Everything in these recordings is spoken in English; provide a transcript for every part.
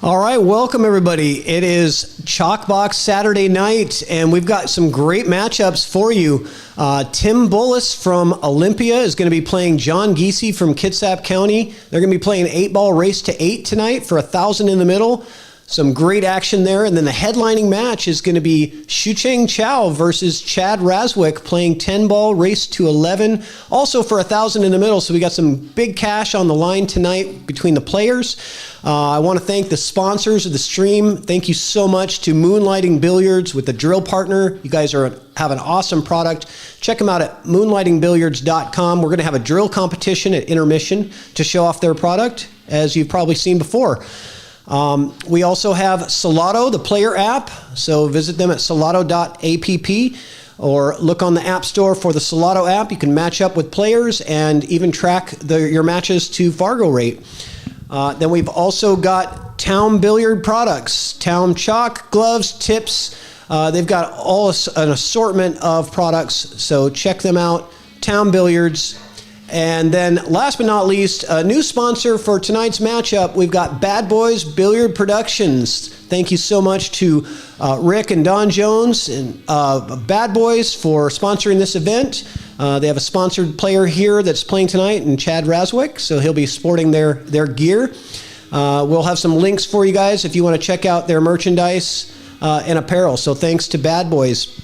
All right, welcome everybody. It is ChalkBox Saturday night, and we've got some great matchups for you. Tim Bullus from Olympia is going to be playing John Giese from Kitsap County. They're going to be playing 8-ball race to 8 tonight for 1,000 in the middle. Some great action there. And then the headlining match is going to be Shucheng Chao versus Chad Razwick playing 10-ball race to 11, also for 1,000 in the middle. So we got some big cash on the line tonight between the players. I want to thank the sponsors of the stream. Thank you so much to Moonlighting Billiards with the drill partner. You guys have an awesome product. Check them out at moonlightingbilliards.com. We're going to have a drill competition at intermission to show off their product, as you've probably seen before. We also have Salotto, the Player app, so visit them at salotto.app or look on the App Store for the Salotto app. You can match up with players and even track your matches to Fargo rate. Then we've also got Taom Billiard products, Taom chalk, gloves, tips. They've got an assortment of products, so check them out, Taom Billiards. And then last but not least, a new sponsor for tonight's matchup, we've got BadBoys Billiard Productions. Thank you so much to Rick and Don Jones and BadBoys for sponsoring this event. They have a sponsored player here that's playing tonight, and Chad Razwick, so he'll be sporting their gear. We'll have some links for you guys if you want to check out their merchandise and apparel. So thanks to BadBoys.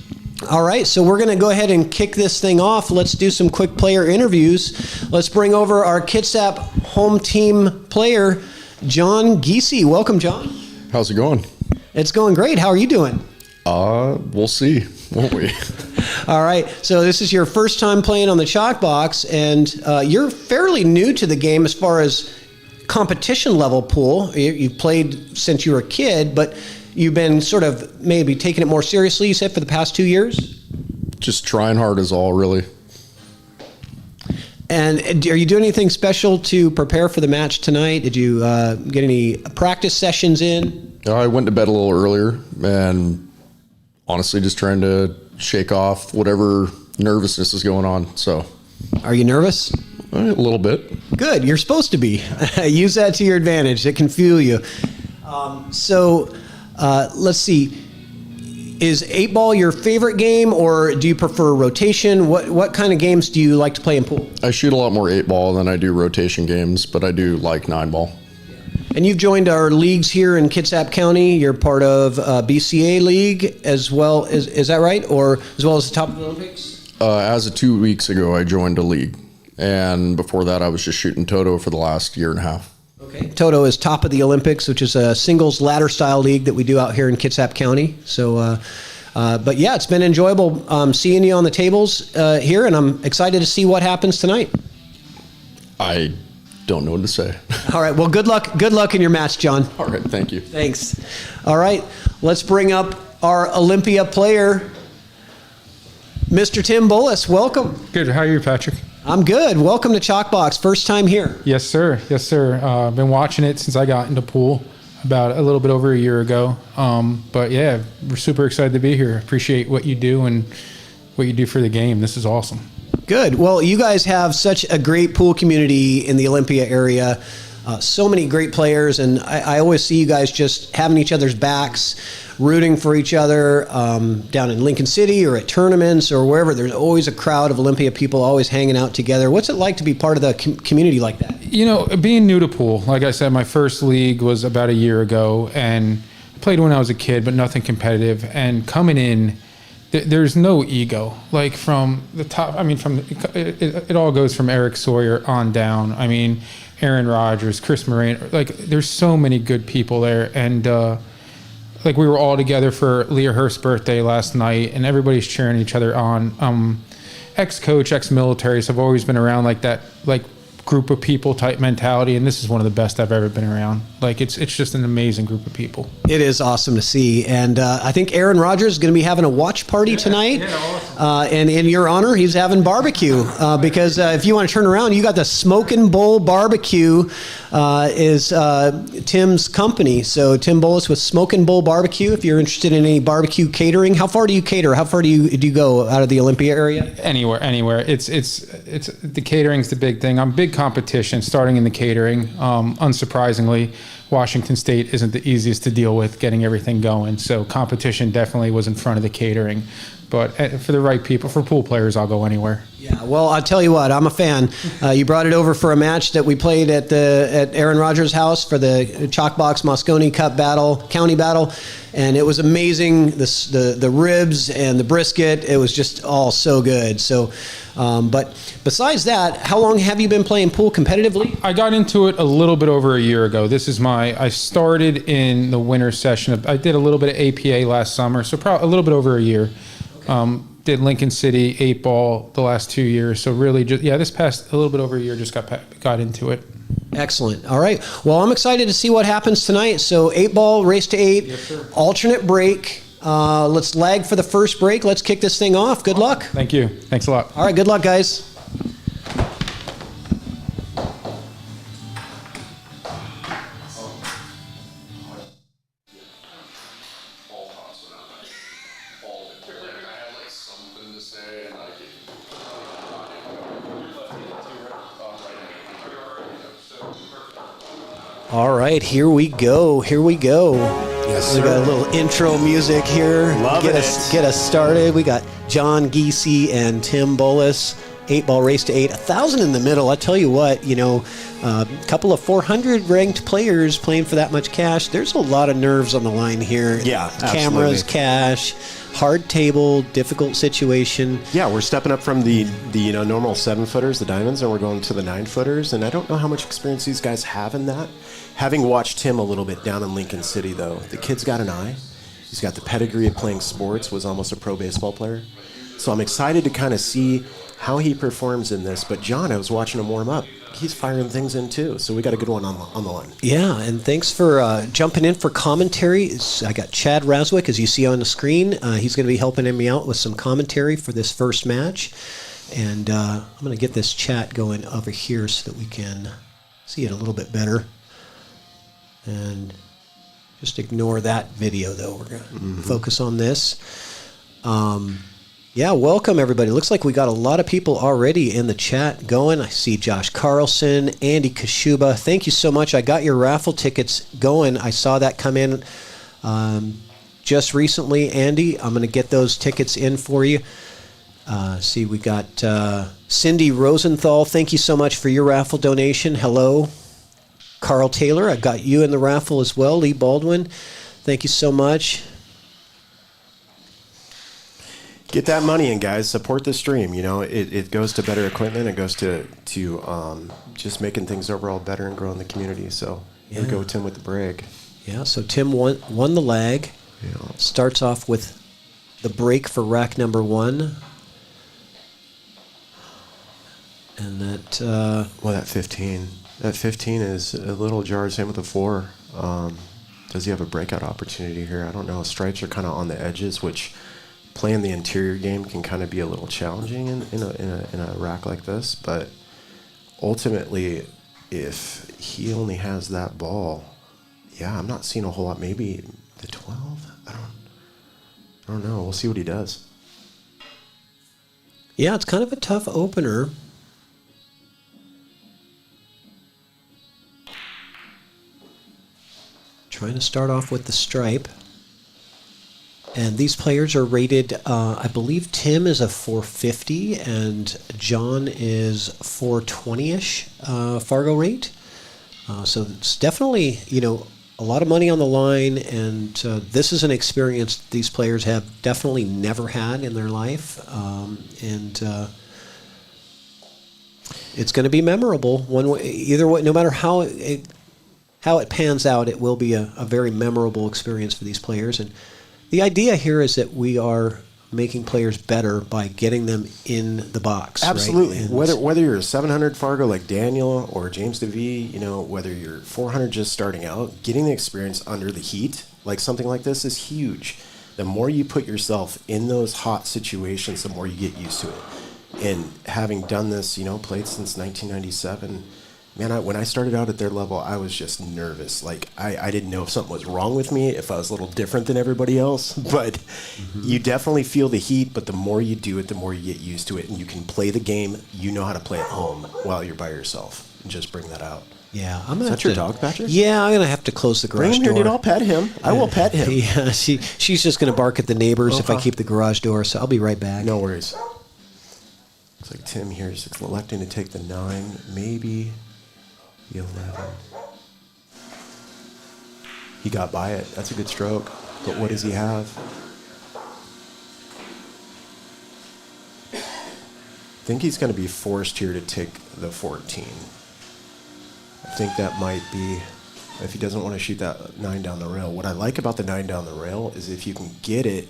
All right, so we're going to go ahead and kick this thing off. Let's do some quick player interviews. Let's bring over our Kitsap home team player, John Giese. Welcome, John. How's it going? It's going great. How are you doing? We'll see, won't we? All right, so this is your first time playing on the ChalkBox, and you're fairly new to the game as far as competition level pool. You've played since you were a kid, but you've been sort of maybe taking it more seriously, you said, for the past 2 years? Just trying hard is all, really. And are you doing anything special to prepare for the match tonight? Did you get any practice sessions in? I went to bed a little earlier and honestly just trying to shake off whatever nervousness is going on. So, are you nervous? A little bit. Good. You're supposed to be. Use that to your advantage. It can fuel you. Let's see. Is 8-ball your favorite game, or do you prefer rotation? What kind of games do you like to play in pool? I shoot a lot more 8-ball than I do rotation games, but I do like 9-ball. And you've joined our leagues here in Kitsap County. You're part of BCA League as well. Is that right? Or as well as the Top of the Olympics? As of 2 weeks ago, I joined a league. And before that, I was just shooting Toto for the last year and a half. Okay. Toto is Top of the Olympics, which is a singles ladder style league that we do out here in Kitsap County. So, but yeah, it's been enjoyable seeing you on the tables here, and I'm excited to see what happens tonight. I don't know what to say. All right. Well, good luck in your match, John. All right. Thank you. Thanks. All right. Let's bring up our Olympia player, Mr. Tim Bullus. Welcome. Good. How are you, Patrick? I'm good. Welcome to ChalkBox. First time here. Yes, sir. Yes, sir. I've been watching it since I got into pool about a little bit over a year ago. But yeah, we're super excited to be here. Appreciate what you do and what you do for the game. This is awesome. Good. Well, you guys have such a great pool community in the Olympia area. So many great players, and I always see you guys just having each other's backs, rooting for each other down in Lincoln City or at tournaments or wherever. There's always a crowd of Olympia people always hanging out together. What's it like to be part of the community like that? You know, being new to pool, like I said, my first league was about a year ago, and I played when I was a kid, but nothing competitive. And coming in, there's no ego. Like from the top, I mean, it all goes from Eric Sawyer on down. I mean, Aaron Rodgers, Chris Moran, like there's so many good people there. And like we were all together for Leah Hurst's birthday last night, and everybody's cheering each other on. Ex-coach, ex-military, so I've always been around like that, like group of people type mentality, and this is one of the best I've ever been around. Like it's just an amazing group of people. It is awesome to see, and I think Aaron Rodgers is going to be having a watch party tonight. Awesome. And in your honor, he's having barbecue because if you want to turn around, you got the Smokin' Bull Barbecue is Tim's company. So Tim Bullus with Smokin' Bull Barbecue. If you're interested in any barbecue catering, how far do you cater? How far do you go out of the Olympia area? Anywhere. It's the catering's the big thing. I'm big competition starting in the catering. Unsurprisingly, Washington State isn't the easiest to deal with getting everything going. So competition definitely was in front of the catering. But for the right people, for pool players, I'll go anywhere. Yeah, well, I'll tell you what, I'm a fan. You brought it over for a match that we played at Aaron Rodgers' house for the ChalkBox Moscone Cup battle, county battle, and it was amazing. The ribs and the brisket, it was just all so good. So, but besides that, how long have you been playing pool competitively? I got into it a little bit over a year ago. I started in the winter session. I did a little bit of APA last summer, so probably a little bit over a year. Did Lincoln City, 8-ball the last 2 years. So really this past a little bit over a year, just got into it. Excellent. All right. Well, I'm excited to see what happens tonight. So 8-ball, race to 8, yes, alternate break. Let's lag for the first break. Let's kick this thing off. Good luck. Thank you. Thanks a lot. All right. Good luck, guys. All right, here we go. Yes, we got a little intro music here. Get us started. We got John Giese and Tim Bullus. 8-ball race to 8, 1,000 in the middle. I tell you what, a couple of 400 ranked players playing for that much cash. There's a lot of nerves on the line here. Yeah, cameras, absolutely. Cash, hard table, difficult situation. Yeah, we're stepping up from the normal 7-footers, the diamonds, and we're going to the 9-footers. And I don't know how much experience these guys have in that. Having watched Tim a little bit down in Lincoln City, though, the kid's got an eye. He's got the pedigree of playing sports, was almost a pro baseball player. So I'm excited to kind of see how he performs in this. But John, I was watching him warm up. He's firing things in too. So we got a good one on the line. Yeah, and thanks for jumping in for commentary. I got Chad Razwick, as you see on the screen. He's going to be helping me out with some commentary for this first match. And I'm going to get this chat going over here so that we can see it a little bit better. And just ignore that video, though. We're going to focus on this. Yeah, welcome, everybody. Looks like we got a lot of people already in the chat going. I see Josh Carlson, Andy Kashuba. Thank you so much. I got your raffle tickets going. I saw that come in just recently, Andy. I'm going to get those tickets in for you. See, we got Cindy Rosenthal. Thank you so much for your raffle donation. Hello. Carl Taylor, I've got you in the raffle as well. Lee Baldwin, thank you so much. Get that money in, guys. Support the stream. It goes to better equipment. It goes to just making things overall better and growing the community. So here we go, Tim, with the break. Yeah, so Tim won the lag. Yeah. Starts off with the break for rack number 1. And that... that 15. That 15 is a little jarred. Same with the 4. Does he have a breakout opportunity here? I don't know. Stripes are kind of on the edges, which playing the interior game can kind of be a little challenging in a rack like this. But ultimately, if he only has that ball, I'm not seeing a whole lot. Maybe the 12. I don't know. We'll see what he does. Yeah, it's kind of a tough opener. Trying to start off with the stripe. And these players are rated, I believe Tim is a 450 and John is 420-ish Fargo rate. So it's definitely, a lot of money on the line. And this is an experience these players have definitely never had in their life. And it's going to be memorable one way, either way, no matter how it pans out, it will be a very memorable experience for these players. And the idea here is that we are making players better by getting them in the box. Absolutely. Right? Whether you're a 700 Fargo like Daniel or James DeVee, whether you're 400 just starting out, getting the experience under the heat, like something like this, is huge. The more you put yourself in those hot situations, the more you get used to it. And having done this, played since 1997, man, when I started out at their level, I was just nervous. Like, I didn't know if something was wrong with me, if I was a little different than everybody else. But you definitely feel the heat, but the more you do it, the more you get used to it. And you can play the game. You know how to play at home while you're by yourself. And just bring that out. Yeah, I'm gonna. Is that your dog, Patrick? Yeah, I'm gonna have to close the garage Bring him here, door. dude. I'll pet him. I will pet him. Yeah, she's just gonna bark at the neighbors if I keep the garage door. So I'll be right back. No worries. Looks like Tim here is electing to take the 9, maybe the 11. He got by it. That's a good stroke. But what does he have? I think he's going to be forced here to take the 14. I think that might be, if he doesn't want to shoot that 9 down the rail. What I like about the 9 down the rail is if you can get it.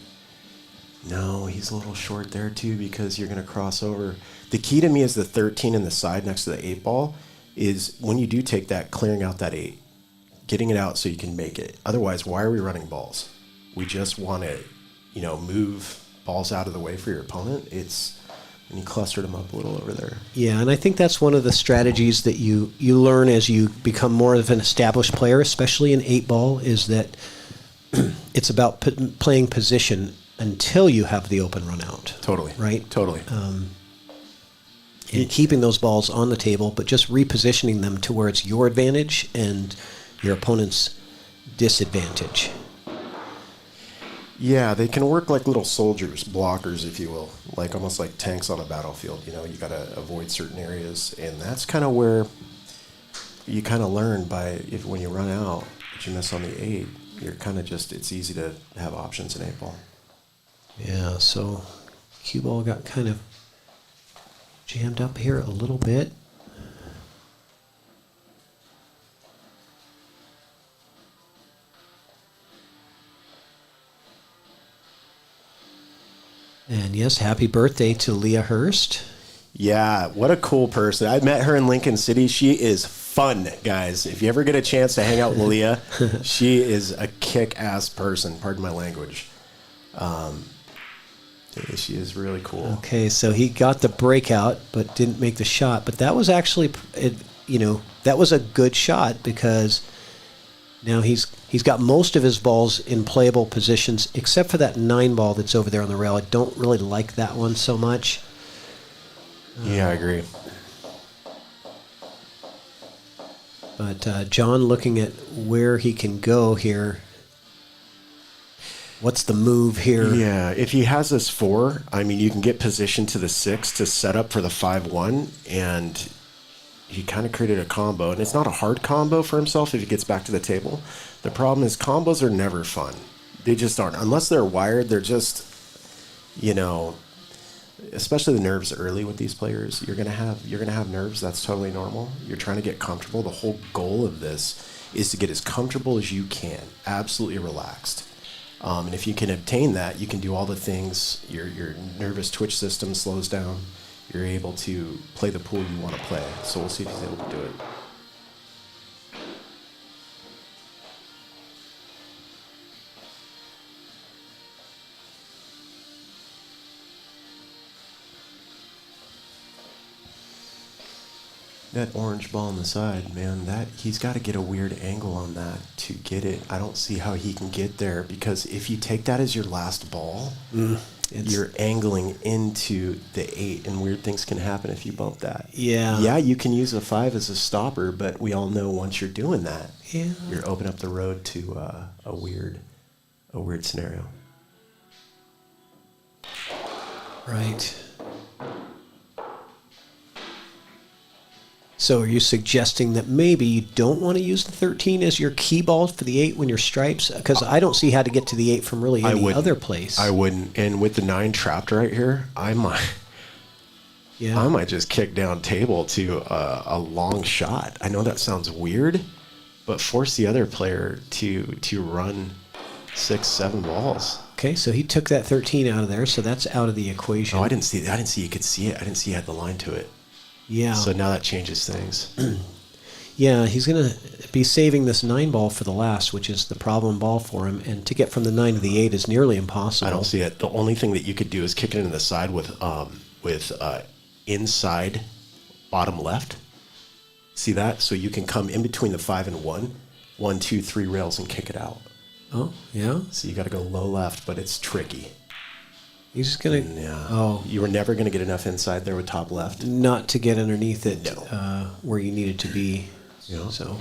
No, he's a little short there too because you're going to cross over. The key to me is the 13 in the side next to the 8 ball is when you do take that, clearing out that 8, getting it out so you can make it. Otherwise, why are we running balls? We just want to, move balls out of the way for your opponent. And you clustered them up a little over there. Yeah, and I think that's one of the strategies that you learn as you become more of an established player, especially in 8 ball, is that it's about playing position until you have the open run out. Totally. Right? Totally. And keeping those balls on the table, but just repositioning them to where it's your advantage and your opponent's disadvantage. Yeah, they can work like little soldiers, blockers, if you will, like almost like tanks on a battlefield. You got to avoid certain areas, and that's kind of where you kind of learn when you run out, but you miss on the 8, you're kind of it's easy to have options in 8 ball. Yeah, so cue ball got kind of jammed up here a little bit. And yes, happy birthday to Leah Hurst. Yeah, what a cool person. I met her in Lincoln City. She is fun, guys. If you ever get a chance to hang out with Leah, she is a kick-ass person. Pardon my language. She is really cool. Okay, so he got the breakout, but didn't make the shot. But that was actually, that was a good shot because now he's got most of his balls in playable positions, except for that 9 ball that's over there on the rail. I don't really like that one so much. Yeah, I agree. But John looking at where he can go here. What's the move here? Yeah, if he has this 4, you can get positioned to the 6 to set up for the 5-1, and he kind of created a combo. And it's not a hard combo for himself if he gets back to the table. The problem is combos are never fun. They just aren't. Unless they're wired, they're just, especially the nerves early with these players. You're gonna have nerves. That's totally normal. You're trying to get comfortable. The whole goal of this is to get as comfortable as you can, absolutely relaxed. And if you can obtain that, you can do all the things. Your nervous twitch system slows down. You're able to play the pool you want to play. So we'll see if he's able to do it. That orange ball on the side, man, he's got to get a weird angle on that to get it. I don't see how he can get there because if you take that as your last ball, you're angling into the 8, and weird things can happen if you bump that. Yeah. Yeah, you can use a 5 as a stopper, but we all know once you're doing that, Yeah. you're opening up the road to a weird scenario. Right. So are you suggesting that maybe you don't want to use the 13 as your key ball for the 8 when you're stripes? Because I don't see how to get to the 8 from really any other place. I wouldn't. And with the 9 trapped right here, I might just kick down table to a long shot. I know that sounds weird, but force the other player to run 6, 7 balls. Okay, so he took that 13 out of there, so that's out of the equation. Oh, I didn't see you could see it. I didn't see you had the line to it. Yeah. So now that changes things. Yeah, he's going to be saving this 9 ball for the last, which is the problem ball for him. And to get from the 9 to the 8 is nearly impossible. I don't see it. The only thing that you could do is kick it into the side with inside bottom left. See that? So you can come in between the 5 and 1, 1, 2, 3 rails and kick it out. Oh, yeah. So you got to go low left, but it's tricky. He's just gonna. Yeah. Oh, You were never going to get enough inside there with top left. not to get underneath it No. where you need it to be. Yeah. So.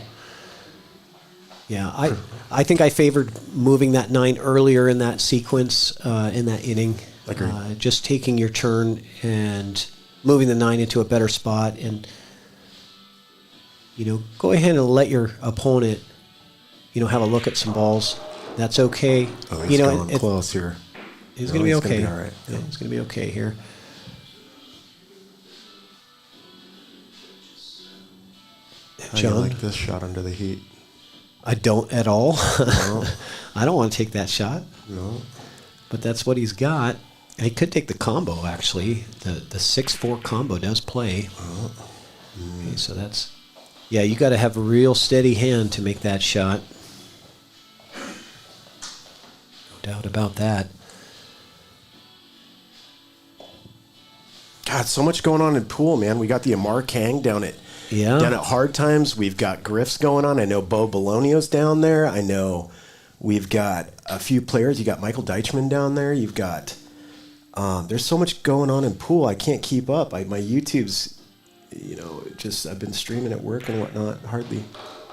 Yeah, I think I favored moving that 9 earlier in that sequence, in that inning. Agreed. Just taking your turn and moving the 9 into a better spot, and go ahead and let your opponent, have a look at some balls. That's okay. Oh, he's going close here. He's going to be okay. All right. Yeah, he's going to be okay here. How do you like this shot under the heat? I don't at all. No. I don't want to take that shot. No. But that's what he's got. He could take the combo, actually. The 6-4 combo does play. Okay, so that's... Yeah, you got to have a real steady hand to make that shot. No doubt about that. God, so much going on in pool, man. We got the Amar Kang down at Hard Times. We've got Griff's going on. I know Bo Bologna's down there. I know we've got a few players. You got Michael Deichmann down there. You've got... there's so much going on in pool. I can't keep up. My YouTube's, I've been streaming at work and whatnot. Hardly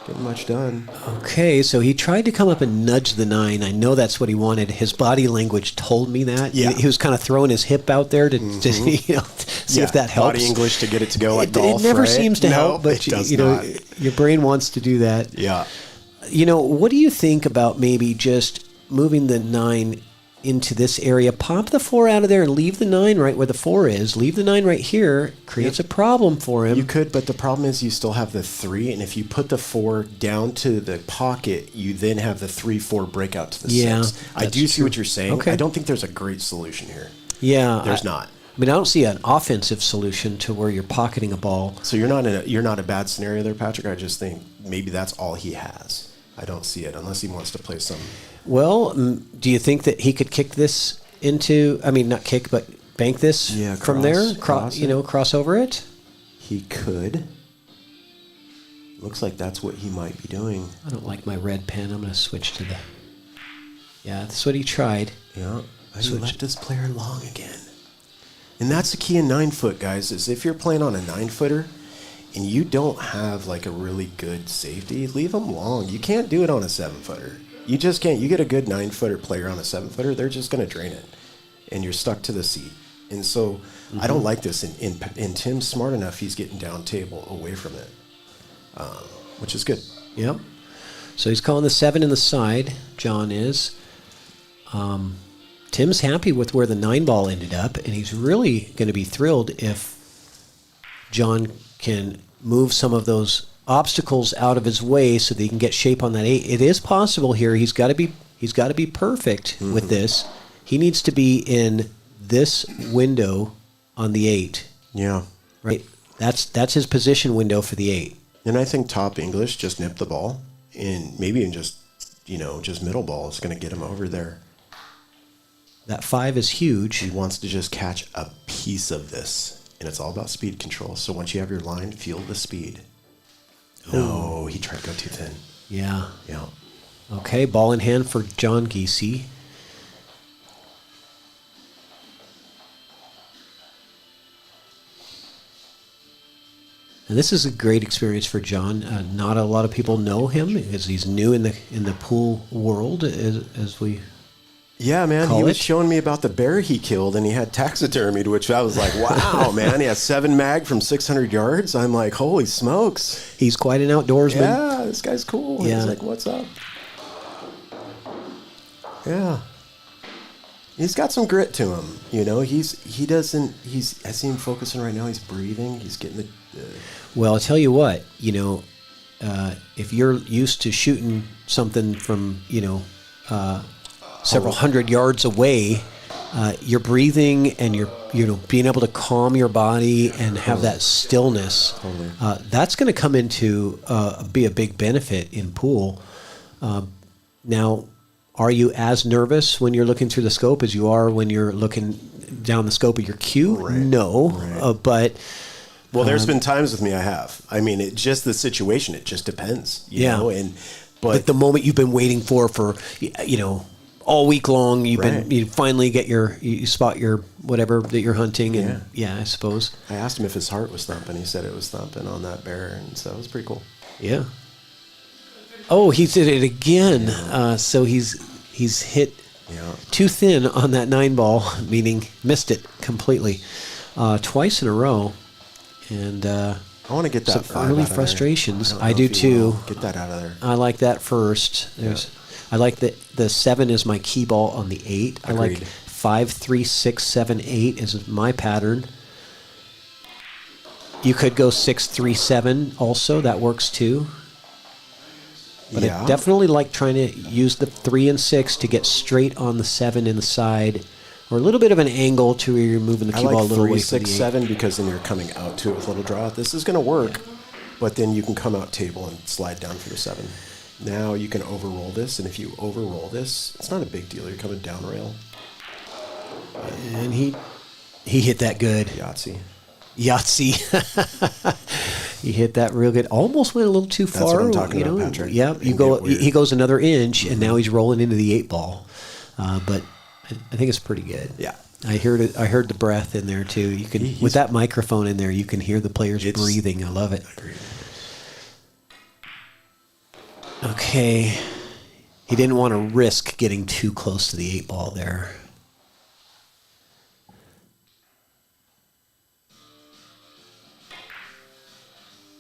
getting much done. Okay, so he tried to come up and nudge the 9. I know that's what he wanted. His body language told me that. Yeah. He was kind of throwing his hip out there to see if that helps. Body English to get it to go like it golf, never right? seems to help, but it does not. Your brain wants to do that. Yeah. What do you think about maybe just moving the 9 into this area? Pop the 4 out of there and leave the 9 right where the 4 is. Leave the 9 right here. Creates a problem for him. You could, but the problem is you still have the 3, and if you put the 4 down to the pocket, you then have the 3-4 breakout to the 6. I do see what you're saying. Okay. I don't think there's a great solution here. Yeah. There's not. I mean, I don't see an offensive solution to where you're pocketing a ball. So you're not a bad scenario there, Patrick. I just think maybe that's all he has. I don't see it unless he wants to play some. Well, do you think that he could kick this into? I mean, not kick, but bank this from there. Cross over it. He could. Looks like that's what he might be doing. I don't like my red pen. I'm going to switch to the. Yeah, that's what he tried. Yeah, he left his player long again. And that's the key in 9-foot, guys, is if you're playing on a 9-footer and you don't have like a really good safety, leave them long. You can't do it on a 7-footer. You just can't. You get a good 9-footer player on a 7-footer, they're just going to drain it. And you're stuck to the seat. And so I don't like this. And Tim's smart enough, he's getting down table away from it, which is good. Yep. So he's calling the 7 in the side. John is. Tim's happy with where the 9 ball ended up, and he's really going to be thrilled if John can move some of those obstacles out of his way so that he can get shape on that 8. It is possible here. He's got to be perfect with this. He needs to be in this window on the 8. Yeah. Right. That's his position window for the 8. And I think top English just nip the ball, and maybe in just middle ball is going to get him over there. That 5 is huge. He wants to just catch a piece of this, and it's all about speed control. So once you have your line, feel the speed. No, he tried to go too thin. Yeah. Yeah. Okay, ball in hand for John Giese. And this is a great experience for John. Not a lot of people know him because he's new in the pool world, as we. Yeah, man. He was showing me about the bear he killed, and he had taxidermied, which I was like, wow, man. He has 7 mag from 600 yards. I'm like, holy smokes. He's quite an outdoorsman. Yeah, this guy's cool. Yeah. He's like, what's up? Yeah. He's got some grit to him. I see him focusing right now. He's breathing. He's getting the... Well, I'll tell you what, if you're used to shooting something from, several hundred yards away, you're breathing and you're being able to calm your body and have that stillness. Totally. That's going to come into be a big benefit in pool. Now, are you as nervous when you're looking through the scope as you are when you're looking down the scope of your cue? Right. No, Right. but Well, there's been times with me I have. I mean, it just the situation. It just depends. You know? But the moment you've been waiting for all week long, you finally get you spot your whatever that you're hunting, and I suppose. I asked him if his heart was thumping. He said it was thumping on that bear, and so it was pretty cool. Yeah. Oh, he did it again. So he's hit too thin on that 9-ball, meaning missed it completely, twice in a row, and I want to get that some early frustrations. I do too. Get that out of there. I like that first. I like the 7 is my key ball on the 8. Agreed. I like 5, 3, 6, 7, 8 is my pattern. You could go 6, 3, 7 also. That works too. But I definitely like trying to use the 3 and 6 to get straight on the 7 in the side, or a little bit of an angle to where you're moving the cue ball a little way from the 6, 7 because then you're coming out to it with a little draw. This is going to work, but then you can come out table and slide down for the 7. Now you can overroll this, and if you overroll this, it's not a big deal. You're coming down rail. And he hit that good. Yahtzee. He hit that real good. Almost went a little too far. That's what I'm talking about, Patrick. Yeah, he goes another inch, and now he's rolling into the 8-ball. But I think it's pretty good. Yeah. I heard it. I heard the breath in there too. You can with that microphone in there, you can hear the players breathing. I love it. Okay, he didn't want to risk getting too close to the 8-ball there.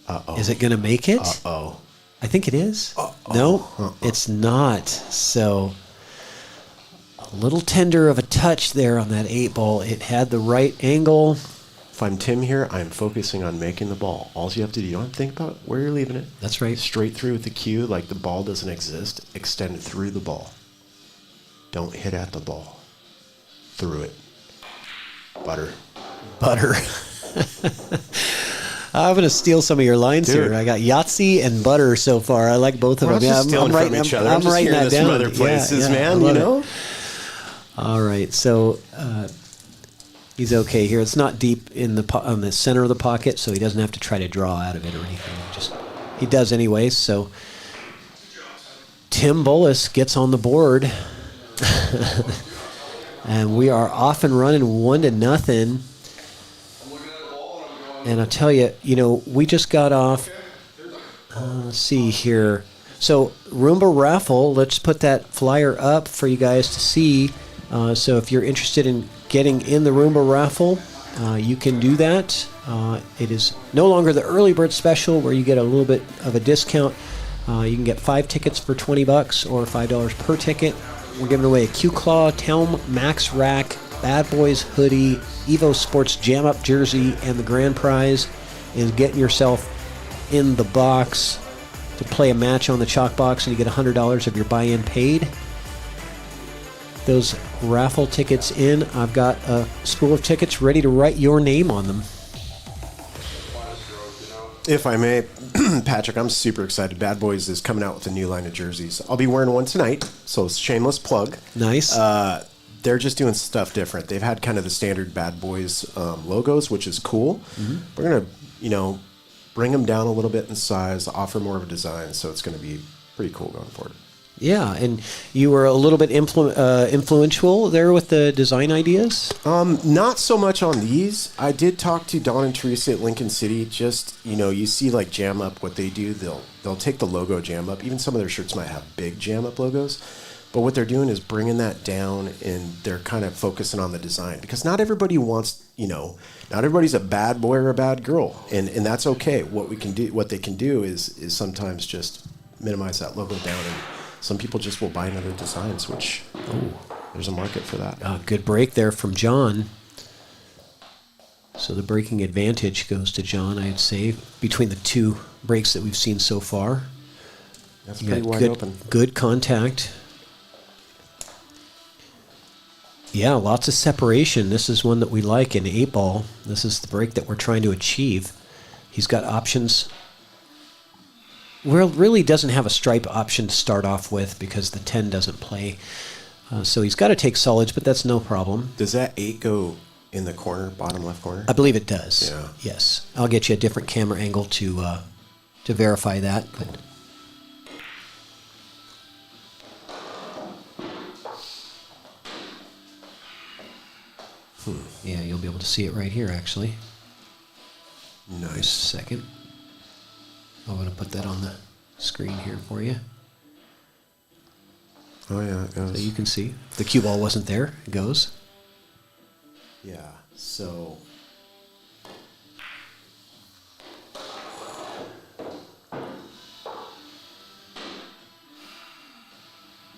Uh-oh. Is it going to make it? Uh-oh. I think it is. No, it's not. So a little tender of a touch there on that 8-ball. It had the right angle. If I'm Tim here, I'm focusing on making the ball. All you have to do, you don't have to think about where you're leaving it. That's right. Straight through with the cue, like the ball doesn't exist. Extend through the ball. Don't hit at the ball. Through it. Butter. I'm going to steal some of your lines Dude. here. I got Yahtzee and butter so far. I like both of them. Just stealing from each other. I'm just writing hearing that this down. from other places, man. I You love know. it. All right, so he's okay here. It's not deep in on the center of the pocket, so he doesn't have to try to draw out of it or anything. He does anyways. So Tim Bullus gets on the board, and we are off and running 1-0. And I'll tell you, we just got off. Let's see here. So Roomba Raffle, let's put that flyer up for you guys to see. So if you're interested in getting in the Roomba Raffle, you can do that. It is no longer the early bird special where you get a little bit of a discount. You can get 5 tickets for $20 or $5 per ticket. We're giving away a Q-Claw, Taom Max Rack, BadBoys hoodie, Evo Sports Jam Up jersey, and the grand prize is getting yourself in the box to play a match on the ChalkBox, and you get $100 of your buy-in paid. Those raffle tickets in. I've got a spool of tickets ready to write your name on them. If I may, Patrick, I'm super excited. BadBoys is coming out with a new line of jerseys. I'll be wearing one tonight, so shameless plug. Nice. They're just doing stuff different. They've had kind of the standard BadBoys logos, which is cool. Mm-hmm. We're going to, bring them down a little bit in size, offer more of a design, so it's going to be pretty cool going forward. Yeah, and you were a little bit influential there with the design ideas? Not so much on these. I did talk to Don and Teresa at Lincoln City. Just, you see like Jam Up, what they do, they'll take the logo Jam Up. Even some of their shirts might have big Jam Up logos. But what they're doing is bringing that down, and they're kind of focusing on the design. Because not everybody wants, not everybody's a bad boy or a bad girl. And that's okay. What they can do is sometimes just minimize that logo down, and some people just will buy another designs, which there's a market for that. Good break there from John. So the breaking advantage goes to John, I'd say, between the two breaks that we've seen so far. That's pretty wide open. Good contact. Yeah, lots of separation. This is one that we like in 8-ball. This is the break that we're trying to achieve. He's got options. Well, really doesn't have a stripe option to start off with because the 10 doesn't play. So he's got to take solids, but that's no problem. Does that 8 go in the corner, bottom left corner? I believe it does. Yeah. Yes. I'll get you a different camera angle to verify that. But yeah, you'll be able to see it right here, actually. Nice. Just a second. I'm going to put that on the screen here for you. Oh, yeah, it goes. So you can see. If the cue ball wasn't there, it goes. Yeah, so...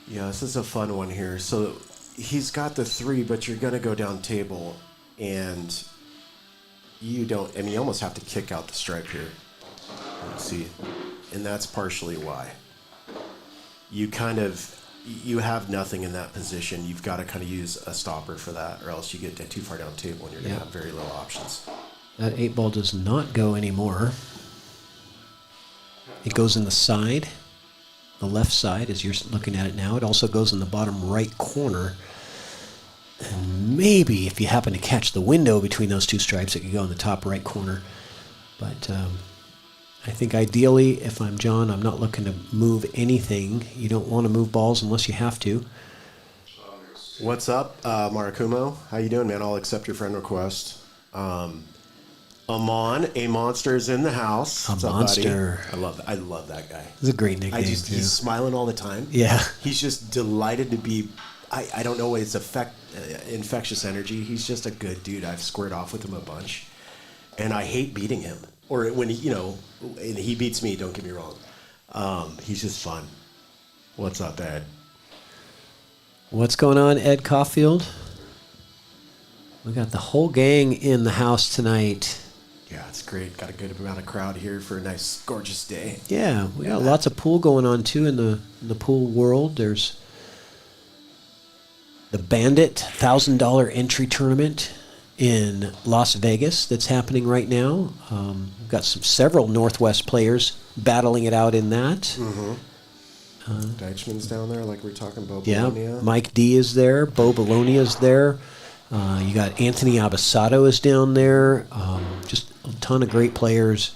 Yeah, this is a fun one here. So he's got the 3, but you're going to go down table, and you don't... I mean, you almost have to kick out the stripe here. Let's see. And that's partially why. You kind of... You have nothing in that position. You've got to kind of use a stopper for that, or else you get too far down the table and you're going to have very little options. That 8 ball does not go anymore. It goes in the side, the left side, as you're looking at it now. It also goes in the bottom right corner. And maybe if you happen to catch the window between those 2 stripes, it could go in the top right corner. But I think ideally, if I'm John, I'm not looking to move anything. You don't want to move balls unless you have to. What's up, Marakumo? How you doing, man? I'll accept your friend request. Amon, a monster, is in the house. What's up, monster. buddy? I love that guy. It's a great nickname, too. He's smiling all the time. Yeah. He's just delighted to be. I don't know. It's infectious energy. He's just a good dude. I've squared off with him a bunch, and I hate beating him. Or when he, and he beats me. Don't get me wrong. He's just fun. What's up, Ed? What's going on, Ed Caulfield? We got the whole gang in the house tonight. Yeah, it's great. Got a good amount of crowd here for a nice, gorgeous day. Yeah, we got lots of pool going on too in the pool world. There's the Bandit $1,000 entry tournament in Las Vegas that's happening right now. We've got several Northwest players battling it out in that. Mm-hmm. Deichmann's down there, like we were talking about. Yeah, Bologna. Mike D is there. Bo Bologna is there. You got Anthony Abasato is down there. Just a ton of great players.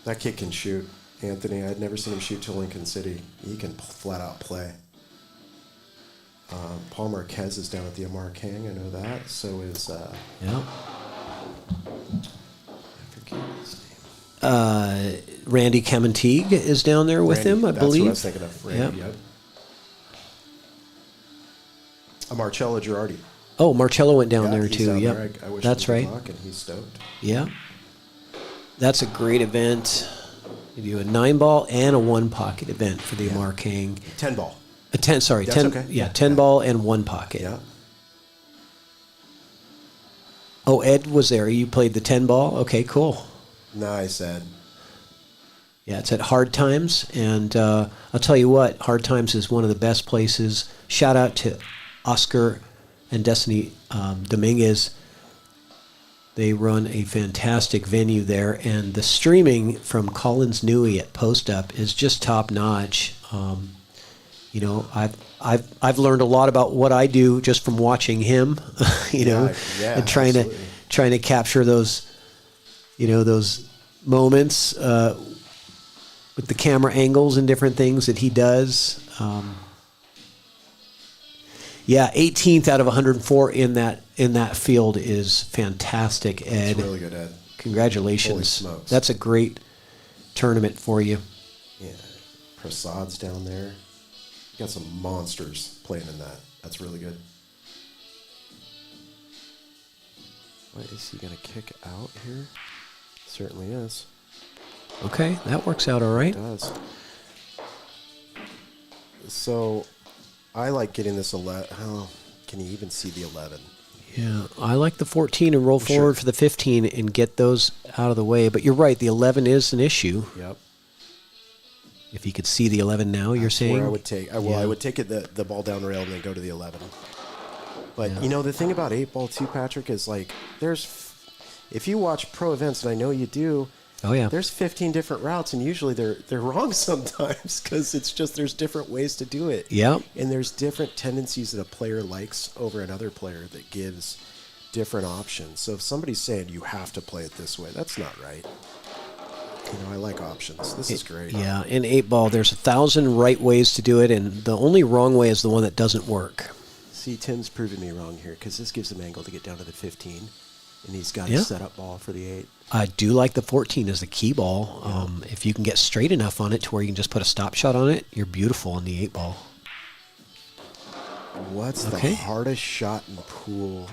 That kid can shoot. Anthony, I'd never seen him shoot till Lincoln City. He can flat out play. Paul Marquez is down at the Amar King. I know that. So is... Yeah. I forget his name. Randy Camanteague is down there with him, I believe. That's what I was thinking of. Randy, yep. Marcello Girardi. Oh, Marcello went down there he's too. down Yep, there. I wish that's him good right. luck, and he's stoked. Yeah, that's a great event. You do a 9-ball and a 1-pocket event for the Amar King. 10 ball. A 10, sorry, That's 10. okay. Yeah, 10 ball and 1 pocket. Yeah. Oh, Ed was there. You played the 10 ball. Okay, cool. Nice, Ed. Yeah, it's at Hard Times, and I'll tell you what, Hard Times is one of the best places. Shout out to Oscar and Destiny Dominguez. They run a fantastic venue there, and the streaming from Collins Newey at Post Up is just top notch. I've learned a lot about what I do just from watching him, and trying to capture those, those moments with the camera angles and different things that he does. 18th out of 104 in that field is fantastic, Ed. That's really good, Ed. Congratulations. Holy smokes. That's a great tournament for you. Yeah. Prasad's down there. You got some monsters playing in that. That's really good. What, is he going to kick out here? Certainly is. Okay, that works out all right. It does. So, I like getting this 11. Oh, can you even see the 11? Yeah, I like the 14 and roll forward for the 15 and get those out of the way. But you're right, the 11 is an issue. Yep. If you could see the 11 now, you're saying? Where I would take. I would take it the ball down rail and then go to the 11. But the thing about 8-ball too, Patrick, is like if you watch pro events, and I know you do. Oh yeah. There's 15 different routes, and usually they're wrong sometimes because it's just there's different ways to do it. Yeah. And there's different tendencies that a player likes over another player that gives different options. So if somebody's saying you have to play it this way, that's not right. You know, I like options. This is great. Yeah, in 8-ball, there's 1,000 right ways to do it, and the only wrong way is the one that doesn't work. See, Tim's proving me wrong here because this gives him angle to get down to the 15, and he's got a setup ball for the 8. I do like the 14 as the key ball. If you can get straight enough on it to where you can just put a stop shot on it, you're beautiful on the 8-ball. What's the hardest shot in pool?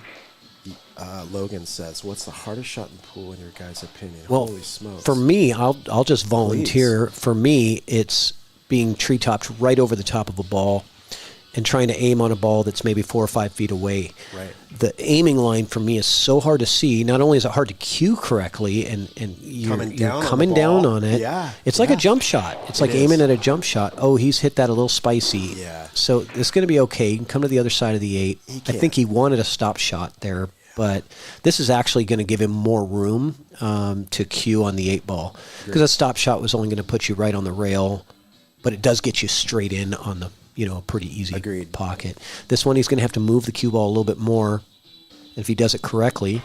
Logan says, what's the hardest shot in pool in your guys' opinion? Well, holy smokes. For me, I'll just volunteer. Please. For me, it's being tree-topped right over the top of a ball and trying to aim on a ball that's maybe 4 or 5 feet away. Right. The aiming line for me is so hard to see. Not only is it hard to cue correctly, and you're coming down on it. Yeah. It's like a jump shot. It's like aiming at a jump shot. Oh, he's hit that a little spicy. Yeah. So it's going to be okay. You can come to the other side of the 8. I think he wanted a stop shot there, but this is actually going to give him more room to cue on the 8-ball, because a stop shot was only going to put you right on the rail, but it does get you straight in on the a pretty easy pocket. This one, he's going to have to move the cue ball a little bit more. And if he does it correctly.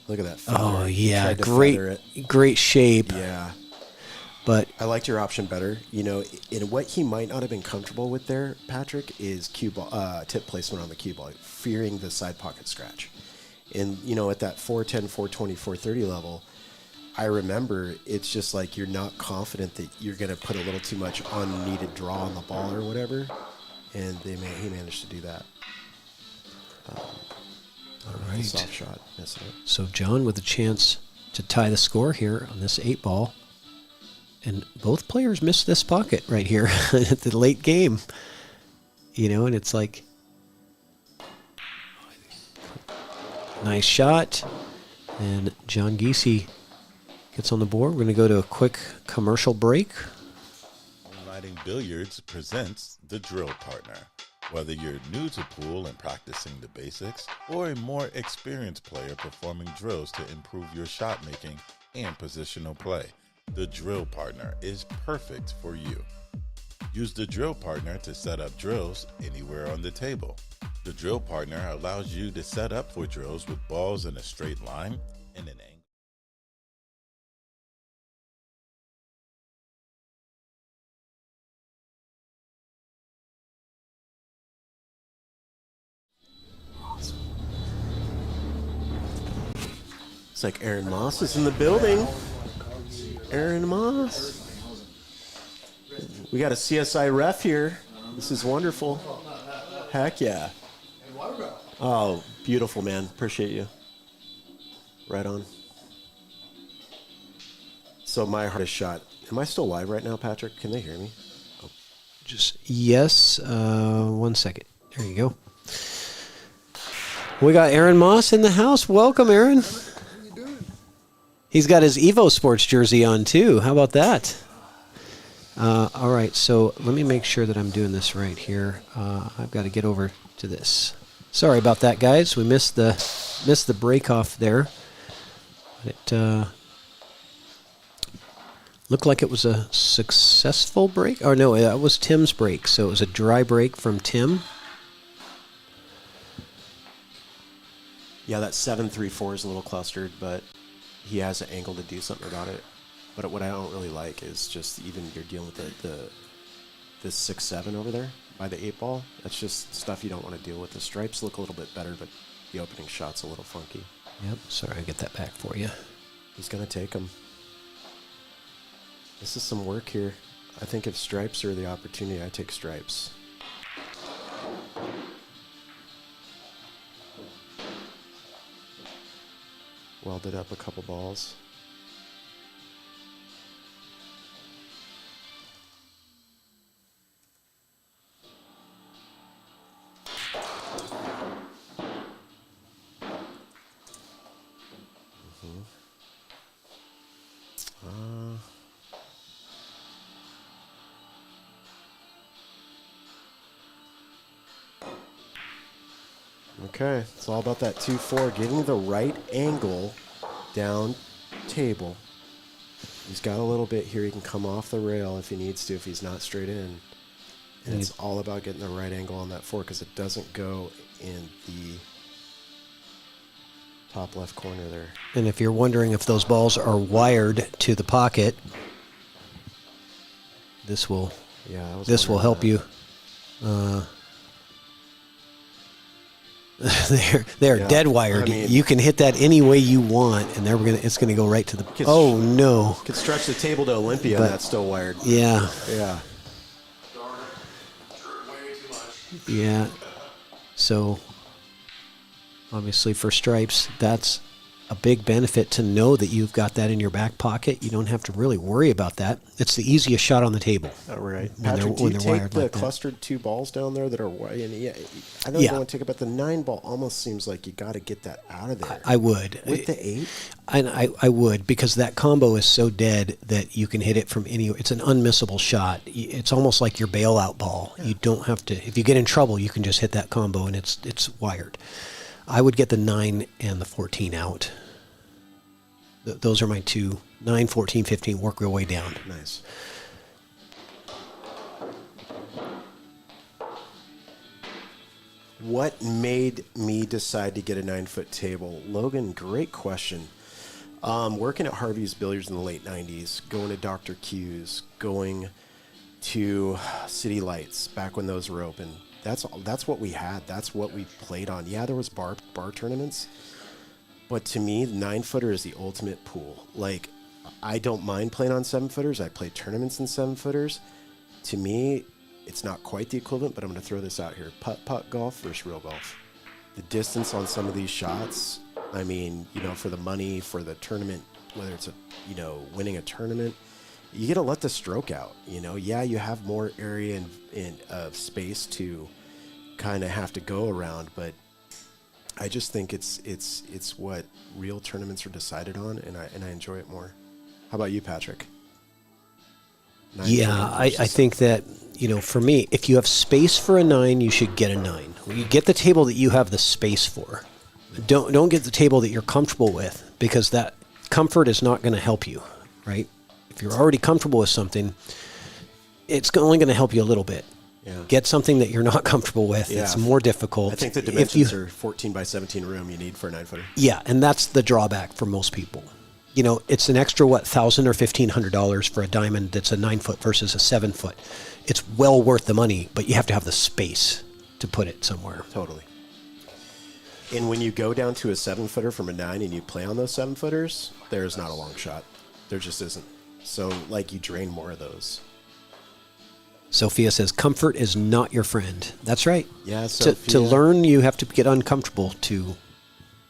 Look at that feather. Oh, yeah. Great shape. Yeah. But I liked your option better. You know, and what he might not have been comfortable with there, Patrick, is cue ball, tip placement on the cue ball, fearing the side pocket scratch. And, at that 410, 420, 430 level, I remember it's just like you're not confident that you're going to put a little too much unneeded draw on the ball or whatever, and he managed to do that. All right. Soft shot. So John with a chance to tie the score here on this 8-ball, and both players missed this pocket right here at the late game. And it's like, nice shot, and John Giese gets on the board. We're going to go to a quick commercial break. Moonlighting Billiards presents the Drill Partner. Whether you're new to pool and practicing the basics, or a more experienced player performing drills to improve your shot making and positional play, the Drill Partner is perfect for you. Use the Drill Partner to set up drills anywhere on the table. The Drill Partner allows you to set up for drills with balls in a straight line and an angle. It's like Aaron Moss is in the building. Aaron Moss. We got a CSI ref here. This is wonderful. Heck yeah. Oh, beautiful, man. Appreciate you. Right on. So my hardest shot. Am I still live right now, Patrick? Can they hear me? Oh. Yes. 1 second. There you go. We got Aaron Moss in the house. Welcome, Aaron. He's got his Evo Sports jersey on, too. How about that? All right, so let me make sure that I'm doing this right here. I've got to get over to this. Sorry about that, guys. We missed the break off there. It looked like it was a successful break. Or no, that was Tim's break. So it was a dry break from Tim. Yeah, that 7-3-4 is a little clustered, but he has an angle to do something about it. But what I don't really like is just even you're dealing with the 6-7 over there by the 8-ball. That's just stuff you don't want to deal with. The stripes look a little bit better, but the opening shot's a little funky. Yep, sorry, I'll get that back for you. He's going to take them. This is some work here. I think if stripes are the opportunity, I take stripes. Welded up a couple balls. Okay, it's all about that 2-4, getting the right angle down table. He's got a little bit here. He can come off the rail if he needs to, if he's not straight in. And it's all about getting the right angle on that 4 because it doesn't go in the Top left corner there. And if you're wondering if those balls are wired to the pocket, this will help you. They're dead wired. I mean, you can hit that any way you want, and it's gonna go right to the. Oh no! Could stretch the table to Olympia, and that's still wired. Yeah. Yeah. Yeah. So, obviously, for stripes, that's a big benefit to know that you've got that in your back pocket. You don't have to really worry about that. It's the easiest shot on the table. Oh, right. Patrick, do you take the clustered 2 balls down there that are wired? I know you don't want to take it, but the 9 ball almost seems like you got to get that out of there. I would. With the 8? And I would, because that combo is so dead that you can hit it from anywhere. It's an unmissable shot. It's almost like your bailout ball. Yeah. You don't have to. If you get in trouble, you can just hit that combo, and it's wired. I would get the 9 and the 14 out. Those are my 2. 9, 14, 15, work your way down. Nice. What made me decide to get a 9-foot table? Logan, great question. Working at Harvey's Billiards in the late 90s, going to Dr. Q's, going to City Lights back when those were open. That's what we had. That's what we played on. Yeah, there was bar tournaments, but to me, the 9-footer is the ultimate pool. Like, I don't mind playing on 7-footers. I play tournaments in 7-footers. To me, it's not quite the equivalent, but I'm going to throw this out here. Putt-putt golf versus real golf. The distance on some of these shots, I mean, for the money, for the tournament, whether it's winning a tournament, you got to let the stroke out. Yeah, you have more area and space to kind of have to go around, but I just think it's what real tournaments are decided on, and I enjoy it more. How about you, Patrick? Yeah, I think that, for me, if you have space for a 9, you should get a 9. You get the table that you have the space for. Don't get the table that you're comfortable with, because that comfort is not going to help you, right? If you're already comfortable with something, it's only going to help you a little bit. Yeah. Get something that you're not comfortable with. Yeah. It's more difficult. I think the dimensions are 14 by 17 room you need for a 9-footer. Yeah, and that's the drawback for most people. It's an extra, $1,000 or $1,500 for a diamond that's a 9-foot versus a 7-foot. It's well worth the money, but you have to have the space to put it somewhere. Totally. And when you go down to a 7-footer from a 9 and you play on those 7-footers, there's not a long shot. There just isn't. So, you drain more of those. Sophia says, comfort is not your friend. That's right. Yeah, Sophia. To learn, you have to get uncomfortable to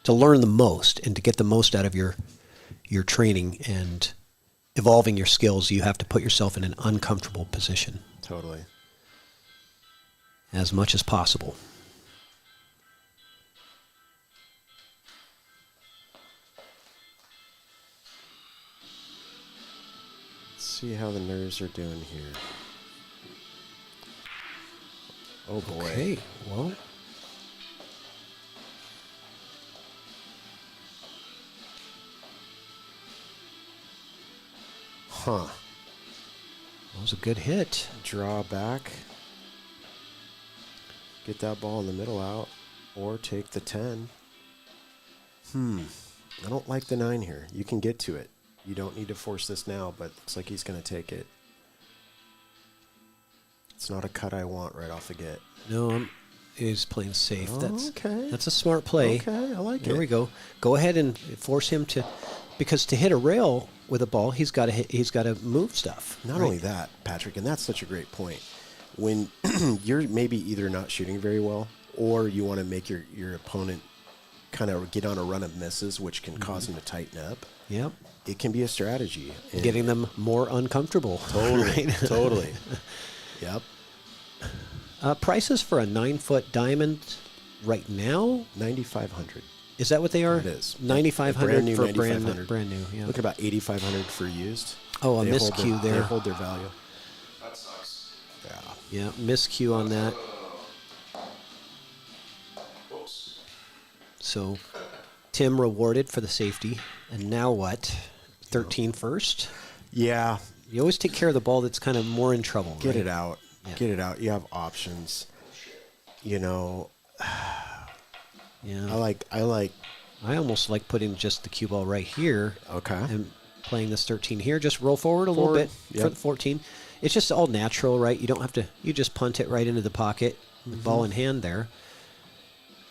learn the most and to get the most out of your training and evolving your skills. You have to put yourself in an uncomfortable position. Totally. As much as possible. Let's see how the nerves are doing here. Oh boy. Okay, well. Huh. That was a good hit. Draw back. Get that ball in the middle out. Or take the 10. I don't like the 9 here. You can get to it. You don't need to force this now, but it looks like he's going to take it. It's not a cut I want right off the get. No, he's playing safe. Okay. That's a smart play. Okay, I like it. There we go. Go ahead and force him to, because to hit a rail with a ball, he's got to move stuff. Not only that, Patrick, and that's such a great point. When you're maybe either not shooting very well, or you want to make your opponent kind of get on a run of misses, which can cause them to tighten up. Yep. It can be a strategy. Getting them more uncomfortable. Totally. Right? Totally. Yep. Prices for a 9-foot diamond right now? $9,500. Is that what they are? It is. $9,500 for $9,500. brand new. Yeah. Look at about $8,500 for used. Oh, a miscue there. They hold their value. That sucks. Yeah. Yeah, miscue on that. Whoops. So, Tim rewarded for the safety. And now what? 13 first? Yeah. You always take care of the ball that's kind of more in trouble. Get right? it out. Yeah. Get it out. You have options. Yeah. I like I almost like putting just the cue ball right here. Okay. And playing this 13 here. Just roll forward a little bit for the 14. It's just all natural, right? You don't have to. You just punt it right into the pocket, ball in hand there.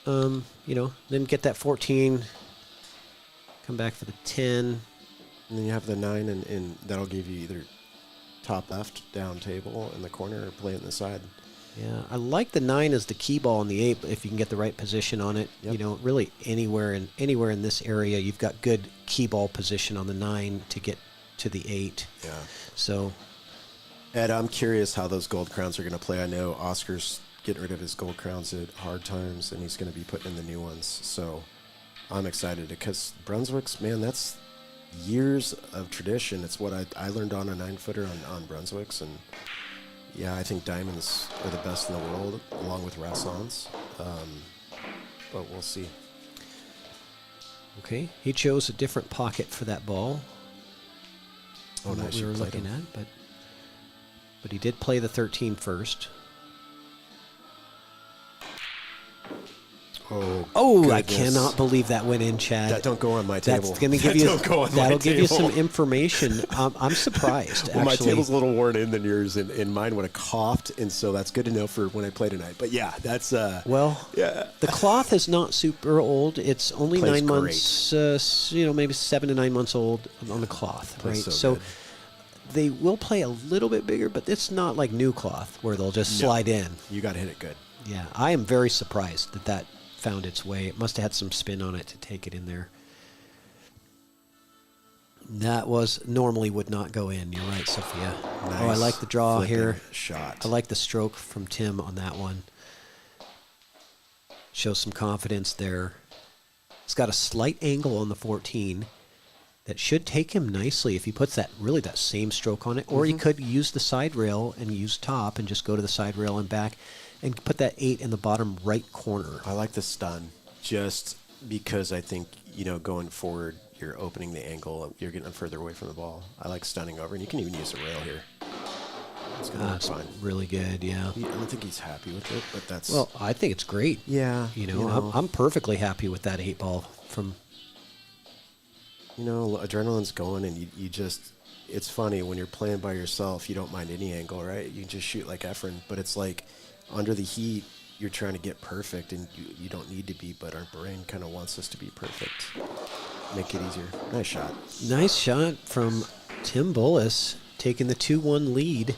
You know, then get that 14. Come back for the 10. And then you have the 9, and that'll give you either top left, down table in the corner, or play it in the side. Yeah, I like the 9 as the key ball and the 8 if you can get the right position on it. Yep. You know, really anywhere in this area, you've got good key ball position on the 9 to get to the 8. Yeah. So, Ed, I'm curious how those gold crowns are going to play. I know Oscar's getting rid of his gold crowns at hard times, and he's going to be putting in the new ones. So I'm excited because Brunswick's, man, that's years of tradition. It's what I learned on a 9-footer on Brunswick's, and yeah, I think diamonds are the best in the world, along with Renaissance. But we'll see. okay, he chose a different pocket for that ball. Oh, than nice. what we You were played looking him. at, but he did play the 13 first. Oh, I goodness. cannot believe that went in, Chad. That don't go on my table. That's going to give That you. don't go on my That'll give you table. some information. I'm surprised. Well, my actually. table's a little worn in than yours, and mine would have coughed, and so that's good to know for when I play tonight. But yeah, that's Well, yeah. the cloth is not super old. It's only Plays 9 months, maybe 7 to 9 months old on the cloth, right? Plays so good. They will play a little bit bigger, but it's not like new cloth where they'll just slide in. You got to hit it good. Yeah, I am very surprised that found its way. It must have had some spin on it to take it in there. That was normally would not go in. You're right, Sophia. Oh, I Nice like the draw flipping here. shot. I like the stroke from Tim on that one. Shows some confidence there. It's got a slight angle on the 14 that should take him nicely if he puts that same stroke on it. Or he could use the side rail and use top and just go to the side rail and back and put that 8 in the bottom right corner. I like the stun just because I think, going forward, you're opening the angle. You're getting further away from the ball. I like stunning over, and you can even use a rail here. It's going to That's work fine. really good, yeah. I don't think he's happy with it, but that's... Well, I think it's great. yeah. I'm perfectly happy with that 8 ball from... adrenaline's going, and you just... It's funny, when you're playing by yourself, you don't mind any angle, right? You can just shoot like Efren, but it's like under the heat, you're trying to get perfect, and you don't need to be, but our brain kind of wants us to be perfect. Make it easier. Nice shot. Nice shot from Tim Bullus, taking the 2-1 lead.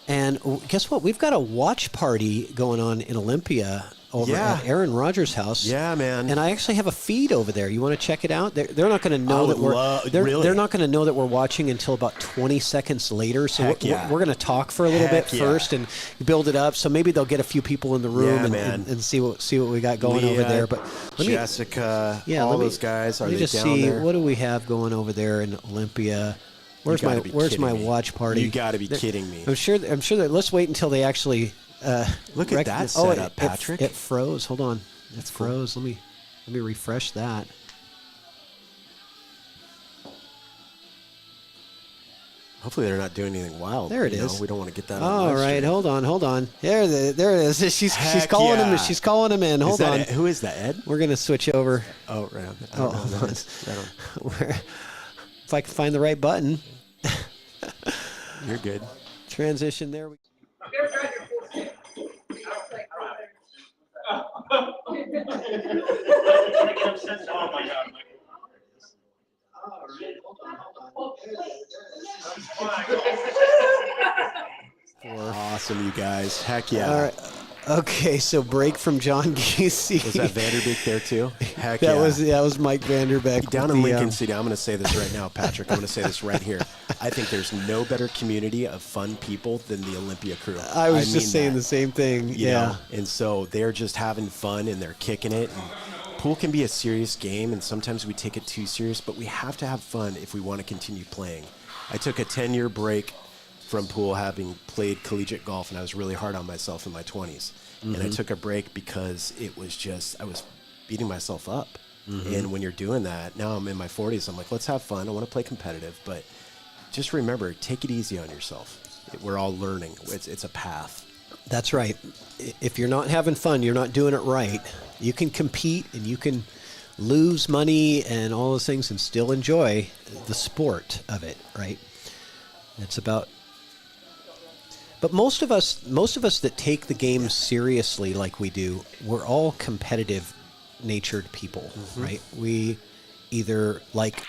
And guess what? We've got a watch party going on in Olympia over at Aaron Rodgers' house. Yeah, man. And I actually have a feed over there. You want to check it out? They're not going to know I that would we're really? they're not going to know that we're watching until about 20 seconds later. So Heck yeah. we're going to talk for a little Heck bit yeah. first and build it up. So maybe they'll get a few people in the room Yeah, man. and see what we got going over there. But let me, Jessica, yeah, all let me- those guys, are let me they just down see there? what do we have going over there in Olympia. Where's gotta my be Where's kidding my me. watch party? You gotta be They're- kidding me. I'm sure that. Let's wait until they actually Look at that recognize- setup, it Patrick. It froze. Hold on. That's It cool. froze. Let me refresh that. Hopefully they're not doing anything wild. There it you know? is. We don't want to get that on All live right, stream. hold on. There it is. She's Heck calling yeah. him. She's calling him in. Is Hold that on. Ed? Who is that, Ed? We're gonna switch over. Oh, right. I Oh, don't know hold who on. that is. I don't- Where- if I can find the right button, You're good. transition there. Oh my god. Awesome, you guys. Heck yeah. All right. Okay, so break from John Giese. Is that Vanderbeek there too? Heck That yeah. was Mike Vanderbeck. Down with in the, Lincoln City, I'm going to say this right now, Patrick. I'm going to say this right here. I think there's no better community of fun people than the Olympia crew. I was mean just saying that, the same thing. you Yeah. know? And so they're just having fun and they're kicking it. And pool can be a serious game, and sometimes we take it too serious, but we have to have fun if we want to continue playing. I took a 10-year break from pool, having played collegiate golf, and I was really hard on myself in my 20s. And I took a break because it was just, I was beating myself up. And when you're doing that, now I'm in my 40s, I'm like, let's have fun. I want to play competitive, but just remember, take it easy on yourself. We're all learning. It's a path. That's right. If you're not having fun, you're not doing it right. You can compete and you can lose money and all those things and still enjoy the sport of it, right? It's about. But most of us that take the game seriously like we do, we're all competitive natured people, right? We either like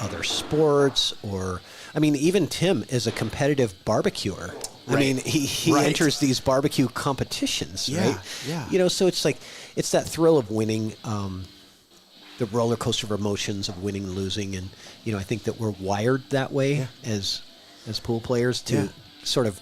other sports or, I mean, even Tim is a competitive barbecuer. I mean, he enters these barbecue competitions, right? Yeah. You know, so it's like, it's that thrill of winning, the roller coaster of emotions of winning and losing. And, you know, I think that we're wired that way as pool players to sort of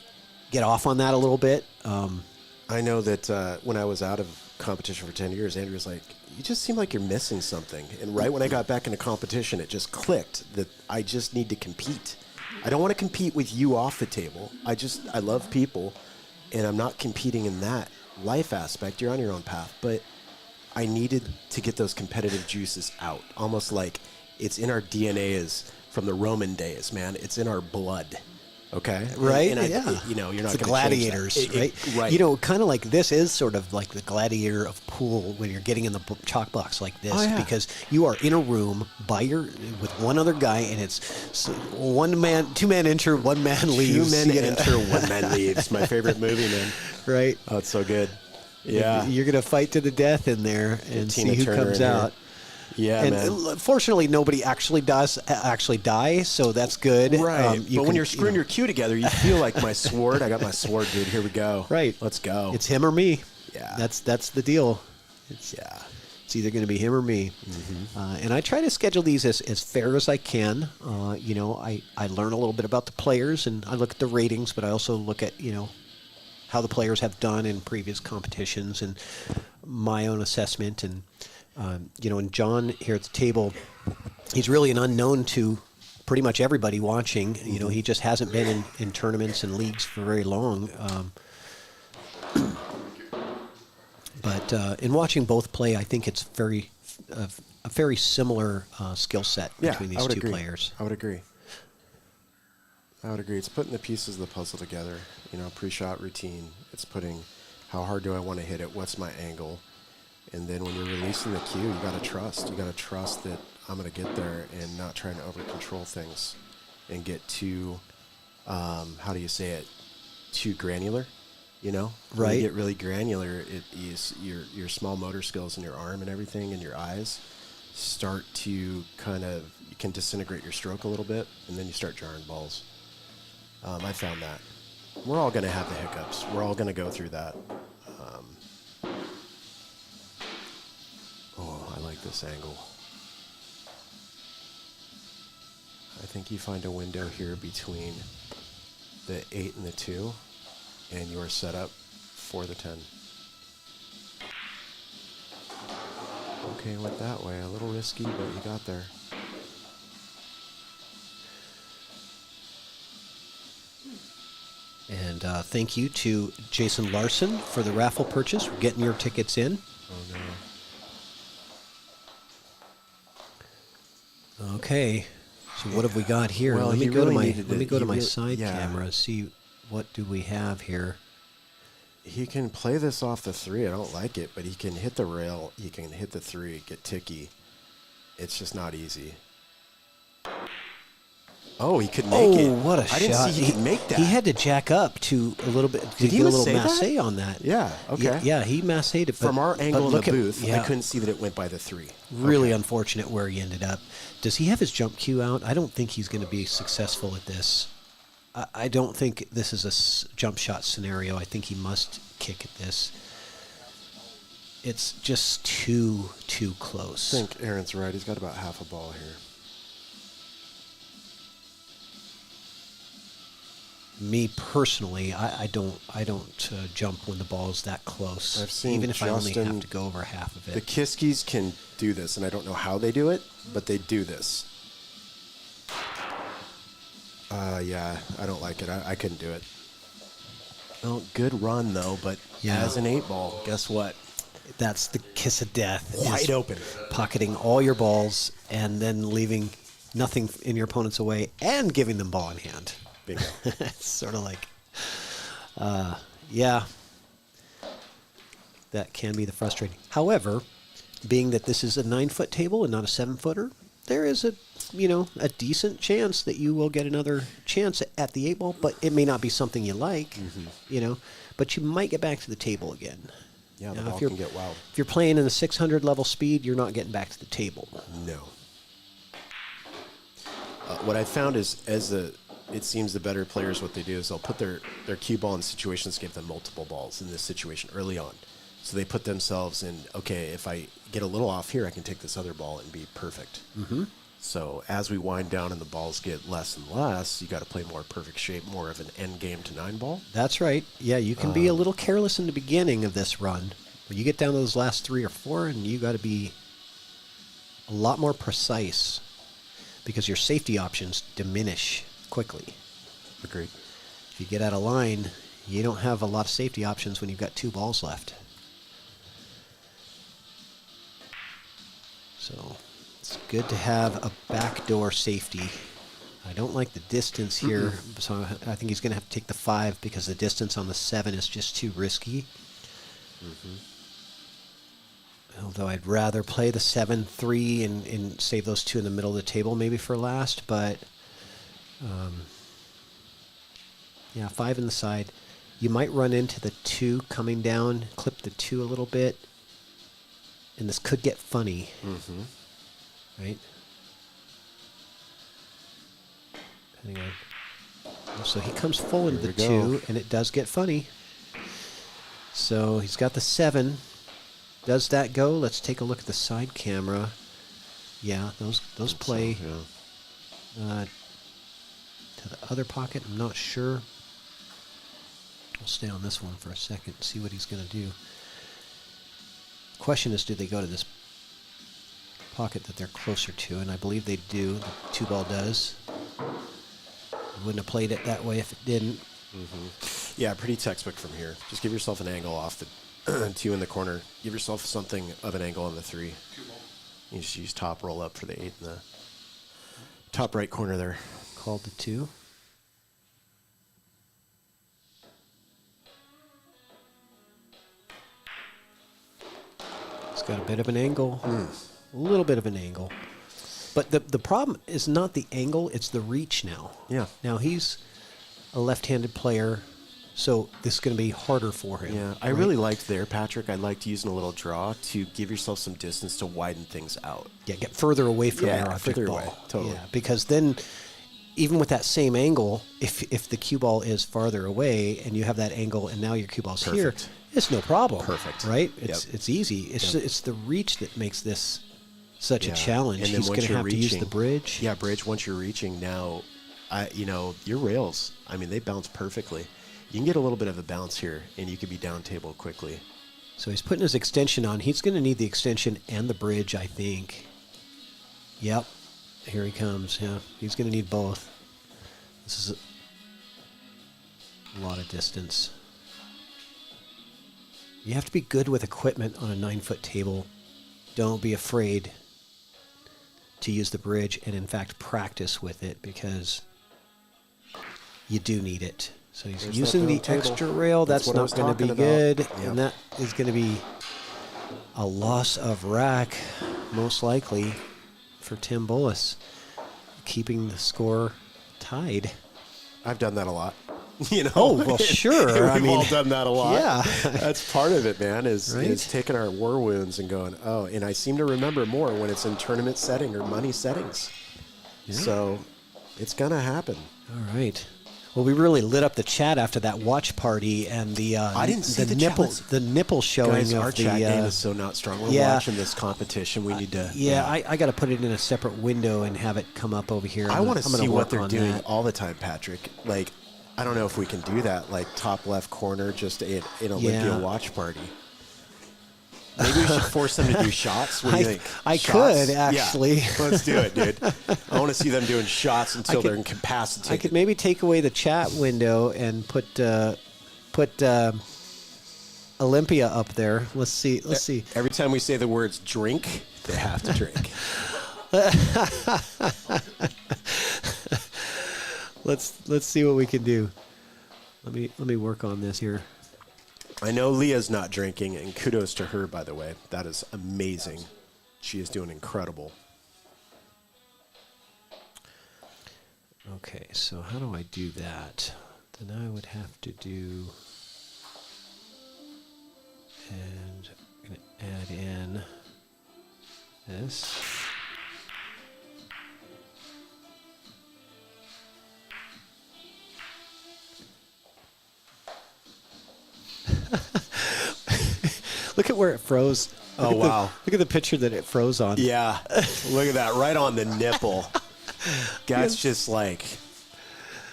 get off on that a little bit. I know that when I was out of competition for 10 years, Andrew was like, you just seem like you're missing something. And right when I got back into competition, it just clicked that I just need to compete. I don't want to compete with you off the table. I love people, and I'm not competing in that life aspect. You're on your own path. But I needed to get those competitive juices out, almost like it's in our DNA as from the Roman days, man. It's in our blood. Okay. Right. And yeah. You're not it's the gonna change gladiators, that. right? Right. You know, kind of like this is sort of like the gladiator of pool when you're getting in the chalk box like this, because you are in a room with one other guy, and it's two man enter, one man leaves. 2 men enter, 1 man leaves. My favorite movie, man. Right. Oh, it's so good. Yeah. You're gonna fight to the death in there and Tina see who Turner comes in here. out. Yeah, And man. fortunately, nobody actually die, so that's good. Right. But when can, you're screwing your cue together, you feel like my sword. I got my sword, dude. Here we go. Right. Let's go. It's him or me. Yeah. That's the deal. It's either going to be him or me. And I try to schedule these as fair as I can. You know, I learn a little bit about the players, and I look at the ratings, but I also look at, you know, how the players have done in previous competitions and my own assessment. And you know, and John here at the table, he's really an unknown to pretty much everybody watching. You know, he just hasn't been in tournaments and leagues for very long. But in watching both play, I think it's a very similar skill set between these two players. I would agree. It's putting the pieces of the puzzle together. You know, pre-shot routine. It's putting how hard do I want to hit it? What's my angle? And then when you're releasing the cue, you got to trust. You got to trust that I'm going to get there and not trying to over-control things and get too, how do you say it, too granular, you know? Right. When you get really granular, it is your small motor skills in your arm and everything and your eyes start to you can disintegrate your stroke a little bit, and then you start jarring balls. I found that. We're all going to have the hiccups. We're all going to go through that. I like this angle. I think you find a window here between the 8 and the 2, and you are set up for the 10. Okay, went that way. A little risky, but you got there. And thank you to Jason Larson for the raffle purchase. We're getting your tickets in. Oh, no. Okay, so what have we got here? Well, let me he go really to my needed side yeah. camera. See what do we have here. He can play this off the 3. I don't like it, but he can hit the rail. He can hit the 3, get ticky. It's just not easy. Oh, he could make it. Oh, what a shot. I didn't see he could make that. He had to jack up to a little bit. Did he get a little massage that? massé on that. Yeah, okay. Yeah, he massaged it. From our angle in the look booth, yeah. I couldn't see that it went by the 3. Really Okay. unfortunate where he ended up. Does he have his jump cue out? I don't think he's going to be successful at this. I don't think this is a jump shot scenario. I think he must kick at this. It's just too close. I think Aaron's right. He's got about half a ball here. Me personally, I don't jump when the ball's that close. I've seen even if I only Justin- have to go over half of it. The Kiskis can do this, and I don't know how they do it, but they do this. Yeah, I don't like it. I couldn't do it. Well, good run, though, but Yeah. as an 8-ball, guess what? That's the kiss of death. Wide is open. Pocketing all your balls and then leaving nothing in your opponent's away and giving them ball in hand. Bingo. It's sort of like, yeah. that can be the frustrating. However, being that this is a 9-foot table and not a 7-footer, there is a decent chance that you will get another chance at the 8-ball, but it may not be something you like, but you might get back to the table again. Yeah, the Now, ball can get wild. If you're playing in a 600 level speed, you're not getting back to the table. No. What I found is, it seems the better players, what they do is they'll put their cue ball in situations, give them multiple balls in this situation early on. So they put themselves in, okay, if I get a little off here, I can take this other ball and be perfect. Mm-hmm. So as we wind down and the balls get less and less, you got to play more perfect shape, more of an end game to 9-ball. That's right. Yeah, you can be a little careless in the beginning of this run. When you get down to those last 3 or 4, and you got to be a lot more precise because your safety options diminish quickly. Agreed. If you get out of line, you don't have a lot of safety options when you've got 2 balls left. So it's good to have a backdoor safety. I don't like the distance here, so I think he's going to have to take the 5 because the distance on the 7 is just too risky. Although I'd rather play the 7-3 and save those 2 in the middle of the table maybe for last, but yeah, 5 in the side. You might run into the 2 coming down, clip the 2 a little bit, and this could get funny. Right? Depending on, so he comes full into the 2, and it does get funny. So he's got the 7. Does that go? Let's take a look at the side camera. Yeah, those play to the other pocket. I'm not sure. We'll stay on this one for a second and see what he's going to do. Question is, do they go to this pocket that they're closer to? And I believe they do. The 2-ball does. Wouldn't have played it that way if it didn't. Yeah, pretty textbook from here. Just give yourself an angle off the 2 in the corner. Give yourself something of an angle on the 3. You just use top roll up for the 8 in the top right corner there. Called the 2. It's got a bit of an angle. A little bit of an angle. But the problem is not the angle, it's the reach now. Yeah. Now he's a left-handed player, so this is going to be harder for him. Yeah, I really liked there, Patrick. I liked using a little draw to give yourself some distance to widen things out. Yeah, get further away from Yeah, your object further ball. away, totally. Yeah, because then, even with that same angle, if the cue ball is farther away and you have that angle and now your cue ball's here, Perfect. it's no problem. Perfect. Right? It's easy. It's the reach that makes this such a challenge. And then He's once going to you're have to use the reaching- bridge. Yeah, bridge. Once you're reaching now, your rails, I mean, they bounce perfectly. You can get a little bit of a bounce here, and you could be down table quickly. So he's putting his extension on. He's going to need the extension and the bridge, I think. Yep. Here he comes. Yeah, he's going to need both. This is a lot of distance. You have to be good with equipment on a 9-foot table. Don't be afraid to use the bridge and, in fact, practice with it because you do need it. So he's There's using that the down table. extra rail. That's That's what I not was going to be talking about. good. Yep. And that is going to be a loss of rack, most likely, for Tim Bullus, keeping the score tied. I've done that a lot. Oh, well, sure. We've all done that a lot. Yeah. That's part of it, man, is Right? taking our war wounds and going, oh, and I seem to remember more when it's in tournament setting or money settings. Yeah. So it's going to happen. All right. Well, we really lit up the chat after that watch party and the I didn't see the nipple chat. the nipple showing Guys, of our the chat game is so not strong. We're yeah. watching this competition. We need to. yeah. I got to put it in a separate window and have it come up over here. I want to I'm gonna see work what they're on doing that. all the time, Patrick. Like, I don't know if we can do that, like top left corner, just in Olympia Yeah. watch party. Maybe we should force them to do shots. What do you think? I Shots? could, actually. Yeah. Let's do it, dude. I want to see them doing shots until I could- they're incapacitated. I could maybe take away the chat window and put Olympia up there. Let's see. Every time we say the words drink, they have to drink. Let's see what we can do. Let me work on this here. I know Leah's not drinking, and kudos to her, by the way. That is amazing. She is doing incredible. Okay, so how do I do that? Then I would have to do, and I'm going to add in this. Look at where it froze. Oh, wow. Look at the picture that it froze on. Yeah, look at that, right on the nipple. That's just like,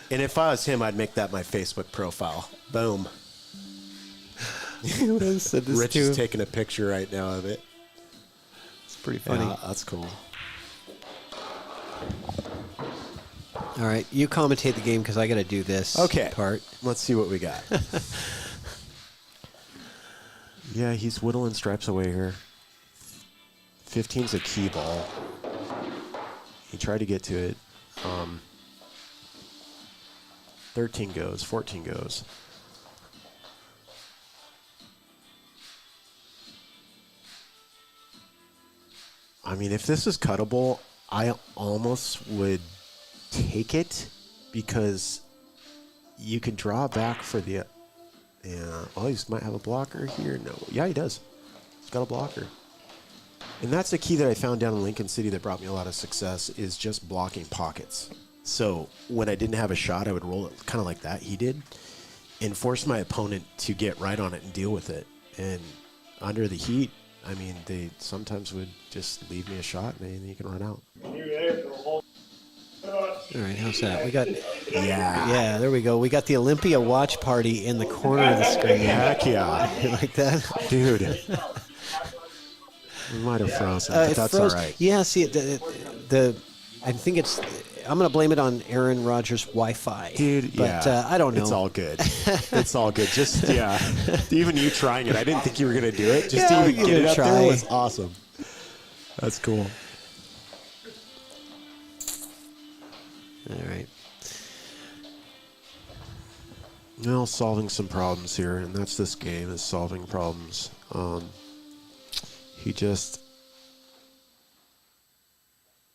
and if I was him, I'd make that my Facebook profile. Boom. Rich is taking a picture right now of it. It's pretty funny. Yeah, that's cool. All right, you commentate the game because I got to do this part. Let's see what we got. Yeah, he's whittling stripes away here. 15's a key ball. He tried to get to it. 13 goes, 14 goes. I mean, if this is cuttable, I almost would take it because you can draw back for the... Yeah. Oh, he might have a blocker here. No. Yeah, he does. He's got a blocker. And that's the key that I found down in Lincoln City that brought me a lot of success is just blocking pockets. So when I didn't have a shot, I would roll it kind of like that he did and force my opponent to get right on it and deal with it. And under the heat, I mean, they sometimes would just leave me a shot and then you can run out. All right, how's that? We got, yeah, there we go. We got the Olympia watch party in the corner of the screen. Heck yeah. You like that? Dude. We might have frozen, but that's all right. Yeah, see, I think I'm going to blame it on Aaron Rodgers' Wi-Fi. Dude, but, yeah. I don't know. It's all good. It's all good. Just, yeah. Even you trying it, I didn't think you were going to do it. Just to even get it up there was awesome. That's cool. All right. Well, solving some problems here, and that's this game, is solving problems. He just...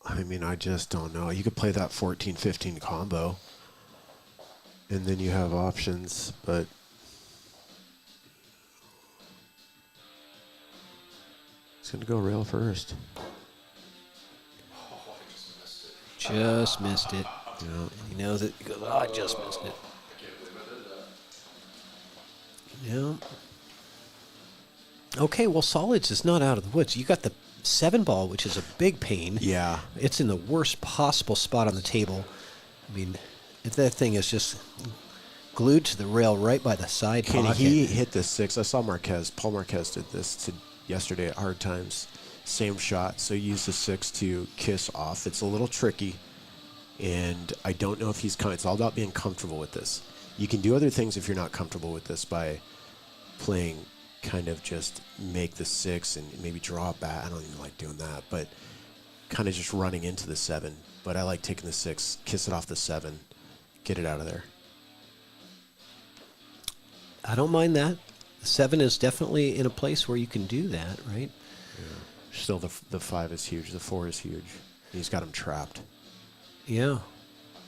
I mean, I just don't know. You could play that 14-15 combo, and then you have options, but... He's going to go rail first. Just missed it. Yeah. He knows it. He goes, oh, I just missed it. Yeah. Okay, well, solids is not out of the woods. You got the 7 ball, which is a big pain. Yeah. It's in the worst possible spot on the table. I mean, if that thing is just glued to the rail right by the side Can pocket. he hit the 6? I saw Paul Marquez did this yesterday at Hard Times. Same shot, so use the 6 to kiss off. It's a little tricky, and I don't know if he's it's all about being comfortable with this. You can do other things if you're not comfortable with this by playing kind of just make the 6 and maybe draw it back. I don't even like doing that, but kind of just running into the 7. But I like taking the 6, kiss it off the 7, get it out of there. I don't mind that. The 7 is definitely in a place where you can do that, right? Yeah. Still, the 5 is huge. The 4 is huge. He's got him trapped. Yeah.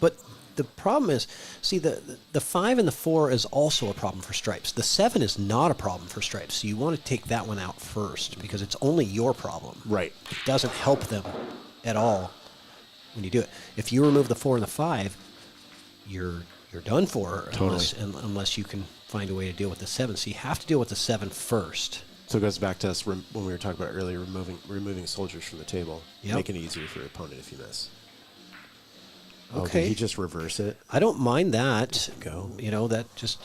But the problem is, see, the 5 and the 4 is also a problem for stripes. The 7 is not a problem for stripes. So you want to take that one out first because it's only your problem. Right. It doesn't help them at all when you do it. If you remove the 4 and the 5, you're done for unless you can find a way to deal with the 7. So you have to deal with the 7 first. So it goes back to us when we were talking about earlier, removing soldiers from the table, making it easier for your opponent if you miss. Okay. Did he just reverse it? I don't mind that. Go. You know, that just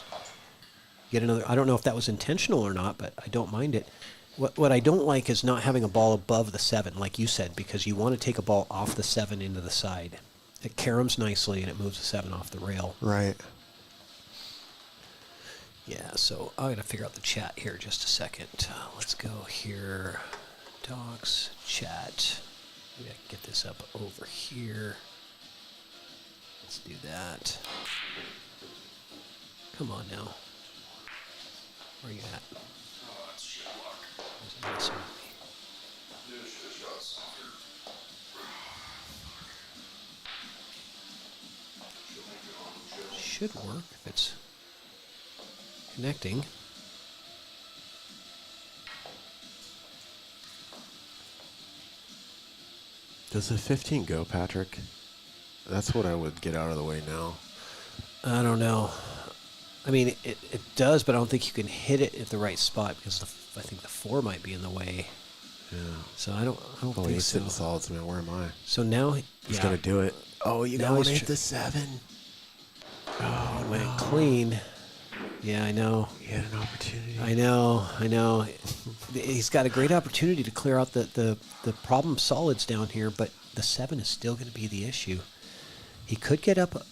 get another. I don't know if that was intentional or not, but I don't mind it. What I don't like is not having a ball above the 7, like you said, because you want to take a ball off the 7 into the side. It caroms nicely and it moves the 7 off the rail. Right. Yeah, so I got to figure out the chat here just a second. Let's go here. Docs, chat. We got to get this up over here. Let's do that. Come on now. Where are you at? Oh, that's shit luck. Awesome. Dude, should've shot softer. She'll make it on the chill. Should work if it's connecting. Does the 15 go, Patrick? That's what I would get out of the way now. I don't know. I mean, it does, but I don't think you can hit it at the right spot because I think the 4 might be in the way. Yeah. So I don't Oh, think he's so. hitting solids, man. Where am I? So now He's gonna do it. Oh, you Now got he's hit the 7. Oh, it went clean. Yeah, I know. He had an opportunity. I know. He's got a great opportunity to clear out the problem solids down here, but the 7 is still going to be the issue. He could get up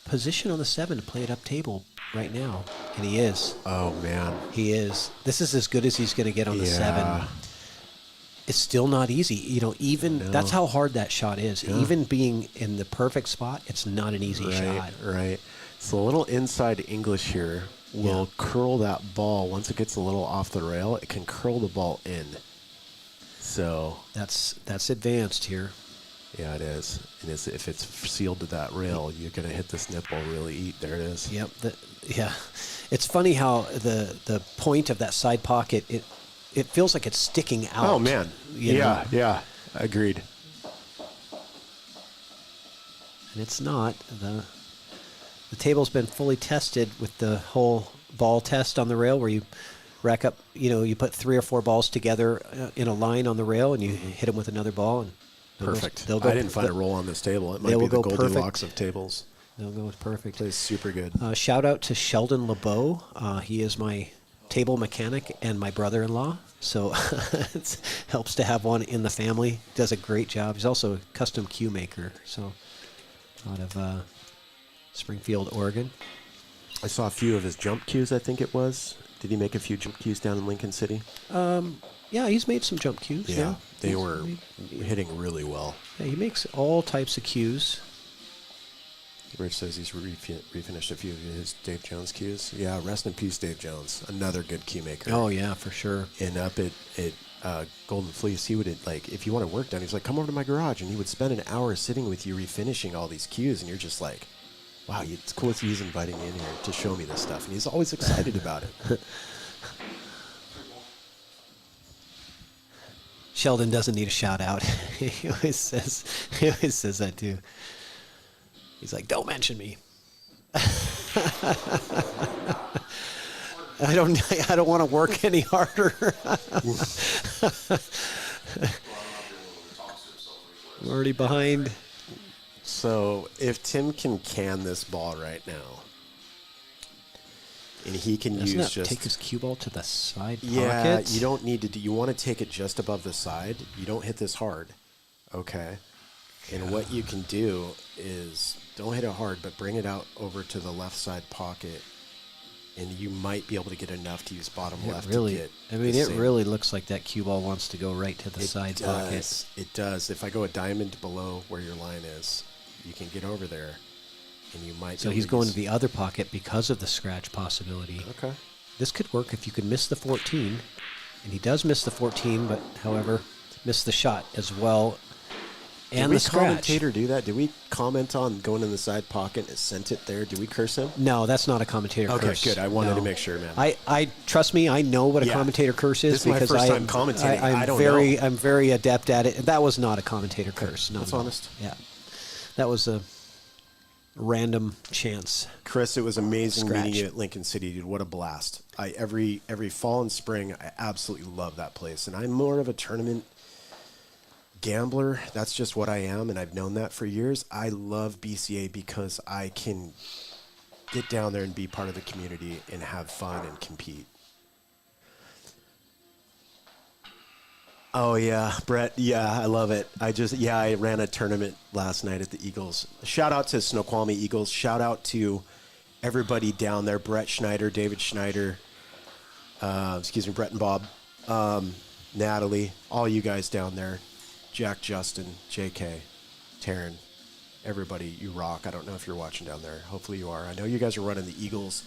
position on the 7 to play it up table right now, and he is. Oh man. He is. This is as good as he's going to get on the Yeah. 7. It's still not easy. Even No. that's how hard that shot is. Yeah. Even being in the perfect spot, it's not an easy shot. Right. So a little inside English here will curl that ball. Once it gets a little off the rail, it can curl the ball in. So That's advanced here. yeah, it is. And if it's sealed to that rail, you're gonna hit this nipple really eat. There it is. Yep. It's funny how the point of that side pocket it feels like it's sticking out. Oh man. you know? Yeah. Agreed. And it's not. The table's been fully tested with the whole ball test on the rail where you rack up, you put 3 or 4 balls together in a line on the rail and you hit them with another ball. And Perfect. They'll go, I didn't find a roll on this table. It might they be will the go perfect. Goldilocks of tables. They'll go with perfect. Plays super good. Shout out to Sheldon LeBeau. He is my table mechanic and my brother-in-law. So it helps to have one in the family. Does a great job. He's also a custom cue maker. So out of Springfield, Oregon. I saw a few of his jump cues, I think it was. Did he make a few jump cues down in Lincoln City? Yeah, he's made some jump cues. Yeah, They were hitting really well. Yeah, he makes all types of cues. Rich says he's refinished a few of his Dave Jones cues. Yeah, rest in peace, Dave Jones. Another good cue maker. Oh, yeah, for sure. And up at Golden Fleece, he would, if you want to work done, he's like, come over to my garage. And he would spend an hour sitting with you refinishing all these cues. And you're just like, wow, it's cool that he's inviting me in here to show me this stuff. And he's always excited about it. Sheldon doesn't need a shout out. He always says that too. He's like, don't mention me. I don't want to work any harder. I'm already behind. So if Tim can this ball right now, and he can Doesn't use that just take his cue ball to the side yeah, pocket? you don't need to do. You want to take it just above the side. You don't hit this hard, okay? And what you can do is don't hit it hard, but bring it out over to the left side pocket, and you might be able to get enough to use bottom left Really, to get. I mean, the it same. really looks like that cue ball wants to go right to the side pocket. Does. It does. If I go a diamond below where your line is, you can get over there, and you might. So be able he's to going use- to the other pocket because of the scratch possibility. Okay. This could work if you could miss the 14, and he does miss the 14, but however, miss the shot as well, Did and we the scratch. commentator do that? Did we comment on going in the side pocket and sent it there? Did we curse him? No, that's not a commentator Okay, curse. good. I wanted No. to make sure, man. I trust me. I know what a Yeah. commentator curse is This is my because first I time am commentating. I'm I don't very know. I'm very adept at it. That was not a commentator curse. No, That's no. honest. Yeah, that was a random chance. Chris, it was amazing Scratch. meeting you at Lincoln City, dude. What a blast! Every fall and spring, I absolutely love that place. And I'm more of a tournament gambler. That's just what I am, and I've known that for years. I love BCA because I can get down there and be part of the community and have fun and compete. Oh yeah, Brett. Yeah, I love it. I ran a tournament last night at the Eagles. Shout out to Snoqualmie Eagles. Shout out to everybody down there. Brett Schneider, David Schneider. Brett and Bob, Natalie, all you guys down there. Jack, Justin, JK, Taryn, everybody, you rock. I don't know if you're watching down there. Hopefully you are. I know you guys are running the Eagles,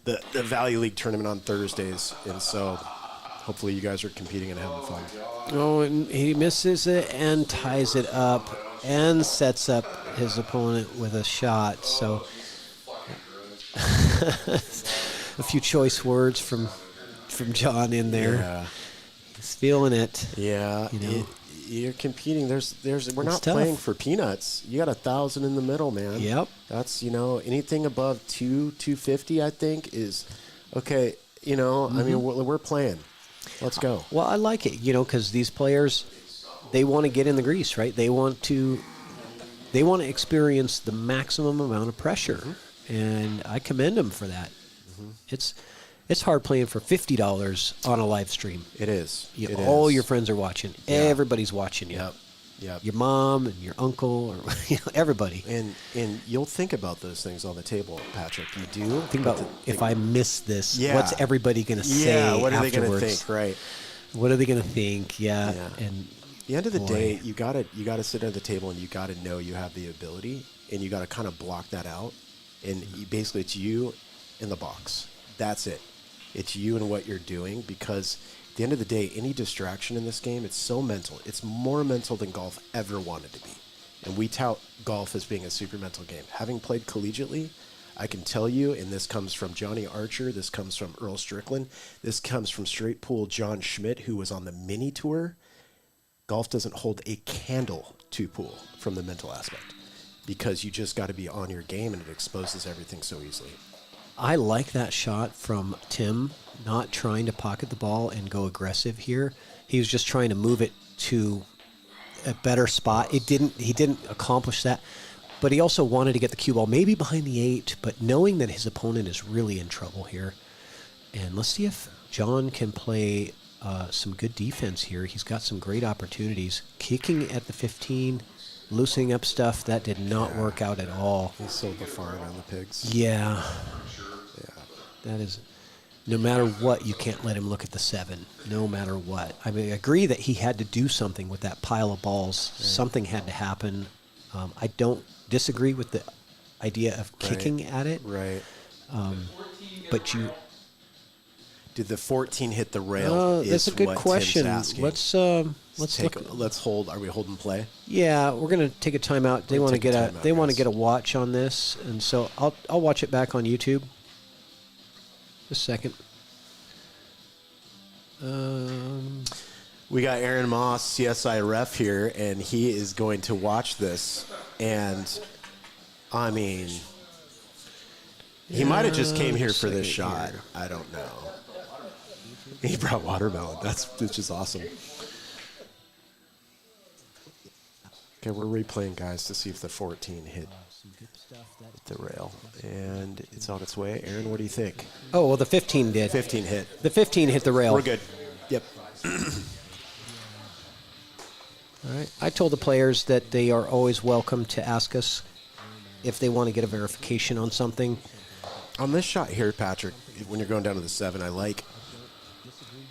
the Valley League tournament on Thursdays, and so hopefully you guys are competing and having fun. Oh, and he misses it and ties it up and sets up his opponent with a shot. So a few choice words from John in there. Yeah. He's feeling it. Yeah, You know. you're competing. We're not tough. playing for peanuts. You got 1,000 in the middle, man. Yep. That's anything above 250, I think is okay. I mean we're playing. Let's go. Well, I like it, because these players, they want to get in the grease, right? They want to experience the maximum amount of pressure, and I commend them for that. It's hard playing for $50 on a live stream. It is. All your friends are watching. Yeah. Everybody's watching you. Yep. Your mom and your uncle, or everybody. And you'll think about those things on the table, Patrick. You do Think about if I miss this, Yeah. what's everybody going to say? Yeah. What are they afterwards? going to think? Right. What are they going to think? Yeah. Yeah. And At the end of the boy. day, you gotta sit at the table and you gotta know you have the ability, and you gotta kind of block that out. And basically, it's you in the box. That's it. It's you and what you're doing, because at the end of the day, any distraction in this game, it's so mental. It's more mental than golf ever wanted to be. And we tout golf as being a super mental game. Having played collegiately, I can tell you, and this comes from Johnny Archer, this comes from Earl Strickland, this comes from straight pool John Schmidt, who was on the mini tour. Golf doesn't hold a candle to pool from the mental aspect, because you just got to be on your game, and it exposes everything so easily. I like that shot from Tim, not trying to pocket the ball and go aggressive here. He was just trying to move it to a better spot. He didn't accomplish that, but he also wanted to get the cue ball maybe behind the 8, but knowing that his opponent is really in trouble here. And let's see if John can play some good defense here. He's got some great opportunities. Kicking at the 15, loosening up stuff, that did not work out at all. He sold the farm on the pigs. Yeah. That is, no matter what, you can't let him look at the 7. No matter what. I mean, I agree that he had to do something with that pile of balls. Something had to happen. I don't disagree with the idea of kicking at it. Right. But you... Did the 14 hit the rail? That's a good what question. Tim's asking. Let's look. Let's hold. Are we holding play? Yeah, we're gonna take a timeout. They We'll want to take a get timeout, they want to guys. get a watch on this, and so I'll watch it back on YouTube. Just a second. We got Aaron Moss, CSI ref here, and he is going to watch this. And I mean, he might have just came here for this shot. Here. I don't know. He brought watermelon. That's just awesome. Okay, we're replaying, guys, to see if the 14 hit the rail. And it's on its way. Aaron, what do you think? Oh well, the 15 did. 15 hit. The 15 hit the rail. We're good. Yep. All right. I told the players that they are always welcome to ask us if they want to get a verification on something. On this shot here, Patrick, when you're going down to the 7, I like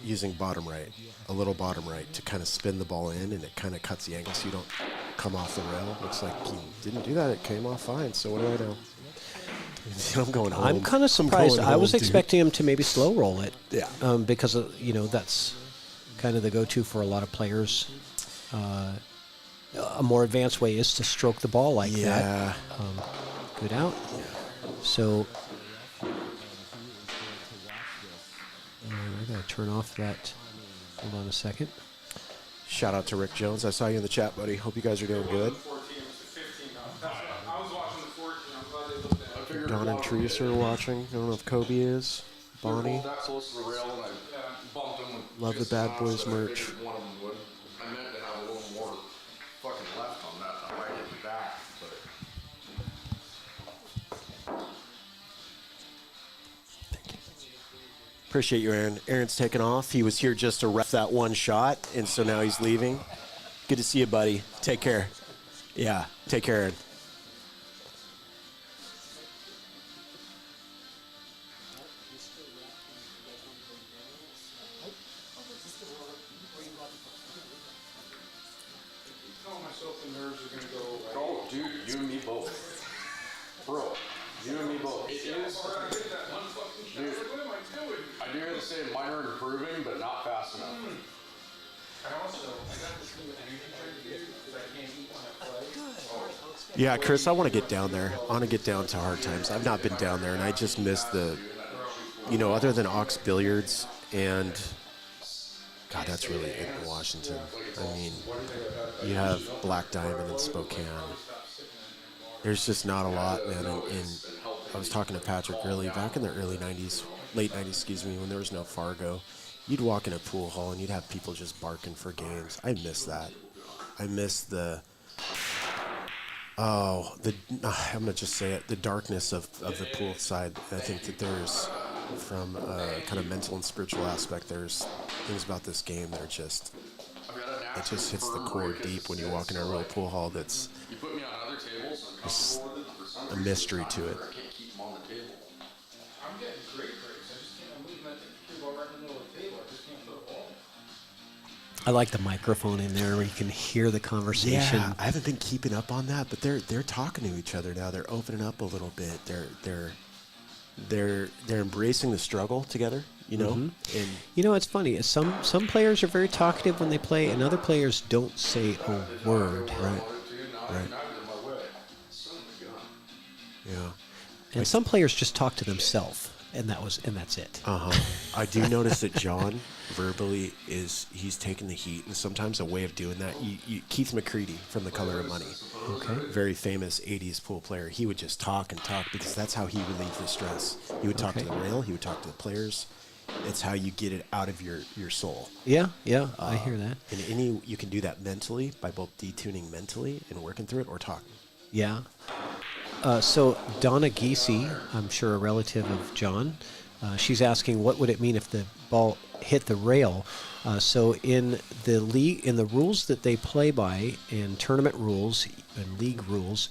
using bottom right, a little bottom right, to kind of spin the ball in, and it kind of cuts the angle so you don't come off the rail. Looks like you didn't do that. It came off fine. So what do I know? I'm going home. I'm kind of surprised. I was expecting him to maybe slow roll it. Yeah. Because that's kind of the go-to for a lot of players. A more advanced way is to stroke the ball like that. Good out. So I gotta turn off that. Hold on a second. Shout out to Rick Jones. I saw you in the chat, buddy. Hope you guys are doing good. 14 was 15 now. I was watching the 14. I'm glad they looked at it. Don and Teresa are watching. I don't know if Kobe is. Bonnie. That close to the rail, and I bumped him with Love the Bad Boys merch. One of them would. I meant to have a little more fucking left on that. I might get back, but Appreciate you, Aaron. Aaron's taking off. He was here just to ref that one shot, and so now he's leaving. Good to see you, buddy. Take care. Yeah, take care, Aaron. Telling myself the nerves are going to go away. oh, dude, you and me both. Well, it is. Or I hit that one fucking shot. Like, what am I doing? I do hear the same. Mine are improving, but not fast enough. I got this new energy drink here because I can't eat when I play. Yeah, Chris, I want to get down there. I want to get down to hard times. I've not been down there, and I just miss the, other than Ox Billiards and, God, that's really it in Washington. I mean, you have Black Diamond in Spokane. There's just not a lot, man. And I was talking to Patrick really back in the late 90s, when there was no Fargo. You'd walk in a pool hall and you'd have people just barking for games. I miss that. I miss I'm going to just say it, the darkness of the pool side. I think that there's, from a kind of mental and spiritual aspect, there's things about this game that are just, it just hits the core deep when you walk in a real pool hall that's a mystery to it. I'm getting great breaks. I'm leaving that cue ball right in the middle of the table. I just can't put a ball in. I like the microphone in there where you can hear the conversation. Yeah, I haven't been keeping up on that, but they're talking to each other now. They're opening up a little bit. They're embracing the struggle together, And It's funny. Some players are very talkative when they play, and other players don't say a word. Right. Yeah. And some players just talk to themselves, and that's it. I do notice that John verbally he's taking the heat, and sometimes a way of doing that. Keith McCready from The Color of Money, very famous '80s pool player. He would just talk and talk because that's how he relieved the stress. He would talk to the rail. He would talk to the players. It's how you get it out of your soul. Yeah, I hear that. And you can do that mentally by both detuning mentally and working through it, or talking. Yeah. So Donna Giese, I'm sure a relative of John, she's asking what would it mean if the ball hit the rail. So in the league, in the rules that they play by, in tournament rules and league rules,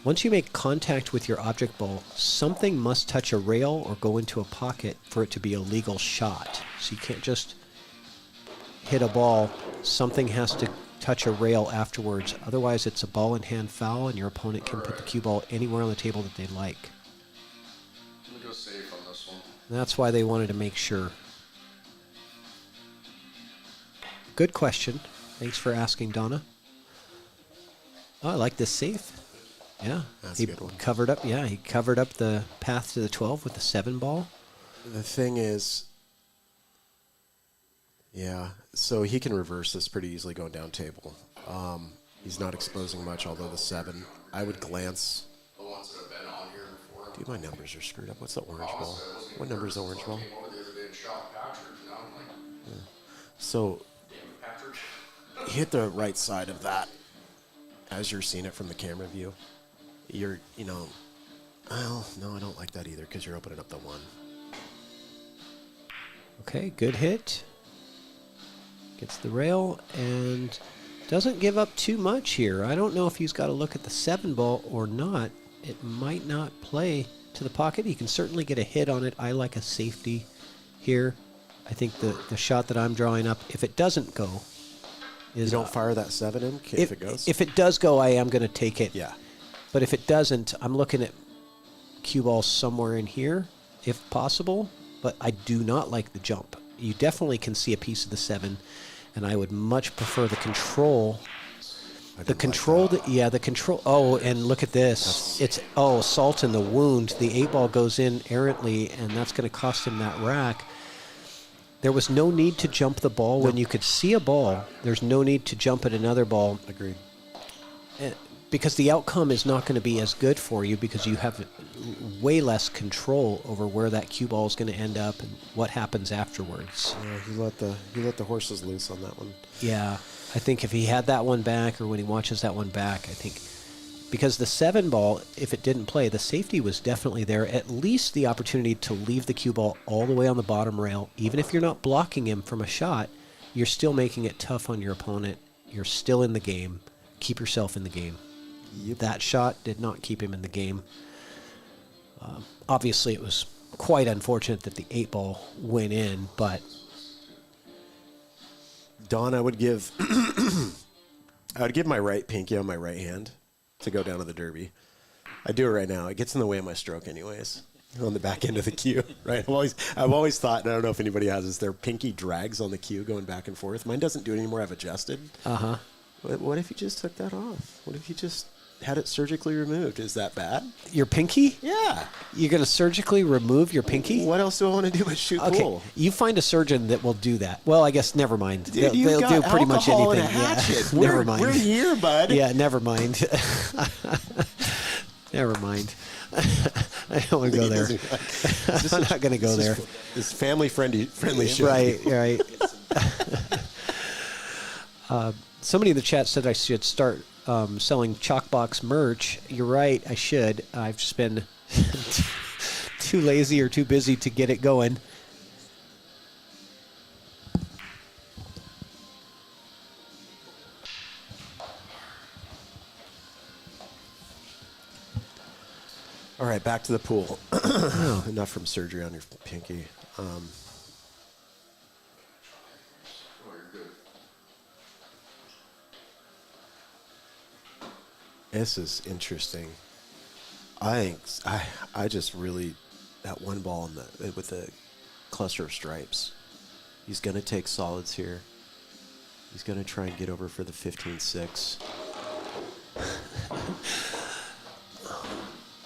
once you make contact with your object ball, something must touch a rail or go into a pocket for it to be a legal shot. So you can't just hit a ball. Something has to touch a rail afterwards. Otherwise, it's a ball in hand foul, and your opponent can put the cue ball anywhere on the table that they like. I'm going to go safe on this one. That's why they wanted to make sure. Good question. Thanks for asking, Donna. Oh, I like this safe. Yeah. That's a good one. He covered up the path to the 12 with the 7 ball. The thing is, so he can reverse this pretty easily going down table. He's not exposing much, although the 7, I would glance. The ones that have been on here before. Dude, my numbers are screwed up. What's the orange ball? What number is the orange ball? So, hit the right side of that as you're seeing it from the camera view. Well, no, I don't like that either because you're opening up the 1. Okay, good hit. Gets the rail and doesn't give up too much here. I don't know if he's got to look at the 7 ball or not. It might not play to the pocket. He can certainly get a hit on it. I like a safety here. I think the shot that I'm drawing up, if it doesn't go, is... You don't fire that 7 in if it goes? If it does go, I am going to take it. Yeah. But if it doesn't, I'm looking at cue ball somewhere in here, if possible. But I do not like the jump. You definitely can see a piece of the 7, and I would much prefer the control. The control, the control. Oh, and look at this. It's salt in the wound. The 8 ball goes in errantly, and that's going to cost him that rack. There was no need to jump the ball when you could see a ball. There's no need to jump at another ball. Agreed. Because the outcome is not going to be as good for you because you have way less control over where that cue ball is going to end up and what happens afterwards. Yeah, he let the horses loose on that one. Yeah, I think if he had that one back or when he watches that one back, I think because the 7 ball, if it didn't play, the safety was definitely there. At least the opportunity to leave the cue ball all the way on the bottom rail. Even if you're not blocking him from a shot, you're still making it tough on your opponent. You're still in the game. Keep yourself in the game. Yep. That shot did not keep him in the game. Obviously, it was quite unfortunate that the 8 ball went in, but... Don, I would give my right pinky on my right hand to go down to the derby. I do it right now. It gets in the way of my stroke anyways. On the back end of the cue, right? I've always thought, and I don't know if anybody has this, their pinky drags on the cue going back and forth. Mine doesn't do it anymore. I've adjusted. Uh-huh. What if you just took that off? What if you just had it surgically removed? Is that bad? Your pinky? Yeah. You're going to surgically remove your pinky? What else do I want to do but shoot Okay, pool? you find a surgeon that will do that. Well, I guess never mind. Dude, They'll got do pretty much alcohol anything. and a hatchet. Yeah. Never mind. We're here, bud. Yeah, never mind. Never mind. I don't want to go there. I'm not going to go there. It's family show. Right. Somebody in the chat said I should start selling ChalkBox merch. You're right, I should. I've just been too lazy or too busy to get it going. All right, back to the pool. Enough from surgery on your pinky. This is interesting. I just really, that one ball with the cluster of stripes. He's going to take solids here. He's going to try and get over for the 15-6.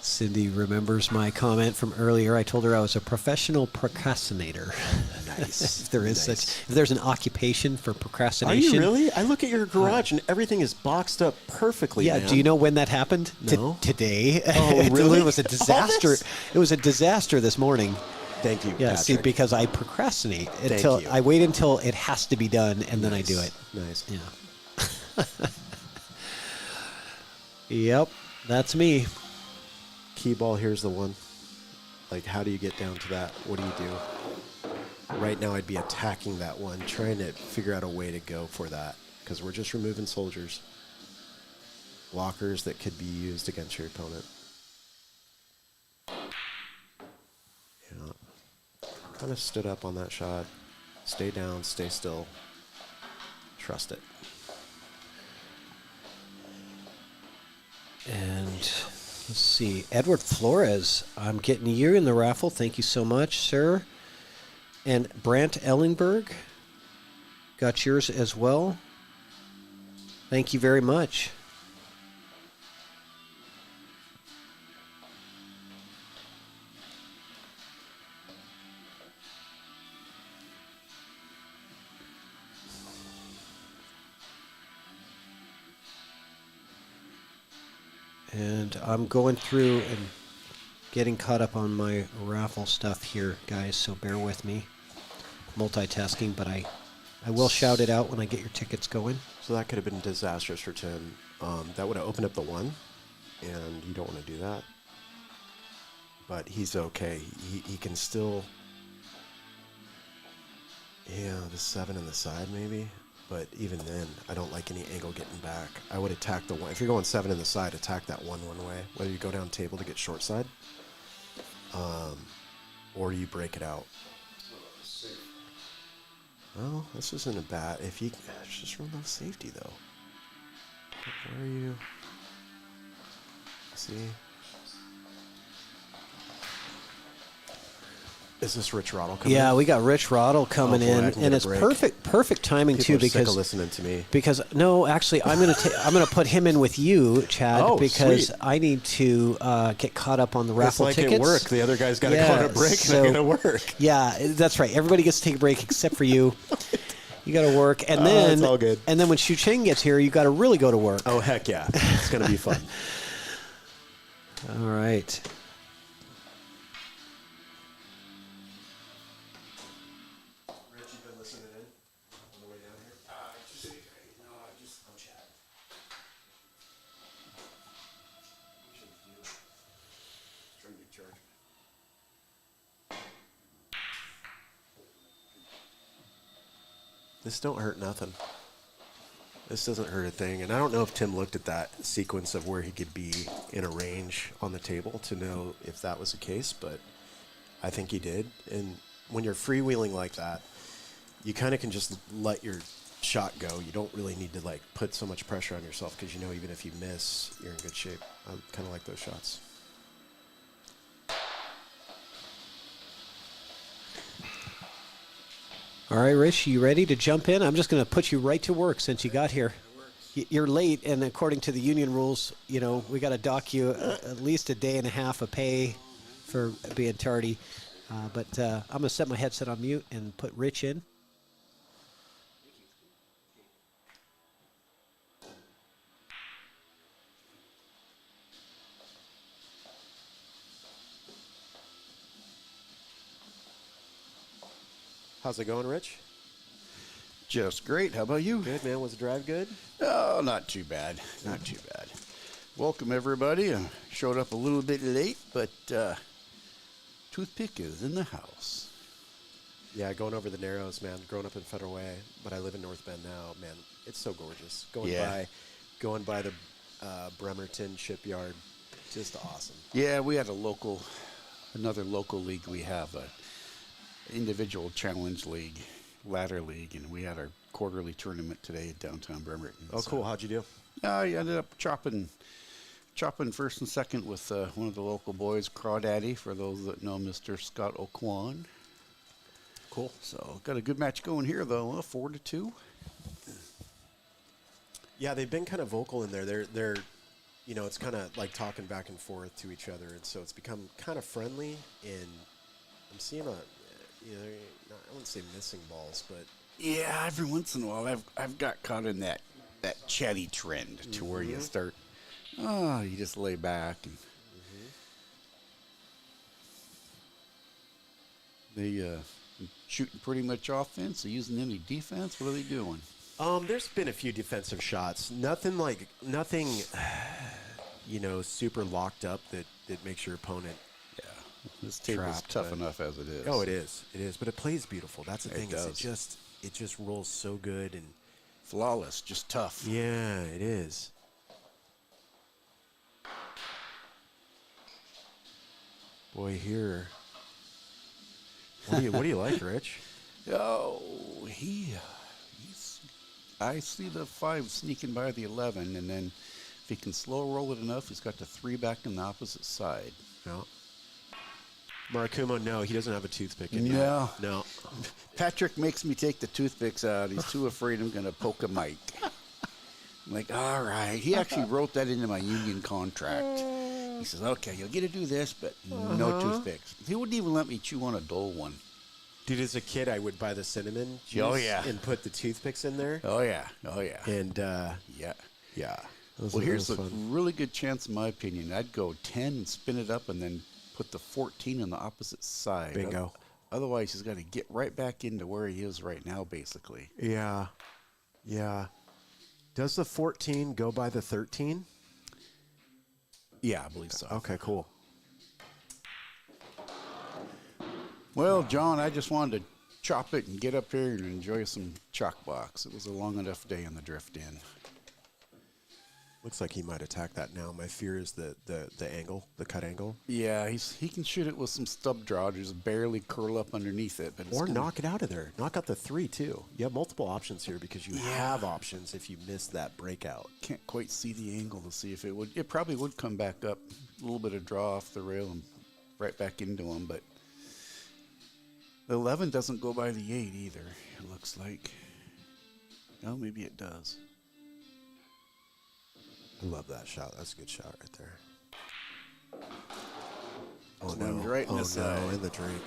Cindy remembers my comment from earlier. I told her I was a professional procrastinator. Nice. If there is such, if there's an occupation for Are procrastination. you really? I look at your garage and everything is boxed up perfectly. Yeah. Man. Do you know when that happened? No. Today. Oh, really? It was a disaster. All this? It was a disaster this morning. Thank you. Yeah. See, Patrick. because I procrastinate Thank until you. I wait until it has to be done, and then I do it. Nice. Yeah. Yep. That's me. Key ball, here's the one. Like, how do you get down to that? What do you do? Right now, I'd be attacking that one, trying to figure out a way to go for that, because we're just removing soldiers. Blockers that could be used against your opponent. Yeah. Kind of stood up on that shot. Stay down, stay still. Trust it. And let's see, Edward Flores, I'm getting you in the raffle. Thank you so much, sir. And Brant Ellingberg, got yours as well. Thank you very much. And I'm going through and getting caught up on my raffle stuff here, guys, so bear with me. Multitasking, but I will shout it out when I get your tickets going. So that could have been disastrous for Tim. That would have opened up the one, and you don't want to do that. But he's okay. He can still... Yeah, the 7 in the side maybe. But even then, I don't like any angle getting back. I would attack the one. If you're going 7 in the side, attack that one way. Whether you go down table to get short side, or you break it out. Well, this isn't a bad. If you just run off safety though. Where are you? See. Is this Rich Roddle coming? Yeah, in? we got Rich Roddle coming Oh, boy, I in, can and get a it's break. perfect timing People too are sick of because listening to me. no, actually, I'm gonna put him in with you, Chad, Oh, because sweet. I need to get caught up on the It's raffle like tickets. at work. The other guy's got to go on a break, so- and I got to work. Yeah, that's right. Everybody gets to take a break except for you. You got to work, and then it's all good. And then when Shucheng gets here, you got to really go to work. Oh heck yeah, it's gonna be fun. All right. Rich, you been listening in on the way down here? I'm Chad. We should do it. Trying to charge. This don't hurt nothing. This doesn't hurt a thing. And I don't know if Tim looked at that sequence of where he could be in a range on the table to know if that was the case, but I think he did. And when you're freewheeling like that, you kind of can just let your shot go, you don't really need to like put so much pressure on yourself because you know even if you miss, you're in good shape. I kind of like those shots. All right, Rich, you ready to jump in? I'm just going to put you right to work since you got here. You're late, and according to the union rules, you know, we got to dock you at least a day and a half of pay for being tardy. But I'm going to set my headset on mute and put Rich in. How's it going, Rich? Just great. How about you? Good, man. Was the drive good? Oh, not too bad. Not too bad. Welcome, everybody. I showed up a little bit late, but Toothpick is in the house. Yeah, going over the Narrows, man. Growing up in Federal Way, but I live in North Bend now, man. It's so gorgeous. Going by the Bremerton shipyard, just awesome. Yeah, we had another local league. We have a individual challenge league, ladder league, and we had our quarterly tournament today at downtown Bremerton. Oh, cool. How'd you do? I ended up chopping first and second with one of the local boys, Crawdaddy, for those that know Mr. Scott O'Quan. Cool. So got a good match going here, though. 4-2. Yeah, they've been kind of vocal in there. They're you know, it's kind of like talking back and forth to each other, and so it's become kind of friendly. And I'm seeing I wouldn't say missing balls, but Yeah, every once in a while I've got caught in that chatty trend to where you start, you just lay back and they shooting pretty much offense. Are using any defense? What are they doing? There's been a few defensive shots. Nothing, you know, super locked up that makes your opponent. Yeah, this table's trapped, tough but- enough as it is. Oh, it is, but it plays beautiful. That's the It thing. does. It just rolls so good, and Flawless, just tough. yeah, it is. Boy, here. What do you like, Rich? Oh, I see the 5 sneaking by the 11, and then if he can slow roll it enough, he's got the 3 back on the opposite side. No. Marakumo, no, he doesn't have a toothpick in No. yet. No. Patrick makes me take the toothpicks out. He's too afraid I'm going to poke a mic. I'm like, all right. He actually wrote that into my union contract. He says, okay, you'll get to do this, but no toothpicks. He wouldn't even let me chew on a dull one. Dude, as a kid, I would buy the cinnamon juice Oh, yeah. and put the toothpicks in there. Oh, yeah. Oh, yeah. And, Yeah. yeah. Well, here's a really good chance, in my opinion. I'd go 10 and spin it up and then put the 14 on the opposite side. Bingo. Otherwise, he's got to get right back into where he is right now, basically. Yeah. Yeah. Does the 14 go by the 13? Yeah, I believe so. Okay, cool. Well, John, I just wanted to chop it and get up here and enjoy some ChalkBox. It was a long enough day on the drift in. Looks like he might attack that now. My fear is the angle, the cut angle. Yeah, he can shoot it with some stub draw, just barely curl up underneath it. But it's Or gonna- knock it out of there. Knock out the 3, too. You have multiple options here because you have options if you miss that breakout. Can't quite see the angle to see if it would. It probably would come back up, a little bit of draw off the rail and right back into him. But the 11 doesn't go by the 8 either. It looks like. Oh, maybe it does. I love that shot. That's a good shot right there. Oh, This no. one's right in oh, the side. no. In the drink.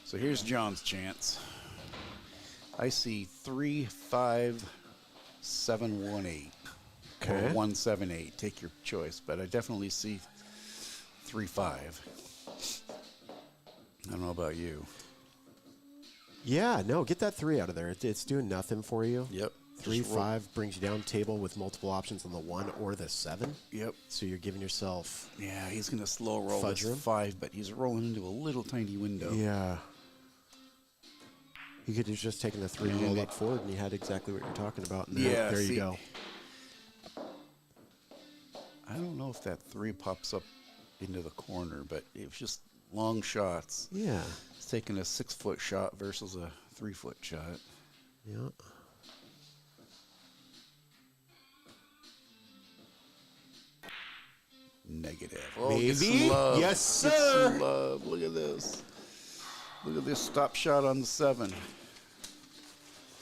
So here's John's chance. I see 3, 5, 7, 1, 8. Okay. Or 1, 7, 8. Take your choice. But I definitely see 3, 5. I don't know about you. Yeah, no, get that 3 out of there. It's doing nothing for you. Yep. 3, Just roll- 5 brings you down table with multiple options on the 1 or the 7. Yep. So you're giving yourself. Yeah, he's going to slow roll Fudge this him? 5, but he's rolling into a little tiny window. Yeah. You could have just taken the 3 And roll it- up forward, and you had exactly what you're talking about. And Yeah, there see- you go. I don't know if that 3 pops up into the corner, but it was just long shots. Yeah. It's taking a 6-foot shot versus a 3-foot shot. Yeah. Negative. Oh, Maybe. get some love. Yes, Get sir. some love. Look at this. Look at this stop shot on the 7.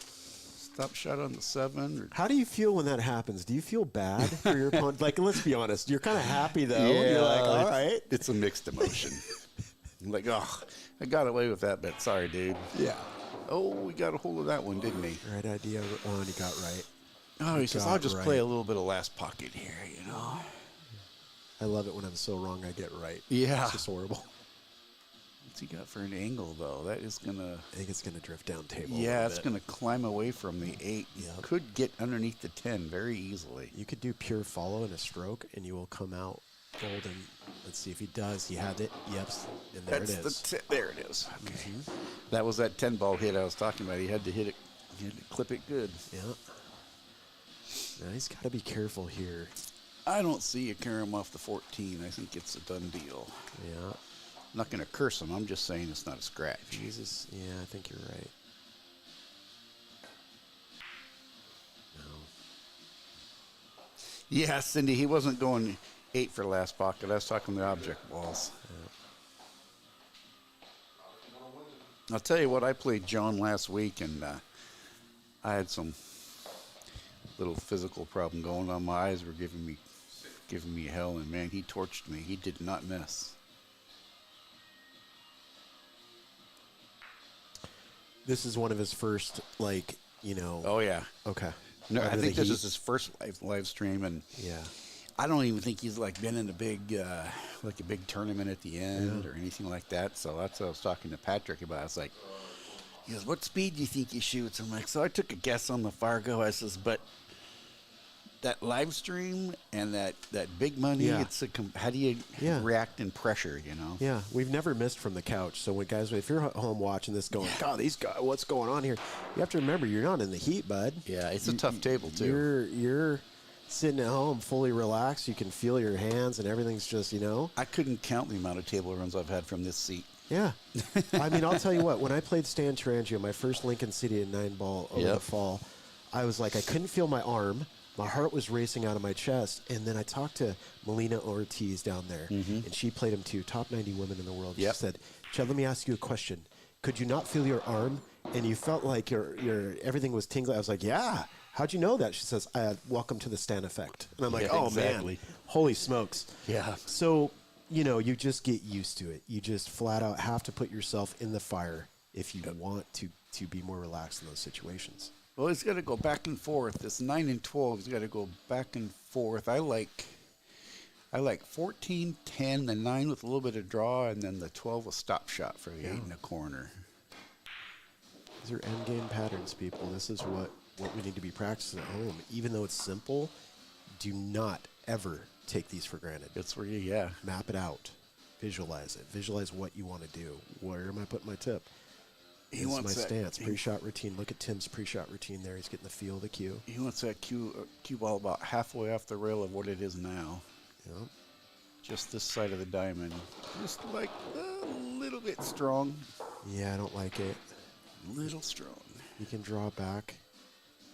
Stop shot on the 7. How do you feel when that happens? Do you feel bad for your opponent? Like, let's be honest. You're kind of happy, though. You're like, all right. It's a mixed emotion. I'm like, oh, I got away with that bet. Sorry, dude. Yeah. Oh, we got a hold of that one, didn't he? Right idea. Oh, and he got right. Oh, he says, got I'll just right. play a little bit of last pocket here, you know? I love it when I'm so wrong I get right. Yeah. It's just horrible. What's he got for an angle, though? That is going to... I think it's going to drift down table. Yeah, it's going to climb away from the 8. Yep. Could get underneath the 10 very easily. You could do pure follow in a stroke, and you will come out golden. Let's see if he does. He had it. Yep. And there it is. There it is. Okay. That was that 10 ball hit I was talking about. He had to hit it. He had to clip it good. Yeah. Now he's got to be careful here. I don't see you carry him off the 14. I think it's a done deal. Yeah. I'm not going to curse him. I'm just saying it's not a scratch. Jesus. Yeah, I think you're right. No. Yeah, Cindy, he wasn't going 8 for last pocket. I was talking the object balls. Yeah. I'll tell you what, I played John last week, and I had some little physical problem going on. My eyes were giving me hell, and man, he torched me. He did not miss. This is one of his first, like, you know. Oh, yeah. Okay. No, I Under think the this heat. is his first live stream, and Yeah. I don't even think he's like been in a big like a big tournament at the end or anything like that. So that's what I was talking to Patrick about. It's like, he goes, "What speed do you think he shoots?" I'm like, so I took a guess on the Fargo. I says, but that live stream and that big money, Yeah. it's how do you Yeah. react in pressure? You know? Yeah, we've never missed from the couch. So when guys, if you're home watching this, going, "God, these guys, what's going on here?" You have to remember, you're not in the heat, bud. Yeah, it's a tough table too. You're sitting at home, fully relaxed. You can feel your hands, and everything's just, you know. I couldn't count the amount of table runs I've had from this seat. Yeah, I mean, I'll tell you what. When I played Stan Tarangio, my first Lincoln City at 9-ball over Yep. the fall, I was like, I couldn't feel my arm. My heart was racing out of my chest. And then I talked to Melina Ortiz down there, and she played him too. Top 90 women in the world. Yep. She said, "Chad, let me ask you a question. Could you not feel your arm, and you felt like your everything was tingling?" I was like, "Yeah." How'd you know that? She says, "Welcome to the Stan effect." And I'm like, Yeah, "Oh exactly. man, holy smokes!" Yeah. So, you know, you just get used to it. You just flat out have to put yourself in the fire if you want to be more relaxed in those situations. Well, he's got to go back and forth. This 9 and 12, he's got to go back and forth. I like 14, 10, the 9 with a little bit of draw, and then the 12 a stop shot for the 8 in the corner. These are end game patterns, people. This is what we need to be practicing at home. Even though it's simple, do not ever take these for granted. That's where you, Map it out. Visualize it. Visualize what you want to do. Where am I putting my tip? This is my wants that- stance. Pre-shot routine. Look at Tim's pre-shot routine there. He's getting the feel of the cue. He wants that cue ball about halfway off the rail of what it is now. Yeah. Just this side of the diamond. Just like a little bit strong. Yeah, I don't like it. Little strong. You can draw back.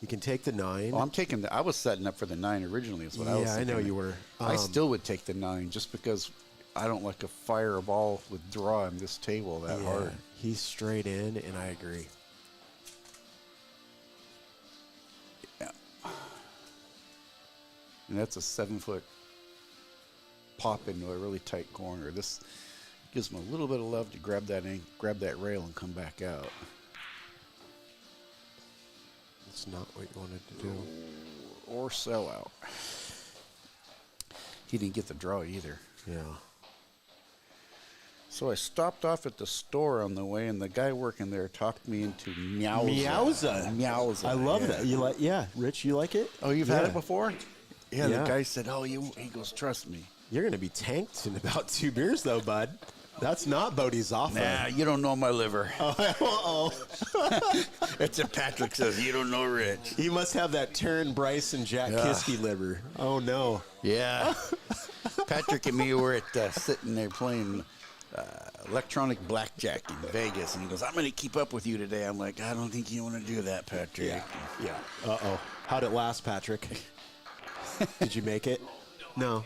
You can take the 9. Well, I'm taking I was setting up for the 9 originally is what I was Yeah, I thinking. know you were. I still would take the 9 just because I don't like to fire a ball with draw on this table that hard. He's straight in, and I agree. Yeah. And that's a 7-foot pop into a really tight corner. This gives him a little bit of love to grab that rail and come back out. It's not what you wanted to do. Or sell out. He didn't get the draw either. Yeah. So I stopped off at the store on the way, and the guy working there talked me into Meowza. Meowza. I love yeah. that. You like? Yeah, Rich, you like it? Oh, you've had it before? Yeah, Yeah. the guy said, he goes, trust me. You're going to be tanked in about 2 beers, though, bud. That's not Bodie's offer. Nah, you don't know my liver. Uh-oh. That's what Patrick says. You don't know Rich. He must have that Taryn Bryce and Jack Kiske liver. Oh, no. Yeah. Patrick and me were at sitting there playing electronic blackjack in Vegas, and he goes, "I'm going to keep up with you today." I'm like, "I don't think you want to do that, Patrick." Yeah. Uh-oh. How'd it last, Patrick? Did you make it? No.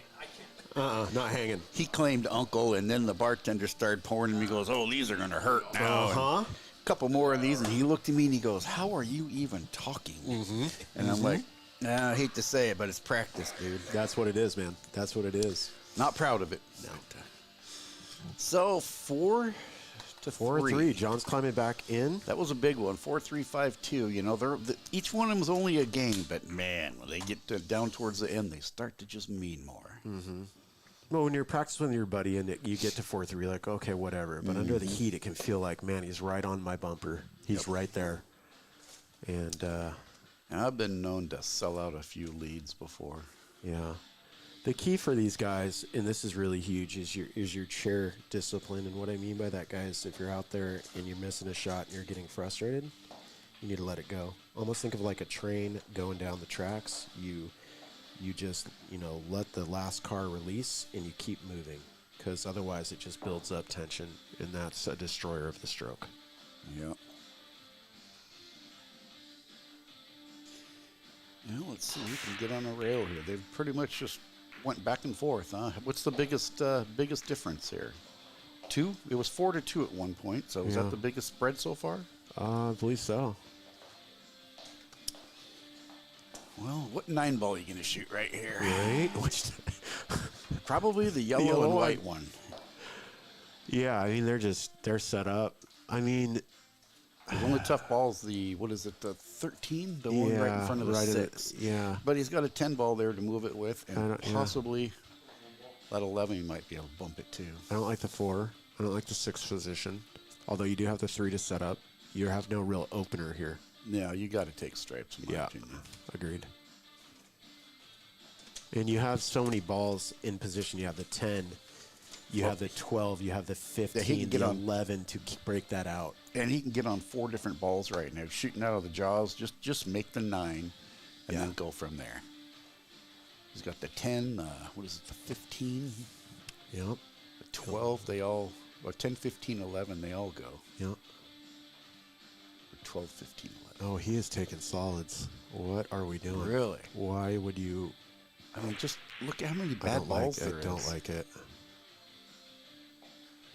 Not hanging. He claimed uncle, and then the bartender started pouring him. He goes, "Oh, these are going to hurt now." A couple more of these, and he looked at me and he goes, "How are you even talking?" And I'm like, I hate to say it, but it's practice, dude. That's what it is, man. That's what it is. Not proud of it. No. So 4-3. 4-3. John's climbing back in. That was a big one. 4-3-5-2. You know, each one of them is only a game, but man, when they get down towards the end, they start to just mean more. Well, when you're practicing with your buddy and you get to 4-3, like, okay, whatever. But under the heat, it can feel like, man, he's right on my bumper. He's right there. And I've been known to sell out a few leads before. yeah. The key for these guys, and this is really huge, is your chair discipline. And what I mean by that, guys, if you're out there and you're missing a shot and you're getting frustrated, you need to let it go. Almost think of like a train going down the tracks. You just, let the last car release and you keep moving, because otherwise it just builds up tension, and that's a destroyer of the stroke. Yeah. Let's see. We can get on a rail here. They've pretty much just went back and forth, huh? What's the biggest difference here? 2? It was 4-2 at one point. So is that the biggest spread so far? I believe so. Well, what 9-ball are you going to shoot right here? Right? Probably the yellow and white one. Yeah, I mean, they're set up. I mean, the only tough ball is the 13? The one right in front of the 6. Yeah. But he's got a 10 ball there to move it with, and possibly that 11 he might be able to bump it too. I don't like the 4. I don't like the 6 position. Although you do have the 3 to set up. You have no real opener here. Yeah, you got to take stripes in my opinion. Agreed. And you have so many balls in position. You have the 10. You have the 12, you have the 15, he can get the on 11 to break that out. And he can get on 4 different balls right now. Shooting out of the jaws, just make the 9 and then go from there. He's got the 10, the 15? Yep. The 12, they all, 10, 15, 11, they all go. Yep. Or 12, 15, 11. Oh, he is taking solids. What are we doing? Really? Why would you? I mean, just look at how many bad balls there is. I don't like it.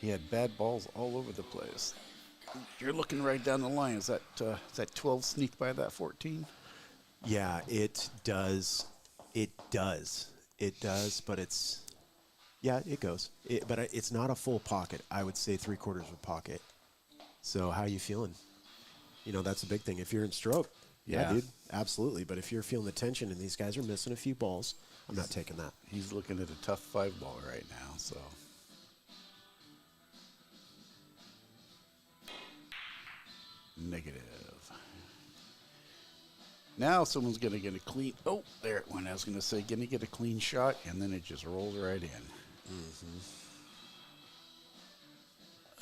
He had bad balls all over the place. You're looking right down the line. Is that 12 sneak by that 14? Yeah, it does. It does. It does, but it's... Yeah, it goes. But it's not a full pocket. I would say 3/4 of a pocket. So how are you feeling? That's a big thing. If you're in stroke, yeah, dude, absolutely. But if you're feeling the tension and these guys are missing a few balls, I'm not taking that. He's looking at a tough 5 ball right now, so... Negative. Now someone's going to get a clean... Oh, there it went. I was going to say, going to get a clean shot, and then it just rolls right in.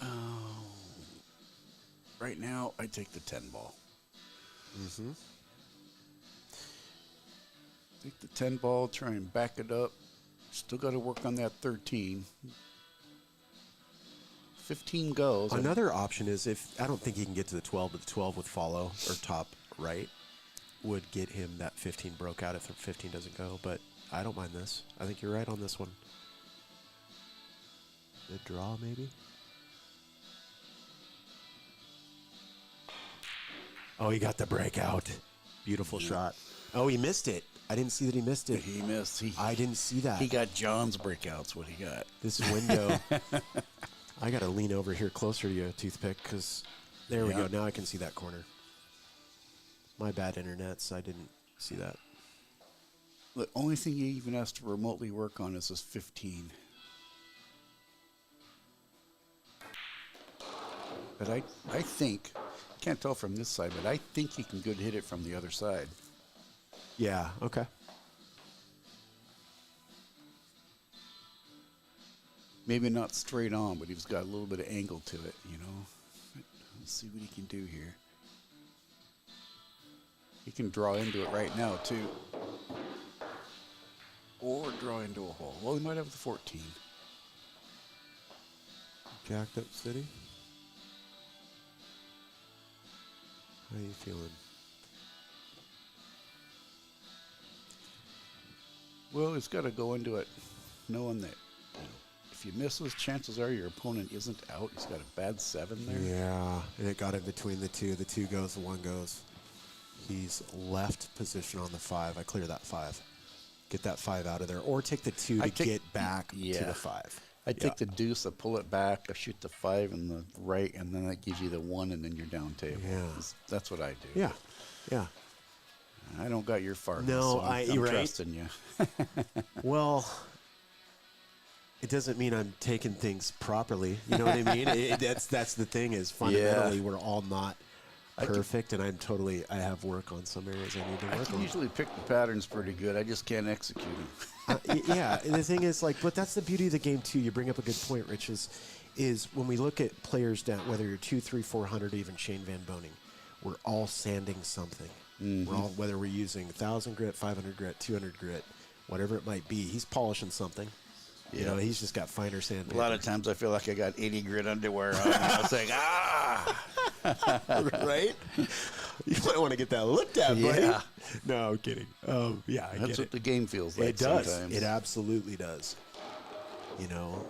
Oh. Right now, I take the 10 ball. Take the 10 ball, try and back it up. Still got to work on that 13. 15 goes. Another option is if I don't think he can get to the 12, but the 12 with follow or top right would get him that 15 broke out if the 15 doesn't go. But I don't mind this. I think you're right on this one. The draw, maybe? Oh, he got the breakout. Beautiful shot. Oh, he missed it. I didn't see that he missed it. He missed. I didn't see that. He got John's breakouts. What he got? This window. I got to lean over here closer to you, Toothpick, because there we go. Now I can see that corner. My bad internets. I didn't see that. The only thing he even has to remotely work on is this 15. But I think, can't tell from this side, but I think he can good hit it from the other side. Yeah, okay. Maybe not straight on, but he's got a little bit of angle to it, Let's see what he can do here. He can draw into it right now, too. Or draw into a hole. Well, he might have the 14. Jacked up city. How you feeling? Well, he's got to go into it knowing that if you miss those, chances are your opponent isn't out. He's got a bad 7 there. Yeah, and it got in between the two. The 2 goes, the 1 goes. He's left position on the 5. I clear that 5. Get that 5 out of there, or take the 2 to get back to the 5. I take the deuce, I pull it back, I shoot the 5 in the right, and then that gives you the 1, and then you're down table. Yeah. That's what I do. Yeah, yeah. I don't got your fart. No, so I'm right? trusting you. Well, it doesn't mean I'm taking things properly. You know what I mean? That's the thing is fundamentally we're all not perfect, and I have work on some areas I need to work I can on. usually pick the patterns pretty good. I just can't execute them. Yeah, and the thing is, but that's the beauty of the game too. You bring up a good point, Rich. Is when we look at players down, whether you're 2, 3, 400, even Shane Van Boning, we're all sanding something. Mm-hmm. We're all, whether we're using 1,000 grit, 500 grit, 200 grit, whatever it might be, he's polishing something. Yeah. You know, he's just got finer sandpaper. A lot of times I feel like I got 80 grit underwear on. And I was like, right? You might want to get that looked at, buddy. Yeah. No, I'm kidding. Yeah, I That's get what it. the game feels like It does. sometimes. It absolutely does. You know?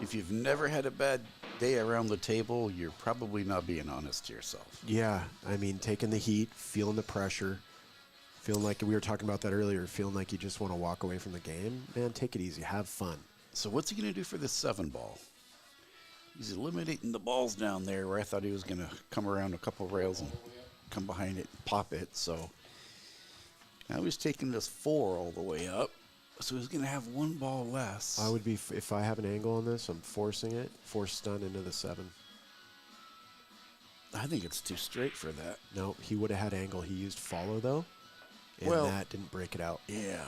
If you've never had a bad day around the table, you're probably not being honest to yourself. Yeah. I mean, taking the heat, feeling the pressure, feeling like we were talking about that earlier, feeling like you just want to walk away from the game. Man, take it easy. Have fun. So what's he going to do for this 7 ball? He's eliminating the balls down there where I thought he was going to come around a couple rails and come behind it and pop it. So now he's taking this 4 all the way up. So he's going to have 1 ball less. I would be, if I have an angle on this, I'm forcing it, force stun into the 7. I think it's too straight for that. No, he would have had angle. He used follow, though, and that didn't break it out. Yeah.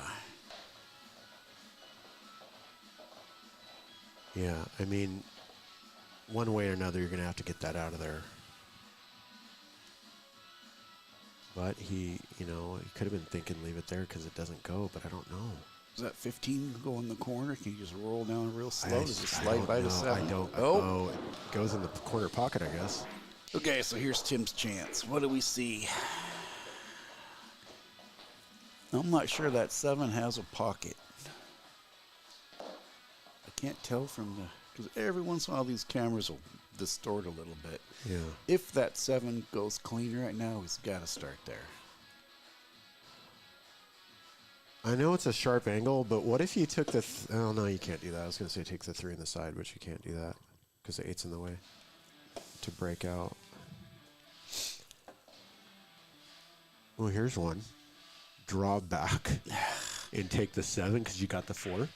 Yeah, I mean, one way or another, you're going to have to get that out of there. But he could have been thinking leave it there because it doesn't go, but I don't know. Does that 15 go in the corner? Can you just roll down real slow? Does it slide by the 7? I don't. Oh, it goes in the corner pocket, I guess. Okay, so here's Tim's chance. What do we see? I'm not sure that 7 has a pocket. I can't tell from the... Because every once in a while these cameras will distort a little bit. Yeah. If that 7 goes clean right now, he's got to start there. I know it's a sharp angle, but what if you took the... oh, no, you can't do that. I was going to say take the 3 in the side, but you can't do that because the 8's in the way to break out. Well, here's one. Draw back and take the 7 because you got the 4.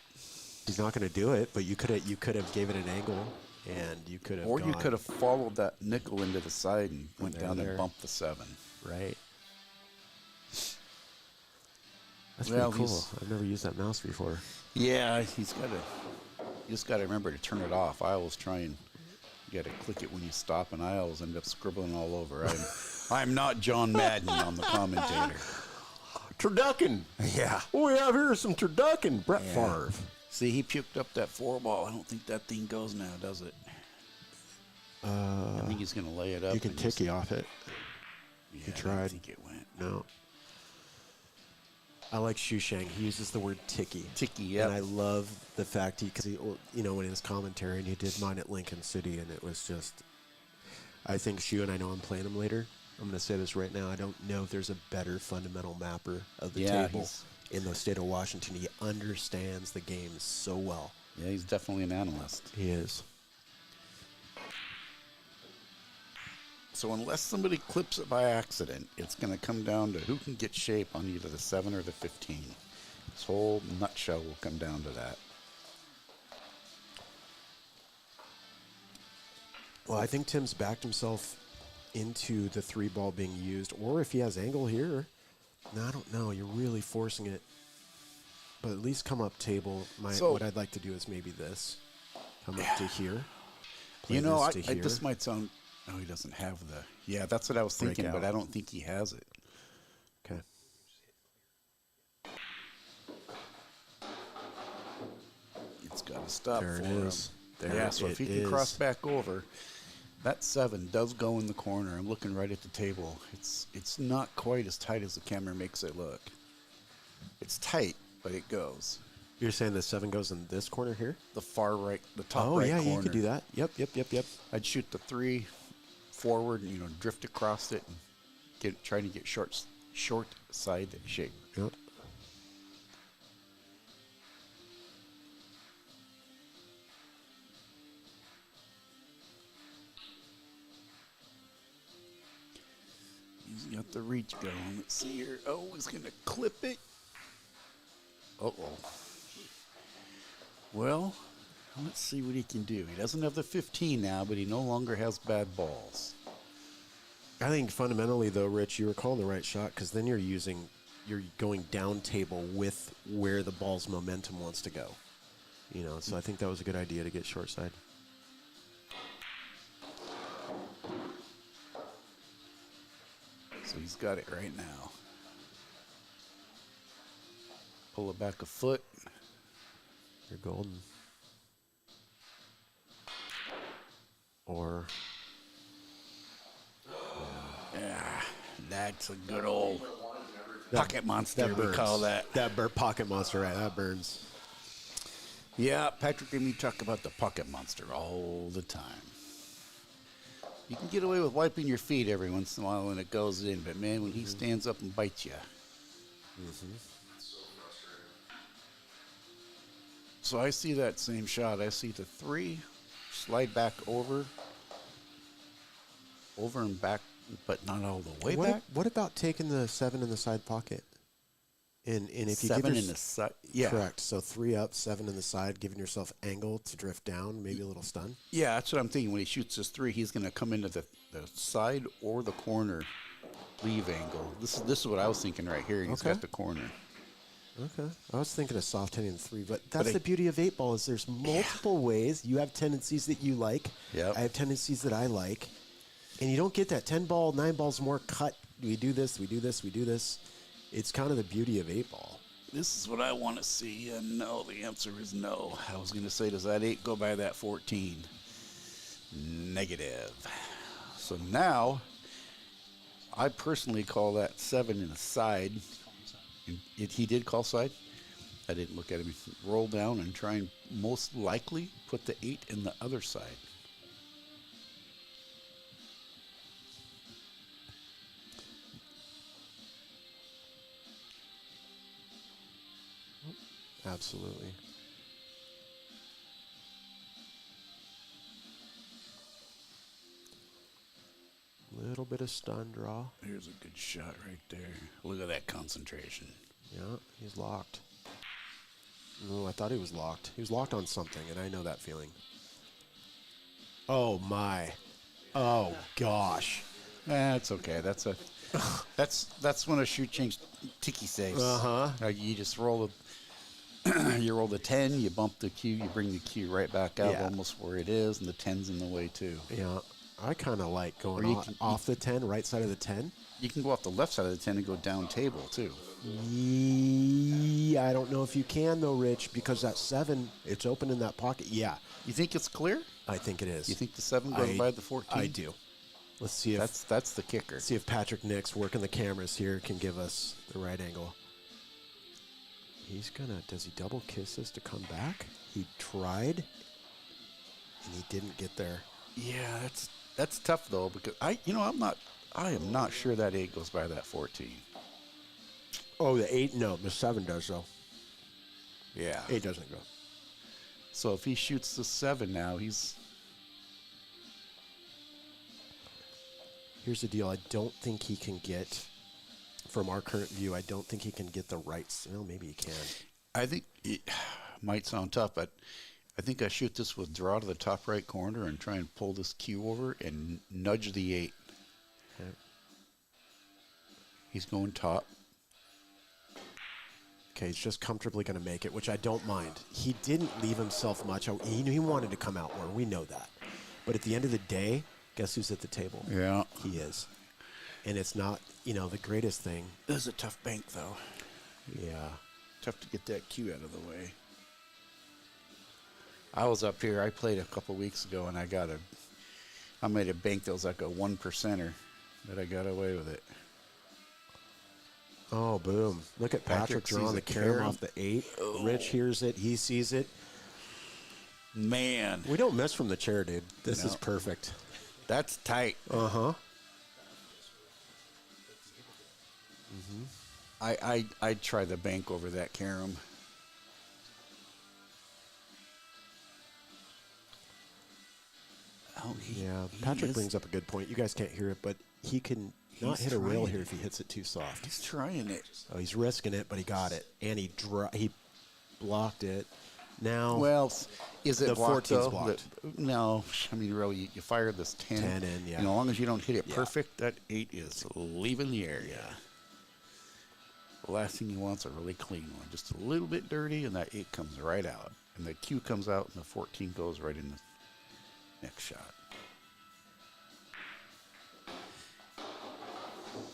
He's not going to do it, but you could have gave it an angle, and you could have. Or you could have followed that nickel into the side and went down and bumped the 7. Right. That's Well, pretty cool. I've never used that mouse before. Yeah, you just got to remember to turn it off. I always try and you got to click it when you stop, and I always end up scribbling all over. I'm not John Madden on the commentator. Turducken. Yeah. What we have here is some turducken. Brett Favre. See, he puked up that 4 ball. I don't think that thing goes now, does it? I think he's going to lay it up. You can ticky off it. Yeah, He tried. I think it went. No. I like Shucheng. He uses the word ticky. Ticky, yeah. And I love the fact because he, in his commentary, and he did mine at Lincoln City, and it was just, I think Shu, and I know I'm playing him later. I'm going to say this right now. I don't know if there's a better fundamental mapper of the table in the state of Washington. He understands the game so well. Yeah, he's definitely an analyst. He is. So unless somebody clips it by accident, it's going to come down to who can get shape on either the 7 or the 15. This whole nutshell will come down to that. Well, I think Tim's backed himself into the 3 ball being used, or if he has angle here. No, I don't know. You're really forcing it. But at least come up table. What I'd like to do is maybe this. Come up to here. This might sound... No, he doesn't have the... Yeah, that's what I was thinking, but I don't think he has it. Okay. It's got to stop There for it him. is. There Yeah, so if he can cross back over, that 7 does go in the corner. I'm looking right at the table. It's not quite as tight as the camera makes it look. It's tight, but it goes. You're saying the 7 goes in this corner here? The far right, the top Oh, right yeah, corner. you could do that. Yep. I'd shoot the 3 forward and, drift across it and trying to get short side shape. Yep. He's got the reach going. Let's see here. Oh, he's going to clip it. Uh-oh. Well, let's see what he can do. He doesn't have the 15 now, but he no longer has bad balls. I think fundamentally, though, Rich, you were calling the right shot because then you're going down table with where the ball's momentum wants to go. So I think that was a good idea to get short side. So he's got it right now. Pull it back a foot. You're golden. Or... Yeah, that's a good old pocket monster, we call that. Pocket monster, right? That burns. Yeah, Patrick and me talk about the pocket monster all the time. You can get away with wiping your feet every once in a while when it goes in, but man, when he stands up and bites you. So I see that same shot. I see the 3 slide back over and back, but not all the way back. What about taking the 7 in the side pocket? And if you 7 give in the side, yeah, correct. So 3 up, 7 in the side, giving yourself angle to drift down, maybe a little stun. Yeah, that's what I'm thinking. When he shoots this 3, he's going to come into the side or the corner leave angle. This is what I was thinking right here. He's got the corner. Okay. I was thinking of soft hitting the 3, but that's the beauty of 8 ball is there's multiple ways. You have tendencies that you like. Yep. I have tendencies that I like. And you don't get that 10 ball, 9 balls more cut. We do this, we do this, we do this. It's kind of the beauty of 8 ball. This is what I want to see, and no, the answer is no. I was going to say, does that 8 go by that 14? Negative. So now, I personally call that 7 in the side. He did call side. I didn't look at him. Roll down and try and most likely put the 8 in the other side. Absolutely. Little bit of stun draw. Here's a good shot right there. Look at that concentration. Yeah, he's locked. No, I thought he was locked. He was locked on something, and I know that feeling. Oh my. Oh gosh. That's okay. That's one of Shucheng's tiki saves. You just roll you roll the 10, you bump the cue, you bring the cue right back out almost where it is, and the 10's in the way too. Yeah, I kind of like going off the 10, right side of the 10. You can go off the left side of the 10 and go down table too. Yeah, I don't know if you can though, Rich, because that 7, it's open in that pocket. Yeah. You think it's clear? I think it is. You think the 7 goes by the 14? I do. Let's see if that's the kicker. See if Patrick Nix working the cameras here can give us the right angle. He's gonna. Does he double kiss this to come back? He tried, and he didn't get there. Yeah, that's tough though because I am not sure that 8 goes by that 14. Oh, the 8? No, the 7 does though. Yeah, 8 doesn't go. So if he shoots the 7 now, he's. Here's the deal. I don't think he can get, from our current view, I don't think he can get the right. Well, maybe he can. I think it might sound tough, but I think I shoot this with draw to the top right corner and try and pull this cue over and nudge the 8. Okay. He's going top. Okay, he's just comfortably going to make it, which I don't mind. He didn't leave himself much. He knew he wanted to come out more. We know that. But at the end of the day, guess who's at the table? Yeah. He is. And it's not, the greatest thing. This is a tough bank, though. Yeah. Tough to get that cue out of the way. I was up here. I played a couple weeks ago, and I made a bank that was like a 1%er, but I got away with it. Oh, boom. Look at Patrick sees drawing a the carom carom. off the 8. Rich hears it. He sees it. Man, We don't miss from the chair, dude. This No. is perfect. that's tight. Uh-huh. I'd try the bank over that carom. Oh, Yeah, he Patrick is- brings up a good point. You guys can't hear it, but he can not He's hit a rail trying here it. if he hits it too soft. He's trying it. Oh, he's risking it, but he got it. And he blocked it. Now, Well, is it The blocked 14's though? blocked. No, I mean really, you fire this 10. 10 in, yeah. And as long as you don't hit it Yeah. perfect, that 8 is leaving the area. The last thing you want is a really clean one, just a little bit dirty, and that 8 comes right out, and the Q comes out, and the 14 goes right in the next shot.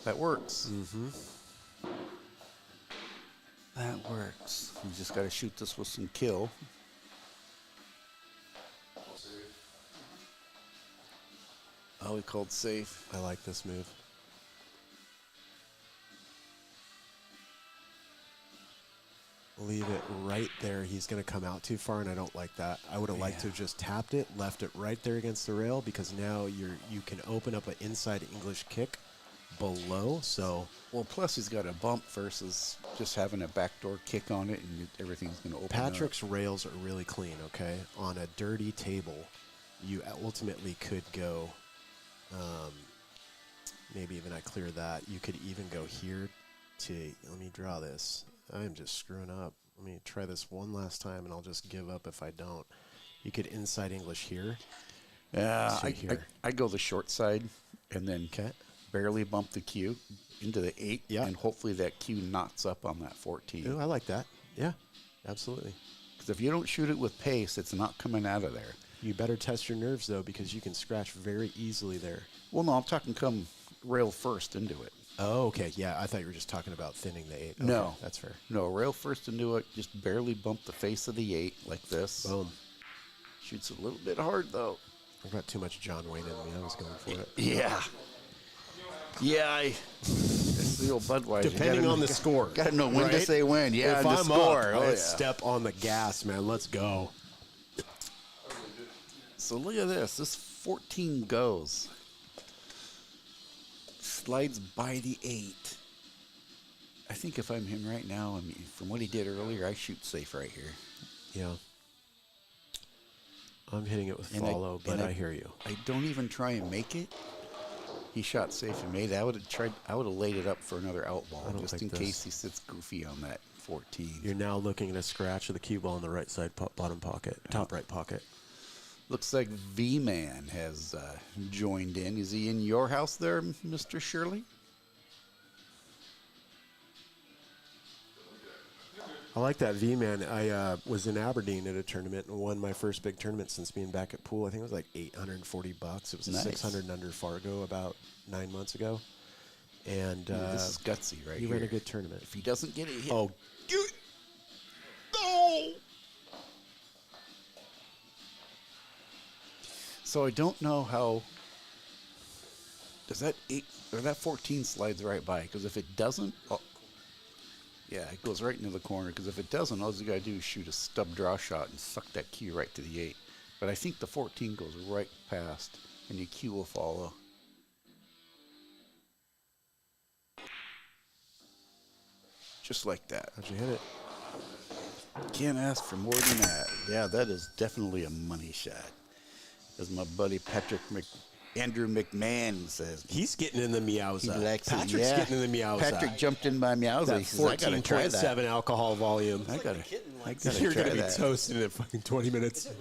That works. Mm-hmm. That works. You just got to shoot this with some kill. Oh, he called safe. I like this move. Leave it right there. He's going to come out too far, and I don't like that. I would have liked to have just tapped it, left it right there against the rail, because now you can open up an inside English kick below. So Well, plus he's got a bump versus just having a backdoor kick on it, and everything's going to open Patrick's rails are really clean, okay? On a dirty table, you ultimately could go, maybe even I clear that. You could even go here to, let me draw this. I'm just screwing up. Let me try this one last time, and I'll just give up if I don't. You could inside English here. Yeah, So here. I go the short side and then Okay. barely bump the Q into the 8, Yeah. and hopefully that Q knots up on that 14. Ooh, I like that. Yeah, absolutely. Because if you don't shoot it with pace, it's not coming out of there. You better test your nerves, though, because you can scratch very easily there. Well, no, I'm talking come rail first into it. Oh, okay. Yeah, I thought you were just talking about thinning the 8. Okay, No. that's fair. No, rail first into it, just barely bump the face of the 8 like this. Boom. Shoots a little bit hard, though. I've got too much John Wayne in me. I was going for it. Yeah. Yeah, it's the old Budweiser. Depending on the score. Got to know when to right? say when. Yeah, if and the I'm score. up, Oh, I yeah. step on the gas, man. Let's go. So look at this. This 14 goes. Slides by the 8. I think if I'm him right now, I mean, from what he did earlier, I shoot safe right here. Yeah. I'm hitting it with And follow, and but I hear you. I don't even try and make it. He shot safe and made it. I would have laid it up for another I outball don't just like in this. case he sits goofy on that 14. You're now looking at a scratch of the cue ball in the right side bottom pocket, top right pocket. Looks like V-Man has joined in. Is he in your house there, Mr. Shirley? I like that V-Man. I was in Aberdeen at a tournament and won my first big tournament since being back at pool. I think it was like $840. It was a Nice. 600 under Fargo about 9 months ago. And Ooh, this is gutsy right he here. ran a good tournament. If he doesn't get it hit. Oh, So I don't know how. Does that 8 or that 14 slides right by? Because if it doesn't, yeah, it goes right into the corner. Because if it doesn't, all you gotta do is shoot a stub draw shot and suck that cue right to the 8. But I think the 14 goes right past, and your cue will follow. Just like that. how'd you hit it? Can't ask for more than that. Yeah, that is definitely a money shot. As my buddy Andrew McMahon says. He's getting in the meows. He likes it, Patrick's yeah. getting in the meows. Patrick jumped in my meows. That He says, I gotta try that. 14.7 alcohol volume. I gotta You're try gonna be that. toasting in fucking 20 minutes. Is it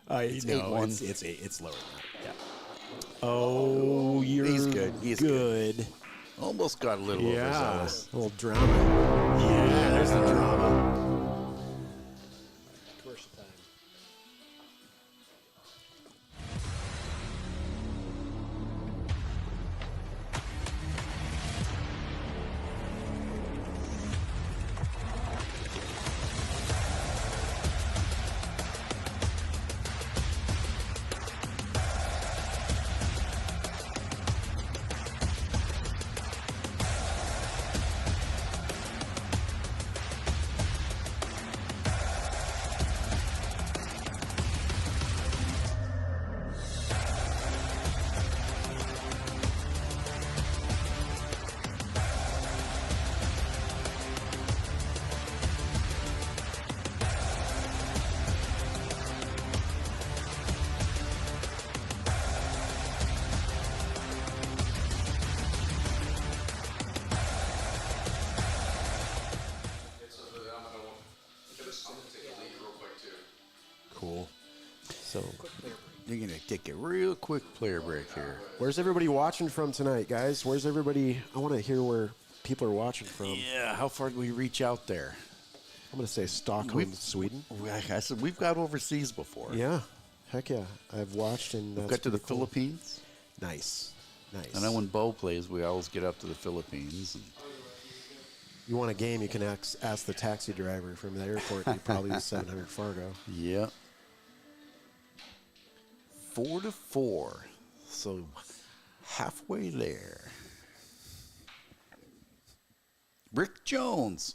really? It's No, 8-1. it's lower than that. Yeah. Oh, you're He's good. He's good. Almost got a little Yeah, overzealous. a little drama. Yeah, there's the drama. Commercial time. So, You're going to take a real quick player break here. where's everybody watching from tonight, guys? Where's everybody? I want to hear where people are watching from. Yeah, how far do we reach out there? I'm going to say Stockholm, Sweden. I said we've got overseas before. Yeah. Heck yeah. I've watched and We've got to the Philippines. Nice. I know when Bo plays, we always get up to the Philippines. And You want a game, you can ask the taxi driver from the airport. He probably was 700 Fargo. yeah. 4-4. So halfway there. Rick Jones.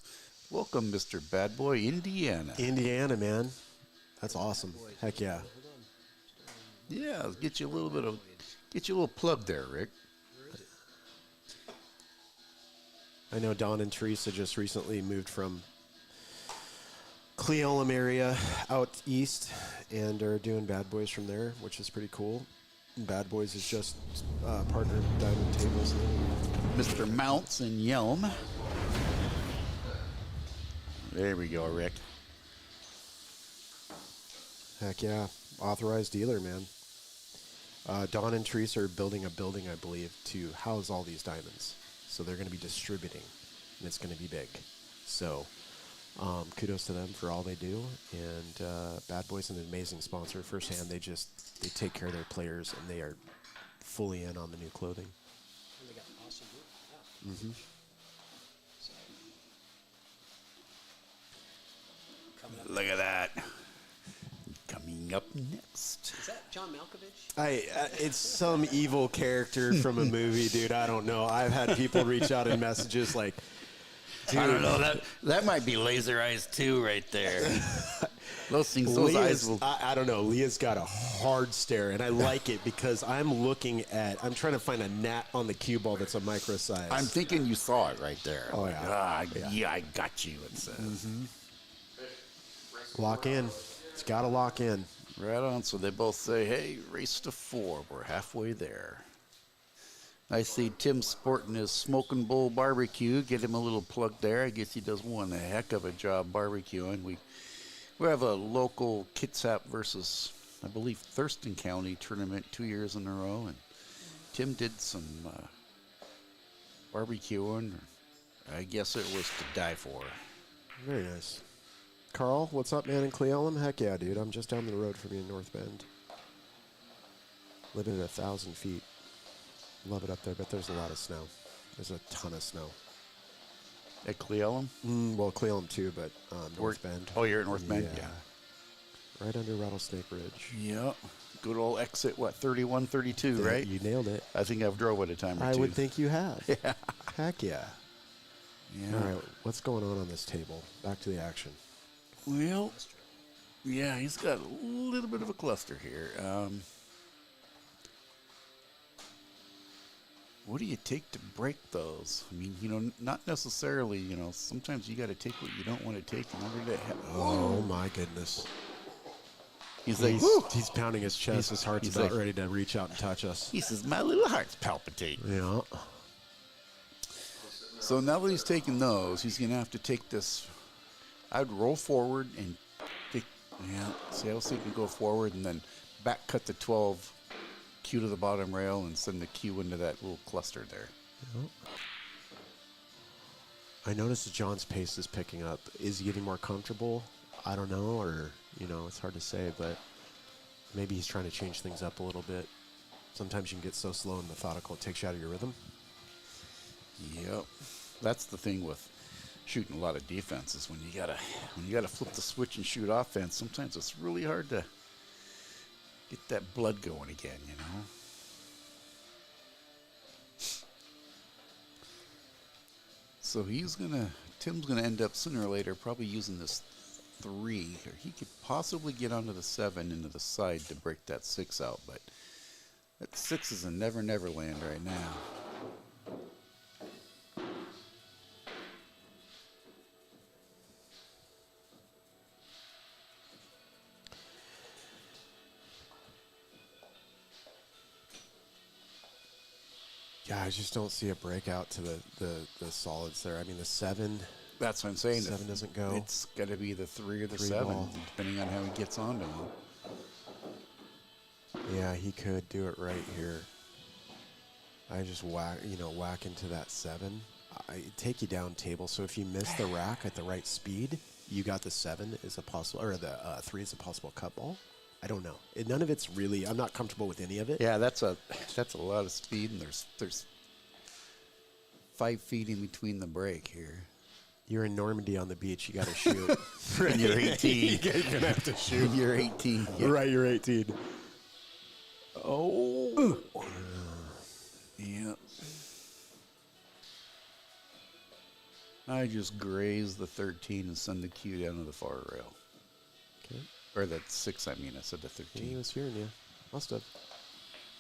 Welcome, Mr. Bad Boy, Indiana. Indiana, man. That's awesome. Heck yeah. Yeah, let's get you a little plug there, Rick. I know Don and Teresa just recently moved from Cleolum area out east and are doing Bad Boys from there, which is pretty cool. And Bad Boys is just partnered with Diamond Tables. Mr. Mounts and Yelm. There we go, Rick. Heck yeah. Authorized dealer, man. Don and Teresa are building a building, I believe, to house all these diamonds. So they're going to be distributing, and it's going to be big. So kudos to them for all they do. And Bad Boys is an amazing sponsor. Firsthand, they take care of their players, and they are fully in on the new clothing. And they got awesome gear. Mm-hmm. Look at that. Coming up next. Is that John Malkovich? It's some evil character from a movie, dude. I don't know. I've had people reach out in messages like, dude, I don't know. That might be laser eyes too, right there. Those things, those eyes will. I don't know. Leah's got a hard stare, and I like it because I'm trying to find a gnat on the cue ball that's a micro size. I'm thinking you saw it right there. Oh, yeah. Yeah, I got you, it says. Mm-hmm. Lock in. It's got to lock in. Right on. So they both say, hey, race to 4. We're halfway there. I see Tim sporting his Smoking Bull barbecue. Get him a little plug there. I guess he does one heck of a job barbecuing. We have a local Kitsap versus, I believe, Thurston County tournament 2 years in a row. And Tim did some barbecuing. I guess it was to die for. Very nice. Carl, what's up, man, in Cleolum? Heck yeah, dude. I'm just down the road from you in North Bend. Living at 1,000 feet. Love it up there, but there's a lot of snow. There's a ton of snow. At Cleolum? Well, Cleolum too, but North Bend. Oh, you're at North Bend? Yeah. Right under Rattlesnake Ridge. Yeah. Good old exit, 31, 32, right? You nailed it. I think I've drove it a time or two. I would think you have. Yeah. Heck yeah. Yeah. All right, what's going on this table? Back to the action. Well, yeah, he's got a little bit of a cluster here. What do you take to break those? I mean, not necessarily, sometimes you got to take what you don't want to take in order to have. Oh, my goodness. He's like, he's pounding his chest. His heart's about ready to reach out and touch us. He says, my little heart's palpitating. Yeah. So now that he's taking those, he's going to have to take this. I'd roll forward and take, see, I was thinking go forward and then back cut the 12, cue to the bottom rail, and send the cue into that little cluster there. Yep. I noticed that John's pace is picking up. Is he getting more comfortable? I don't know, or, it's hard to say, but maybe he's trying to change things up a little bit. Sometimes you can get so slow and methodical, it takes you out of your rhythm. Yep. That's the thing with shooting a lot of defense is when you gotta flip the switch and shoot offense. Sometimes it's really hard to get that blood going again, So Tim's gonna end up sooner or later probably using this 3, or he could possibly get onto the 7 into the side to break that 6 out, but that 6 is a never land right now. Yeah, I just don't see a breakout to the solids there. I mean, the 7. That's what I'm saying. 7 doesn't go. It's got to be the 3 or the 3 7, ball. depending on how he gets onto him. Yeah, he could do it right here. I just whack into that 7. I take you down table. So if you miss the rack at the right speed, you got the 7 as a possible, or the 3 is a possible cut ball. I don't know. None of it's really. I'm not comfortable with any of it. Yeah, that's a lot of speed, and there's 5 feet in between the break here. You're in Normandy on the beach. You got to shoot. And you're 18. You're gonna have to shoot. You're 18. Yeah. Right, you're 18. Oh. Yeah. I just grazed the 13 and send the cue down to the far rail. Okay. Or the 6, I mean. I said the 13. He was hearing you. Must have.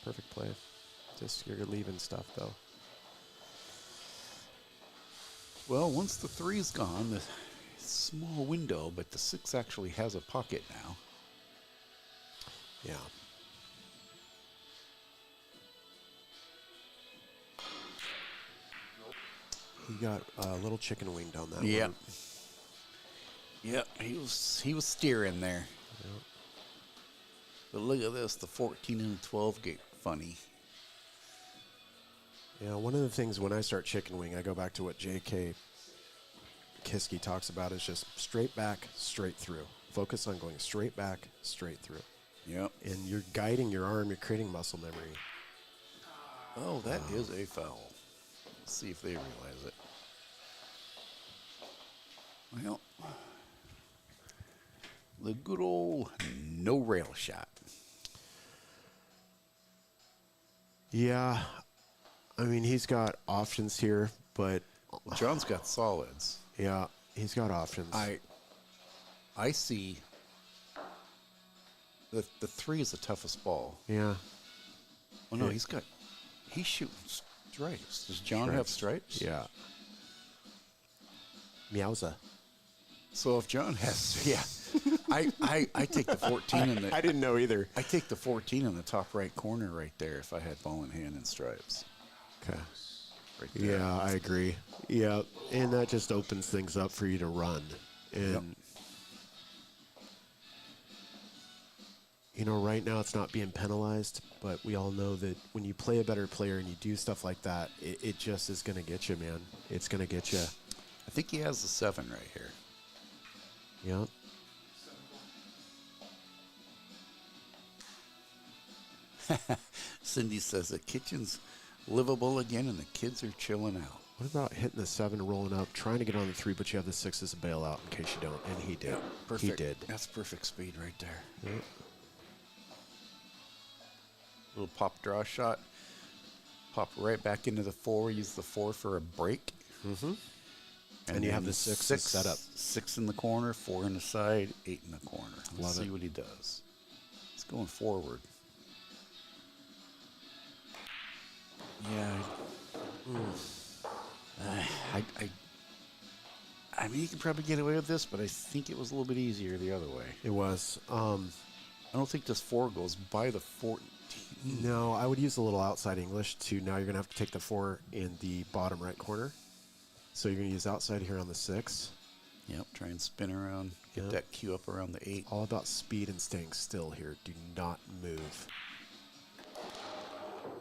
Perfect play. Just you're leaving stuff, though. Well, once the 3's gone, the small window, but the 6 actually has a pocket now. Yeah. He got a little chicken wing down that Yep. one. Yep, he was steering there. Yep. But look at this, the 14 and the 12 get funny. Yeah, one of the things when I start chicken wing, I go back to what J.K. Kiske talks about is just straight back, straight through. Focus on going straight back, straight through. Yep. And you're guiding your arm, you're creating muscle memory. Oh, that is a foul. Let's see if they realize it. Well, the good old no rail shot. Yeah, I mean, he's got options here, but Well, John's got solids. yeah, he's got options. I see the 3 is the toughest ball. Yeah. Oh no, Yeah. he's shooting stripes. Does John have stripes? Yeah. Meowza. So if John has, yeah, I take the 14 in the. I didn't know either. I take the 14 in the top right corner right there if I had ball in hand and stripes. Okay. Right there. Yeah, I agree. Yeah, and that just opens things up for you to run. And, you know, right now it's not being penalized, but we all know that when you play a better player and you do stuff like that, it just is going to get you, man. It's going to get you. I think he has the 7 right here. Yeah. Cindy says the kitchen's livable again and the kids are chilling out. What about hitting the 7, rolling up, trying to get on the 3, but you have the 6 as a bailout in case you don't? And he did. Perfect. He did. That's perfect speed right there. Yep. Little pop draw shot. Pop right back into the 4. Use the 4 for a break. Mm-hmm. And you have the 6 set up. 6 in the corner, 4 in the side, 8 in the corner. Let's Love see it. what he does. It's going forward. Yeah. I mean, you can probably get away with this, but I think it was a little bit easier the other way. It was. I don't think this 4 goes by the 14. No, I would use a little outside English to now you're going to have to take the 4 in the bottom right corner. So you're going to use outside here on the 6. Yep, try and spin around, get Yep. that cue up around the 8. All about speed and staying still here. Do not move.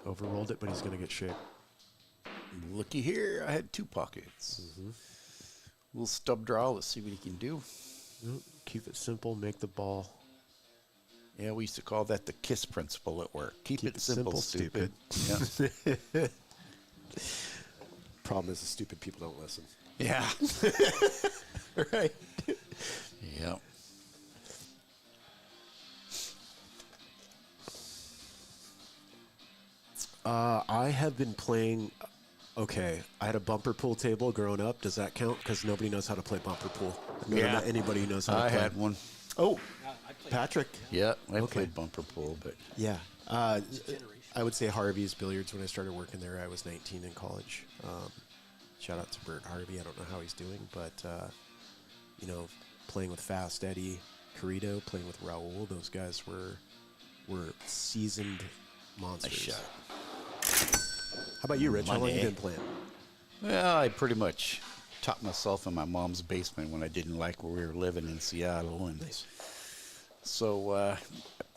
Overrolled it, but he's going to get shape. Looky here, I had 2 pockets. Mm-hmm. Little stub draw, let's see what he can do. Nope. Keep it simple. Make the ball. Yeah, we used to call that the KISS principle at work. Keep it simple, stupid. Yeah. Problem is the stupid people don't listen. Yeah. Right. Yep. I have been playing. Okay, I had a bumper pool table growing up. Does that count? Because nobody knows how to play bumper pool. I've never met anybody who knows how to I play. had one. Oh, Patrick. Yeah, I Okay. played bumper pool, but Yeah. I would say Harvey's Billiards. When I started working there, I was 19 in college. Shout out to Bert Harvey. I don't know how he's doing, but, you know, playing with Fast Eddie, Carrito, playing with Raul, those guys were seasoned monsters. nice shot. How about you, Rich? How long Money. you been playing? Well, I pretty much taught myself in my mom's basement when I didn't like where we were living in Seattle. And so I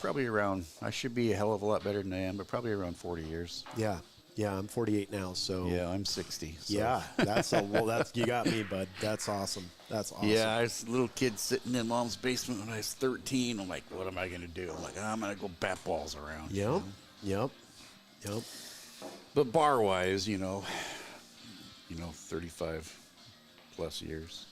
probably around. I should be a hell of a lot better than I am, but probably around 40 years. Yeah. Yeah, I'm 48 now, so Yeah, I'm 60. So. yeah, that's you got me, bud. That's awesome. That's awesome. Yeah, I was a little kid sitting in Mom's basement when I was 13. I'm like, what am I going to do? I'm like, I'm going to go bat balls around. Yep. Yep. Yep. But bar-wise, 35 plus years.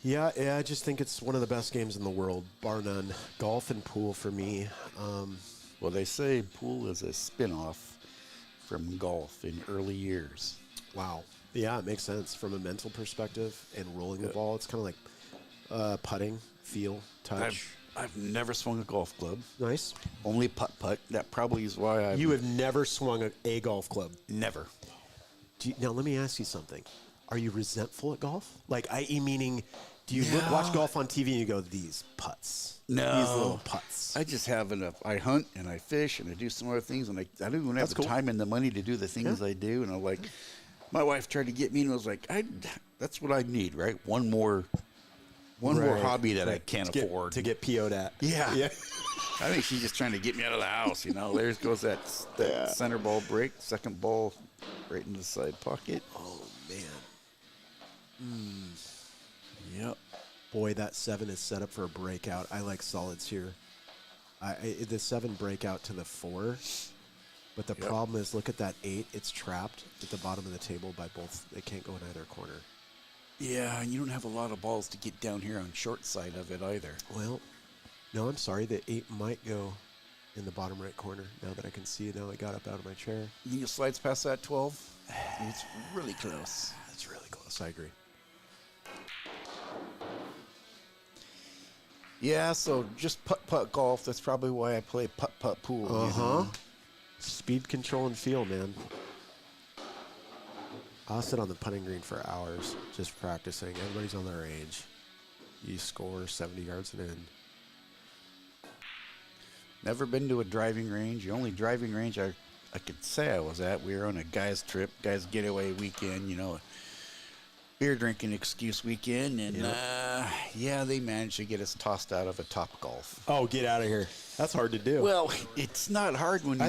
Yeah, I just think it's one of the best games in the world, bar none. Golf and pool for me. Well, they say pool is a spin-off from golf in early years. Wow. Yeah, it makes sense from a mental perspective and rolling the ball. It's kind of like putting, feel, touch. I've never swung a golf club. Nice. Only putt-putt. That probably is why I've... You have never swung a golf club. Never. Now, let me ask you something. Are you resentful at golf? Like, i.e. meaning, do you watch golf on TV and you go, these putts? No. These little putts. I just have enough. I hunt and I fish and I do some other things, and I don't even have That's the cool. time and the money to do the things I do. And I'm like, my wife tried to get me, and I was like, that's what I need, right? One more hobby that I can't afford to get PO'd at. Yeah. I think she's just trying to get me out of the house. There goes that center ball break, second ball right in the side pocket. Oh man. Yep. Boy, that 7 is set up for a breakout. I like solids here. The 7 breakout to the 4. But the problem is, look at that 8. It's trapped at the bottom of the table by both. They can't go in either corner. Yeah, and you don't have a lot of balls to get down here on short side of it either. Well, no, I'm sorry. The 8 might go in the bottom right corner. Now that I can see it, now I got up out of my chair. You think it slides past that 12? It's really close. That's really close. I agree. Yeah, so just putt-putt golf. That's probably why I play putt-putt pool. Speed, control, and feel, man. I'll sit on the putting green for hours just practicing. Everybody's on their age. You score 70 yards and in. Never been to a driving range. The only driving range I could say I was at, we were on a guy's trip, guy's getaway weekend, a beer drinking excuse weekend, and they managed to get us tossed out of a Top Golf. Oh, get out of here! That's hard to do. Well, it's not hard when you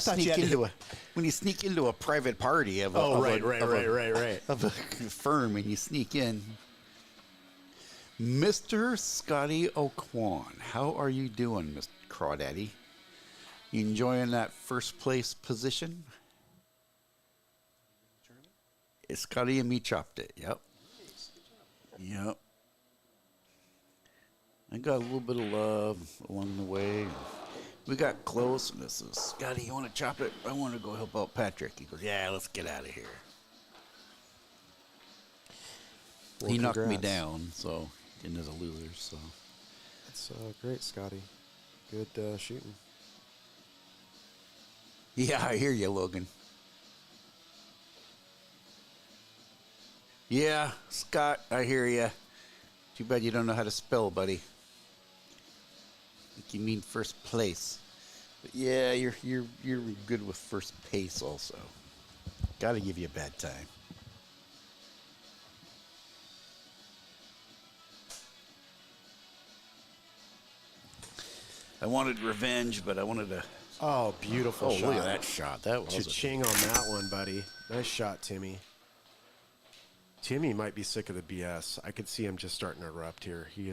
sneak into a private party of a firm and you sneak in. Mr. Scotty O'Quan, how are you doing, Mr. Crawdaddy? You enjoying that first place position? Scotty and me chopped it. Yep. Yep. I got a little bit of love along the way. We got close, and this is, Scotty, you want to chop it? I want to go help out Patrick. He goes, yeah, let's get out of here. Well, he knocked me congrats. down, so getting as a loser. So That's great, Scotty. Good shooting. yeah, I hear you, Logan. Yeah, Scott, I hear you. Too bad you don't know how to spell, buddy. I think you mean first place. But yeah, you're good with first pace also. Got to give you a bad time. I wanted revenge, but I wanted to. Oh, beautiful shot. Look at that shot. That was Cha-ching on that one, buddy. Nice shot, Timmy. Timmy might be sick of the BS. I could see him just starting to erupt here. He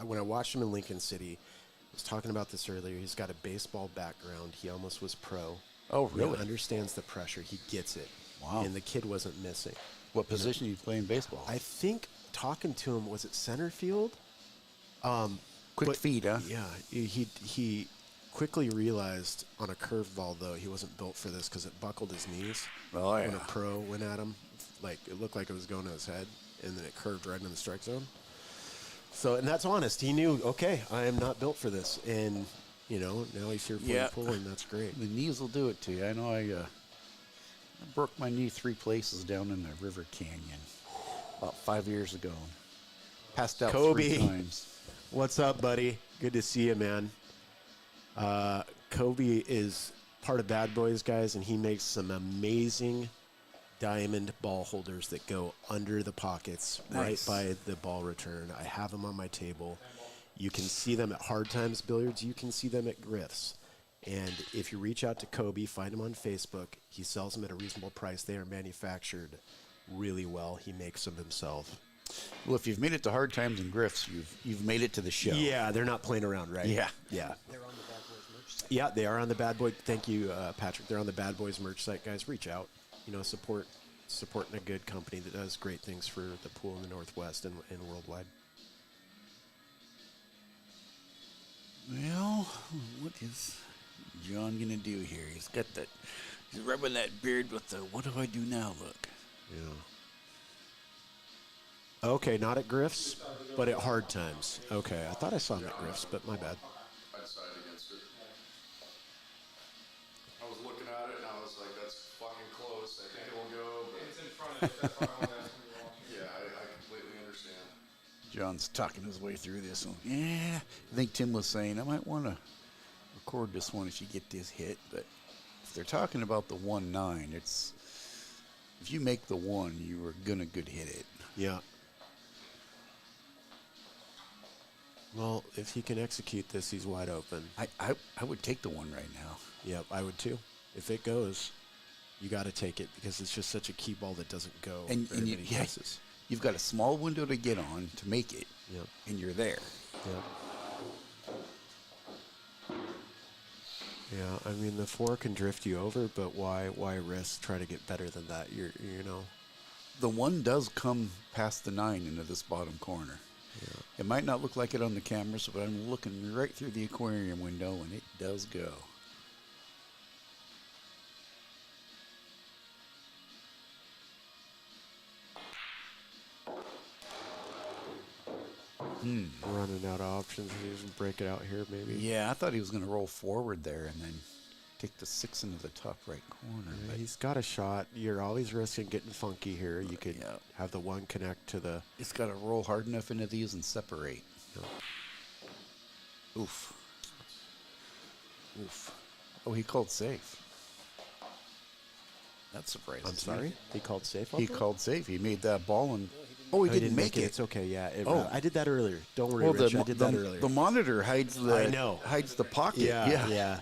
when I watched him in Lincoln City, I was talking about this earlier. He's got a baseball background. He almost was pro. Oh, really? He understands the pressure. He gets it. Wow. And the kid wasn't missing. What position you play in baseball? I think talking to him, was it center field? Quick feed, huh? Yeah. He quickly realized on a curveball, though, he wasn't built for this because it buckled his knees. Oh, yeah. When a pro went at him, like it looked like it was going to his head, and then it curved right into the strike zone. So, and that's honest. He knew, okay, I am not built for this, and now he's here playing pool, and that's great. The knees will do it to you. I know. I broke my knee 3 places down in the River Canyon about 5 years ago. Passed out Kobe. 3 times. What's up, buddy? Good to see you, man. Kobe is part of BadBoys, guys, and he makes some amazing diamond ball holders that go under the pockets, Nice. right by the ball return. I have them on my table, You can see them at Hard Times Billiards. You can see them at Griff's. And if you reach out to Kobe, find him on Facebook. He sells them at a reasonable price. They are manufactured really well. He makes them himself. Well, if you've made it to Hard Times and Griff's, you've made it to the show. Yeah, they're not playing around, right? Yeah. Yeah. They're on the Bad Boys merch site. Yeah, they are on the Bad Boy. Thank you, Patrick. They're on the Bad Boys merch site. Guys, reach out. Supporting a good company that does great things for the pool in the Northwest and worldwide. Well, what is John gonna do here? He's rubbing that beard with the "what do I do now" look. Yeah. Okay, not at Griff's, but at Hard Times. Okay, I thought I saw him at Griff's, but my bad. I'd side against it. I was looking at it and I was like, that's fucking close. I think it will go. But It's in front of it. That's why I want to ask when you're watching. yeah, I completely understand. John's talking his way through this one. Yeah, I think Tim was saying I might want to record this one if you get this hit, but if they're talking about the 1-9, it's if you make the 1, you are gonna good hit it. Yeah. Well, if he can execute this, he's wide open. I would take the 1 right now. Yep, I would too. If it goes, you got to take it because it's just such a key ball that doesn't go. And very you, many yeah, places. you've got a small window to get on to make it, Yep. and you're there. Yep. Yeah, I mean the 4 can drift you over, but why risk? Try to get better than that. You know. The 1 does come past the 9 into this bottom corner. Yeah. It might not look like it on the cameras, but I'm looking right through the aquarium window, and it does go. Running out of options. He just break it out here, maybe. Yeah, I thought he was going to roll forward there and then take the 6 into the top right corner. Yeah, But he's got a shot. You're always risking getting funky here. You could Yeah. have the 1 connect to the. it's got to roll hard enough into these and separate. Oof. Oof. Oh, he called safe. That's surprising. I'm sorry. He called safe. He called safe. He made that ball and. Oh, he didn't make it. It's okay. Yeah. Oh. I did that earlier. Don't worry, Well, Rich. I did that earlier. the monitor hides the. I know. Hides the pocket. yeah.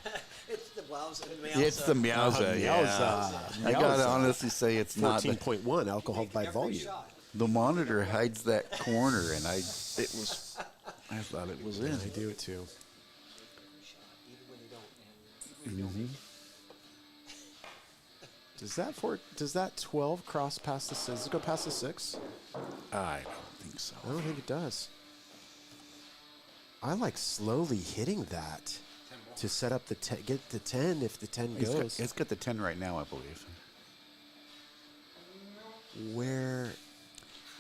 It's the Wowza. It's the Meowza. Yeah. Meowza. I gotta honestly say it's not. 14.1 alcohol by volume. The monitor hides that corner, and I thought it was in. I do it too. Does that 12 cross past the 6? Does it go past the 6? I don't think so. I don't think it does. I like slowly hitting that to set up the get the 10 if the 10 goes. It's got the 10 right now, I believe. Where?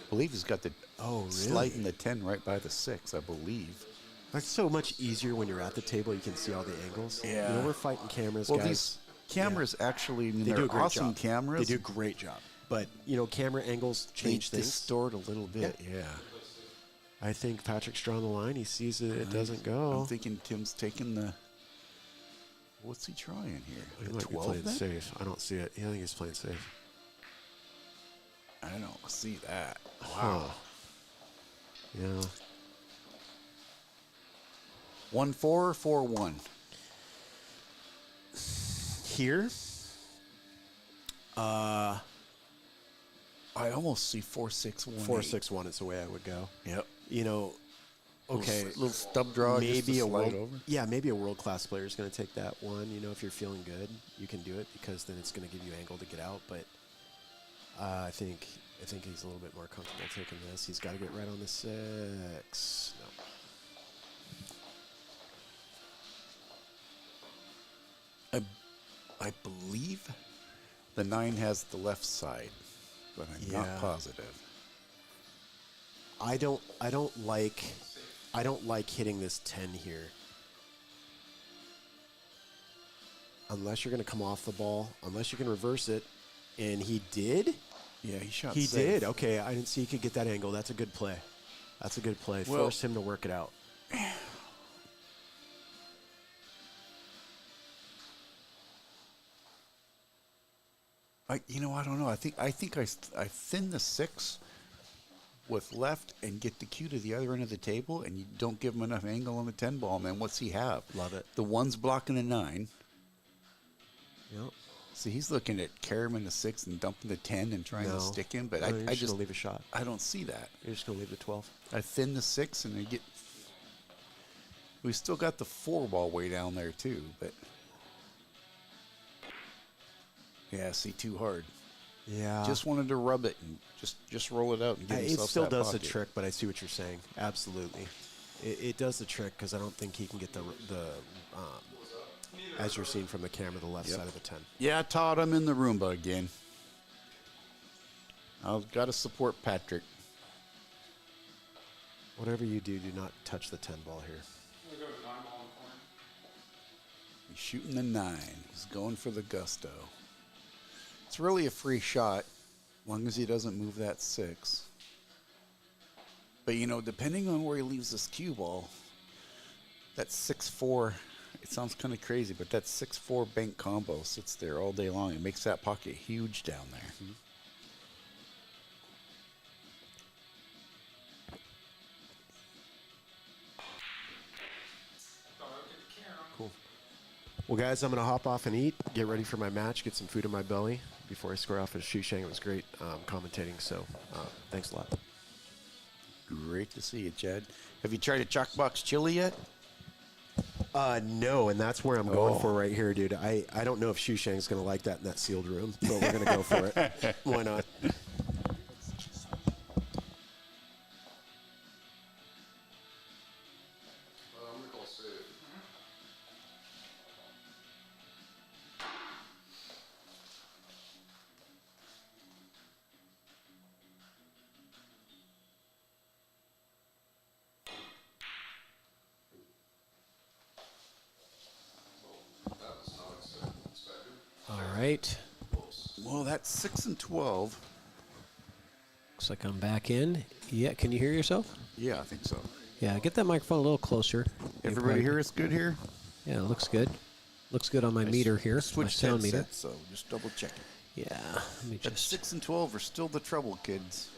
I believe he's got the really? sliding the 10 right by the 6, I believe. It's so much easier when you're at the table. You can see all the angles. Yeah. You know, we're fighting cameras, Well, guys. these cameras actually, I mean, They do they're a great awesome job. cameras. They do a great job. But, camera angles They change things. distort a little bit, yeah. I think Patrick's drawing the line. He sees it doesn't go. I'm thinking Tim's taking the. What's he trying here? He The might be 12 playing then? safe. I don't see it. I think he's playing safe. I don't see that. Wow. Yeah. 1-4 or 4-1? Here? I almost see 4-6-1. 4-6-1 is the way I would go. Yep. Okay. Little stub draw. just to Maybe a slide world, over. yeah, maybe a world class player is going to take that one. If you're feeling good, you can do it because then it's going to give you angle to get out. But I think he's a little bit more comfortable taking this. He's got to get right on the 6. No. I believe the 9 has the left side, but I'm Yeah. not positive. I don't like hitting this 10 here. Unless you're going to come off the ball, unless you can reverse it. And he did? Yeah, he shot He safe. did. Okay, I didn't see he could get that angle. That's a good play. Well- Force him to work it out. I don't know. I think I thinned the 6 with left and get the cue to the other end of the table, and you don't give him enough angle on the 10 ball, and then what's he have? Love it. The 1's blocking the 9. Yep. See, he's looking at carrying him the 6 and dumping the 10 and trying to stick him, but you're I just gonna leave a shot. I don't see that. You're just gonna leave the 12. I thin the 6 and I get. We still got the 4 ball way down there too, but yeah, see, too hard. Yeah. Just wanted to rub it and just roll it out and get It himself still that does pocket. the trick, but I see what you're saying. Absolutely, it does the trick because I don't think he can get the as you're seeing from the camera, the left side of the 10. Yeah, Todd, I'm in the Roomba again. I've got to support Patrick. Whatever you do, do not touch the 10 ball here. I'm gonna go to 9 ball in the corner. He's shooting the 9. He's going for the gusto. It's really a free shot, as long as he doesn't move that 6. But, you know, depending on where he leaves this cue ball, that 6-4, it sounds kind of crazy, but that 6-4 bank combo sits there all day long. It makes that pocket huge down there. Mm-hmm. Cool. Well, guys, I'm going to hop off and eat, get ready for my match, get some food in my belly before I square off at Shucheng. It was great commentating, so thanks a lot. Great to see you, Chad. Have you tried a ChalkBox chili yet? No, and that's where I'm going for right here, dude. I don't know if Shucheng's going to like that in that sealed room, but we're going to go for it. Why not? I'm going to call save. All right. Well, that's 6 and 12. Looks like I'm back in. Yeah, can you hear yourself? Yeah, I think so. Yeah, get that microphone a little closer. Everybody hear us good here? Yeah, it looks good. Looks good on my meter here. My Switch sound meter. headsets, so just double check it. Yeah, let me But just. 6 and 12 are still the trouble, kids.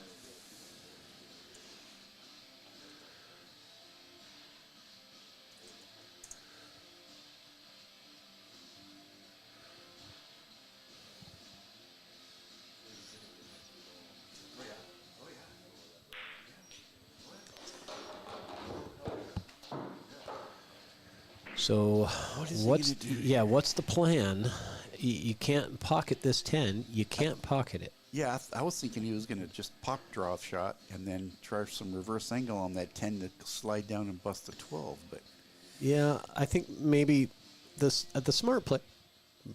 So, is he what's gonna do? what's the plan? You can't pocket this 10. You can't pocket it. Yeah, I was thinking he was going to just pop draw a shot and then try some reverse angle on that 10 to slide down and bust the 12. But Yeah, I think maybe the smart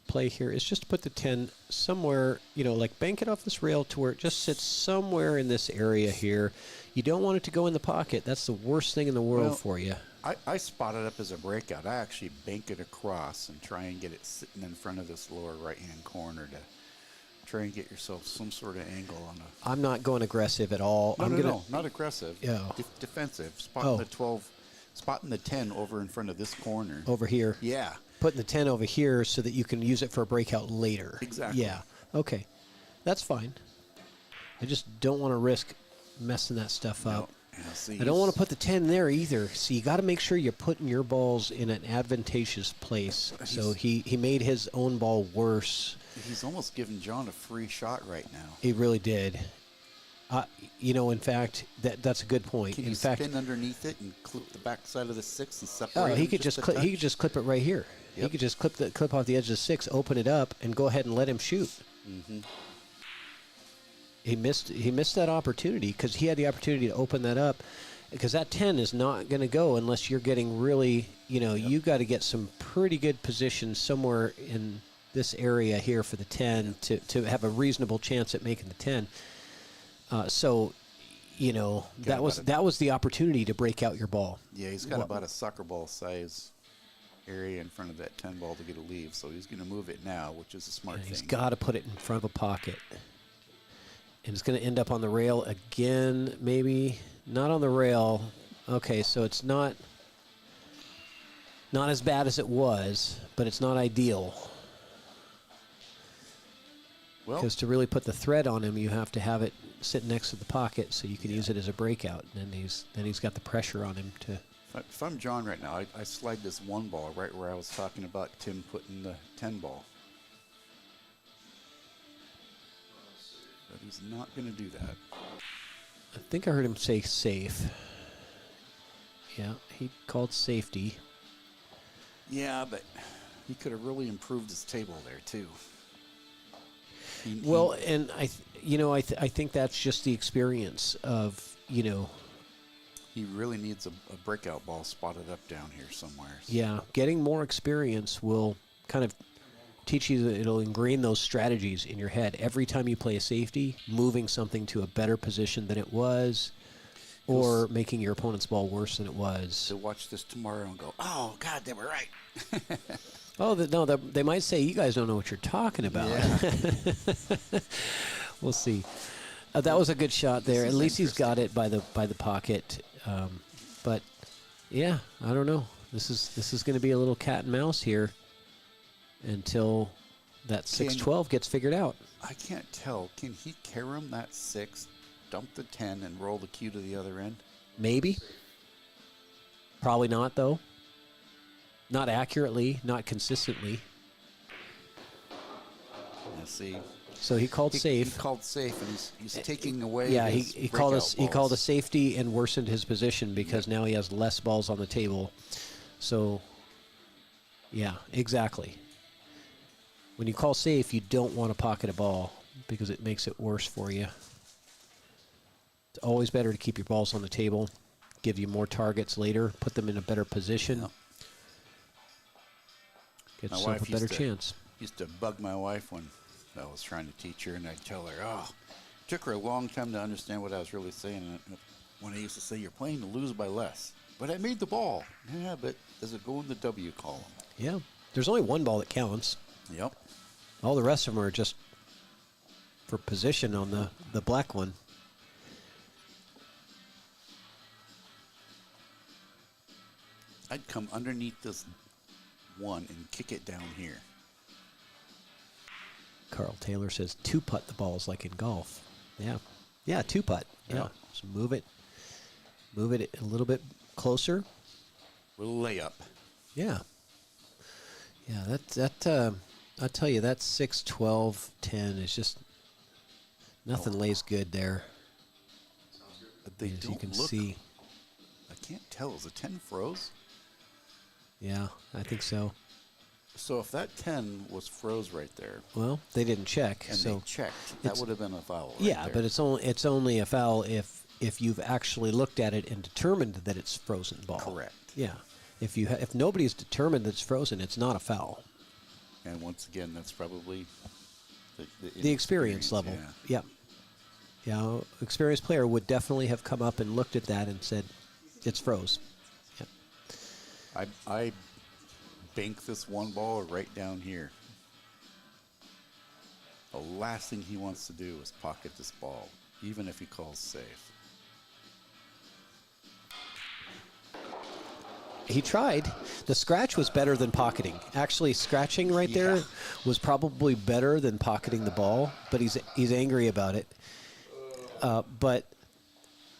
play here is just to put the 10 somewhere, like bank it off this rail to where it just sits somewhere in this area here. You don't want it to go in the pocket. That's the worst thing in the world for you. I spot it up as a breakout. I actually bank it across and try and get it sitting in front of this lower right-hand corner to try and get yourself some sort of angle on a... I'm not going aggressive at all. No, not aggressive. Yeah. Defensive. Spotting the 12, spotting the 10 over in front of this corner. Over here. Yeah. Putting the 10 over here so that you can use it for a breakout later. Exactly. Yeah. Okay. That's fine. I just don't want to risk messing that stuff up. Yeah, see, I don't want to put the 10 there either. So you got to make sure you're putting your balls in an advantageous place. So he made his own ball worse. He's almost giving John a free shot right now. He really did. In fact, that's a good point. Can in you fact, spin underneath it and clip the backside of the 6 and separate? he could just clip. He could just clip it right here. He Yep. could just clip off the edge of the 6, open it up, and go ahead and let him shoot. Mm-hmm. He missed that opportunity because he had the opportunity to open that up. Because that 10 is not going to go unless you're getting really, you got to get some pretty good position somewhere in this area here for the 10 to have a reasonable chance at making the 10. That was the opportunity to break out your ball. Yeah, he's got about a soccer ball size area in front of that 10 ball to get a leave, so he's going to move it now, which is a smart thing. He's got to put it in front of a pocket. And it's going to end up on the rail again, maybe. Not on the rail. Okay, so it's not as bad as it was, but it's not ideal. Well, Because to really put the thread on him, you have to have it sit next to the pocket so you can use it as a breakout. And then he's got the pressure on him to. if I'm John right now, I slide this 1 ball right where I was talking about Tim putting the 10 ball. But he's not going to do that. I think I heard him say safe. Yeah, he called safety. Yeah, but he could have really improved his table there too. Well, and I think that's just the experience of, he really needs a breakout ball spotted up down here somewhere. Yeah, getting more experience will kind of teach you that it'll ingrain those strategies in your head. Every time you play a safety, moving something to a better position than it was, or making your opponent's ball worse than it was. So watch this tomorrow and go, oh, God, they were right. They might say, you guys don't know what you're talking about. Yeah. We'll see. That was a good shot there. At least he's got it by the pocket. But yeah, I don't know. This is going to be a little cat and mouse here until that 6-12 gets figured out. I can't tell. Can he carom that 6, dump the 10, and roll the cue to the other end? Maybe. Probably not, though. Not accurately, not consistently. Yeah, see. So he called safe. He called safe, and he's taking away. Yeah, his he called breakout he called a balls. safety and worsened his position because now he has less balls on the table. So, yeah, exactly. When you call safe, you don't want to pocket a ball because it makes it worse for you. It's always better to keep your balls on the table, give you more targets later, put them in a better position. Yep. Get My yourself wife a better used to- chance. Used to bug my wife when I was trying to teach her, and I'd tell her, it took her a long time to understand what I was really saying. And when I used to say, you're playing to lose by less. But I made the ball. Yeah, but does it go in the W column? Yeah, there's only one ball that counts. Yep. All the rest of them are just for position on the black one. I'd come underneath this 1 and kick it down here. Carl Taylor says 2-putt the balls like in golf. Yeah. Yeah, 2-putt. Yeah. Yeah. So move it a little bit closer. With a layup. Yeah. Yeah, I'll tell you, that 6-12-10 is just nothing lays good there. But they As don't you can look, see. I can't tell. Is the 10 froze? Yeah, I think so. So if that 10 was froze right there, Well, they didn't check. and so they checked, that it's- would have been a foul. Right yeah, there. but it's only a foul if you've actually looked at it and determined that it's frozen ball. Correct. Yeah. If nobody's determined that it's frozen, it's not a foul. And once again, that's probably The experience level. Yeah. Yep. Yeah, experienced player would definitely have come up and looked at that and said, it's froze. Yep. I bank this 1 ball right down here. The last thing he wants to do is pocket this ball, even if he calls safe. He tried. The scratch was better than pocketing. Actually, scratching right there Yeah. was probably better than pocketing the ball, but he's angry about it. But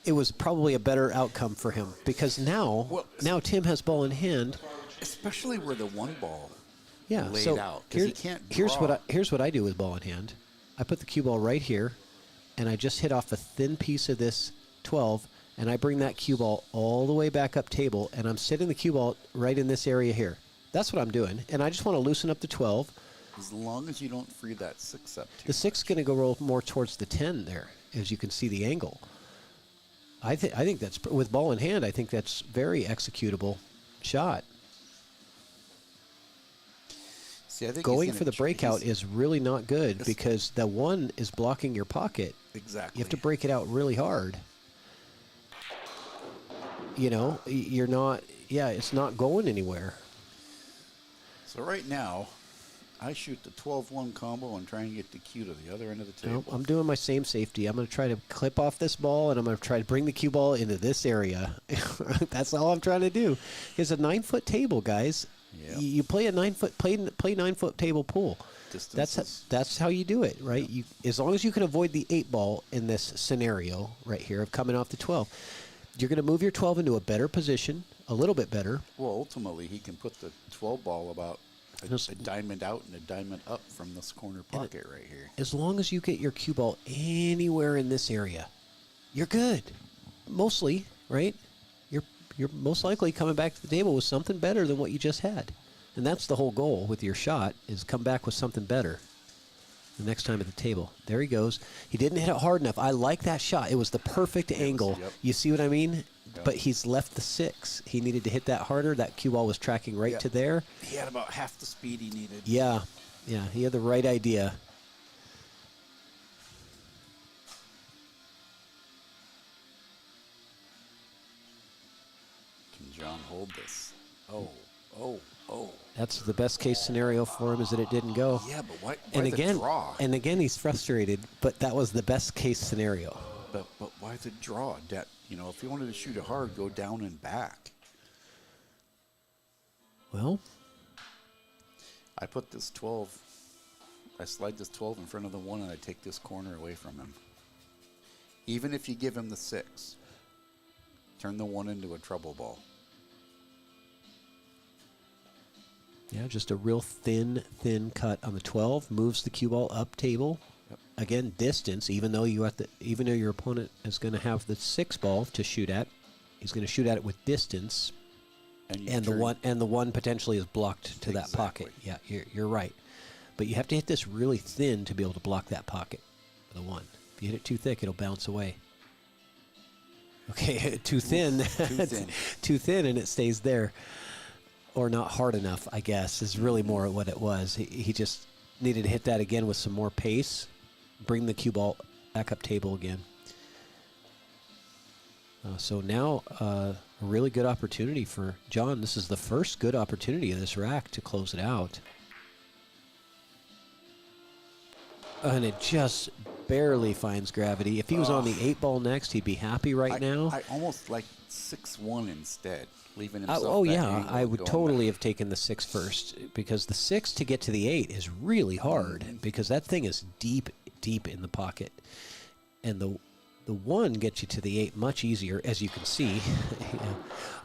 it was probably a better outcome for him because now Tim has ball in hand. Especially where the 1 ball Yeah, laid so out. Because he can't here's draw. here's what I do with ball in hand. I put the cue ball right here, and I just hit off a thin piece of this 12, and I bring that cue ball all the way back up table, and I'm sitting the cue ball right in this area here. That's what I'm doing, and I just want to loosen up the 12. As long as you don't free that 6 up too The 6 is going to go roll more towards the 10 there, as you can see the angle. I think that's, with ball in hand, I think that's very executable shot. See, I think Going for the breakout is really not good because the 1 is blocking your pocket. Exactly. You have to break it out really hard. You're not, it's not going anywhere. So right now, I shoot the 12-1 combo and try and get the cue to the other end of the table. I'm doing my same safety. I'm going to try to clip off this ball, and I'm going to try to bring the cue ball into this area. That's all I'm trying to do. It's a 9-foot table, guys. Yep. You play a 9-foot play 9-foot table pool. That's how you do it, right? You, as long as you can avoid the 8 ball in this scenario right here of coming off the 12, you're going to move your 12 into a better position, a little bit better. Well, ultimately, he can put the 12 ball about a diamond out and a diamond up from this corner pocket right here. As long as you get your cue ball anywhere in this area, you're good. Mostly, right? You're most likely coming back to the table with something better than what you just had. And that's the whole goal with your shot, is come back with something better the next time at the table. There he goes. He didn't hit it hard enough. I like that shot. It was the perfect angle. Yep. You see what I mean? Yep. But he's left the 6. He needed to hit that harder. That cue ball was tracking right to there. He had about half the speed he needed. Yeah. He had the right idea. Can John hold this? Oh. That's the best case scenario for him, is that it didn't go. Yeah, but why again, the draw? And again, he's frustrated, but that was the best case scenario. But why the draw? That, if you wanted to shoot it hard, go down and back. Well, I put this 12. I slide this 12 in front of the 1, and I take this corner away from him. Even if you give him the 6, turn the 1 into a trouble ball. yeah, just a real thin cut on the 12. Moves the cue ball up table. Yep. Again, distance. Even though your opponent is going to have the 6 ball to shoot at, he's going to shoot at it with distance. And the one potentially is blocked to that pocket. Yeah, you're right. But you have to hit this really thin to be able to block that pocket for the 1. If you hit it too thick, it'll bounce away. Okay, too thin. Too thin, and it stays there. Or not hard enough, I guess, is really more what it was. He just needed to hit that again with some more pace. Bring the cue ball back up table again. So now a really good opportunity for John. This is the first good opportunity of this rack to close it out. And it just barely finds gravity. If he was on the 8 ball next, he'd be happy now. I almost like 6-1 instead, leaving himself. I would totally have taken the 6 first, because the 6 to get to the 8 is really hard, because that thing is deep in the pocket, and the 1 gets you to the 8 much easier, as you can see.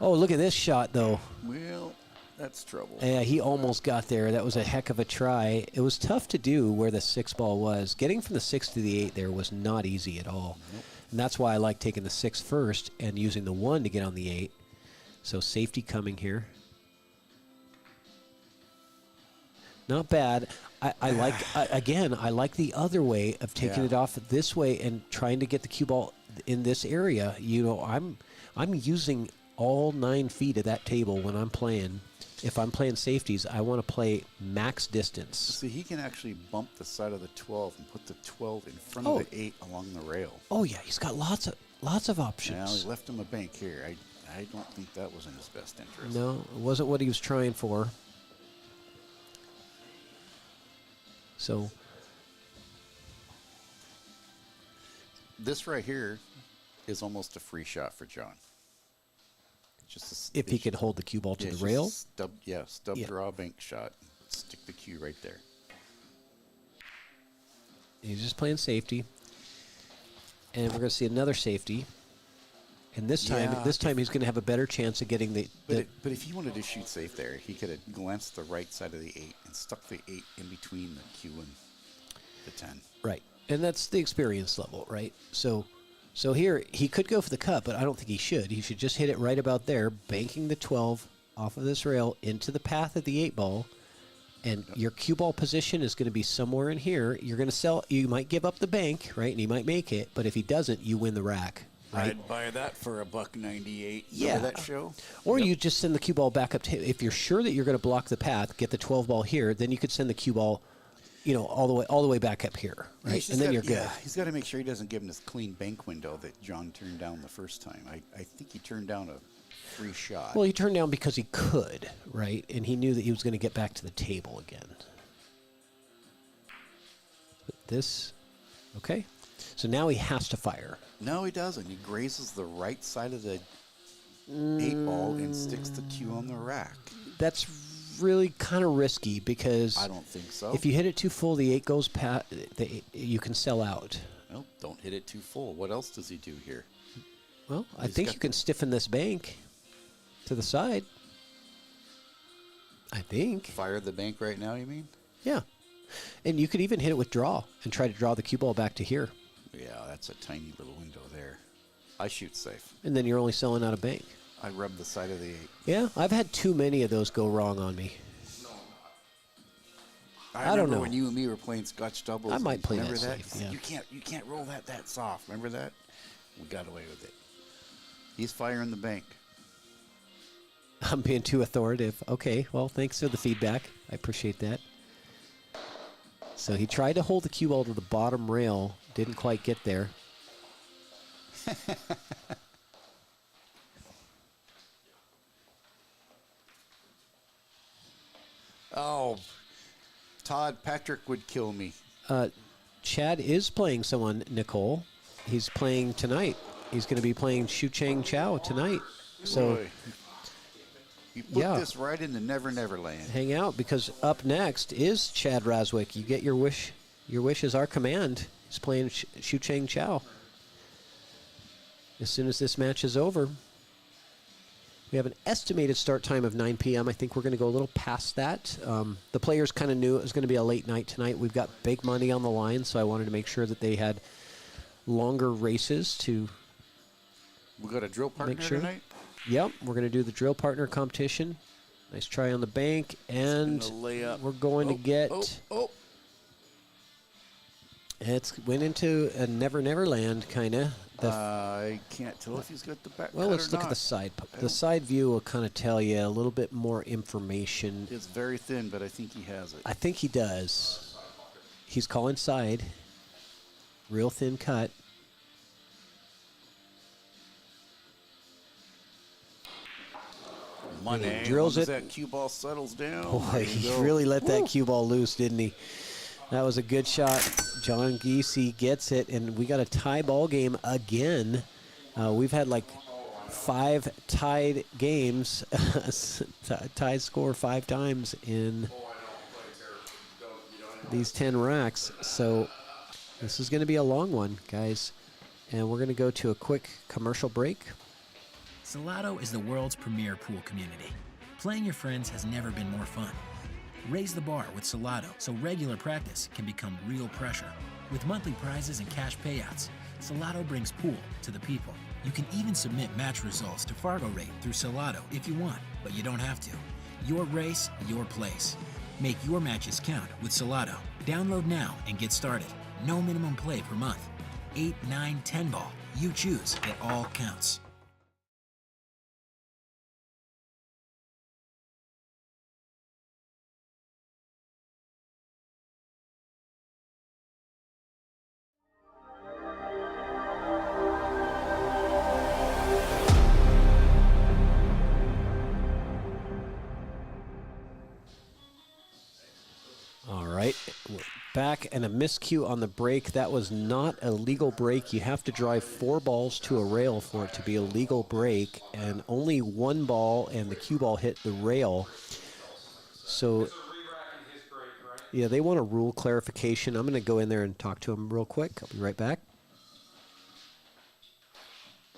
Oh, look at this shot though. Well, that's trouble. Yeah, he almost got there. That was a heck of a try. It was tough to do where the 6 ball was. Getting from the 6 to the 8 there was not easy at all. Nope. And that's why I like taking the 6 first and using the 1 to get on the 8. So safety coming here. Not bad. I like the other way of taking it off this way and trying to get the cue ball in this area. I'm using all 9 feet of that table when I'm playing. If I'm playing safeties, I want to play max distance. See, he can actually bump the side of the 12 and put the 12 in front of the 8 along the rail. Oh yeah, he's got lots of options. Now he left him a bank here. I don't think that was in his best interest. No, it wasn't what he was trying for. So this right here is almost a free shot for John. If he could hold the cue ball to the rail. Stub draw bank shot. Stick the cue right there. He's just playing safety. And we're going to see another safety. And this time he's going to have a better chance of getting the... But if he wanted to shoot safe there, he could have glanced the right side of the 8 and stuck the 8 in between the cue and the 10. Right. And that's the experience level, right? So here, he could go for the cut, but I don't think he should. He should just hit it right about there, banking the 12 off of this rail into the path of the 8 ball. And your cue ball position is going to be somewhere in here. You're going to sell... You might give up the bank, right? And he might make it, but if he doesn't, you win the rack. Right? I'd buy that for $1.98. Yeah, that show. Or you just send the cue ball back up. If you're sure that you're going to block the path, get the 12 ball here. Then you could send the cue ball, all the way back up here, right? And then you're good. Yeah, he's got to make sure he doesn't give him this clean bank window that John turned down the first time. I think he turned down a free shot. Well, he turned down because he could, right? And he knew that he was going to get back to the table again. But this, okay. So now he has to fire. No, he doesn't. He grazes the right side of the 8 ball and sticks the cue on the rack. That's really kind of risky because I don't think so. if you hit it too full, the 8 goes past. You can sell out. Well, don't hit it too full. What else does he do here? Well, I think you can stiffen this bank to the side. I think. Fire the bank right now, you mean? Yeah. And you could even hit it with draw and try to draw the cue ball back to here. Yeah, that's a tiny little window there. I shoot safe. And then you're only selling out a bank. I rub the side of the 8. Yeah, I've had too many of those go wrong on me. I don't know. When you and me were playing Scotch doubles. I might play remember that that? safe, yeah. You can't roll that soft. Remember that? We got away with it. He's firing the bank. I'm being too authoritative. Okay, well, thanks for the feedback. I appreciate that. So he tried to hold the cue ball to the bottom rail. Didn't quite get there. Oh, Todd Patrick would kill me. Chad is playing someone, Nicole. He's playing tonight. He's going to be playing Shucheng Chao tonight. So Boy. You put this right in the Never Never Land. hang out because up next is Chad Razwick. You get your wish. Your wish is our command. He's playing Shucheng Chao. As soon as this match is over, we have an estimated start time of 9 p.m. I think we're going to go a little past that. The players kind of knew it was going to be a late night tonight. We've got big money on the line, so I wanted to make sure that they had longer races to We got a drill partner make sure. tonight? Yep, we're going to do the drill partner competition. Nice try on the bank, and It's gonna lay up. we're going to get... It's went into a Never Never Land, kind of. I can't tell if he's got the back. Well, cut let's or look at not. the side. The side view will kind of tell you a little bit more information. It's very thin, but I think he has it. I think he does. He's calling side. Real thin cut. Money. He drills Once it. that cue ball settles down. Boy, there you he go. really let that cue ball loose, didn't he? That was a good shot. John Giese gets it, and we got a tie ball game again. We've had like 5 tied games, tied score 5 times in these 10 racks. So this is going to be a long one, guys. And we're going to go to a quick commercial break. Salotto is the world's premier pool community. Playing your friends has never been more fun. Raise the bar with Salotto so regular practice can become real pressure. With monthly prizes and cash payouts, Salotto brings pool to the people. You can even submit match results to Fargo Rate through Salotto if you want, but you don't have to. Your race, your place. Make your matches count with Salotto. Download now and get started. No minimum play per month. 8, 9, 10 ball. You choose. It all counts. All right, we're back, and a miscue on the break. That was not a legal break. You have to drive 4 balls to a rail for it to be a legal break, and only 1 ball and the cue ball hit the rail. So, yeah, they want a rule clarification. I'm going to go in there and talk to them real quick. I'll be right back.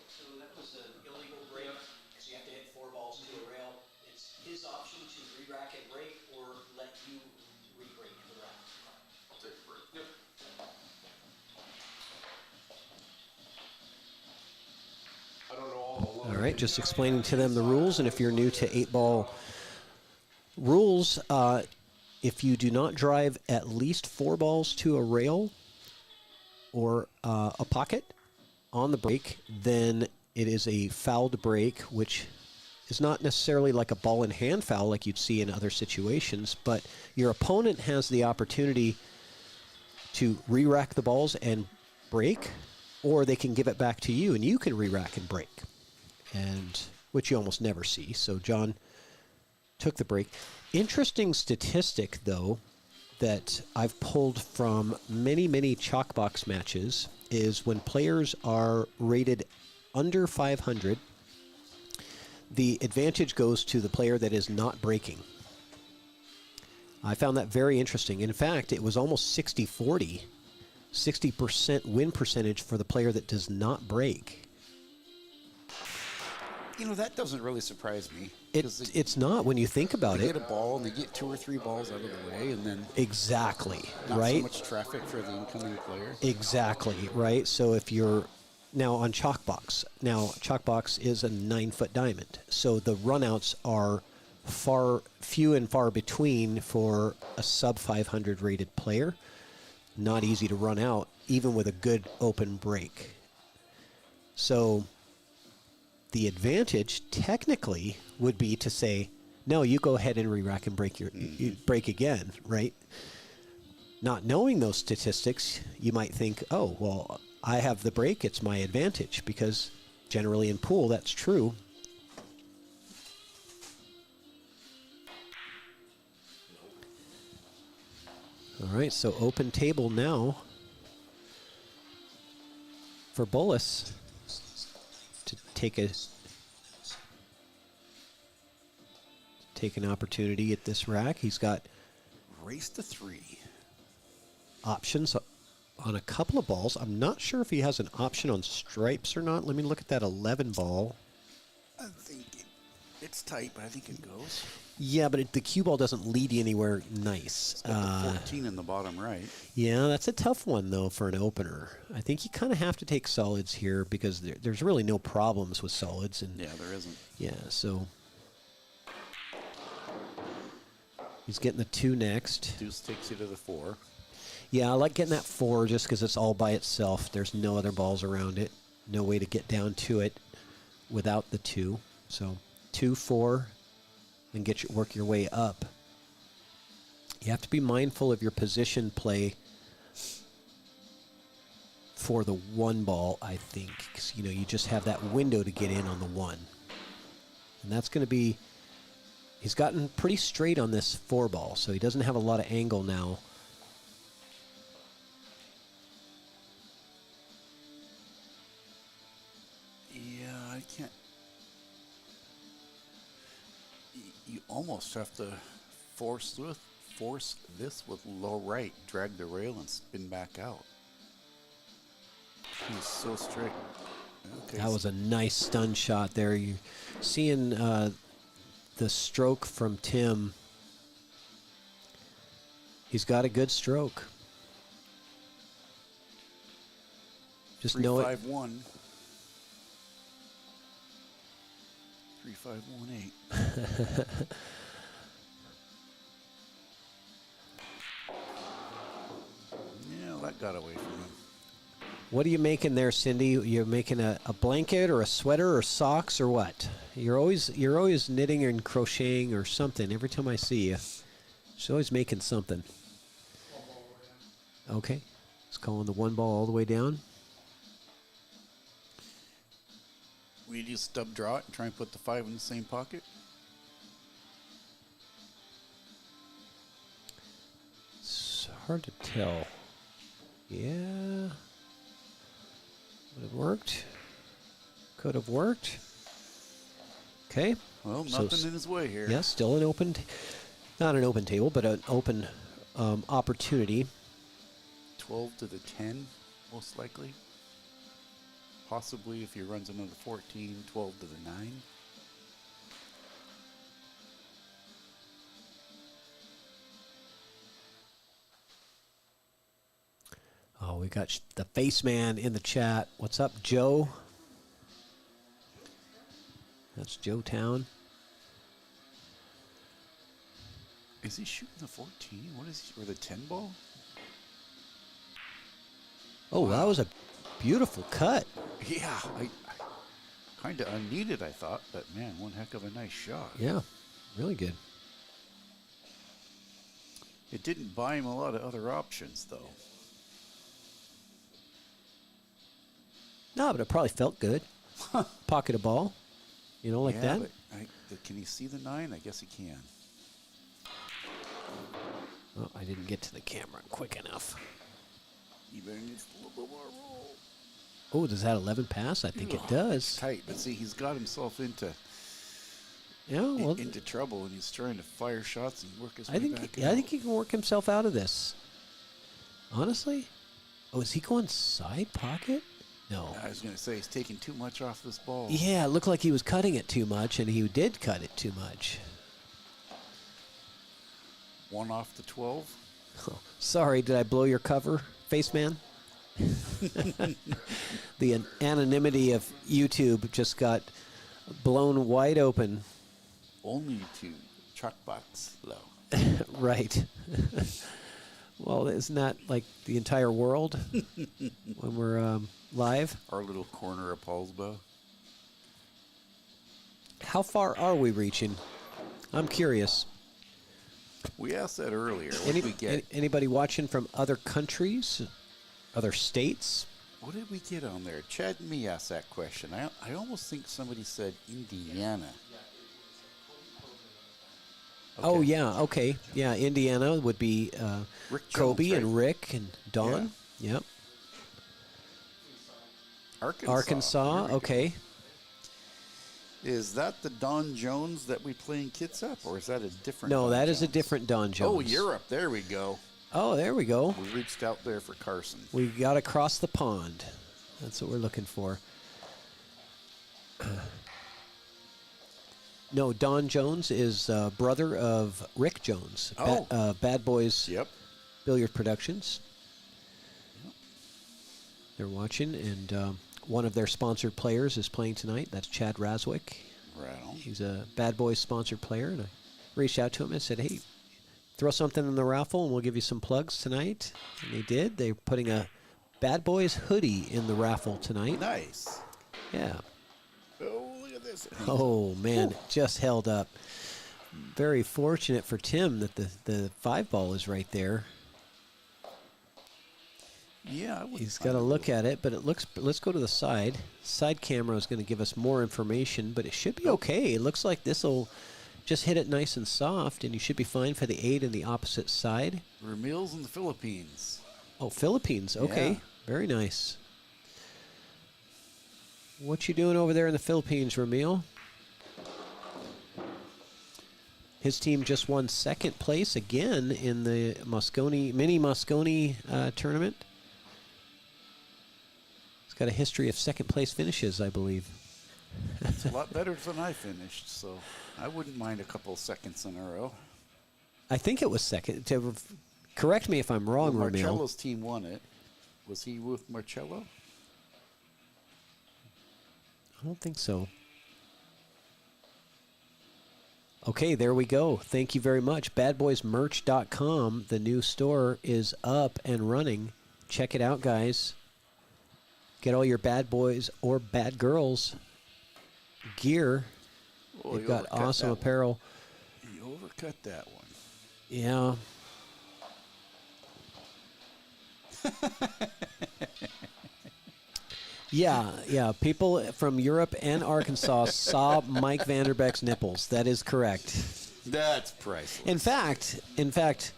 So that was an illegal break because you have to hit 4 balls to a rail. It's his option to re-rack and break or let you re-break the rack. I'll take a break. Yep. I don't know all the All right, just explaining to them the rules, and if you're new to 8-ball rules, if you do not drive at least 4 balls to a rail or a pocket on the break, then it is a fouled break, which is not necessarily like a ball in hand foul like you'd see in other situations, but your opponent has the opportunity to re-rack the balls and break, or they can give it back to you and you can re-rack and break, and which you almost never see. So John took the break. Interesting statistic, though, that I've pulled from many, many ChalkBox matches is when players are rated under 500, the advantage goes to the player that is not breaking. I found that very interesting. In fact, it was almost 60-40. 60% win percentage for the player that does not break. That doesn't really surprise me. It's not when you think about they it. get a ball and they get 2 or 3 balls out of the way, and then Exactly, not right? so much traffic for the incoming player. Exactly, right? So if you're now on ChalkBox, ChalkBox is a 9-foot diamond. So the runouts are few and far between for a sub 500 rated player. Not easy to run out, even with a good open break. So the advantage technically would be to say, no, you go ahead and re-rack and break you break again, right? Not knowing those statistics, you might think, oh, well, I have the break, it's my advantage, because generally in pool that's true. All right, so open table now for Bullus to take an opportunity at this rack. He's got Race to 3. options on a couple of balls. I'm not sure if he has an option on stripes or not. Let me look at that 11 ball. I think it's tight, but I think it goes. Yeah, but the cue ball doesn't lead you anywhere nice. It's got the 14 in the bottom right. Yeah, that's a tough one, though, for an opener. I think you kind of have to take solids here because there's really no problems with solids. And Yeah, there isn't. yeah, so he's getting the 2 next. Deuce takes you to the 4. Yeah, I like getting that 4 just because it's all by itself. There's no other balls around it. No way to get down to it without the 2. So 2, 4, and work your way up. You have to be mindful of your position play for the 1 ball, I think, because you just have that window to get in on the 1, and that's going to be. He's gotten pretty straight on this 4 ball, so he doesn't have a lot of angle now. Yeah, I can't. You almost have to force this with low right, drag the rail, and spin back out. He's so straight. Okay. That was a nice stun shot there. You're seeing the stroke from Tim. He's got a good stroke. Just know it. 3-5-1. 3-5-1-8. Yeah, that got away from him. What are you making there, Cindy? You're making a blanket or a sweater or socks or what? You're always knitting and crocheting or something. Every time I see you, she's always making something. Okay, it's calling the 1 ball all the way down. We just stub draw it and try and put the 5 in the same pocket. It's hard to tell. Yeah. Would have worked. Could have worked. Okay. Well, So nothing in his way here. Yeah, still an open, not an open table, but an open opportunity. 12 to the 10, most likely. Possibly if he runs another 14, 12 to the 9. Oh, we got the face man in the chat. What's up, Joe? That's Joe Town. Is he shooting the 14? What is he, or the 10 ball? Oh, that was a beautiful cut. Yeah, I kind of unneeded, I thought, but man, one heck of a nice shot. Yeah, really good. It didn't buy him a lot of other options, though. No, but it probably felt good. Pocket a ball, like Yeah, that. but can he see the 9? I guess he can. Oh, I didn't get to the camera quick enough. He better need a little bit more roll. Oh, does that 11 pass? I think it does. Tight, but see, he's got himself into Yeah, well, into trouble, and he's trying to fire shots and work his I way think back I think he can work himself out of this. Honestly, is he going side pocket? No. I was going to say he's taking too much off this ball. Yeah, it looked like he was cutting it too much, and he did cut it too much. 1 off the 12. Oh, sorry, did I blow your cover, face man? The anonymity of YouTube just got blown wide open. Only to ChalkBox low. Right. Well, isn't that like the entire world when we're live? Our little corner of Paulsbo. How far are we reaching? I'm curious. We asked that earlier. What did we get? Anybody watching from other countries, other states? What did we get on there? Chad and me asked that question. I almost think somebody said Indiana. Okay. Oh, yeah, okay. Yeah, Indiana would be Rick Kobe Jones, right? and Rick and Don. Yep. Arkansas, okay. Is that the Don Jones that we play in Kitsap, or is that a different No, Don that is a Jones? different Don Jones. Oh, Europe. There we go. Oh, there we go. We reached out there for Carson. We got across the pond. That's what we're looking for. No, Don Jones is brother of Rick Jones. Oh. BadBoys Yep. Billiard Productions. They're watching, and one of their sponsored players is playing tonight. That's Chad Razwick. Right on. He's a BadBoys sponsored player, and I reached out to him and said, hey, throw something in the raffle, and we'll give you some plugs tonight. And they did. They're putting a BadBoys hoodie in the raffle tonight. Nice. Yeah. Oh, look at this. Oh, man, it just held up. Very fortunate for Tim that the 5-ball is right there. Yeah, He's got to look at it, but it looks. Let's go to the side. Side camera is going to give us more information, but it should be okay. It looks like this will just hit it nice and soft, and you should be fine for the 8 in the opposite side. Ramil's in the Philippines. Oh, Philippines. Okay, Yeah. Very nice. What you doing over there in the Philippines, Ramil? His team just won second place again in the mini Moscone tournament. He's got a history of second place finishes, I believe. It's a lot better than I finished, so I wouldn't mind a couple seconds in a row. I think it was second. Correct me if I'm wrong, Well, Ramil. Marcello's team won it. Was he with Marcello? I don't think so. Okay, there we go. Thank you very much. BadBoysMerch.com. The new store is up and running. Check it out, guys. Get all your bad boys or bad girls gear. Oh, They've you got overcut awesome that apparel. one. You overcut that one. Yeah. Yeah. People from Europe and Arkansas saw Mike Vanderbeck's nipples. That is correct. That's priceless. In fact,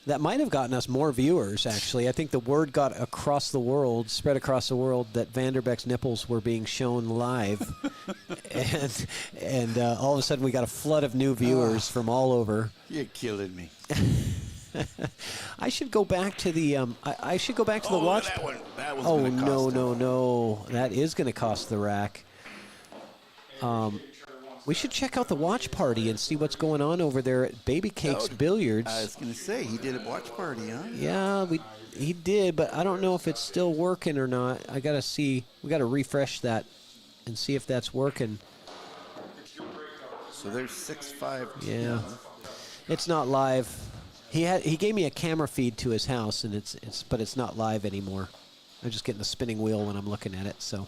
that might have gotten us more viewers, actually. I think the word got across the world, spread across the world, that Vanderbeck's nipples were being shown live. and all of a sudden we got a flood of new viewers from all over. You're killing me. I should go back to the I should go back to the watch. That one. That was Oh, gonna cost him. no. That is going to cost the rack. We should check out the watch party and see what's going on over there at Baby Cakes Billiards. I was going to say, he did a watch party, huh? Yeah, he did, but I don't know if it's still working or not. I got to see. We got to refresh that and see if that's working. So there's 6-5. Yeah. It's not live. He gave me a camera feed to his house, and but it's not live anymore. I'm just getting the spinning wheel when I'm looking at it. So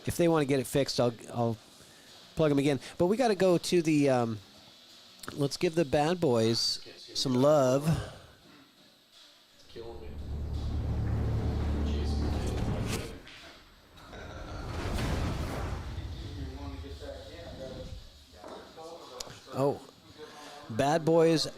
if they want to get it fixed, I'll plug them again. But we got to go to the. Let's give the bad boys some love. Killing me. Oh, Bad Boys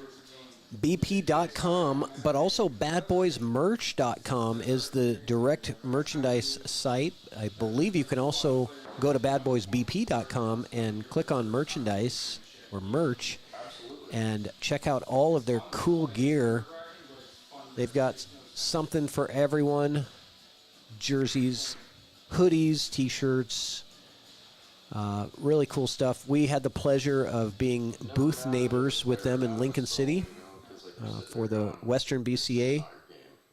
bp.com, but also badboysmerch.com is the direct merchandise site. I believe you can also go to badboysbp.com and click on merchandise or merch and check out all of their cool gear. They've got something for everyone: jerseys, hoodies, t-shirts, really cool stuff. We had the pleasure of being booth neighbors with them in Lincoln City for the Western BCA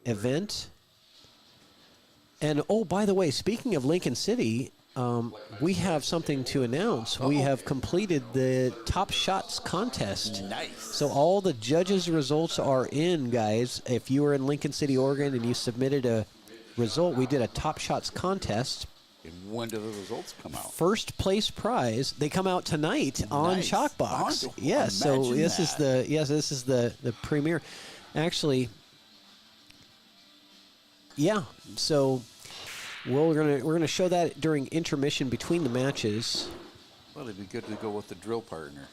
event. And, oh, by the way, speaking of Lincoln City, we have something to announce. We have completed the Top Shots contest. Nice. So all the judges' results are in, guys. If you were in Lincoln City, Oregon, and you submitted a result, we did a Top Shots contest. And when do the results come out? First place prize. They come out tonight on Nice. ChalkBox. Oh, Yes. So imagine this is the premiere. Actually, yeah. So we're gonna show that during intermission between the matches. Well, it'd be good to go with the drill partner.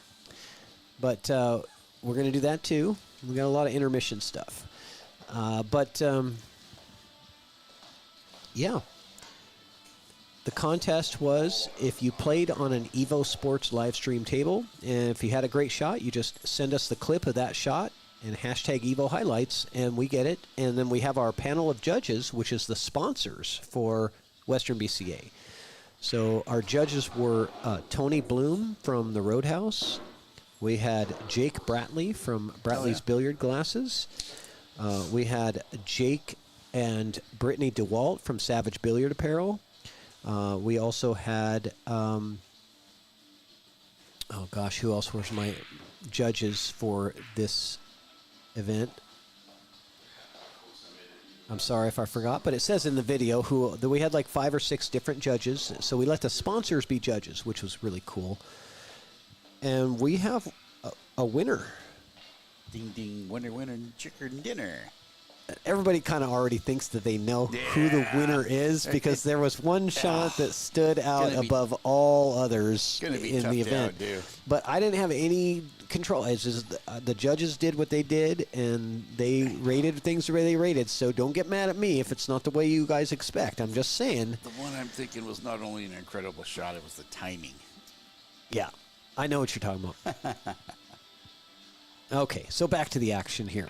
But we're going to do that too. We got a lot of intermission stuff. Yeah. The contest was if you played on an Evo Sports live stream table, and if you had a great shot, you just send us the clip of that shot and hashtag Evo highlights, and we get it. And then we have our panel of judges, which is the sponsors for Western BCA. So our judges were Tony Bloom from the Roadhouse. We had Jake Bratley from Bratley's Billiard Glasses. We had Jake and Brittany DeWalt from Savage Billiard Apparel. We also had, who else was my judges for this event? I'm sorry if I forgot, but it says in the video that we had like 5 or 6 different judges. So we let the sponsors be judges, which was really cool. And we have a winner. Ding, ding, winner, winner, chicken dinner. Everybody kind of already thinks that they know who the winner is because there was one shot that stood out above all others in the event. But I didn't have any control. It's just the judges did what they did, and they rated things the way they rated. So don't get mad at me if it's not the way you guys expect. I'm just saying. The one I'm thinking was not only an incredible shot, it was the timing. Yeah, I know what you're talking about. Okay, so back to the action here.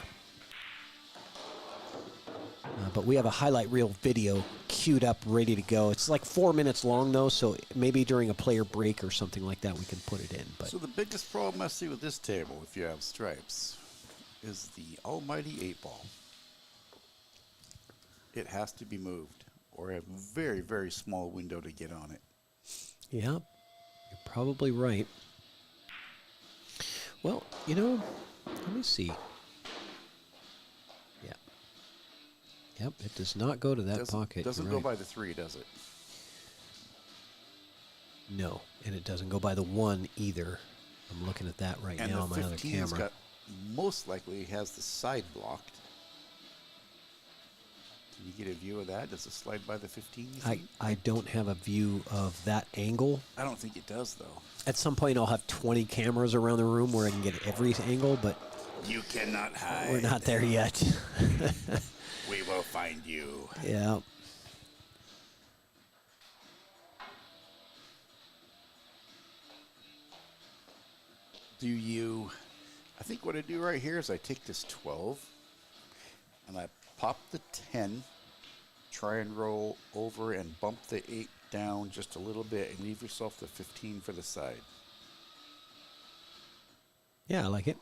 But we have a highlight reel video queued up, ready to go. It's like 4 minutes long, though, so maybe during a player break or something like that, we can put it in. But So the biggest problem I see with this table, if you have stripes, is the almighty 8-ball. It has to be moved, or a very, very small window to get on it. Yeah, you're probably right. Well, let me see. Yeah. Yep, it does not go to that pocket. Doesn't go by the 3, does it? No, and it doesn't go by the 1 either. I'm looking at that right now on my other camera. Most likely has the side blocked. Can you get a view of that? Does it slide by the 15? I don't have a view of that angle. I don't think it does, though. At some point, I'll have 20 cameras around the room where I can get every angle, but you cannot hide. We're not there yet. We will find you. Yeah. I think what I do right here is I take this 12 and I pop the 10, try and roll over and bump the 8 down just a little bit and leave yourself the 15 for the side. Yeah, I like it.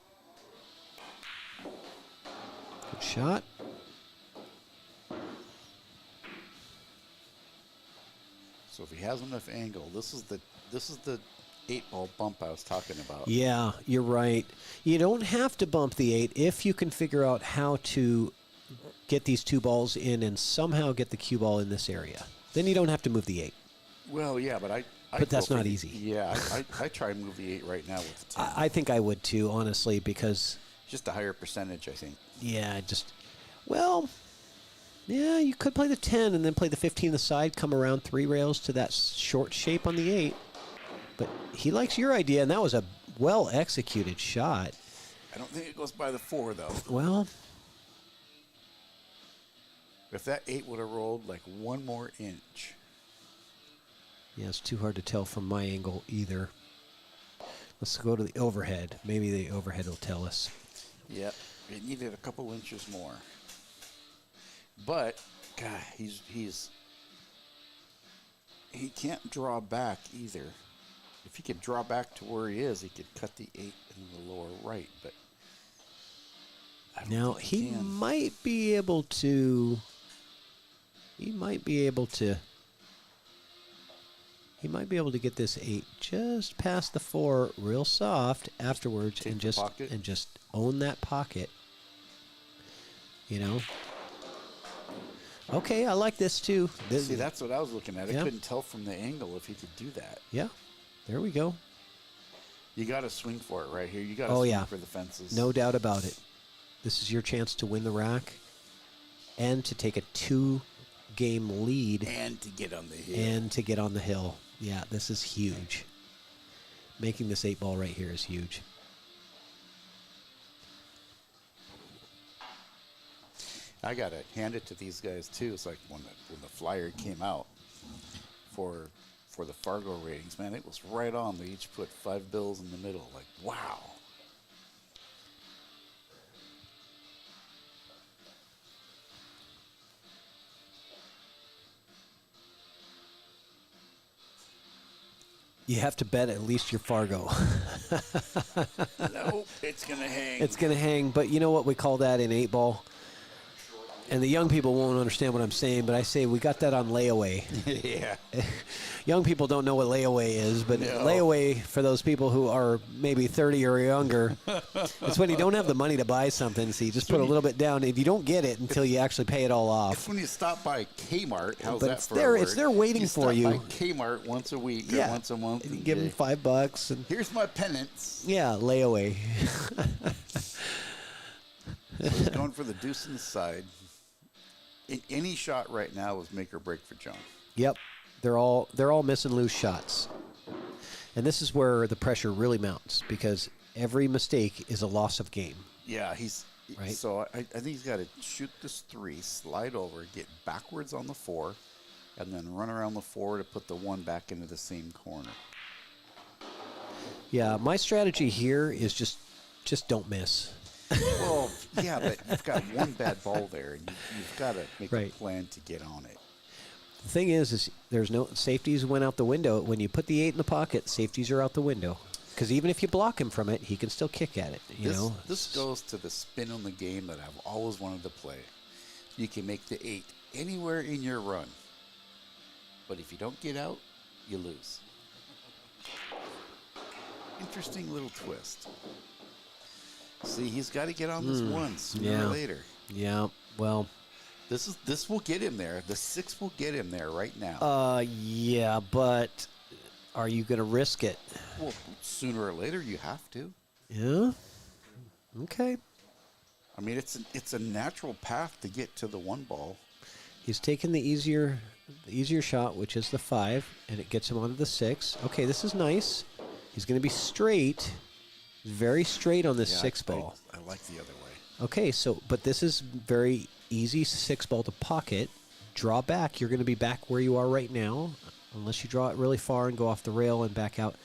Good shot. So if he has enough angle, this is the 8-ball bump I was talking about. Yeah, you're right. You don't have to bump the 8 if you can figure out how to get these 2 balls in and somehow get the cue ball in this area. Then you don't have to move the 8. Well, yeah, but But that's not easy. Yeah, I try and move the 8 right now with the 10. I think I would too, honestly, because just a higher percentage, I think. Yeah, yeah, you could play the 10 and then play the 15 on the side, come around 3 rails to that short shape on the 8. But he likes your idea, and that was a well-executed shot. I don't think it goes by the 4, though. Well, If that 8 would have rolled like 1 more inch. yeah, it's too hard to tell from my angle either. Let's go to the overhead. Maybe the overhead will tell us. Yep. It needed a couple inches more. But, God, he can't draw back either. If he could draw back to where he is, he could cut the 8 in the lower right. But I don't Now, think he can. might be able to... He might be able to get this 8 just past the 4 real soft afterwards Take and the pocket? just own that pocket. You know? Okay, I like this too. See, that's what I was looking at. I Yeah. couldn't tell from the angle if he could do that. Yeah. There we go. You got to swing for it right here. You got to Oh, swing yeah. for the fences. No doubt about it. This is your chance to win the rack and to take a 2-game lead And to get on the hill. and to get on the hill. Yeah, this is huge. Making this 8 ball right here is huge. I got to hand it to these guys, too. It's like when the flyer came out for the Fargo ratings, man, it was right on. They each put 5 bills in the middle. Like, wow. You have to bet at least your Fargo. Nope, it's going to hang. It's going to hang, but you know what we call that in 8 ball? And the young people won't understand what I'm saying, but I say we got that on layaway. Yeah. Young people don't know what layaway is, but No. layaway, for those people who are maybe 30 or younger, it's when you don't have the money to buy something, so you just put a little bit down, and you don't get it until you actually pay it all It's off. when you stop by Kmart. How's But that it's for there- a word? it's there waiting you for you. Stop by Kmart once a week or once a month. And you and give them $5, and here's my penance. yeah, layaway. He's going for the deuce in the side. Any shot right now is make or break for John. Yep, they're all miss and lose shots, and this is where the pressure really mounts because every mistake is a loss of game. Yeah, he's Right. So I think he's got to shoot this 3, slide over, get backwards on the 4, and then run around the 4 to put the 1 back into the same corner. Yeah, my strategy here is just don't miss. Well, yeah, but you've got 1 bad ball there, and you've got to make a Right. plan to get on it. The thing is there's no safeties went out the window. When you put the 8 in the pocket, safeties are out the window. Because even if you block him from it, he can still kick at it. This goes to the spin on the game that I've always wanted to play. You can make the 8 anywhere in your run, but if you don't get out, you lose. Interesting little twist. See, he's got to get on this 1 sooner or later. Yeah. Well, This will get him there. The 6 will get him there right now. yeah, but are you going to risk it? Well, sooner or later you have to. Yeah. Okay. I mean, it's a natural path to get to the 1 ball. He's taking the easier shot, which is the 5, and it gets him onto the 6. Okay, this is nice. He's going to be straight, very straight on this Yeah, 6 ball. I like the other way. Okay, but this is very easy 6 ball to pocket. Draw back. You're going to be back where you are right now, unless you draw it really far and go off the rail and back out.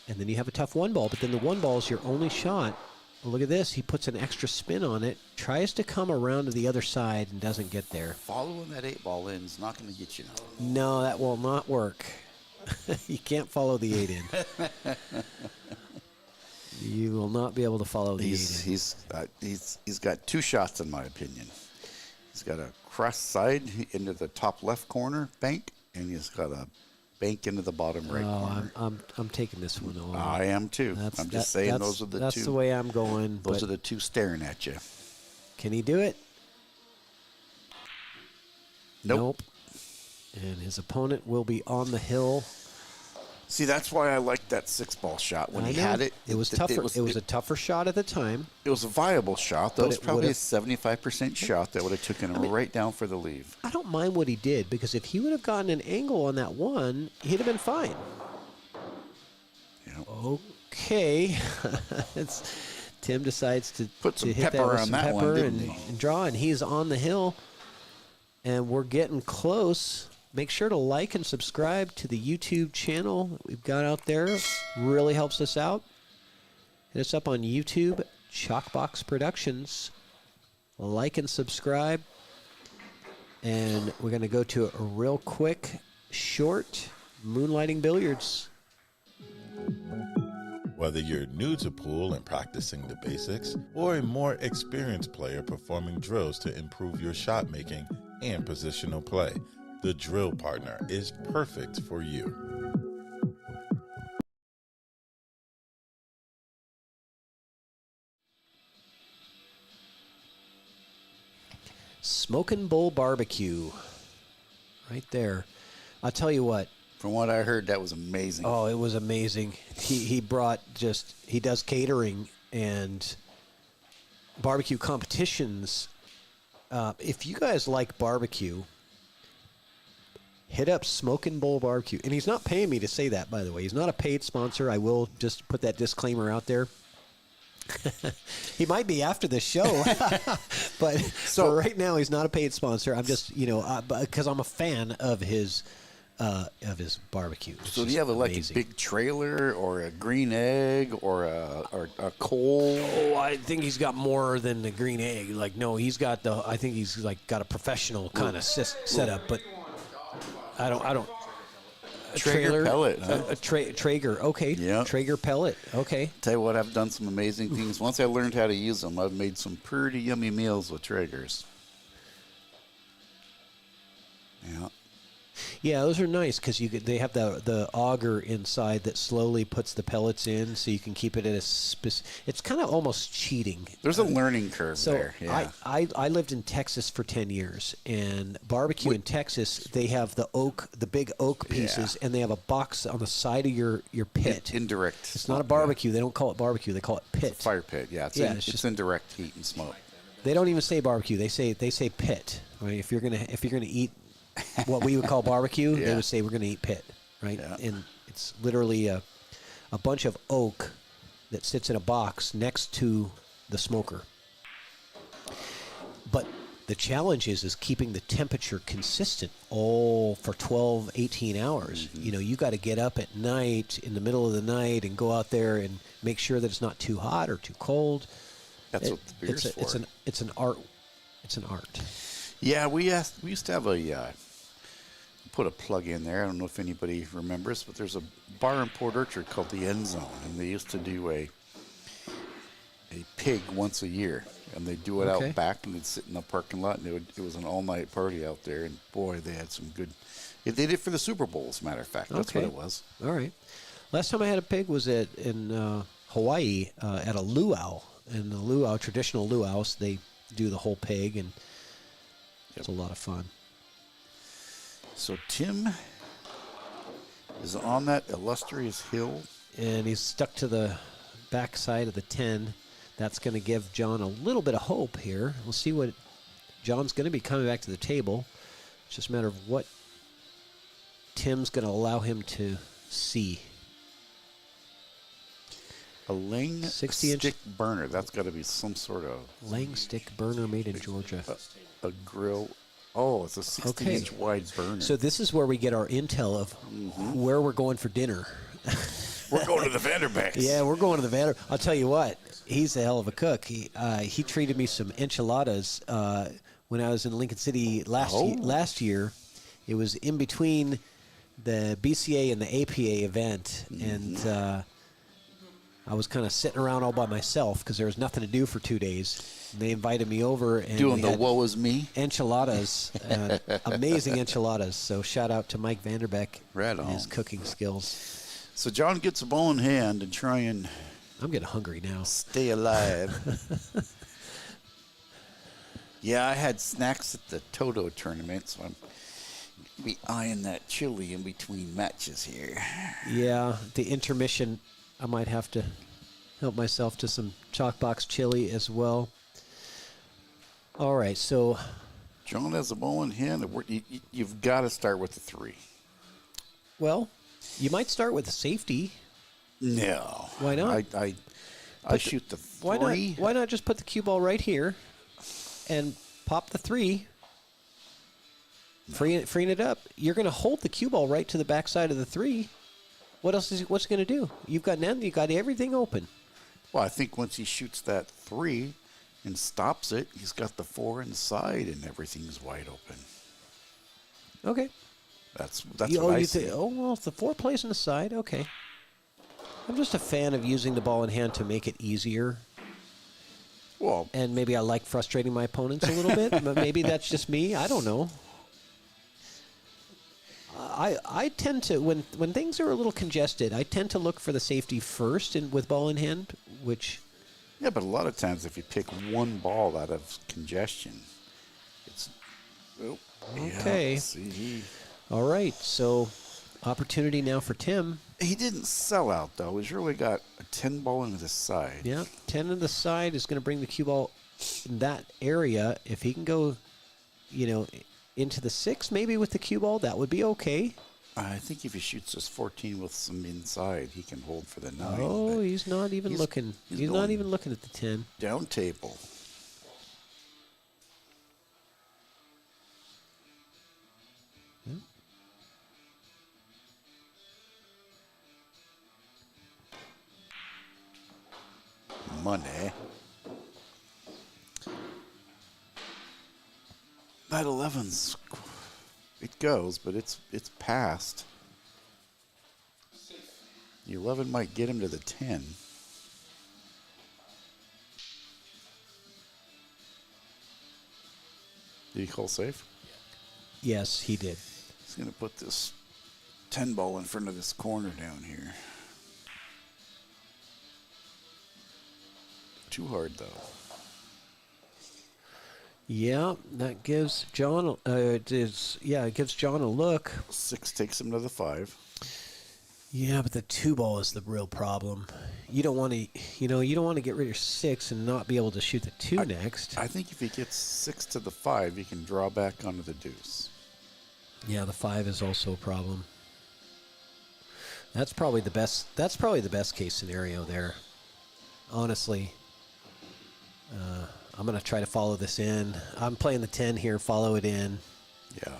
And then you have a tough 1 ball, but then the 1 ball is your only shot. Look at this. He puts an extra spin on it, tries to come around to the other side, and doesn't get there. Following that 8 ball in is not going to get you nowhere. No, that will not work. You can't follow the 8 in. You will not be able to follow the 8 in. He's got 2 shots in my opinion. He's got a cross side into the top left corner bank, and he's got a bank into the bottom right corner. I'm taking this one over. I am too. I'm just saying those are the 2. That's the way I'm going. Those but are the 2 staring at you. Can he do it? Nope. And his opponent will be on the hill. See, that's why I liked that 6 ball shot when I he know. had it. It was tougher. It was a tougher shot at the time. It was a viable shot. That But was it probably a would've- 75% shot that would have taken him right down for the leave. I don't mind what he did because if he would have gotten an angle on that 1, he'd have been fine. Yeah. Okay, Tim decides to Put some to hit pepper with on some that one, pepper didn't and, he? and draw, and he's on the hill. And we're getting close. Make sure to like and subscribe to the YouTube channel that we've got out there. Really helps us out. Hit us up on YouTube, ChalkBox Productions. Like and subscribe. And we're going to go to a real quick, short Moonlighting Billiards. Whether you're new to pool and practicing the basics, or a more experienced player performing drills to improve your shot making and positional play, the Drill Partner is perfect for you. Smokin' Bull Barbecue. Right there. I'll tell you what. From what I heard, that was amazing. Oh, it was amazing. He brought he does catering and barbecue competitions. If you guys like barbecue, hit up Smokin' Bull Barbecue. And he's not paying me to say that, by the way. He's not a paid sponsor. I will just put that disclaimer out there. He might be after the show, but for right now, he's not a paid sponsor. I'm just, because I'm a fan of his barbecue. It's So do you have a big trailer or a green egg or a coal? Oh, I think he's got more than the green egg. I think he's got a professional kind of setup, but I don't. Traeger pellet. Huh? A Traeger, okay. Yeah. Traeger pellet, okay. Tell you what, I've done some amazing things. Once I learned how to use them, I've made some pretty yummy meals with Traegers. Yeah. Yeah, those are nice because they have the auger inside that slowly puts the pellets in, so you can keep it at a it's kind of almost cheating. There's a learning curve So there. Yeah. I lived in Texas for 10 years, and barbecue in Texas, they have the big oak pieces, and they have a box on the side of your pit. Indirect. It's not a barbecue. They don't call it barbecue. They call it pit. Fire pit. Yeah. It's just indirect heat and smoke. They don't even say barbecue. They say pit. Right? If you're gonna eat what we would call barbecue, they would say we're gonna eat pit. Right? Yeah. And it's literally a bunch of oak that sits in a box next to the smoker. But the challenge is keeping the temperature consistent for 12, 18 hours. Mm-hmm. You got to get up at night, in the middle of the night, and go out there and make sure that it's not too hot or too cold. That's what the beer's for. It's an art. It's an art. Yeah, we used to have put a plug in there. I don't know if anybody remembers, but there's a bar in Port Orchard called the End Zone, and they used to do a pig once a year, and they'd do it out back, and they'd sit in the parking lot, and it was an all-night party out there, and boy, they had some good. They did it for the Super Bowl, as a matter of fact. That's what it was. All right. Last time I had a pig was in Hawaii at a luau. In the luau, traditional luau's, they do the whole pig, and it's a lot of fun. So Tim is on that illustrious hill. And he's stuck to the backside of the 10. That's going to give John a little bit of hope here. We'll see what John's going to be coming back to the table. It's just a matter of what Tim's going to allow him to see. A Lang 60-inch stick burner. That's got to be some sort of Lang stick burner made in Georgia. A grill. Oh, it's a 60-inch wide burner. So this is where we get our intel of where we're going for dinner. We're going to the Vanderbecks. Yeah, we're going to the Vander. I'll tell you what, he's a hell of a cook. He treated me some enchiladas when I was in Lincoln City last year. It was in between the BCA and the APA event, and I was kind of sitting around all by myself because there was nothing to do for 2 days. And they invited me over. And doing the woe is me? Enchiladas. Amazing enchiladas. So shout out to Mike Vanderbeck and his cooking skills. So John gets a bowl in hand and try and... I'm getting hungry now. Stay alive. Yeah, I had snacks at the Toto tournament, so I'm be eyeing that chili in between matches here. Yeah, the intermission, I might have to help myself to some ChalkBox chili as well. All right, so... John has a bowl in hand. You've got to start with the 3. Well, you might start with the safety. No. Why not? I shoot the three. Why not just put the cue ball right here and pop the 3? Freeing it up. You're going to hold the cue ball right to the backside of the 3. What else what's he going to do? You've got everything open. Well, I think once he shoots that 3 and stops it, he's got the 4 inside and everything's wide open. Okay. That's what I see. Well, if the 4 plays on the side, okay. I'm just a fan of using the ball in hand to make it easier. Well, and maybe I like frustrating my opponents a little bit, but maybe that's just me. I don't know. I tend to, when things are a little congested, I tend to look for the safety first with ball in hand, which... Yeah, but a lot of times if you pick one ball out of congestion, it's... Oh, okay. Yeah, see. All right, so opportunity now for Tim. He didn't sell out, though. He's really got a 10 ball into the side. Yeah, 10 on the side is going to bring the cue ball in that area. If he can go, into the 6 maybe with the cue ball, that would be okay. I think if he shoots this 14 with some inside, he can hold for the 9. Oh, he's not even looking. He's not even looking at the 10. Down table. Yeah. Money. That 11's, it goes, but it's past. The 11 might get him to the 10. Did he call safe? Yes, he did. He's going to put this 10 ball in front of this corner down here. Too hard, though. Yeah, that gives John. It gives John a look. 6 takes him to the 5. Yeah, but the 2 ball is the real problem. You don't want to, you don't want to get rid of 6 and not be able to shoot the 2 next. I think if he gets 6 to the 5, he can draw back onto the deuce. Yeah, the 5 is also a problem. That's probably the best. That's probably the best case scenario there. Honestly. I'm going to try to follow this in. I'm playing the 10 here, follow it in. Yeah.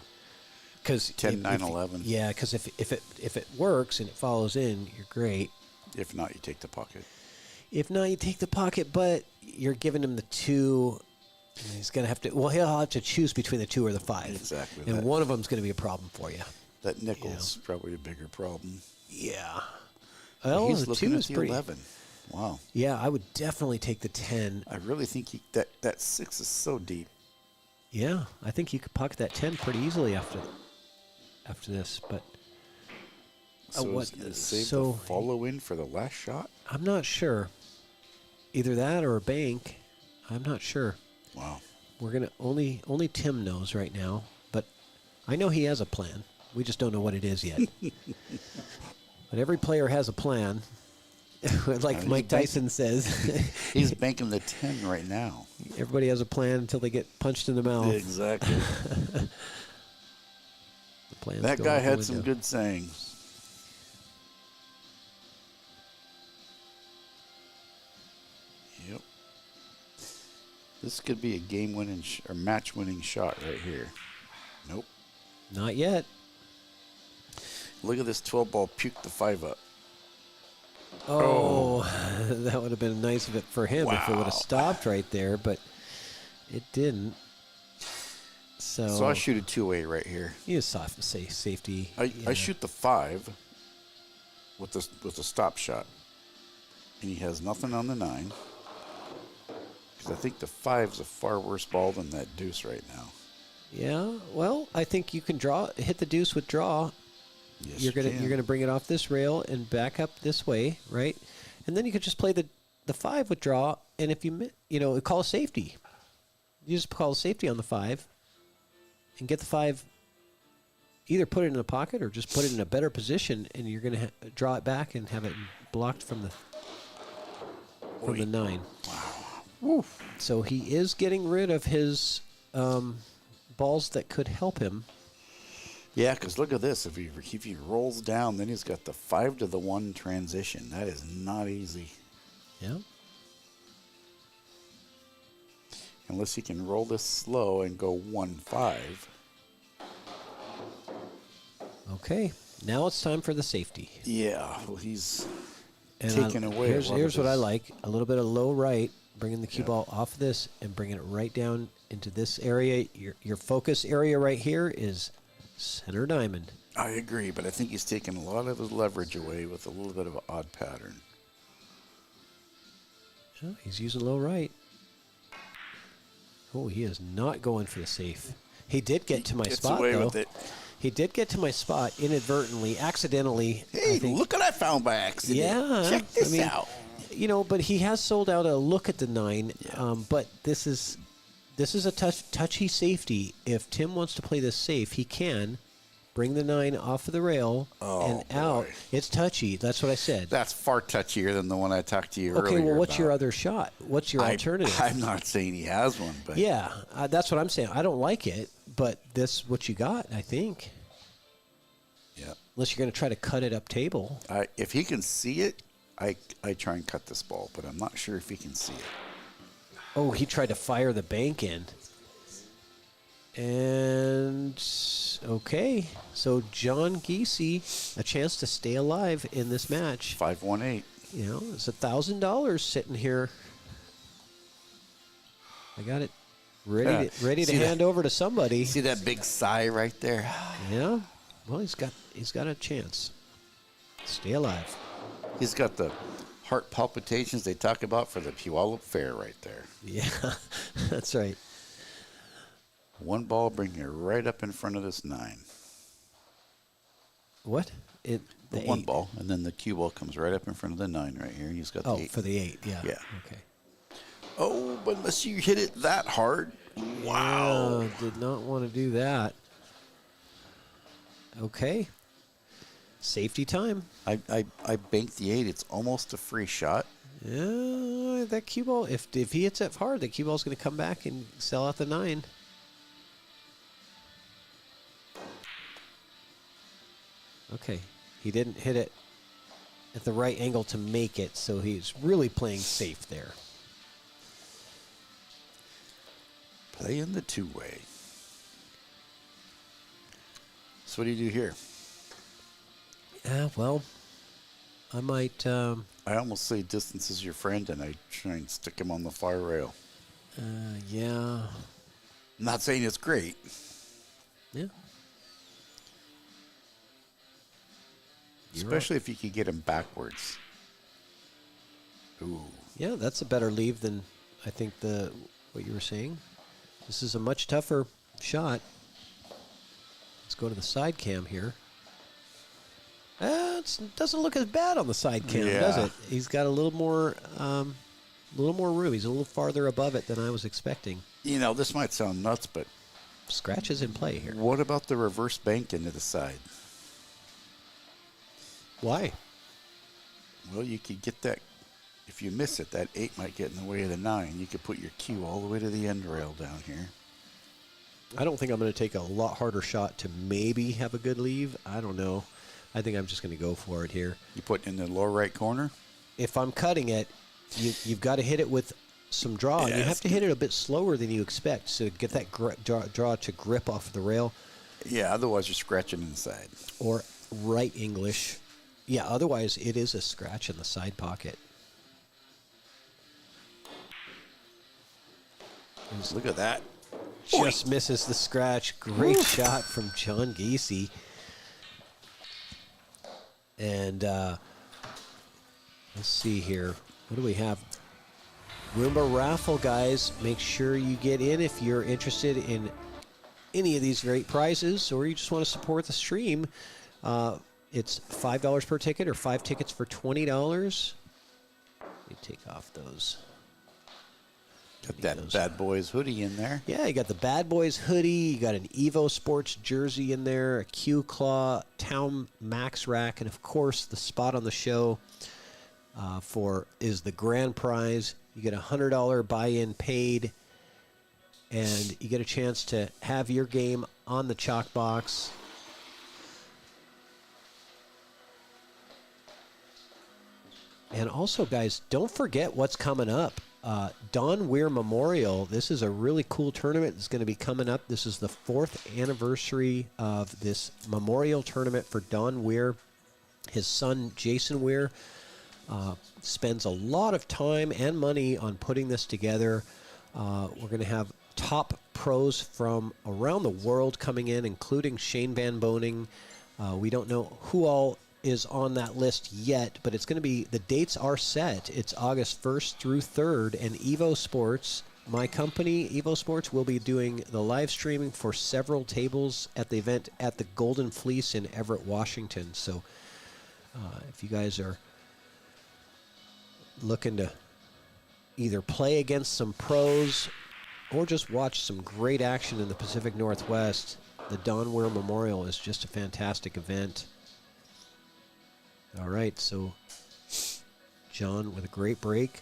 Because 10, 9, 11. Yeah, because if it works and it follows in, you're great. If not, you take the pocket. If not, you take the pocket, but you're giving him the 2. And he's going to have to, well, he'll have to choose between the 2 or the 5. Exactly. And one of them's going to be a problem for you. That nickel's probably a bigger problem. Yeah. Well, he's the looking 2 at is the pretty. 11. Wow. Yeah, I would definitely take the 10. I really think that 6 is so deep. Yeah, I think you could pocket that 10 pretty easily after this, but So he's going to save the follow in for the last shot? I'm not sure. Either that or a bank. I'm not sure. Wow. We're gonna only Tim knows right now, but I know he has a plan. We just don't know what it is yet. But every player has a plan. Like Mike Tyson says. He's banking the 10 right now. Everybody has a plan until they get punched in the mouth. Exactly. That guy had some good sayings. Yep. This could be a game-winning or match-winning shot right here. Nope. Not yet. Look at this 12 ball puke the 5 up. Oh, that would have been nice of it for him if it would have stopped right there, but it didn't. So I shoot a 2-way right here. You just say safety. I shoot the 5 with the stop shot, and he has nothing on the 9. Because I think the 5's a far worse ball than that deuce right now. Yeah, well, I think you can hit the deuce with draw. Yes, you're gonna bring it off this rail and back up this way, right? And then you could just play the 5 with draw, and if you call safety, you just call safety on the 5, and get the 5. Either put it in a pocket or just put it in a better position, and you're gonna draw it back and have it blocked from the 9. Wow. Woof. So he is getting rid of his balls that could help him. Yeah, because look at this. If he rolls down, then he's got the 5 to the 1 transition. That is not easy. Yeah. unless he can roll this slow and go 1-5. Okay, now it's time for the safety. Yeah, well, he's And taking away. Here's what I like: a little bit of low right, bringing the cue ball off of this and bringing it right down into this area. Your focus area right here is center diamond. I agree, but I think he's taking a lot of his leverage away with a little bit of an odd pattern. Oh, he's using low right. Oh, he is not going for the safe. He did get to my Gets spot, away though. with it. He did get to my spot inadvertently, accidentally. Hey, I think. look what I found by accident. Yeah, Check this out. But he has sold out a look at the 9. Yeah. But this is a touchy safety. If Tim wants to play this safe, he can bring the 9 off of the rail and out. It's touchy. That's what I said. That's far touchier than the one I talked to you earlier. Okay, well, what's about. your other shot? What's your alternative? I'm not saying he has one, but Yeah, that's what I'm saying. I don't like it, but this is what you got, I think. yeah. Unless you're going to try to cut it up table. If he can see it, I try and cut this ball, but I'm not sure if he can see it. Oh, he tried to fire the bank in. And, okay. So John Giese, a chance to stay alive in this match. 518. You know, it's $1,000 sitting here. I got it ready to hand over to somebody. See that big sigh right there? Yeah. Well, he's got a chance. Stay alive. He's got the heart palpitations they talk about for the Puyallup Fair right there. Yeah, that's right. One ball bring you right up in front of this 9. What? The one ball, and then the cue ball comes right up in front of the 9 right here. He's got the 8. For the 8, yeah. Yeah. Okay. Oh, but unless you hit it that hard. Wow. Yeah, did not want to do that. Okay. Safety time. I banked the 8. It's almost a free shot. Yeah, that cue ball, if he hits it hard, the cue ball's going to come back and sell out the 9. Okay. He didn't hit it at the right angle to make it, so he's really playing safe there. Playing the 2-way. So what do you do here? Yeah, well, I might... I almost say distance is your friend, and I try and stick him on the far rail. yeah. I'm not saying it's great. Yeah. Especially if you could get him backwards. Ooh. Yeah, that's a better leave than I think what you were saying. This is a much tougher shot. Let's go to the side cam here. It doesn't look as bad on the side cam, does it? He's got a little more room. He's a little farther above it than I was expecting. You know, this might sound nuts, but Scratch is in play here. what about the reverse bank into the side? Why? Well, you could get that. If you miss it, that 8 might get in the way of the 9. You could put your cue all the way to the end rail down here. I don't think I'm going to take a lot harder shot to maybe have a good leave. I don't know. I think I'm just going to go for it here. You put it in the lower right corner? If I'm cutting it, you've got to hit it with some draw. And you have to hit it a bit slower than you expect to get that draw to grip off the rail. Yeah, otherwise you're scratching inside. Or right English. Yeah, otherwise it is a scratch in the side pocket. Look at that. Just misses the scratch. Great shot from John Giese. And let's see here. What do we have? Roomba Raffle, guys. Make sure you get in if you're interested in any of these great prizes or you just want to support the stream. It's $5 per ticket or 5 tickets for $20. Let me take off those. Got that Bad Boys hoodie in there. Yeah, you got the Bad Boys hoodie. You got an Evo Sports jersey in there, a Q Claw, Taom Max Rack, and of course the spot on the show is the grand prize. You get a $100 buy-in paid, and you get a chance to have your game on the ChalkBox. And also, guys, don't forget what's coming up. Don Weir Memorial. This is a really cool tournament that's going to be coming up. This is the 4th anniversary of this memorial tournament for Don Weir. His son, Jason Weir, spends a lot of time and money on putting this together. We're going to have top pros from around the world coming in, including Shane Van Boning. We don't know who all is on that list yet, but it's going to be, the dates are set. It's August 1st through 3rd, and Evo Sports, my company, Evo Sports, will be doing the live streaming for several tables at the event at the Golden Fleece in Everett, Washington. So if you guys are looking to either play against some pros or just watch some great action in the Pacific Northwest, the Don Weir Memorial is just a fantastic event. All right, so John with a great break.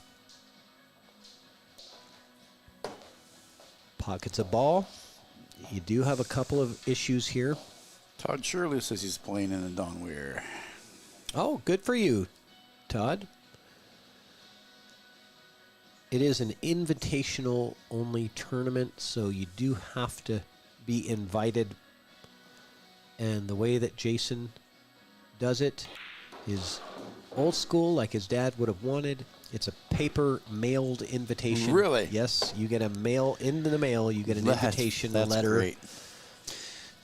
Pockets a ball. You do have a couple of issues here. Todd Shirley says he's playing in the Don Weir. Oh, good for you, Todd. It is an invitational only tournament, so you do have to be invited. And the way that Jason does it is old school, like his dad would have wanted. It's a paper mailed invitation. Really? Yes, you get a mail into the mail. You get an invitation that's letter. Great.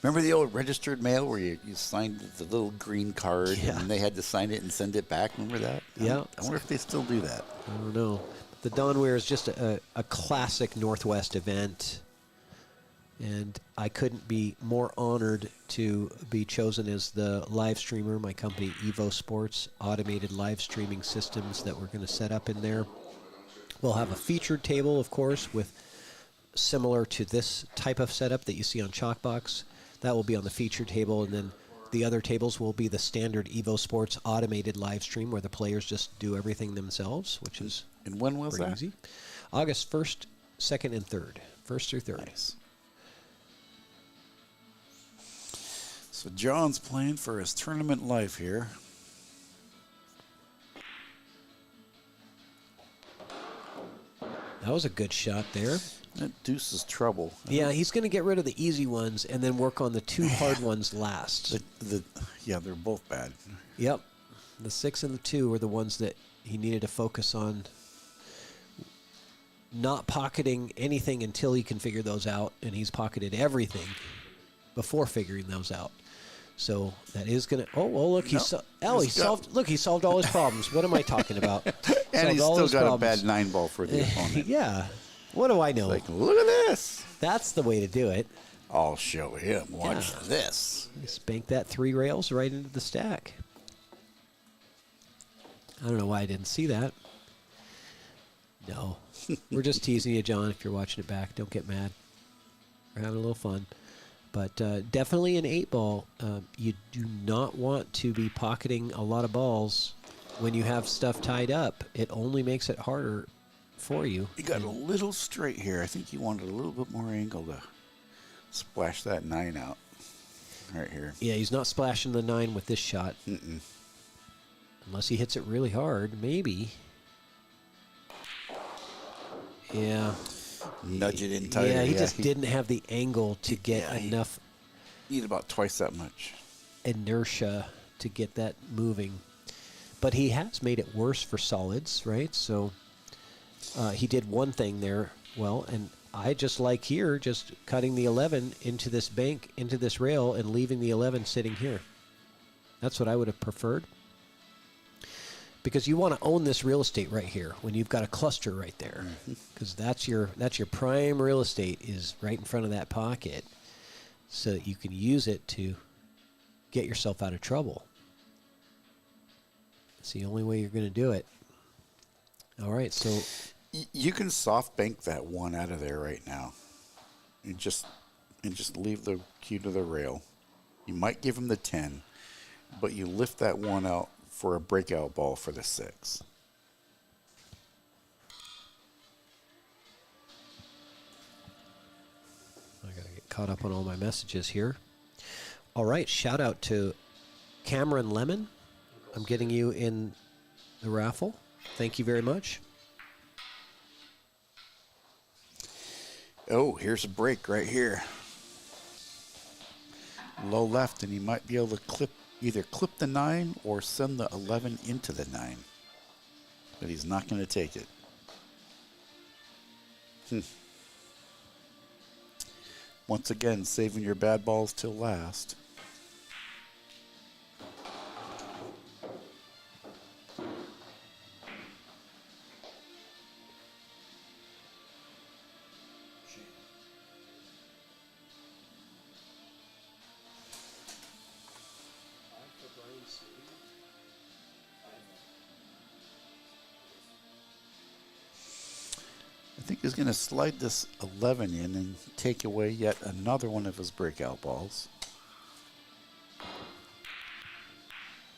Remember the old registered mail where you signed the little green card and they had to sign it and send it back? Remember that? Yeah. I wonder if they still do that. I don't know. The Don Weir is just a classic Northwest event. And I couldn't be more honored to be chosen as the live streamer. My company, Evo Sports, automated live streaming systems that we're going to set up in there. We'll have a featured table, of course, with similar to this type of setup that you see on ChalkBox. That will be on the featured table, and then the other tables will be the standard Evo Sports automated live stream where the players just do everything themselves, which is and when was that? Easy. August 1st, 2nd, and 3rd. 1st through 3rd. Nice. So John's playing for his tournament life here. That was a good shot there. That deuce is trouble. Yeah, he's going to get rid of the easy ones and then work on the 2 hard ones last. Yeah, they're both bad. Yep. The 6 and the 2 are the ones that he needed to focus on. Not pocketing anything until he can figure those out, and he's pocketed everything before figuring those out. So that is going to. Oh well, look, he solved. Look, he solved all his problems. What am I talking about? And he's still got a bad 9 ball for the opponent. Yeah. What do I know? Like, look at this. That's the way to do it. I'll show him. Watch this. Spank that 3 rails right into the stack. I don't know why I didn't see that. No. We're just teasing you, John. If you're watching it back, don't get mad. We're having a little fun. But definitely an 8-ball. You do not want to be pocketing a lot of balls when you have stuff tied up. It only makes it harder for you. He got a little straight here. I think he wanted a little bit more angle to splash that 9 out right here. Yeah, he's not splashing the 9 with this shot. Mm-mm. Unless he hits it really hard, maybe. Yeah. Nudge it in tighter. Yeah, he just didn't have the angle to get enough. Need about twice that much inertia to get that moving. But he has made it worse for solids, right? So he did one thing there well, and I just like here, just cutting the 11 into this bank, into this rail, and leaving the 11 sitting here. That's what I would have preferred. Because you want to own this real estate right here when you've got a cluster right there. Because that's your prime real estate is right in front of that pocket. So that you can use it to get yourself out of trouble. It's the only way you're going to do it. All right, so you can soft bank that 1 out of there right now, and just leave the cue to the rail. You might give him the 10, but you lift that 1 out for a breakout ball for the 6. I gotta get caught up on all my messages here. All right, shout out to Cameron Lemon. I'm getting you in the raffle. Thank you very much. Oh, here's a break right here. Low left, and he might be able to either clip the 9 or send the 11 into the 9. But he's not going to take it. Once again, saving your bad balls till last. I think he's going to slide this 11 in and take away yet another one of his breakout balls.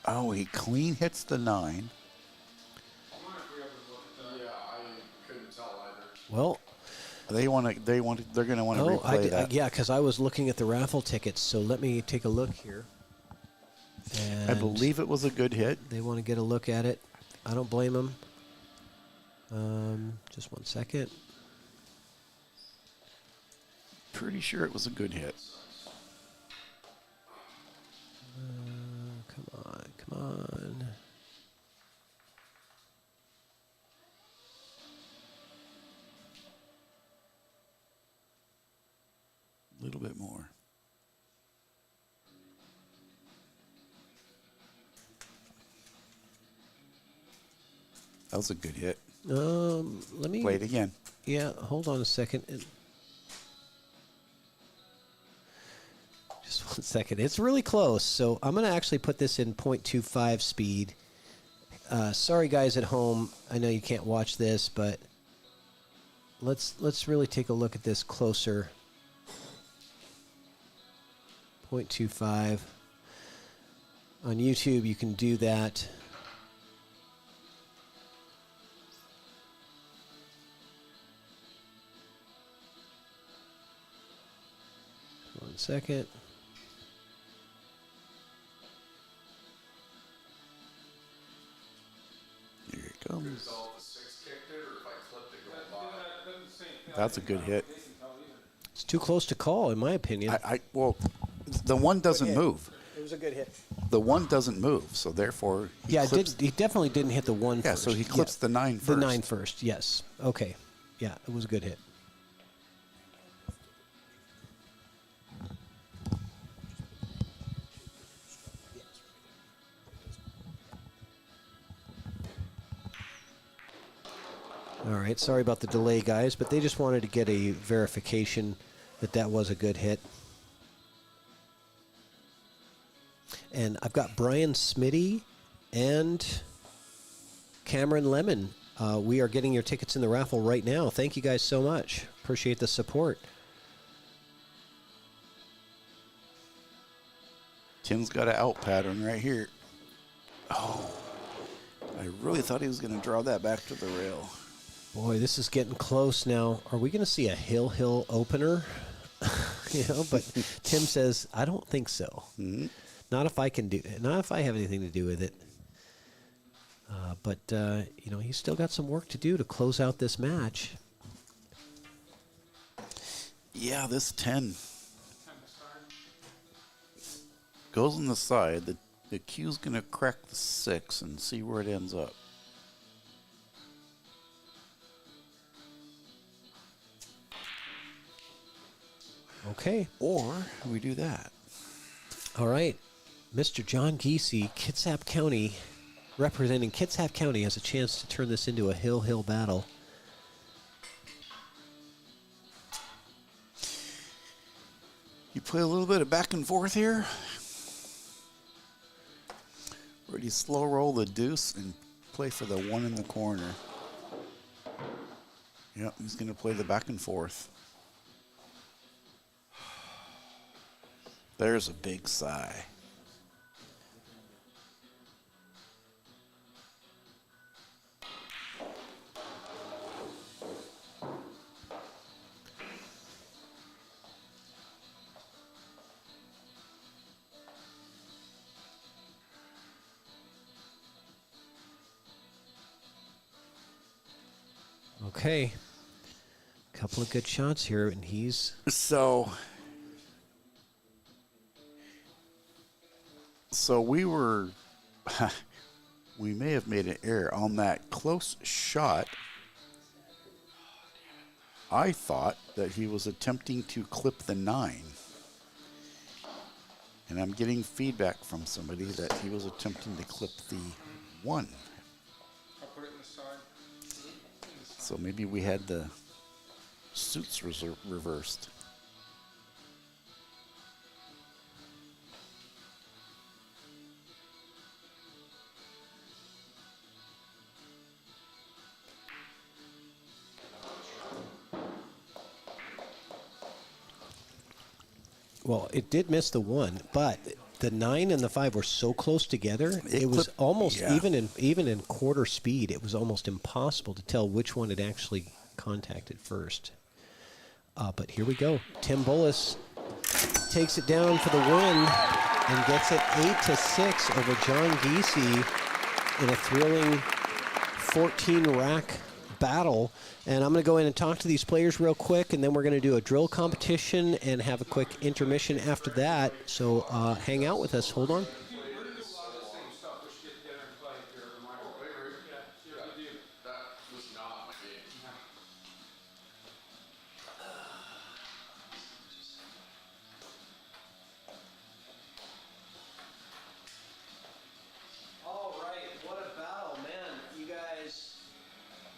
Oh, he clean hits the 9. Yeah, I couldn't tell either. Well, they're going to want to replay that. yeah, because I was looking at the raffle tickets, so let me take a look here. And I believe it was a good hit. they want to get a look at it. I don't blame them. Just one second. Pretty sure it was a good hit. Come on, come on. A little bit more. That was a good hit. Let me Play it again. Yeah, hold on a second. Just one second. It's really close, so I'm going to actually put this in 0.25 speed. Sorry, guys at home. I know you can't watch this, but let's really take a look at this closer. 0.25. On YouTube, you can do that. One second. Here it comes. That's That's a good hit. It's too close to call, in my opinion. Well, the one doesn't hit. move. It was a good hit. The one doesn't move, so therefore He definitely didn't hit the 1 Yeah, first. so he clips the 9 The first. 9 first, yes. Okay. Yeah, it was a good hit. All right, sorry about the delay, guys, but they just wanted to get a verification that that was a good hit. And I've got Brian Smitty and Cameron Lemon. We are getting your tickets in the raffle right now. Thank you guys so much. Appreciate the support. Tim's got an out pattern right here. Oh, I really thought he was going to draw that back to the rail. Boy, this is getting close now. Are we going to see a hill opener? But Tim says, I don't think so. Mm-hmm. Not if I can do it. Not if I have anything to do with it. But he's still got some work to do to close out this match. Yeah, this 10 goes on the side. The cue's going to crack the 6 and see where it ends up. Okay. Or we do that. All right. Mr. John Giese, Kitsap County, representing Kitsap County, has a chance to turn this into a hill battle. You play a little bit of back and forth here. Or do you slow roll the deuce and play for the 1 in the corner? Yep, he's going to play the back and forth. There's a big sigh. Okay. Couple of good shots here, and he's... So we were... we may have made an error on that close shot. I thought that he was attempting to clip the 9. And I'm getting feedback from somebody that he was attempting to clip the 1. I'll put it in the side. So maybe we had the suits reversed. Well, it did miss the 1, but the 9 and the 5 were so close together. It was clipped- almost yeah. even in quarter speed. It was almost impossible to tell which one had actually contacted first. But here we go. Tim Bullus takes it down for the win and gets it 8-6 over John Giese in a thrilling 14-rack battle. And I'm going to go in and talk to these players real quick, and then we're going to do a drill competition and have a quick intermission after that. So hang out with us. Hold on. That was not my game. All right, what a battle, man. You guys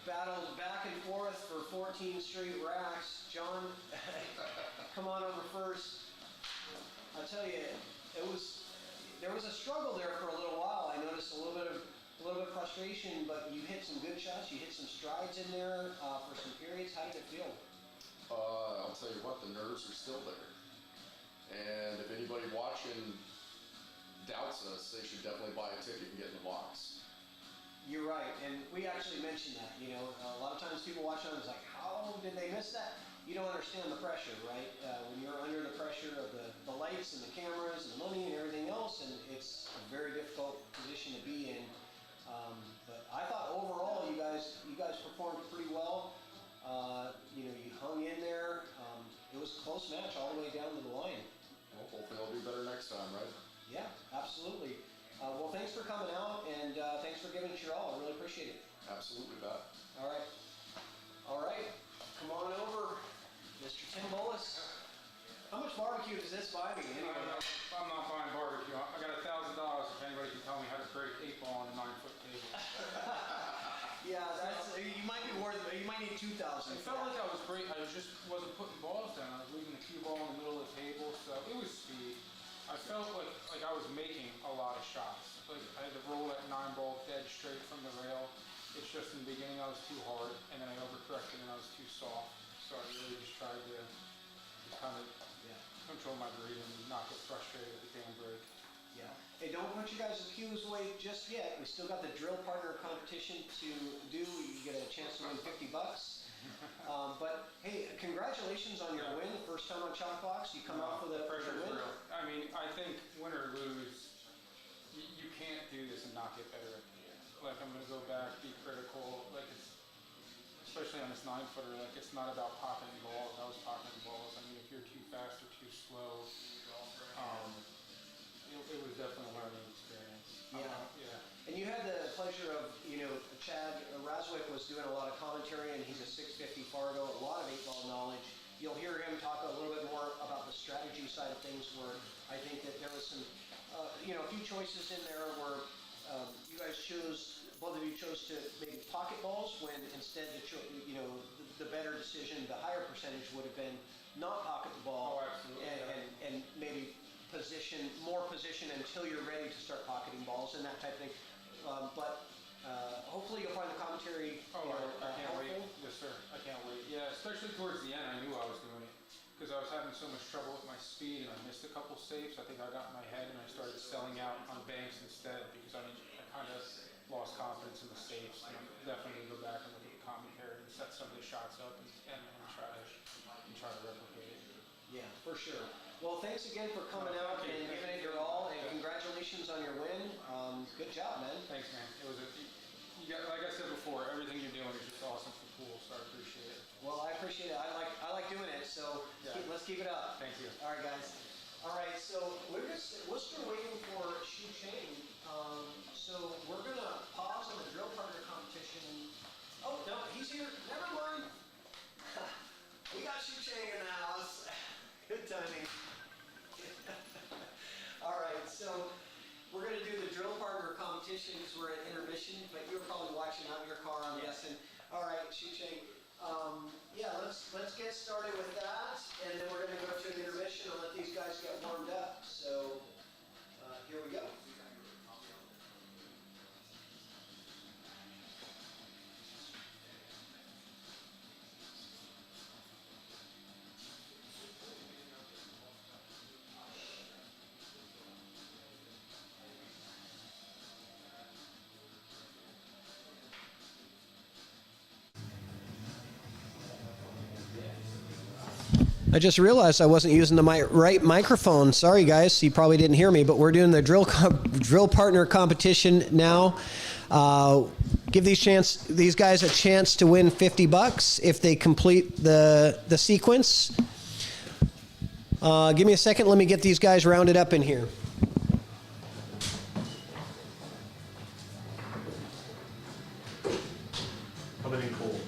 battled back and forth for 14 straight racks. John, come on over first. I tell you, there was a struggle there for a little while. I noticed a little bit of frustration, but you hit some good shots. You hit some strides in there for some periods. How did it feel? I'll tell you what, the nerves are still there. And if anybody watching doubts us, they should definitely buy a ticket and get in the box. You're right, and we actually mentioned that. You know, a lot of times people watch on is like, how did they miss that? You don't understand the pressure, right? When you're under the pressure of the lights and the cameras and the money and everything else, and it's a very difficult position to be in. But I thought overall you guys performed pretty well. You know, you hung in there. It was a close match all the way down to the line. Well, hopefully I'll do better next time, right? Yeah, absolutely. Well, thanks for coming out, and thanks for giving it your all. I really appreciate it. Absolutely that. All right. All right. Come on over, Mr. Tim Bullus. How much barbecue does this buy me anyway? I'm not buying barbecue. I got $1,000 if anybody can tell me how to break 8 ball on a 9-foot table. Yeah, you might be worth. You might need 2,000. It felt like I was great. I wasn't putting balls down. I was leaving the cue ball in the middle of the table, so it was speed. I felt like I was making a lot of shots. Like I had to roll that 9 ball dead straight from the rail. It's just in the beginning I was too hard, and then I overcorrected and I was too soft. So I really just tried to kind of control my breathing and not get frustrated with the damn break. Yeah. Hey, don't put you guys' cues away just yet. We still got the drill partner competition to do. You get a chance to win $50. But hey, congratulations on your win. First time on ChalkBox. You come out for the Pressure's win. real. I mean, I think win or lose, you can't do this and not get better at the end. Like I'm gonna go back, be critical. Like it's, especially on this 9-footer, like it's not about pocketing balls. I was pocketing balls. I mean, if you're too fast or too slow, it was definitely a learning experience. Yeah. And you had the pleasure of, Chad Razwick was doing a lot of commentary, and he's a 650 Fargo, a lot of 8-ball knowledge. You'll hear him talk a little bit more about the strategy side of things, where I think that there was some, a few choices in there where you guys both of you chose to maybe pocket balls, when instead the better decision, the higher percentage would have been not pocket the ball. Oh, absolutely. And maybe more position until you're ready to start pocketing balls and that type of thing. But hopefully you'll find the commentary I can't wait. helpful. Yes, sir. I can't wait. Yeah, especially towards the end, I knew I was doing it because I was having so much trouble with my speed, and I missed a couple safes. I think I got in my head and I started selling out on banks instead because I kind of lost confidence in the safes. And I'm definitely going to go back and look at the commentary and set some of the shots up and try to replicate it. Yeah, for sure. Well, thanks again for coming out and giving it your all, and congratulations on your win. Good job, man. Thanks, man. It was like I said before, everything you're doing is just awesome for pool, so I appreciate it. Well, I appreciate it. I like doing it, so let's keep it up. Thank you. All right, guys. All right, so we're still waiting for Shucheng. So we're gonna pause on the drill partner competition. Oh no, he's here. Never mind. We got Shucheng in the house. Good timing. All right, so we're gonna do the drill partner competition because we're at intermission, but you're probably watching out of your car, I'm guessing. All right, Shucheng. Yeah, let's get started with that, and then we're going to go to an intermission and let these guys get warmed up. So here we go. I just realized I wasn't using the right microphone. Sorry, guys. You probably didn't hear me, but we're doing the drill partner competition now. Give these guys a chance to win $50 if they complete the sequence. Give me a second. Let me get these guys rounded up in here. Coming in cold.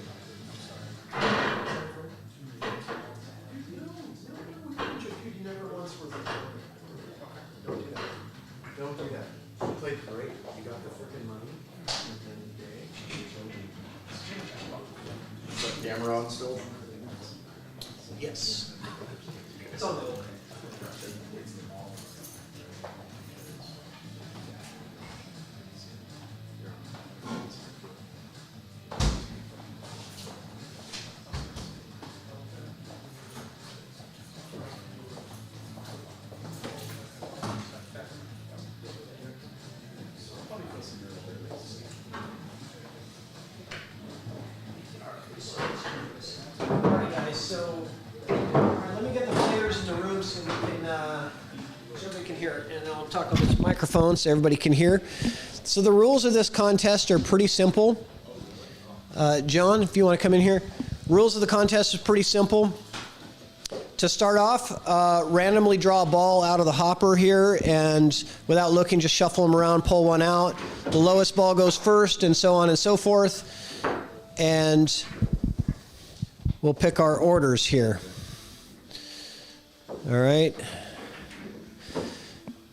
Don't do that. You played great. You got the freaking money. Is that camera on still? Yes. It's on the old. So, all right, let me get the players in the room so everybody can hear it. And I'll talk on this microphone so everybody can hear. So the rules of this contest are pretty simple. John, if you want to come in here. Rules of the contest is pretty simple. To start off, randomly draw a ball out of the hopper here, and without looking, just shuffle them around, pull one out. The lowest ball goes first, and so on and so forth. And we'll pick our orders here. All right.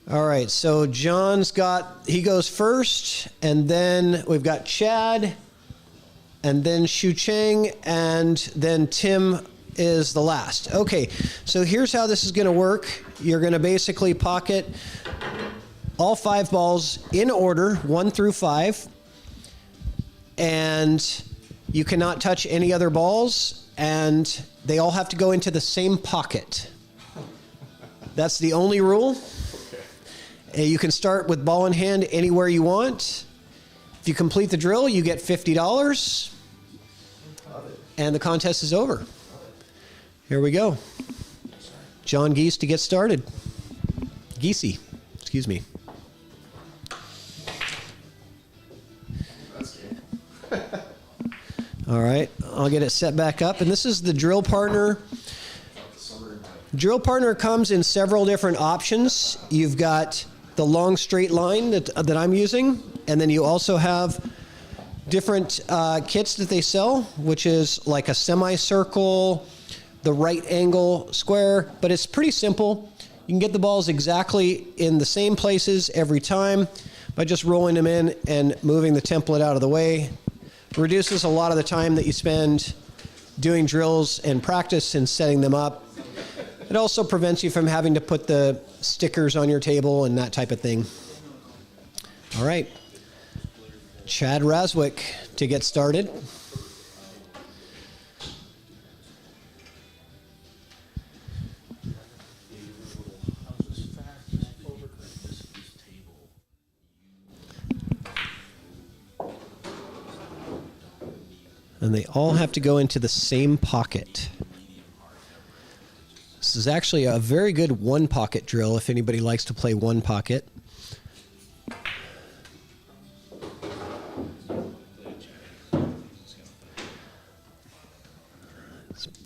All right, so he goes first, and then we've got Chad, and then Shucheng, and then Tim is the last. Okay, so here's how this is going to work. You're going to basically pocket all 5 balls in order, 1 through 5, and you cannot touch any other balls, and they all have to go into the same pocket. That's the only rule. You can start with ball in hand anywhere you want. If you complete the drill, you get $50, and the contest is over. Here we go. John Giese to get started. Giese, excuse me. All right, I'll get it set back up. And this is the drill partner. Drill partner comes in several different options. You've got the long straight line that I'm using, and then you also have different kits that they sell, which is like a semicircle, the right angle square, but it's pretty simple. You can get the balls exactly in the same places every time by just rolling them in and moving the template out of the way. Reduces a lot of the time that you spend doing drills and practice and setting them up. It also prevents you from having to put the stickers on your table and that type of thing. All right, Chad Razwick to get started. And they all have to go into the same pocket. This is actually a very good one pocket drill if anybody likes to play one pocket.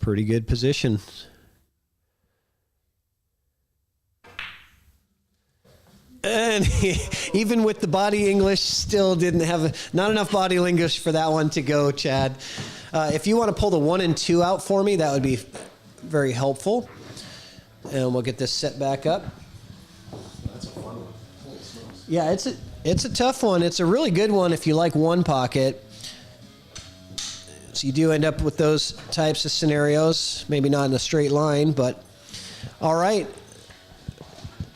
Pretty good position. And even with the body English, still didn't have not enough body English for that one to go, Chad. If you want to pull the 1 and 2 out for me, that would be very helpful. And we'll get this set back up. That's a fun one. Yeah, it's a tough one. It's a really good one if you like one pocket. So you do end up with those types of scenarios. Maybe not in a straight line, but all right.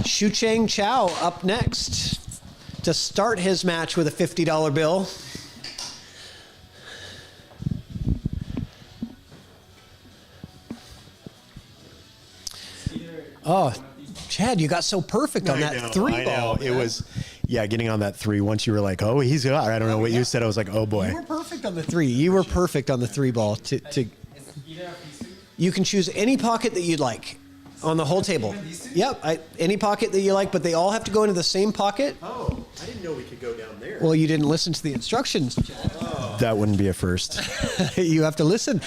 Shucheng Chao up next to start his match with a $50 bill. Oh, Chad, you got so perfect on that 3 ball. I know. It was, getting on that 3. Once you were like, oh, he's got, I don't know what you said. I was like, oh boy. You were perfect on the 3. You were perfect on the 3 ball. You can choose any pocket that you'd like on the whole table. Yep, any pocket that you like, but they all have to go into the same pocket. Oh, I didn't know we could go down there. Well, you didn't listen to the instructions, Chad. Oh. That wouldn't be a first. You have to listen.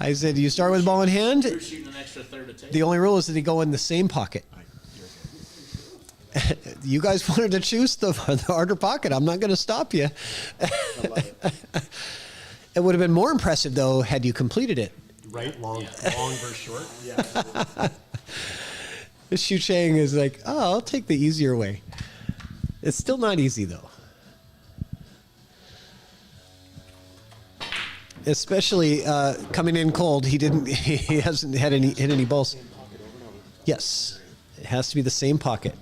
I said you start with ball in hand. You're shooting an extra third of tape. The only rule is that they go in the same pocket. You guys wanted to choose the harder pocket. I'm not going to stop you. It would have been more impressive, though, had you completed it. Right? Long versus short? Yeah. Shucheng is like, oh, I'll take the easier way. It's still not easy, though. Especially coming in cold. He hasn't hit any balls. Yes. It has to be the same pocket.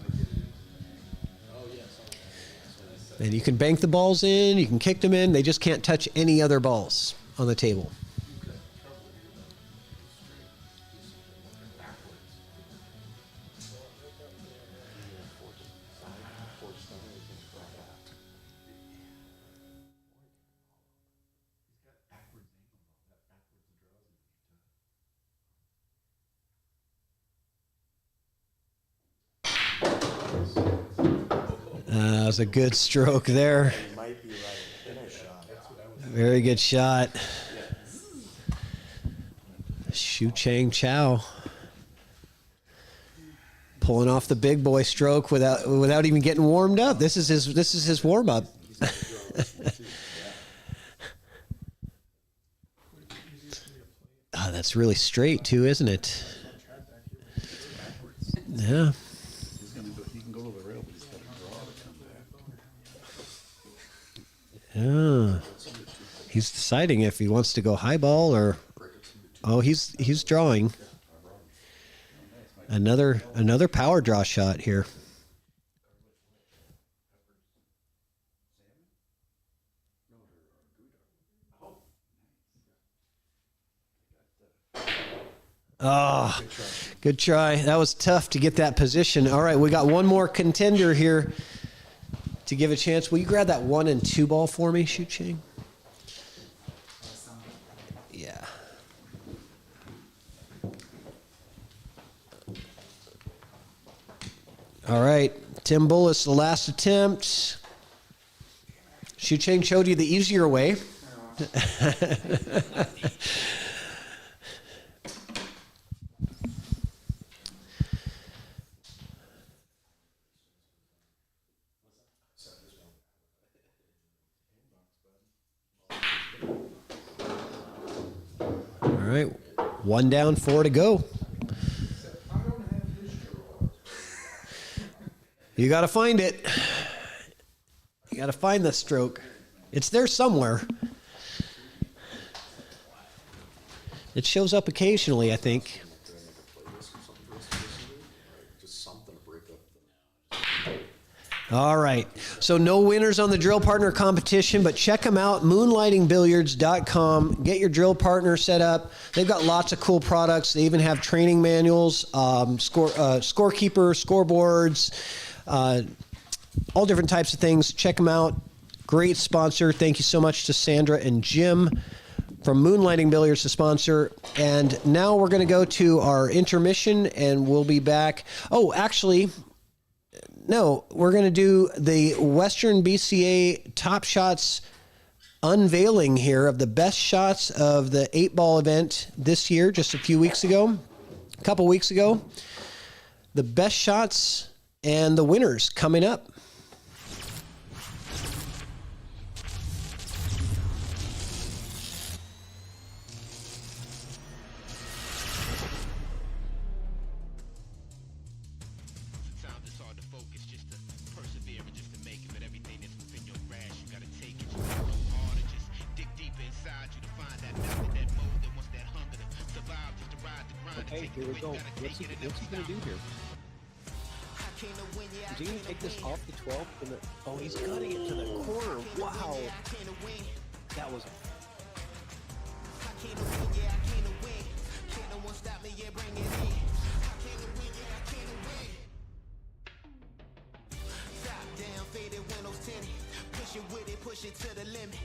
And you can bank the balls in, you can kick them in. They just can't touch any other balls on the table. That was a good stroke there. Very good shot. Shucheng Chao pulling off the big boy stroke without even getting warmed up. This is his warm up. Oh, that's really straight too, isn't it? Yeah. Yeah. He's deciding if he wants to go high ball or he's drawing. Another power draw shot here. Oh, good try. That was tough to get that position. All right, we got one more contender here to give a chance. Will you grab that 1 and 2 ball for me, Shucheng? Yeah. All right, Tim Bullus, the last attempt. Shucheng showed you the easier way. All right, 1 down, 4 to go. You got to find it. You got to find the stroke. It's there somewhere. It shows up occasionally, I think. All right. So no winners on the drill partner competition, but check them out, moonlightingbilliards.com. Get your drill partner set up. They've got lots of cool products. They even have training manuals, scorekeeper, scoreboards, all different types of things. Check them out. Great sponsor. Thank you so much to Sandra and Jim from Moonlighting Billiards to sponsor. And now we're going to go to our intermission, and we'll be back. Oh, actually... No, we're going to do the Western BCA Top Shots unveiling here of the best shots of the 8-ball event this year, just a couple weeks ago. The best shots and the winners coming up. Okay, here we go. What's he gonna do here? Is he gonna take this off the 12? Oh, he's cutting it to the corner. Wow. That was. Push it to the limit.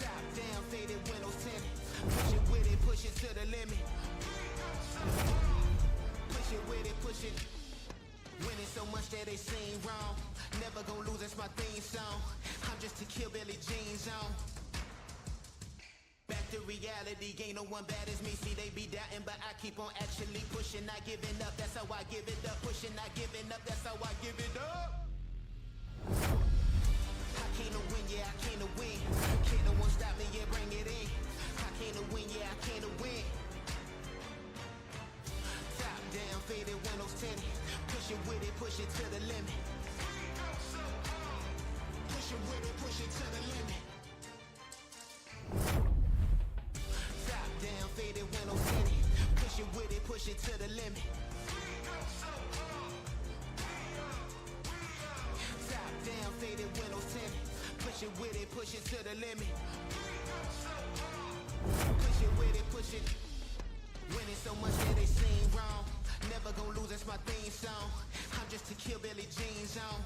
Top down, faded windows tinted. Push it with it, push it to the limit. Push it with it, push it. Winning so much that they seem wrong. Never gonna lose, that's my theme song. I'm just a kill Billy Jean zone. Back to reality, ain't no one bad as me. See, they be doubting, but I keep on actually pushing, not giving up. That's how I give it up. Pushing, not giving up. That's how I give it up. I came to win, yeah, I came to win. Can't no one stop me, yeah, bring it in. I came to win, yeah, I came to win. Top down, faded windows tinted. Push it with it, push it to the limit. Push it with it, push it to the limit. Top down, faded windows tinted. Push it with it, push it to the limit. Top down, faded windows tinted. Push it with it, push it to the limit. Push it with it, push it. Winning so much that they seem wrong. Never gonna lose, that's my theme song. I'm just a kill Billy Jean zone.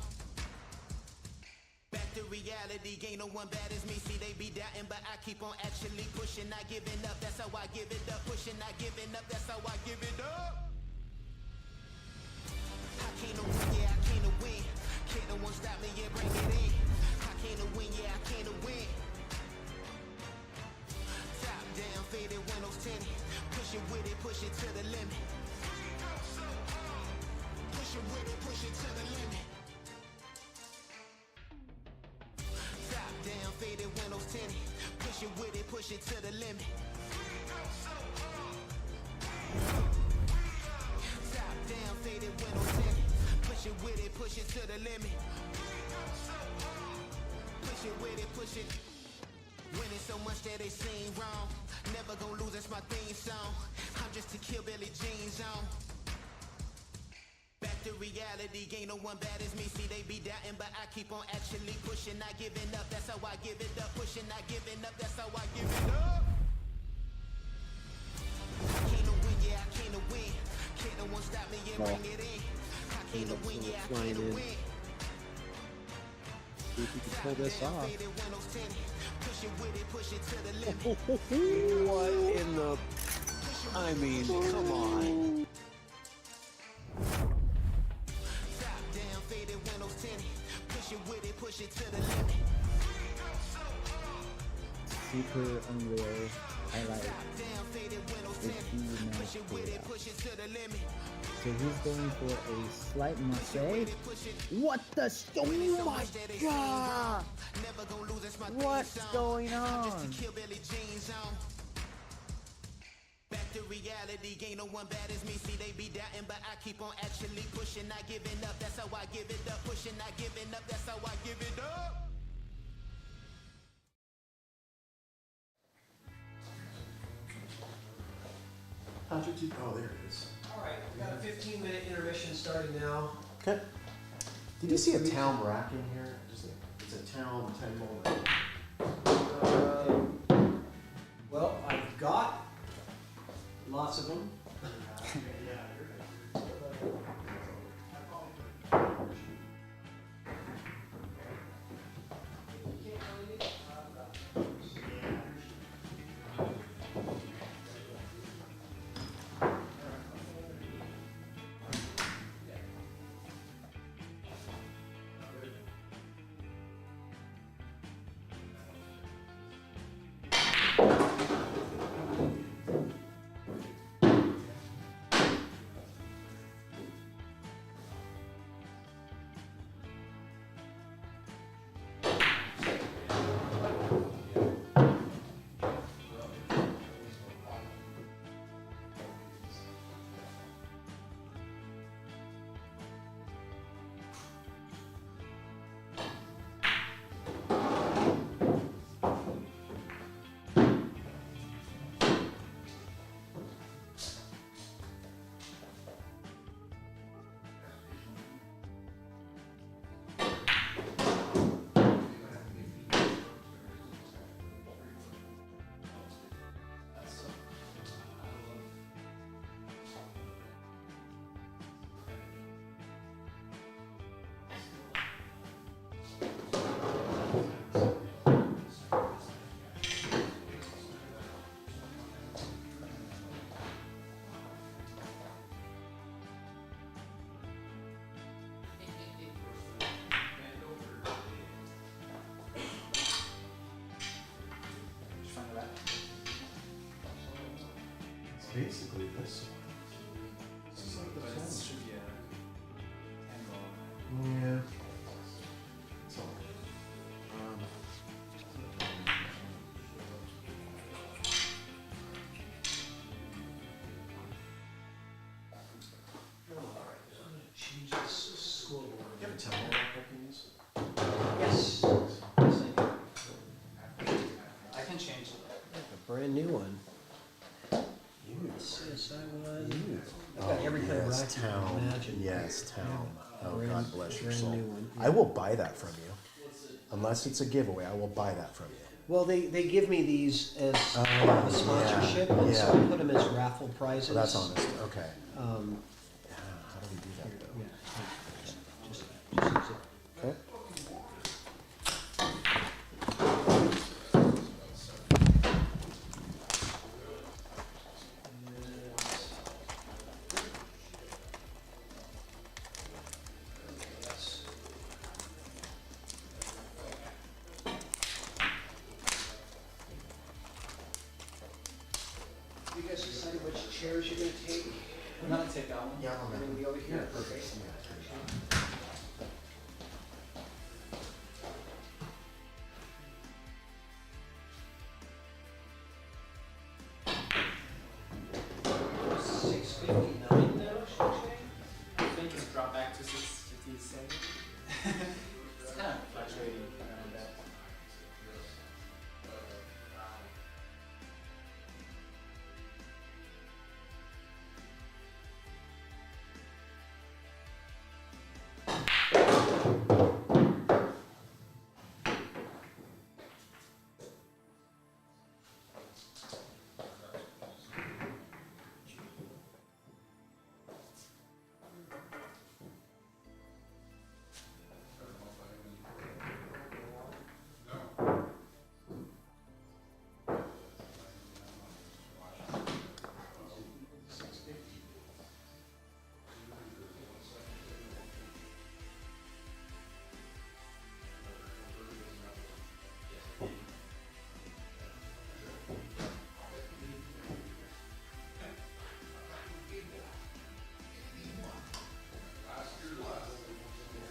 Back to reality, ain't no one bad as me. See, they be doubting, but I keep on actually pushing, not giving up. That's how I give it up. Pushing, not giving up. That's how I give it up. I came to win, yeah, I came to win. Can't no one stop me, yeah, bring it in. I came to win, yeah, I came to win. Top down, faded windows tinted. Push it with it, push it to the limit. Push it with it, push it to the limit. Top down, faded windows tinted. Push it with it, push it to the limit. Top down, faded windows tinted. Push it with it, push it to the limit. Push it with it, push it. Winning so much that they seem wrong. Never gonna lose, that's my theme song. I'm just a kill Billy Jean zone. Back to reality, ain't no one bad as me. See, they be doubting, but I keep on actually pushing, not giving up. That's how I give it up. Pushing, not giving up. That's how I give it up. I came to win, yeah, I came to win. Can't no one stop me, yeah, bring it in. I came to win, yeah, I came to win. See if you can pull this off. Push it with it, push it to the limit. What in the... I mean, come on. Top down, faded windows tinted. Push it with it, push it to the limit. Super unreal. I like Top down, faded windows the key tinted. Push it match with it, payout. push it to the limit. So he's going for a slight Marseille. What the? Oh my god! Never gonna lose, that's my What's theme song. going I'm just on? a kill Billy Jean zone. Back to reality, ain't no one bad as me. See, they be doubting, but I keep on actually pushing, not giving up. That's how I give it up. Pushing, not giving up. That's how I give it up. Patrick, oh, there it is. All right, we've got a 15-minute intermission starting now. Okay. Did you see a Taom rack in here? It's a Taom 10-ball. Well, I've got lots of them. basically this one. This is like the But it phone. should be a 10 ball. Yeah. It's all right. Change this scoreboard. You have a towel I can use? Yes. I can change it. A brand new one. CSI1. I've got every kind of racket you can Taom. imagine. Yes, Taom. Oh, Brand- God bless your brand soul. new one, I will buy that from you. Unless it's a giveaway, I will buy that from you. Well, they give me these as a sponsorship, and so I put them as raffle prizes. Oh, that's honest. Okay. Um, Yeah, how do we do that, though? yeah, just use it. Okay. You guys decided which chairs you're going to take? I'm gonna take that one. Yeah, I'm going to be over here. perfect. $6.59 now, Shucheng? I think it's dropped back to 657. It's kind of fluctuating around that.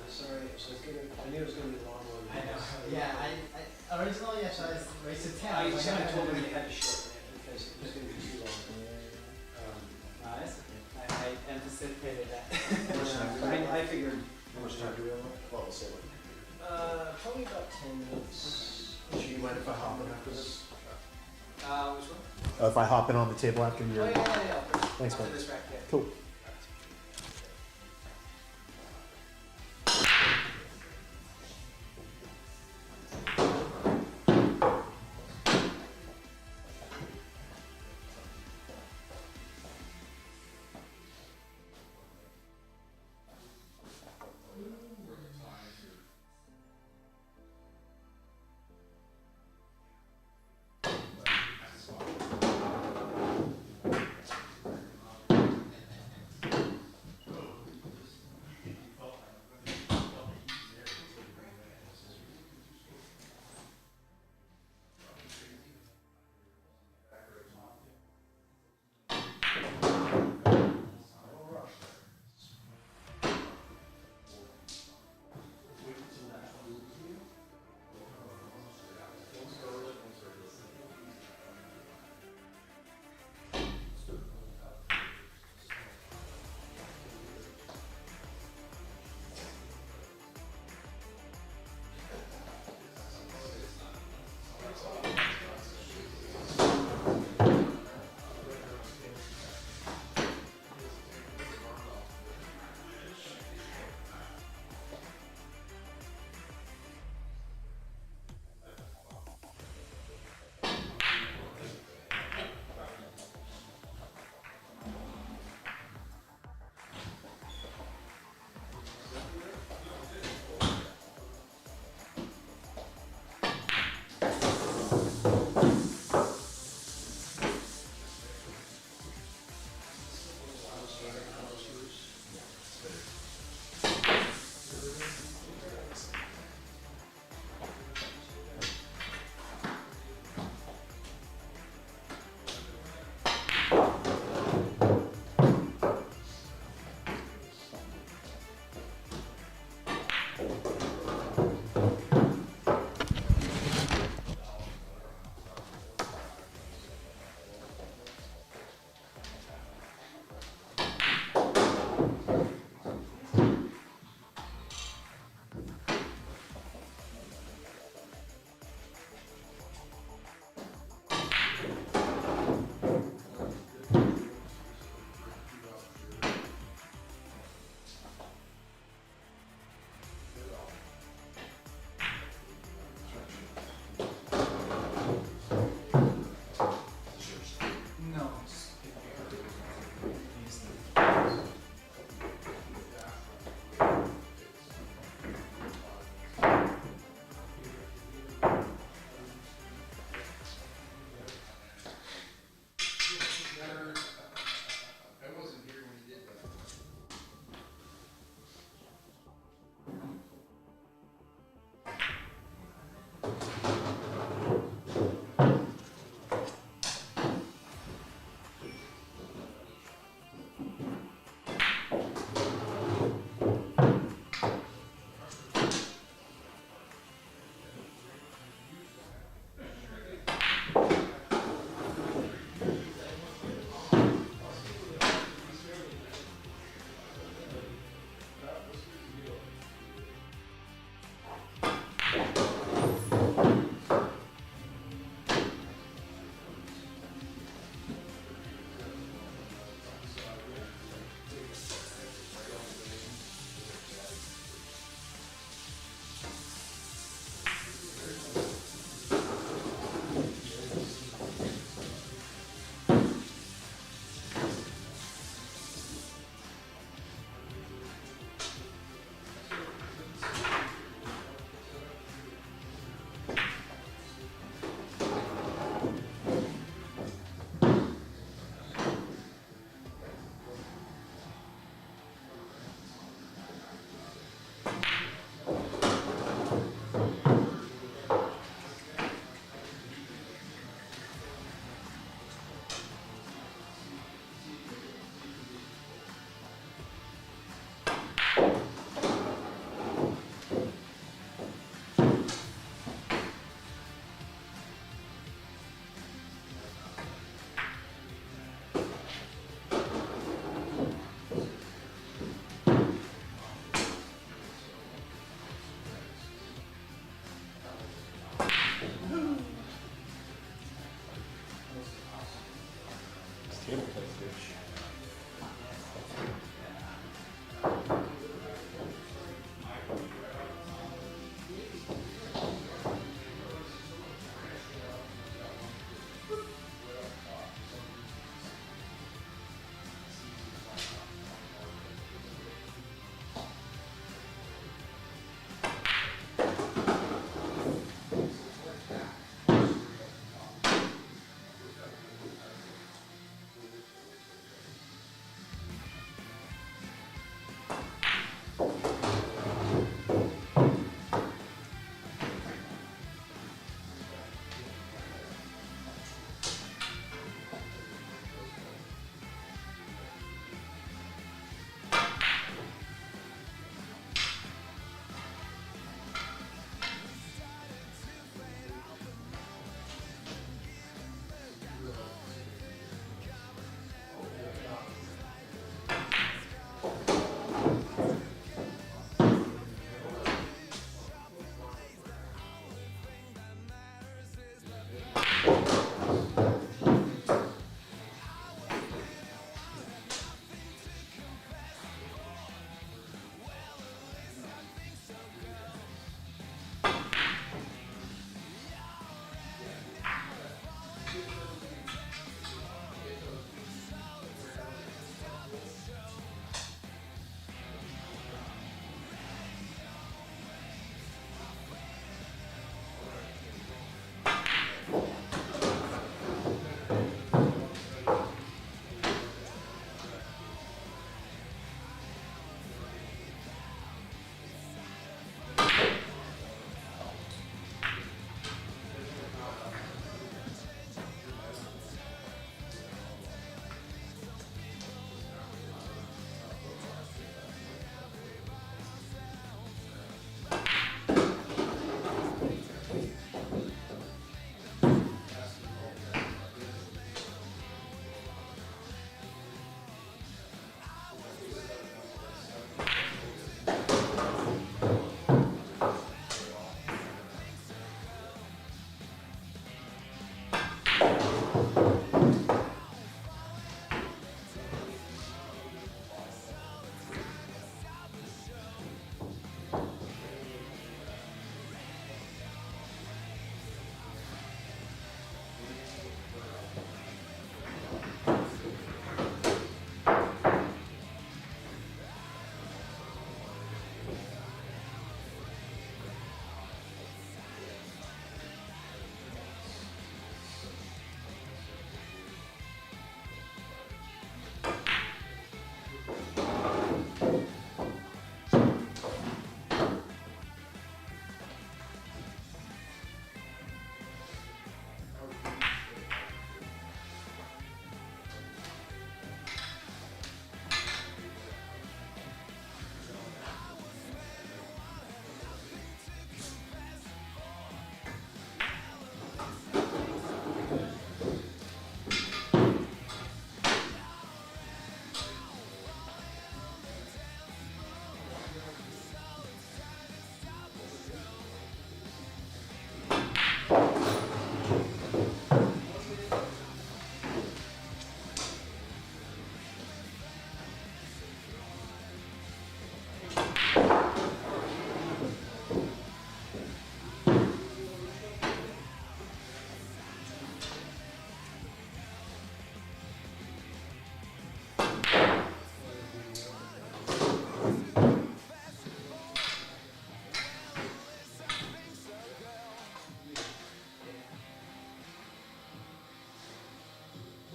Sorry, I knew it was going to be a long one. I know. Yeah, I originally I tried to raise it 10. I was kind like, of told him they had to shorten it because it was going to be too long. Nice. I anticipated that. I figured. How much time do we have left? Well, we'll say like. Probably about 10 minutes. Do you mind if I hop in after this? Which one? If I hop in on the table after Oh, you're... yeah. Thanks, After man. this rack, yeah. Cool. Table plays good.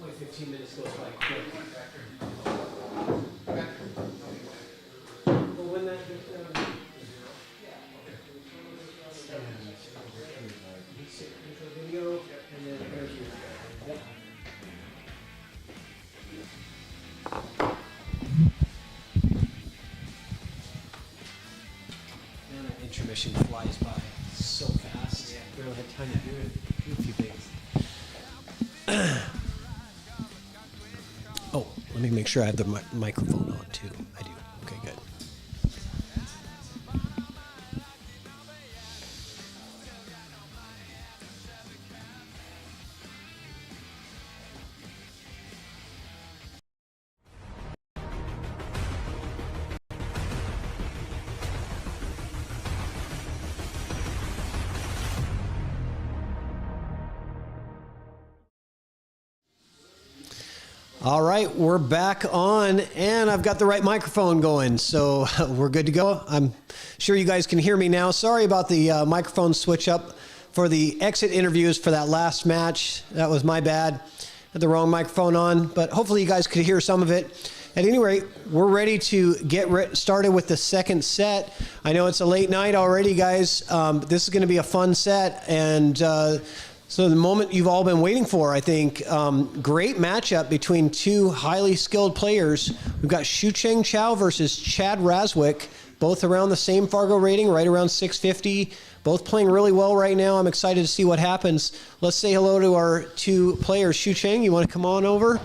Only 15 minutes goes by quick. Well, when that gets intro video, and then there's your. Yep. Man, that intermission flies by so fast. Yeah, barely had time to do it. Do a few things. Oh, let me make sure I have the microphone on too. I do. Okay, good. All right, we're back on, and I've got the right microphone going, so we're good to go. I'm sure you guys can hear me now. Sorry about the microphone switch up for the exit interviews for that last match. That was my bad. Had the wrong microphone on, but hopefully you guys could hear some of it. At any rate, we're ready to get started with the second set. I know it's a late night already, guys. This is going to be a fun set, and so the moment you've all been waiting for, I think. Great matchup between two highly skilled players. We've got Shucheng Chao versus Chad Razwick, both around the same Fargo rating, right around 650. Both playing really well right now. I'm excited to see what happens. Let's say hello to our two players. Shucheng, you want to come on over?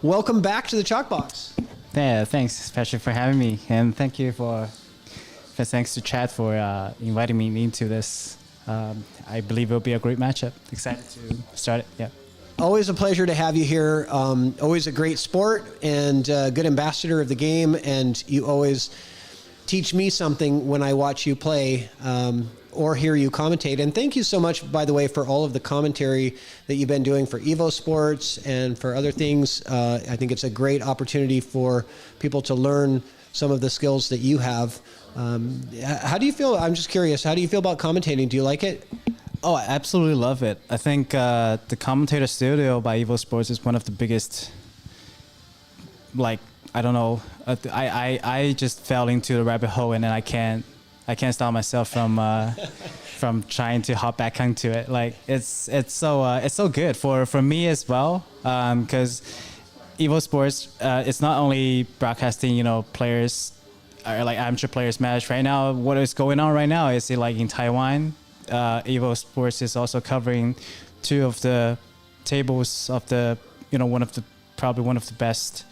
Welcome back to the ChalkBox. Yeah, thanks, Patrick, for having me, and thank you thanks to Chad for inviting me into this. I believe it'll be a great matchup. Excited to start it. Yeah. Always a pleasure to have you here. Always a great sport and good ambassador of the game, and you always teach me something when I watch you play or hear you commentate. And thank you so much, by the way, for all of the commentary that you've been doing for Evo Sports and for other things. I think it's a great opportunity for people to learn some of the skills that you have. How do you feel? I'm just curious. How do you feel about commentating? Do you like it? Oh, I absolutely love it. I think the commentator studio by Evo Sports is one of the biggest, I don't know. I just fell into the rabbit hole, and then I can't stop myself from trying to hop back into it. Like it's so good for me as well, because Evo Sports it's not only broadcasting players or like amateur players match. Right now, what is going on right now is like in Taiwan, Evo Sports is also covering two of the tables of the probably one of the best.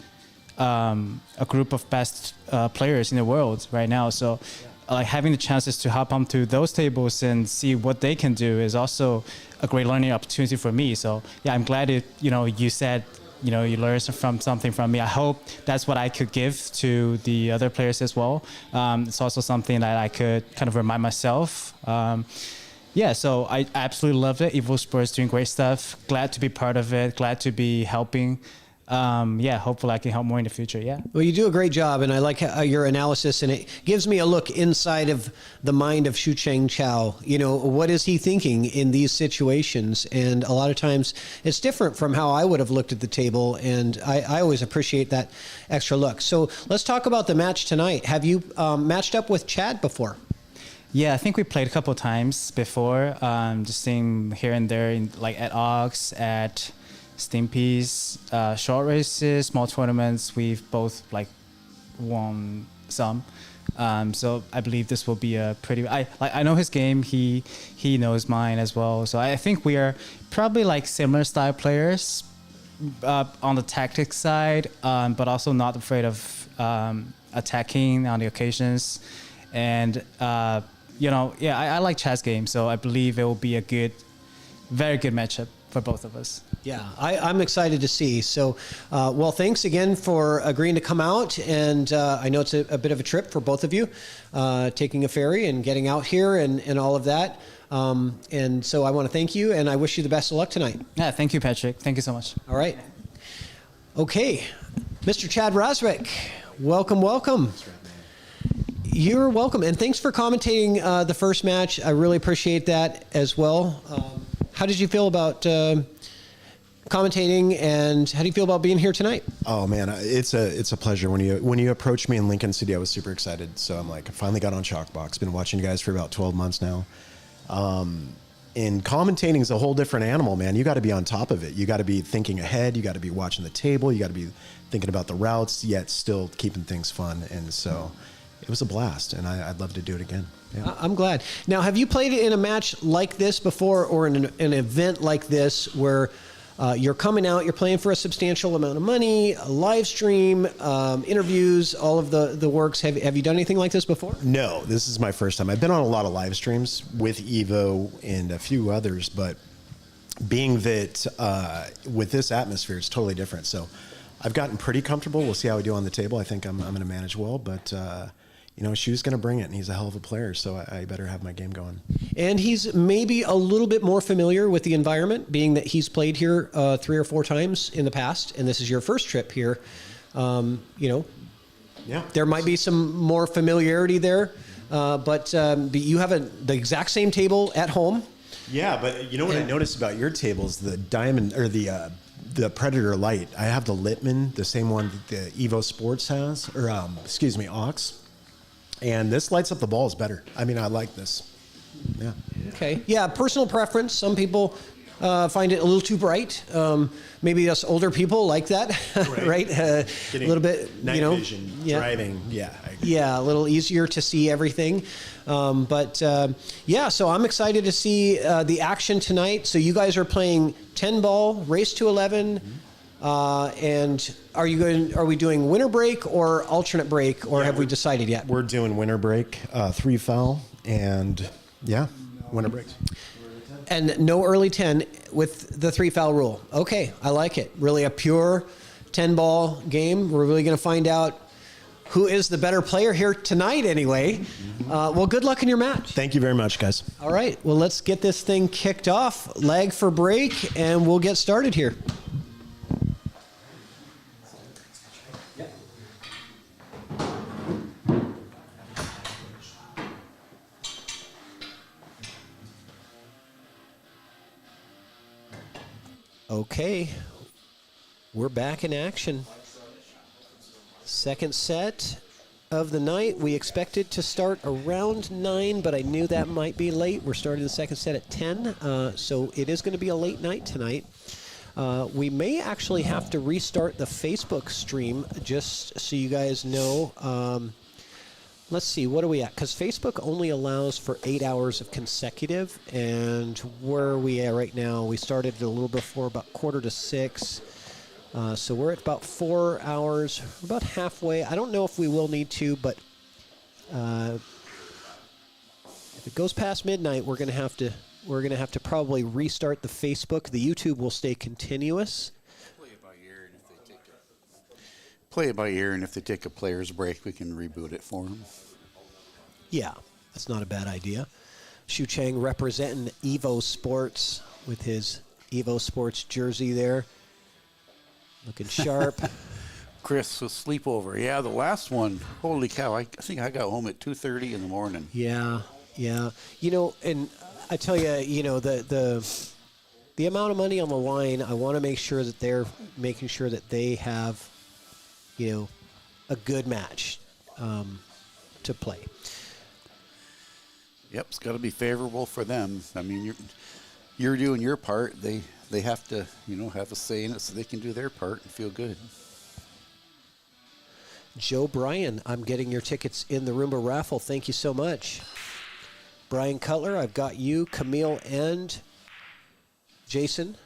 A group of best players in the world right now. So like having the chances to hop onto those tables and see what they can do is also a great learning opportunity for me. So yeah, I'm glad you said, you learned something from me. I hope that's what I could give to the other players as well. It's also something that I could kind of remind myself. Yeah, so I absolutely loved it. Evo Sports doing great stuff. Glad to be part of it. Glad to be helping. Yeah, hopefully I can help more in the future. Yeah. Well, you do a great job, and I like your analysis, and it gives me a look inside of the mind of Shucheng Chao. What is he thinking in these situations? And a lot of times it's different from how I would have looked at the table, and I always appreciate that extra look. So let's talk about the match tonight. Have you matched up with Chad before? Yeah, I think we played a couple of times before, just seeing here and there, at Ox, at Stimpy's, short races, small tournaments. We've both won some, so I believe this will be a pretty. I know his game. He knows mine as well. So I think we are probably similar style players on the tactics side, but also not afraid of attacking on the occasions. And I like Chad's game, so I believe it will be a very good matchup for both of us. Yeah, I'm excited to see. So, well, thanks again for agreeing to come out. And I know it's a bit of a trip for both of you, taking a ferry and getting out here and all of that. And so I want to thank you, and I wish you the best of luck tonight. Yeah, thank you, Patrick. Thank you so much. All right. Okay, Mr. Chad Razwick, welcome. You're welcome, and thanks for commentating the first match. I really appreciate that as well. How did you feel about commentating, and how do you feel about being here tonight? Oh man, it's a pleasure. When you approached me in Lincoln City, I was super excited. So I'm I finally got on ChalkBox. Been watching you guys for about 12 months now. And commentating is a whole different animal, man. You got to be on top of it. You got to be thinking ahead. You got to be watching the table. You got to be thinking about the routes, yet still keeping things fun. And so it was a blast, and I'd love to do it again. Yeah. I'm glad. Now, have you played in a match like this before, or in an event like this where you're coming out, you're playing for a substantial amount of money, a live stream, interviews, all of the works? Have you done anything like this before? No, this is my first time. I've been on a lot of live streams with Evo and a few others, but being that with this atmosphere, it's totally different. So I've gotten pretty comfortable. We'll see how we do on the table. I think I'm going to manage well, but you know, Shu's going to bring it, and he's a hell of a player, so I better have my game going. And he's maybe a little bit more familiar with the environment, being that he's played here 3 or 4 times in the past, and this is your first trip here. You know, yeah, there might be some more familiarity there, but you have the exact same table at home. Yeah, but you know what I noticed about your tables, the diamond or the Predator Light. I have the Littman, the same one that the Evo Sports has, or excuse me, Ox. And this lights up the balls better. I mean, I like this. Yeah. Okay. Yeah, personal preference. Some people find it a little too bright. Maybe us older people like that, right? A little bit, night you know, vision, driving. Yeah. Yeah, a little easier to see everything. Yeah, so I'm excited to see the action tonight. So you guys are playing 10 ball, race to 11. And are we doing winner break or alternate break, or have we decided yet? We're doing winner break, 3 foul, and winner breaks. And no early 10 with the 3 foul rule. Okay, I like it. Really a pure 10 ball game. We're really going to find out who is the better player here tonight anyway. Well, good luck in your match. Thank you very much, guys. All right, well, let's get this thing kicked off. Lag for break, and we'll get started here. Okay, we're back in action. Second set of the night. We expected to start around 9, but I knew that might be late. We're starting the second set at 10, so it is going to be a late night tonight. We may actually have to restart the Facebook stream, just so you guys know. Let's see, what are we at? Because Facebook only allows for 8 hours of consecutive, and where are we at right now? We started a little before about 5:45. So we're at about 4 hours, about halfway. I don't know if we will need to, but if it goes past midnight, we're gonna have to probably restart the Facebook. The YouTube will stay continuous. Play it by ear, and if they take a player's break, we can reboot it for them. Yeah, that's not a bad idea. Shucheng representing Evo Sports with his Evo Sports jersey there. Looking sharp. Chris, a sleepover. Yeah, the last one. Holy cow, I think I got home at 2:30 in the morning. Yeah. You know, and I tell you, you know, the amount of money on the line, I want to make sure that they're making sure that they have, you know, a good match to play. Yep, it's got to be favorable for them. I mean, you're doing your part. They have to, you know, have a say in it so they can do their part and feel good. Joe Bryan, I'm getting your tickets in the Roomba raffle. Thank you so much. Brian Cutler, I've got you, Camille, and Jason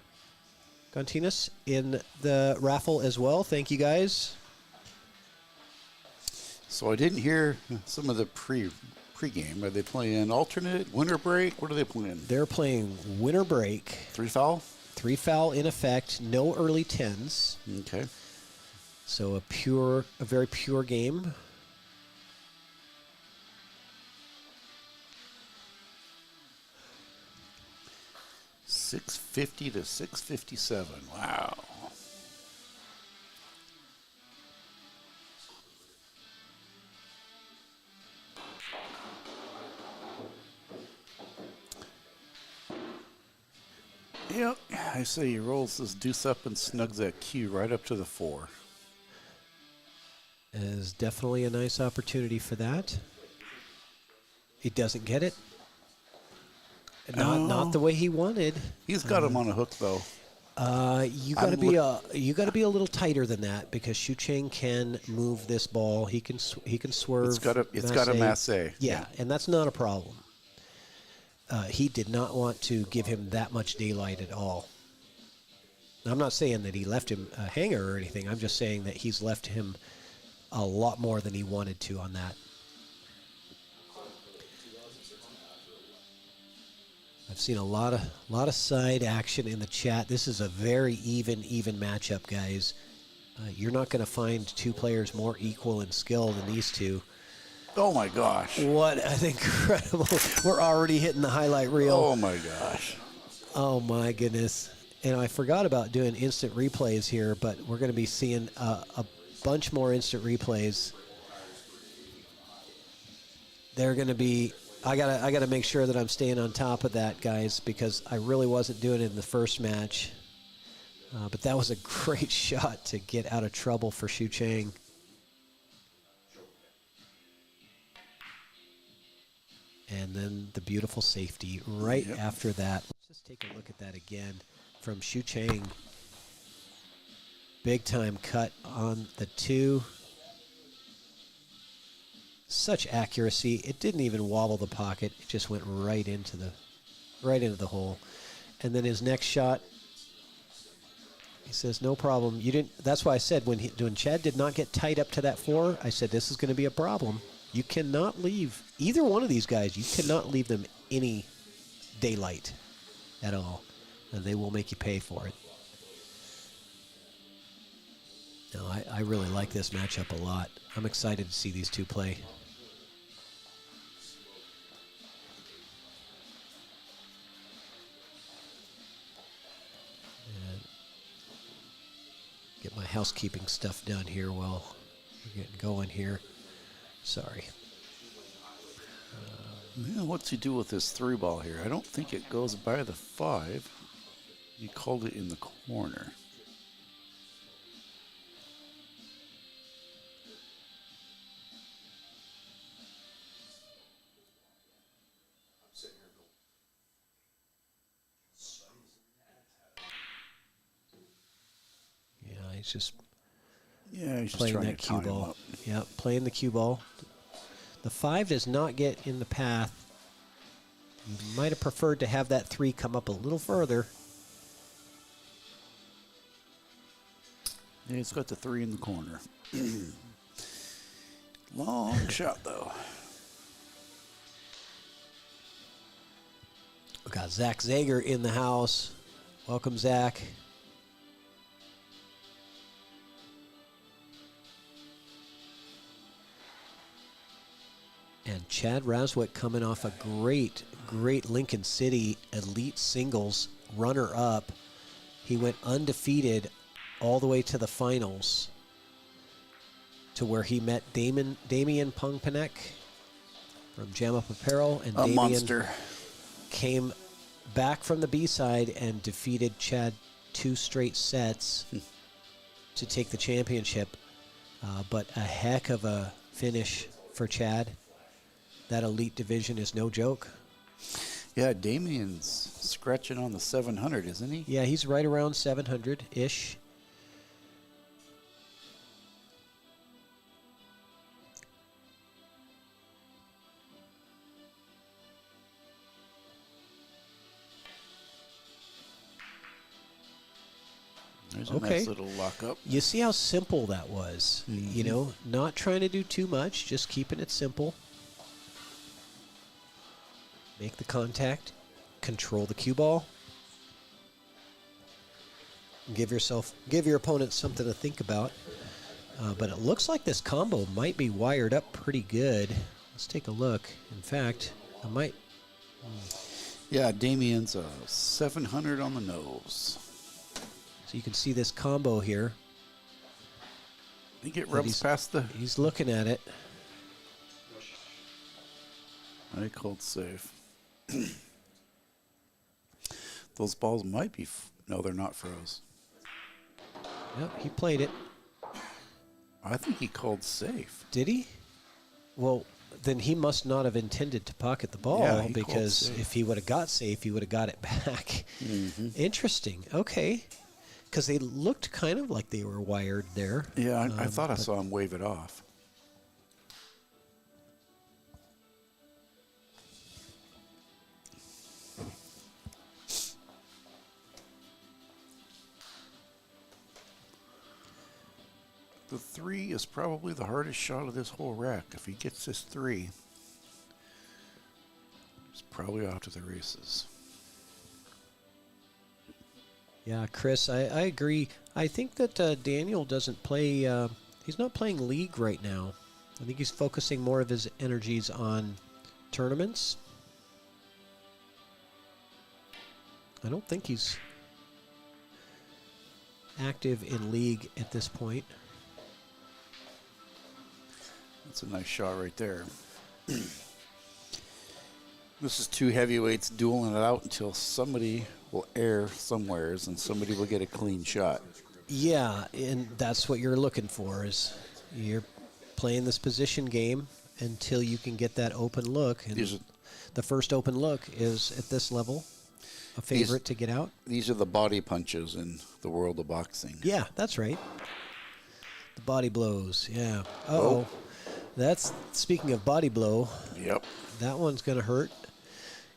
Gontinas in the raffle as well. Thank you, guys. So I didn't hear some of the pregame. Are they playing alternate, winter break? What are they playing? They're playing winter break. 3 foul? 3 foul in effect. No early 10s. Okay. So a very pure game. $650 to $657. Wow. Yep, I say he rolls this deuce up and snugs that cue right up to the 4. Is definitely a nice opportunity for that. He doesn't get it. Not the way he wanted. He's got him on a hook though. You got to be a little tighter than that, because Shucheng can move this ball. He can swerve. It's got a masse. Yeah, and that's not a problem. He did not want to give him that much daylight at all. Now, I'm not saying that he left him a hanger or anything. I'm just saying that he's left him a lot more than he wanted to on that. I've seen a lot of side action in the chat. This is a very even matchup, guys. You're not going to find two players more equal in skill than these two. Oh my gosh. What an incredible. We're already hitting the highlight reel. Oh my gosh. Oh my goodness. And I forgot about doing instant replays here, but we're going to be seeing a bunch more instant replays. They're going to be. I gotta make sure that I'm staying on top of that, guys, because I really wasn't doing it in the first match. But that was a great shot to get out of trouble for Shucheng. And then the beautiful safety right after that. Let's just take a look at that again from Shucheng. Big time cut on the 2. Such accuracy. It didn't even wobble the pocket. It just went right into the hole. And then his next shot, he says, no problem. You didn't. That's why I said when Chad did not get tight up to that 4, I said this is going to be a problem. You cannot leave either one of these guys. You cannot leave them any daylight at all, and they will make you pay for it. No, I really like this matchup a lot. I'm excited to see these two play. And get my housekeeping stuff done here while we're getting going here. Sorry. Yeah, what's he do with this 3-ball here? I don't think it goes by the 5. He called it in the corner. Yeah, he's just he's playing just trying that to cue time him ball. up. Yeah, playing the cue ball. The 5 does not get in the path. You might have preferred to have that 3 come up a little further. Yeah, he's got the 3 in the corner. Long shot, though. We got Zach Zager in the house. Welcome, Zach. And Chad Razwick coming off a great Lincoln City Elite Singles runner-up. He went undefeated all the way to the finals, to where he met Damian Pongpanek from Jam Up Apparel, and Damian monster. Came back from the B-side and defeated Chad 2 straight sets to take the championship. But a heck of a finish for Chad. That elite division is no joke. Yeah, Damian's scratching on the 700, isn't he? Yeah, he's right around 700-ish. There's a nice little lockup. You see how simple that was. You know, not trying to do too much, just keeping it simple. Make the contact, control the cue ball. Give your opponent something to think about. But it looks like this combo might be wired up pretty good. Let's take a look. In fact, I might. Yeah, Damian's 700 on the nose. So you can see this combo here. I think it rubs past the. He's looking at it. I called safe. Those balls might be. No, they're not froze. Yep, he played it. I think he called safe. Did he? Well, then he must not have intended to pocket the ball, Yeah, because if he would have got safe, he would have got it back. Interesting. Okay. Because they looked kind of like they were wired there. Yeah, I thought I saw him wave it off. The 3 is probably the hardest shot of this whole rack. If he gets this 3, he's probably off to the races. Yeah, Chris, I agree. I think that Daniel doesn't play. He's not playing league right now. I think he's focusing more of his energies on tournaments. I don't think he's active in league at this point. That's a nice shot right there. This is two heavyweights dueling it out until somebody will err somewheres and somebody will get a clean shot. Yeah, and that's what you're looking for, is you're playing this position game until you can get that open look. And the first open look is at this level, a favorite to get out. These are the body punches in the world of boxing. Yeah, that's right. The body blows, yeah. Uh-oh. That's, speaking of body blow. Yep. That one's going to hurt.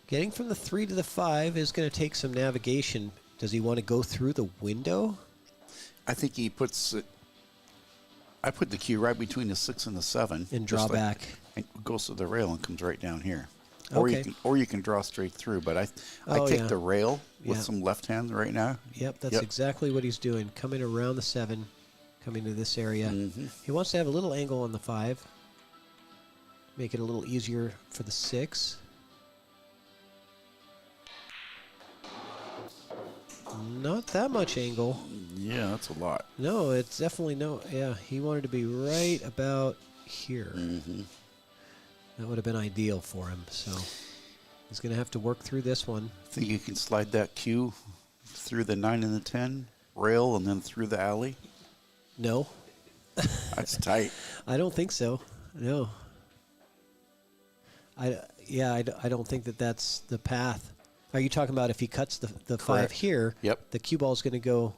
Getting from the 3 to the 5 is going to take some navigation. Does he want to go through the window? I think he puts it. I put the cue right between the 6 and the 7. And draw back. And goes to the rail and comes right down here. Okay. Or you can draw straight through. But I take the rail with some left hand right now. Yep, that's exactly what he's doing. Coming around the 7, coming to this area. Mm-hmm. He wants to have a little angle on the 5. Make it a little easier for the 6. Not that much angle. Yeah, that's a lot. No, it's definitely no. Yeah, he wanted to be right about here. Mm-hmm. That would have been ideal for him. So he's going to have to work through this one. Think you can slide that cue through the 9 and the 10 rail and then through the alley? No. That's tight. I don't think so. No. I don't think that's the path. Are you talking about if he cuts the 5 here? Yep. The cue ball is going to go.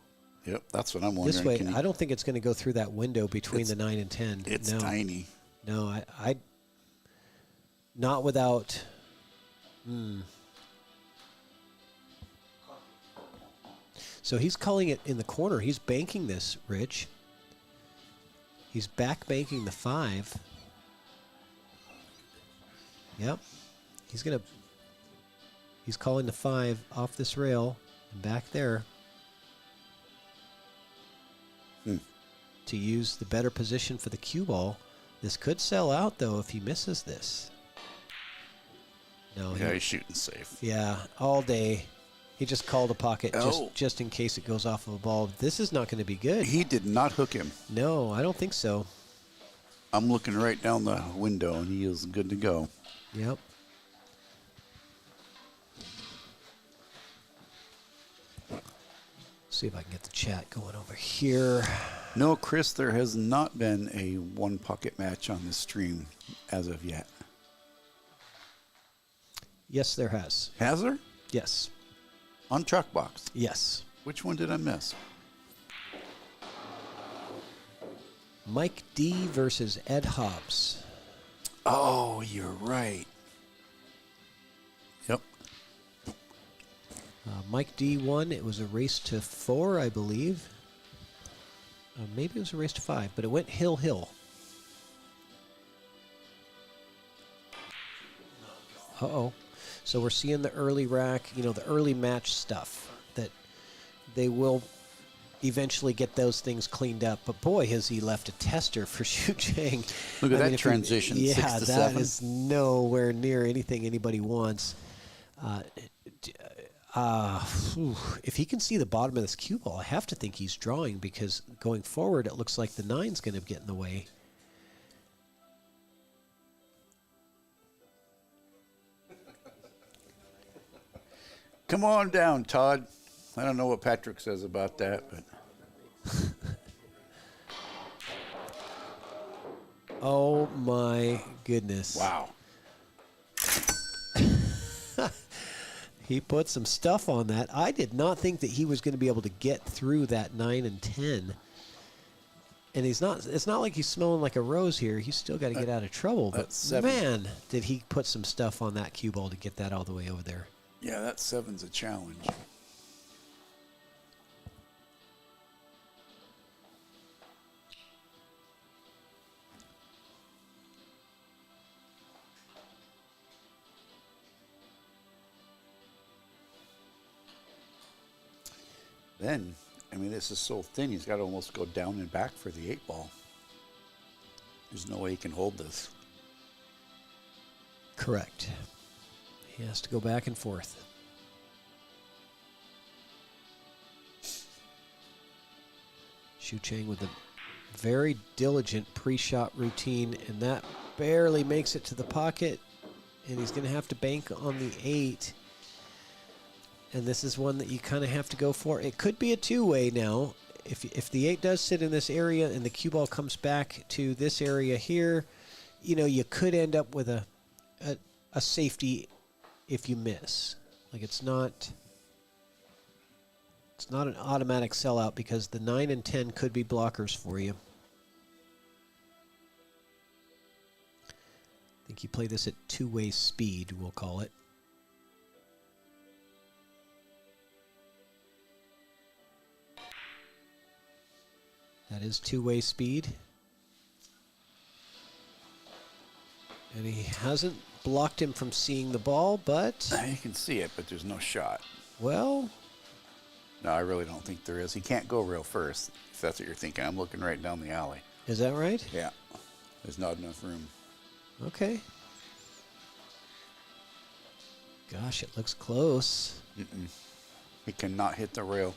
Yep, that's what I'm wondering. This way. I don't think it's going to go through that window between the 9 and 10. It's tiny. No, I not without. So he's calling it in the corner. He's banking this, Rich. He's back banking the 5. Yep. He's calling the 5 off this rail and back there to use the better position for the cue ball. This could sell out, though, if he misses this. No, he's shooting safe. Yeah, all day. He just called a pocket just in case it goes off of a ball. This is not going to be good. He did not hook him. No, I don't think so. I'm looking right down the window, and he is good to go. Yep. See if I can get the chat going over here. No, Chris, there has not been a one pocket match on this stream as of yet. Yes, there has. Has there? Yes. On ChalkBox? Yes. Which one did I miss? Mike D versus Ed Hobbs. Oh, you're right. Yep. Mike D won. It was a race to 4, I believe. Maybe it was a race to 5, but it went hill. Uh-oh. So we're seeing the early rack, the early match stuff that they will eventually get those things cleaned up. But boy, has he left a tester for Shucheng. Look at that transition. Yeah, 6 to that 7. is nowhere near anything anybody wants. If he can see the bottom of this cue ball, I have to think he's drawing, because going forward, it looks like the 9's going to get in the way. Come on down, Todd. I don't know what Patrick says about that, but. Oh my goodness. Wow. He put some stuff on that. I did not think that he was going to be able to get through that 9 and 10. And it's not like he's smelling like a rose here. He's still got to get out of trouble. But man, did he put some stuff on that cue ball to get that all the way over there. Yeah, that 7's a challenge. Then, this is so thin, he's got to almost go down and back for the 8 ball. There's no way he can hold this. Correct. He has to go back and forth. Shucheng with a very diligent pre-shot routine, and that barely makes it to the pocket. And he's going to have to bank on the 8. And this is one that you kind of have to go for. It could be a two-way now. If the 8 does sit in this area and the cue ball comes back to this area here, you know, you could end up with a safety if you miss. Like it's not an automatic sellout because the 9 and 10 could be blockers for you. I think you play this at two-way speed, we'll call it. That is two-way speed. And he hasn't blocked him from seeing the ball, but... You can see it, but there's no shot. Well... No, I really don't think there is. He can't go real first, if that's what you're thinking. I'm looking right down the alley. Is that right? Yeah. There's not enough room. Okay. Gosh, it looks close. He cannot hit the rail.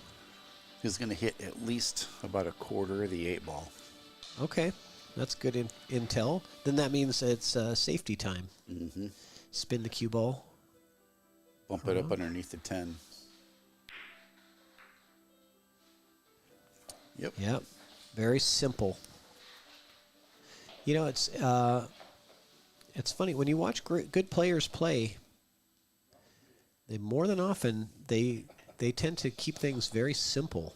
He's going to hit at least about a quarter of the 8 ball. Okay, that's good intel. Then that means it's safety time. Spin the cue ball. Bump it up underneath the 10. Yep. Very simple. You know, it's funny when you watch good players play. They more than often they tend to keep things very simple,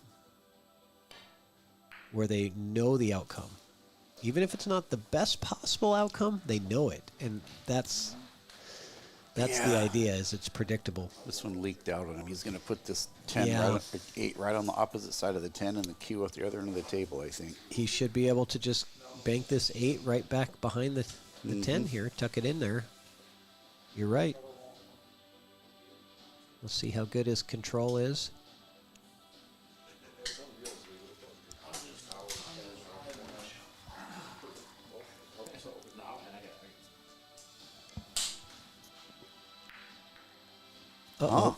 where they know the outcome, even if it's not the best possible outcome. They know it, and that's the idea. Is it's predictable. This one leaked out on him. He's going to put this 10 8 right on the opposite side of the 10 and the cue at the other end of the table, I think. He should be able to just bank this 8 right back behind the 10 here, tuck it in there. You're right. We'll see how good his control is. Uh-oh.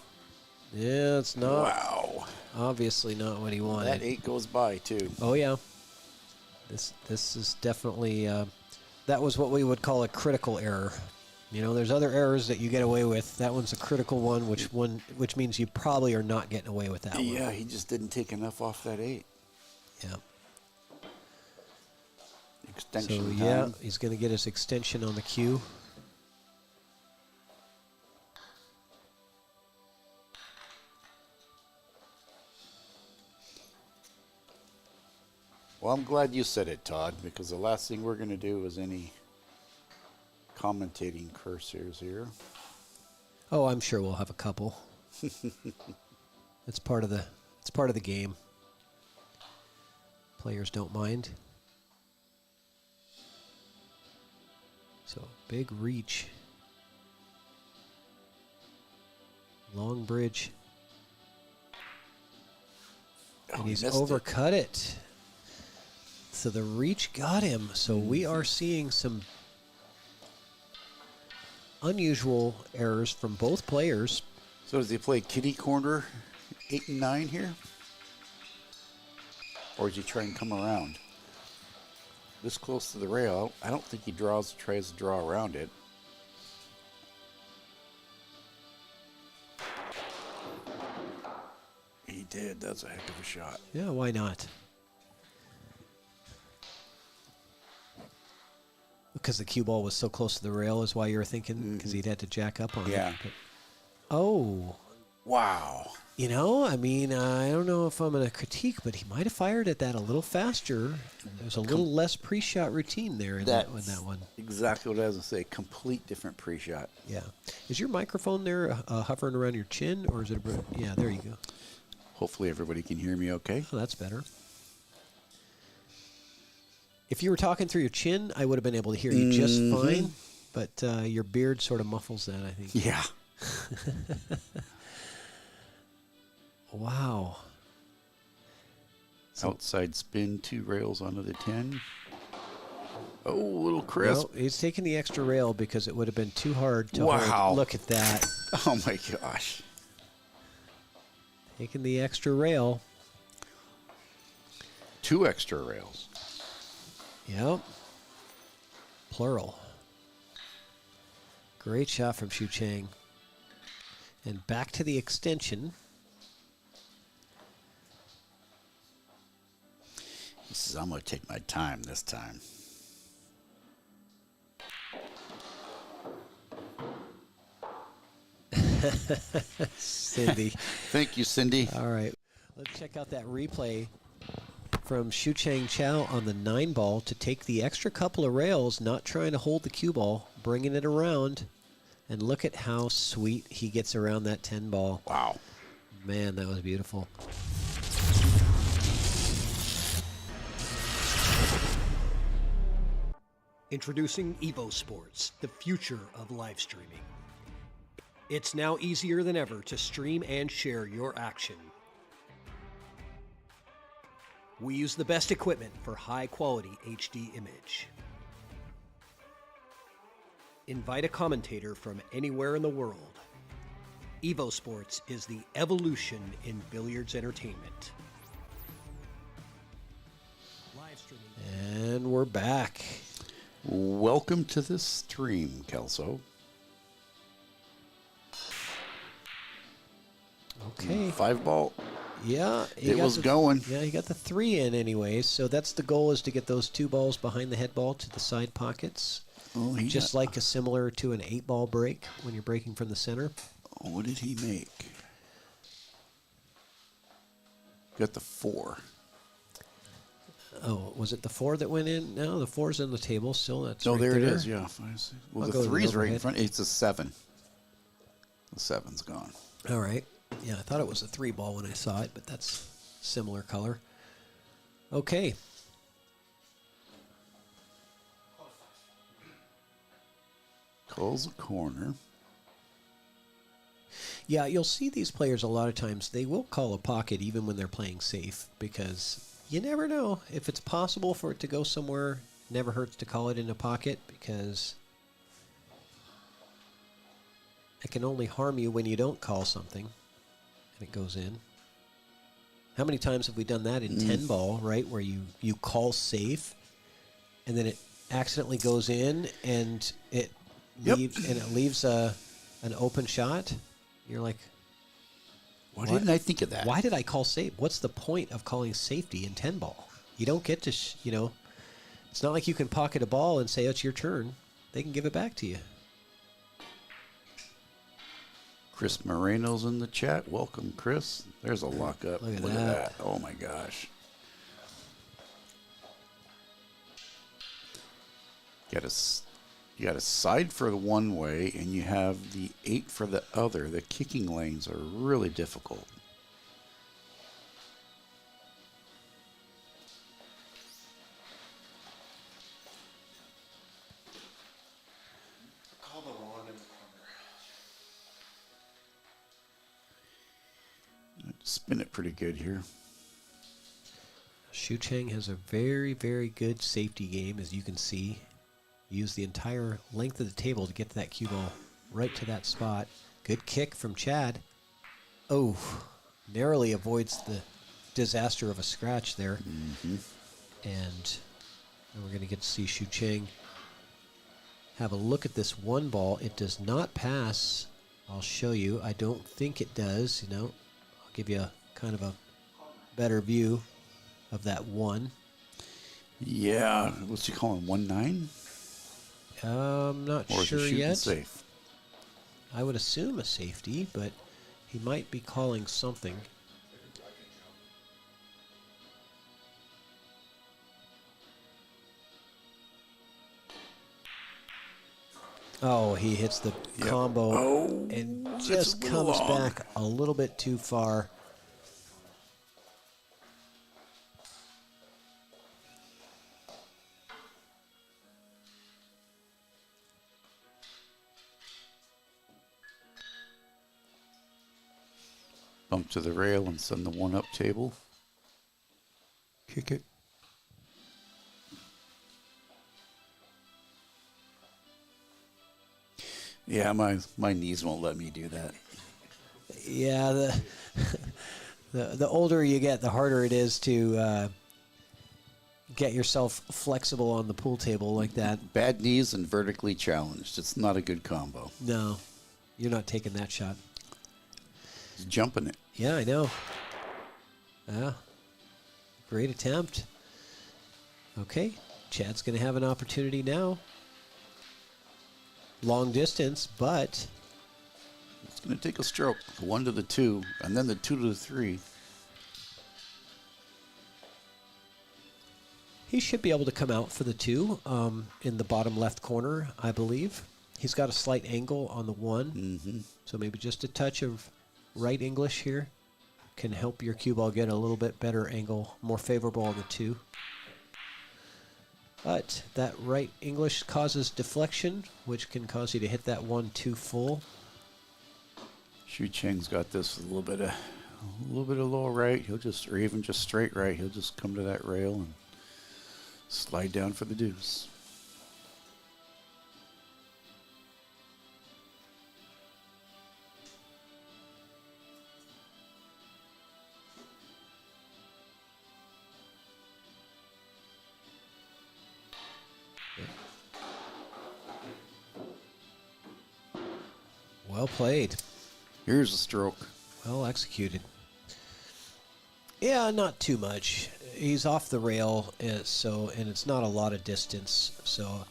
Yeah, it's not. Wow. Obviously not what he wanted. That 8 goes by, too. Oh, yeah. This is definitely, that was what we would call a critical error. You know, there's other errors that you get away with. That one's a critical one, which means you probably are not getting away with that one. Yeah, he just didn't take enough off that 8. Yeah. Extension time. Yeah, he's going to get his extension on the cue. Well, I'm glad you said it, Todd, because the last thing we're going to do is any commentating cursors here. Oh, I'm sure we'll have a couple. It's part of the game. Players don't mind. So, big reach. Long bridge. And he's overcut it. So the reach got him. So we are seeing some unusual errors from both players. So does he play kitty corner 8 and 9 here? Or does he try and come around? This close to the rail, I don't think he tries to draw around it. He did. That's a heck of a shot. Yeah, why not? Because the cue ball was so close to the rail is why you were thinking, because he'd had to jack up on it. But, oh. Wow. You know, I mean, I don't know if I'm going to critique, but he might have fired at that a little faster. There's a little less pre-shot routine there in that one. Exactly what I was going to say. Complete different pre-shot. Yeah. Is your microphone there hovering around your chin, or is it? Yeah, there you go. Hopefully everybody can hear me okay. Oh, that's better. If you were talking through your chin, I would have been able to hear you just fine, but your beard sort of muffles that, I think. Yeah. Wow. Outside spin, 2 rails onto the 10. Oh, little crisp. No, he's taking the extra rail because it would have been too hard to Wow. hold. Look at that. Oh, my gosh. Taking the extra rail. 2 extra rails. Yep. Plural. Great shot from Shucheng. And back to the extension. He says, I'm going to take my time this time. Cindy. Thank you, Cindy. All right. Let's check out that replay from Shucheng Chao on the 9 ball to take the extra couple of rails, not trying to hold the cue ball, bringing it around. And look at how sweet he gets around that 10 ball. Wow. Man, that was beautiful. Introducing Evo Sports, the future of live streaming. It's now easier than ever to stream and share your action. We use the best equipment for high-quality HD image. Invite a commentator from anywhere in the world. Evo Sports is the evolution in billiards entertainment. Live streaming. And we're back. Welcome to the stream, Kelso. Okay. 5 ball. Yeah. It was going. Yeah, he got the 3 in anyways. So that's the goal, is to get those 2 balls behind the head ball to the side pockets. Oh, just like a similar to an 8 ball break when you're breaking from the center. Oh, what did he make? Got the 4. Oh, was it the 4 that went in? No, the 4's in the table still. That's Oh, right there there. it is. Yeah. Well, I'll the go to 3's right in overhead. front. It's a 7. The 7's gone. All right. Yeah, I thought it was a 3 ball when I saw it, but that's similar color. Okay. Calls a corner. Yeah, you'll see these players a lot of times. They will call a pocket even when they're playing safe, because you never know if it's possible for it to go somewhere. Never hurts to call it in a pocket, because it can only harm you when you don't call something and it goes in. How many times have we done that in 10 ball, right, where you call safe and then it accidentally goes in and it leaves an open shot? You're like, Why didn't I think of that? Why did I call safe? What's the point of calling safety in 10 ball? You don't get to, it's not like you can pocket a ball and say, oh, it's your turn. They can give it back to you. Chris Moreno's in the chat. Welcome, Chris. There's a lockup. Look at Look that. at that. Oh, my gosh. You got a side for the one way, and you have the 8 for the other. The kicking lanes are really difficult. Call the wand in the corner. Spin it pretty good here. Shucheng has a very, very good safety game, as you can see. Use the entire length of the table to get to that cue ball right to that spot. Good kick from Chad. Oh, narrowly avoids the disaster of a scratch there. And we're going to get to see Shucheng have a look at this 1 ball. It does not pass. I'll show you. I don't think it does. I'll give you a kind of a better view of that 1. Yeah. What's he calling? 1-9? I'm not Or is he sure shooting yet. safe? I would assume a safety, but he might be calling something. Oh, he hits the combo and just comes back a little bit too far. Bump to the rail and send the 1-up table. Kick it. Yeah, my knees won't let me do that. Yeah, the older you get, the harder it is to get yourself flexible on the pool table like that. Bad knees and vertically challenged. It's not a good combo. No, you're not taking that shot. He's jumping it. Yeah, I know. Yeah, great attempt. Okay, Chad's going to have an opportunity now. Long distance, but it's going to take a stroke. The 1 to the 2, and then the 2 to the 3. He should be able to come out for the 2 in the bottom left corner, I believe. He's got a slight angle on the 1, so maybe just a touch of right English here can help your cue ball get a little bit better angle, more favorable on the 2. But that right English causes deflection, which can cause you to hit that 1 too full. Shucheng's got this with a little bit of low right. He'll just, or even just straight right. He'll just come to that rail and slide down for the deuce. Well played. Here's a stroke. Well executed. Yeah, not too much. He's off the rail, and it's not a lot of distance. So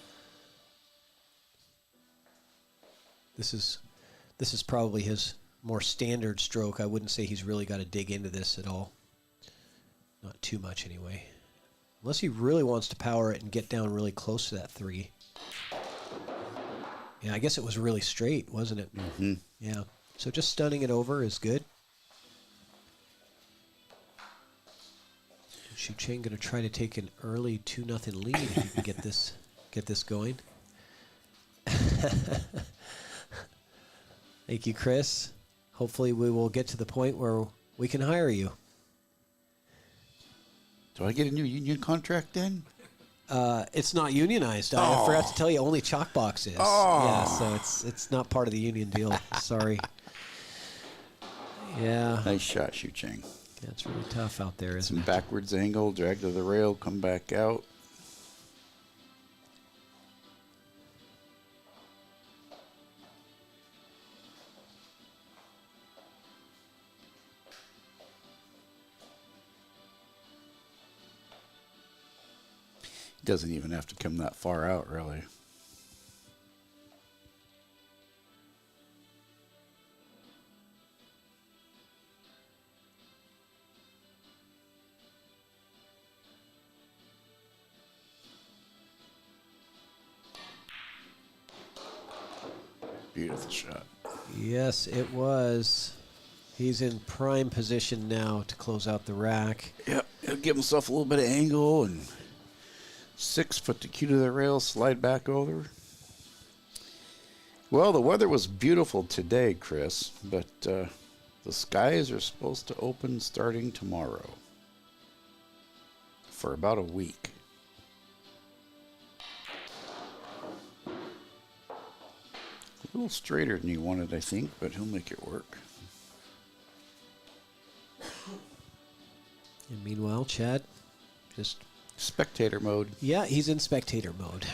this is probably his more standard stroke. I wouldn't say he's really got to dig into this at all. Not too much anyway. Unless he really wants to power it and get down really close to that 3. Yeah, I guess it was really straight, wasn't it? Mm-hmm. Yeah. So just stunning it over is good. Shucheng going to try to take an early 2-0 lead if he can get this going. Thank you, Chris. Hopefully we will get to the point where we can hire you. Do I get a new union contract then? It's not unionized. I forgot to tell you, only ChalkBox is. Yeah, so it's not part of the union deal. Sorry. Yeah. Nice shot, Shucheng. Yeah, it's really tough out there, isn't Some it? backwards angle, drag to the rail, come back out. Doesn't even have to come that far out, really. Beautiful shot. Yes, it was. He's in prime position now to close out the rack. Yep, he'll give himself a little bit of angle and 6 foot to cue to the rail, slide back over. Well, the weather was beautiful today, Chris, but the skies are supposed to open starting tomorrow for about a week. A little straighter than he wanted, I think, but he'll make it work. And meanwhile, Chad just... Spectator mode. Yeah, he's in spectator mode.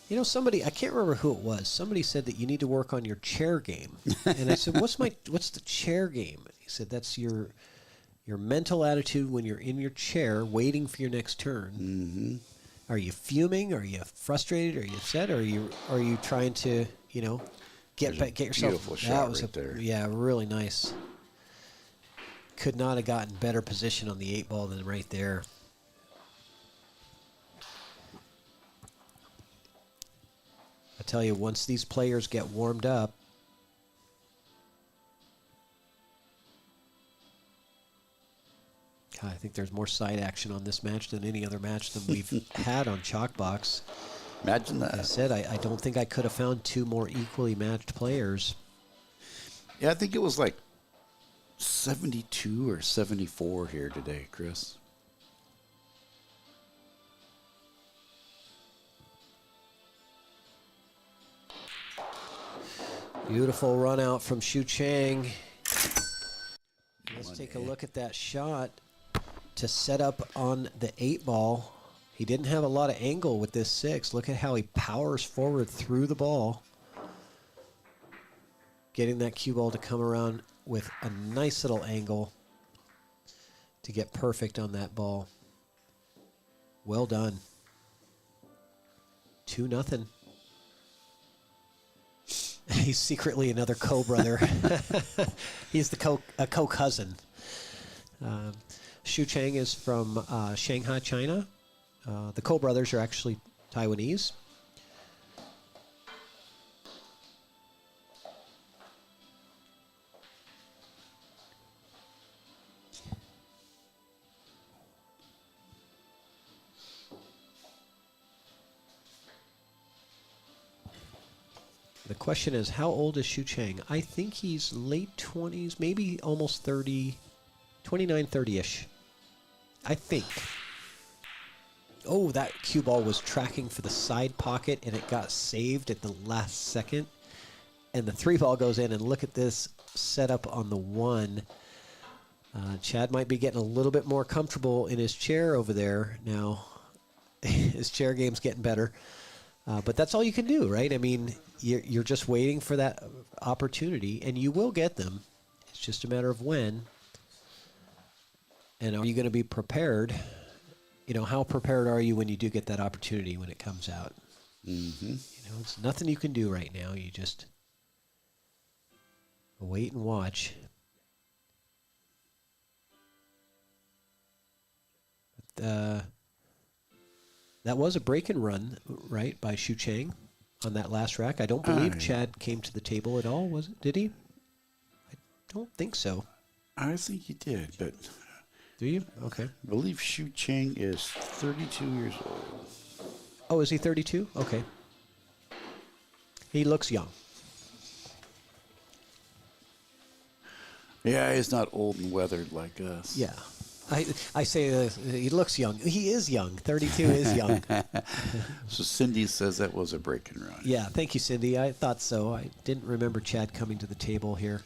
You know, somebody, I can't remember who it was. Somebody said that you need to work on your chair game. And I said, what's the chair game? He said, that's your mental attitude when you're in your chair waiting for your next turn. Mm-hmm. Are you fuming? Are you frustrated? Are you upset? Are you trying to, get yourself... Beautiful shot there. Yeah, really nice. Could not have gotten better position on the 8-ball than right there. I tell you, once these players get warmed up, God, I think there's more side action on this match than any other match that we've had on ChalkBox. Imagine that. I said I don't think I could have found 2 more equally matched players. Yeah, I think it was like 72 or 74 here today, Chris. Beautiful run out from Shucheng. Let's take a look at that shot to set up on the 8-ball. He didn't have a lot of angle with this 6. Look at how he powers forward through the ball. Getting that cue ball to come around with a nice little angle to get perfect on that ball. Well done. 2-0. He's secretly another co-brother. He's the co-cousin. Shucheng is from Shanghai, China. The co-brothers are actually Taiwanese. The question is, how old is Shucheng? I think he's late 20s, maybe almost 30, 29, 30-ish. I think. Oh, that cue ball was tracking for the side pocket, and it got saved at the last second. And the 3-ball goes in, and look at this setup on the 1. Chad might be getting a little bit more comfortable in his chair over there now. His chair game's getting better. But that's all you can do, right? I mean, you're just waiting for that opportunity, and you will get them. It's just a matter of when. And are you going to be prepared? You know, how prepared are you when you do get that opportunity when it comes out? Mm-hmm. You know, it's nothing you can do right now. You just wait and watch. But, that was a break and run, right, by Shucheng on that last rack. I don't believe Chad came to the table at all, was it? Did he? I don't think so. I think he did, but... Do you? Okay. I believe Shucheng is 32 years old. Oh, is he 32? Okay. He looks young. Yeah, he's not old and weathered like us. Yeah. I say he looks young. He is young. 32 is young. So Cindy says that was a break and run. Yeah, thank you, Cindy. I thought so. I didn't remember Chad coming to the table here.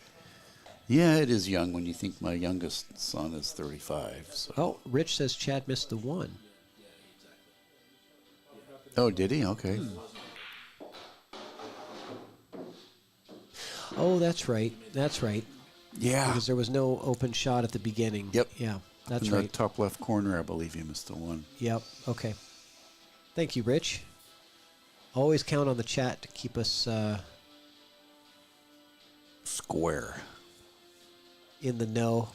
Yeah, it is young when you think my youngest son is 35. So. Oh, Rich says Chad missed the 1. Oh, did he? Okay. Oh, that's right. That's right. Yeah. Because there was no open shot at the beginning. Yep. Yeah, that's in right. the top left corner, I believe you missed the 1. Yep. Okay. Thank you, Rich. Always count on the chat to keep us square in the know.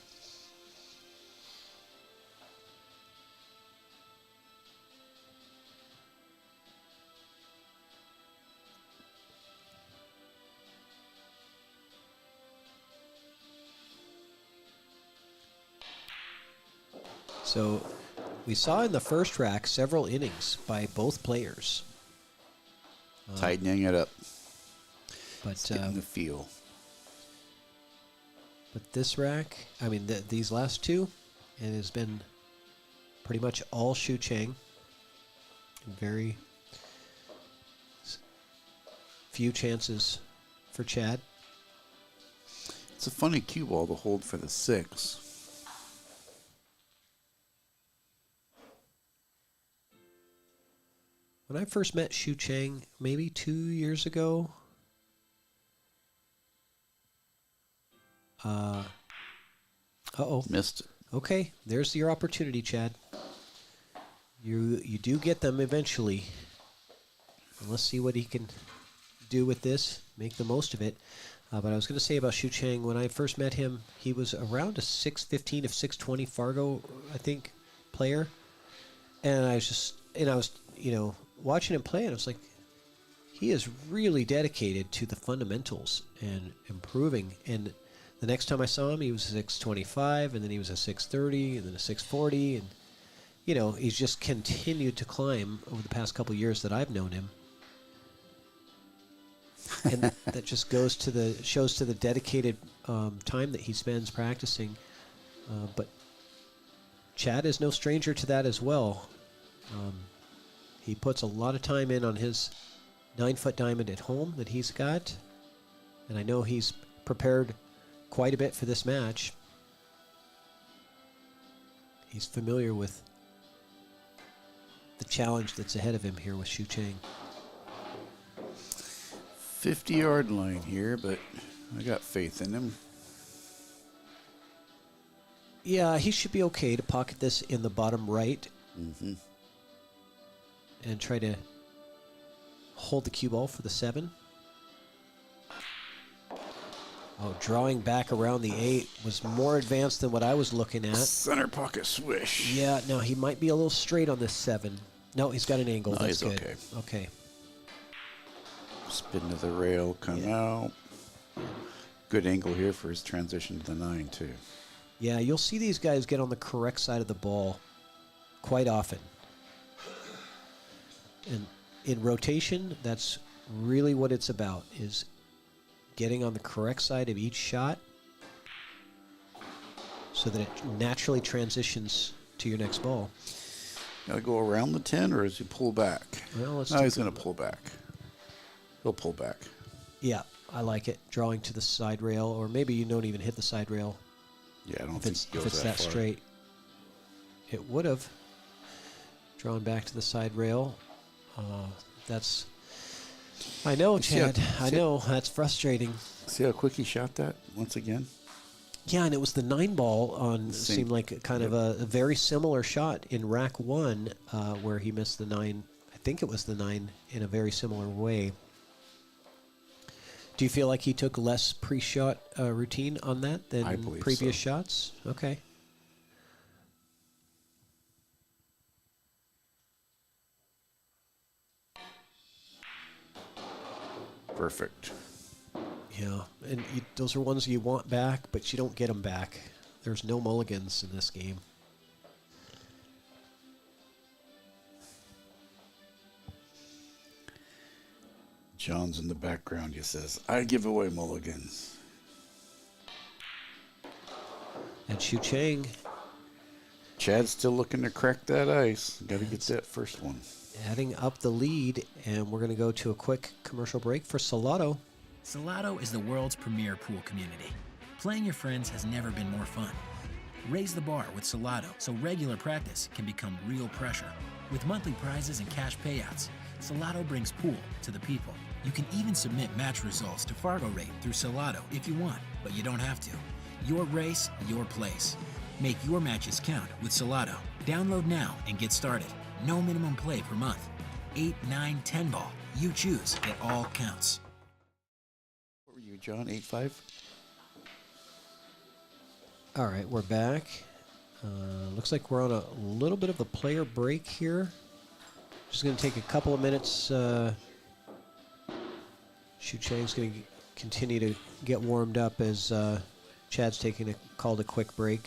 So we saw in the first rack several innings by both players. Tightening it up. But getting the feel. But this rack, I mean, these last two, it has been pretty much all Shucheng. Very few chances for Chad. It's a funny cue ball to hold for the 6. When I first met Shucheng, maybe 2 years ago, uh-oh. Missed it. Okay, there's your opportunity, Chad. You do get them eventually. And let's see what he can do with this. Make the most of it. But I was going to say about Shucheng, when I first met him, he was around a 615 of 620 Fargo, I think, player. And I was watching him play, and I was like, he is really dedicated to the fundamentals and improving. And the next time I saw him, he was a 625, and then he was a 630, and then a 640, and he's just continued to climb over the past couple years that I've known him. And that just shows to the dedicated time that he spends practicing. But Chad is no stranger to that as well. He puts a lot of time in on his 9-foot diamond at home that he's got. And I know he's prepared quite a bit for this match. He's familiar with the challenge that's ahead of him here with Shucheng. 50-yard line here, but I got faith in him. Yeah, he should be okay to pocket this in the bottom right. Mm-hmm. And try to hold the cue ball for the 7. Oh, drawing back around the 8 was more advanced than what I was looking at. Center pocket swish. Yeah, no, he might be a little straight on this 7. No, he's got an angle. No, That's he's good. okay. Okay. Spin to the rail, come out. Good angle here for his transition to the 9, too. Yeah, you'll see these guys get on the correct side of the ball quite often. And in rotation, that's really what it's about, is getting on the correct side of each shot so that it naturally transitions to your next ball. Gotta go around the 10, or does he pull back? Well, let's no, he's going to pull back. He'll pull back. Yeah, I like it. Drawing to the side rail, or maybe you don't even hit the side rail. Yeah, I don't if think it's, he goes if it's that far. straight. It would have. Drawn back to the side rail. That's... I know, Chad. I know. That's frustrating. See how quick he shot that once again? Yeah, and it was the 9 ball on, seemed like a kind of a very similar shot in rack 1 where he missed the 9. I think it was the 9 in a very similar way. Do you feel like he took less pre-shot routine on that than previous shots? Okay. Perfect. Yeah, and those are ones you want back, but you don't get them back. There's no mulligans in this game. John's in the background. He says, I give away mulligans. And Shucheng. Chad's still looking to crack that ice. Got to get that first one. Adding up the lead, and we're going to go to a quick commercial break for Salotto. Salotto is the world's premier pool community. Playing your friends has never been more fun. Raise the bar with Salotto so regular practice can become real pressure. With monthly prizes and cash payouts, Salotto brings pool to the people. You can even submit match results to Fargo Rate through Salotto if you want, but you don't have to. Your race, your place. Make your matches count with Salotto. Download now and get started. No minimum play per month. 8, 9, 10 ball. You choose. It all counts. What were you, John? 8-5? All right, we're back. Looks like we're on a little bit of a player break here. Just going to take a couple of minutes. Shucheng's going to continue to get warmed up as Chad's called a quick break.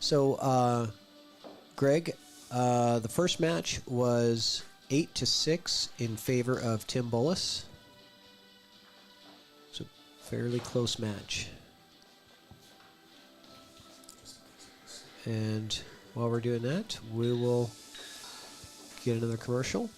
So, Greg, the first match was 8-6 in favor of Tim Bullus. It's a fairly close match. And while we're doing that, we will get another commercial.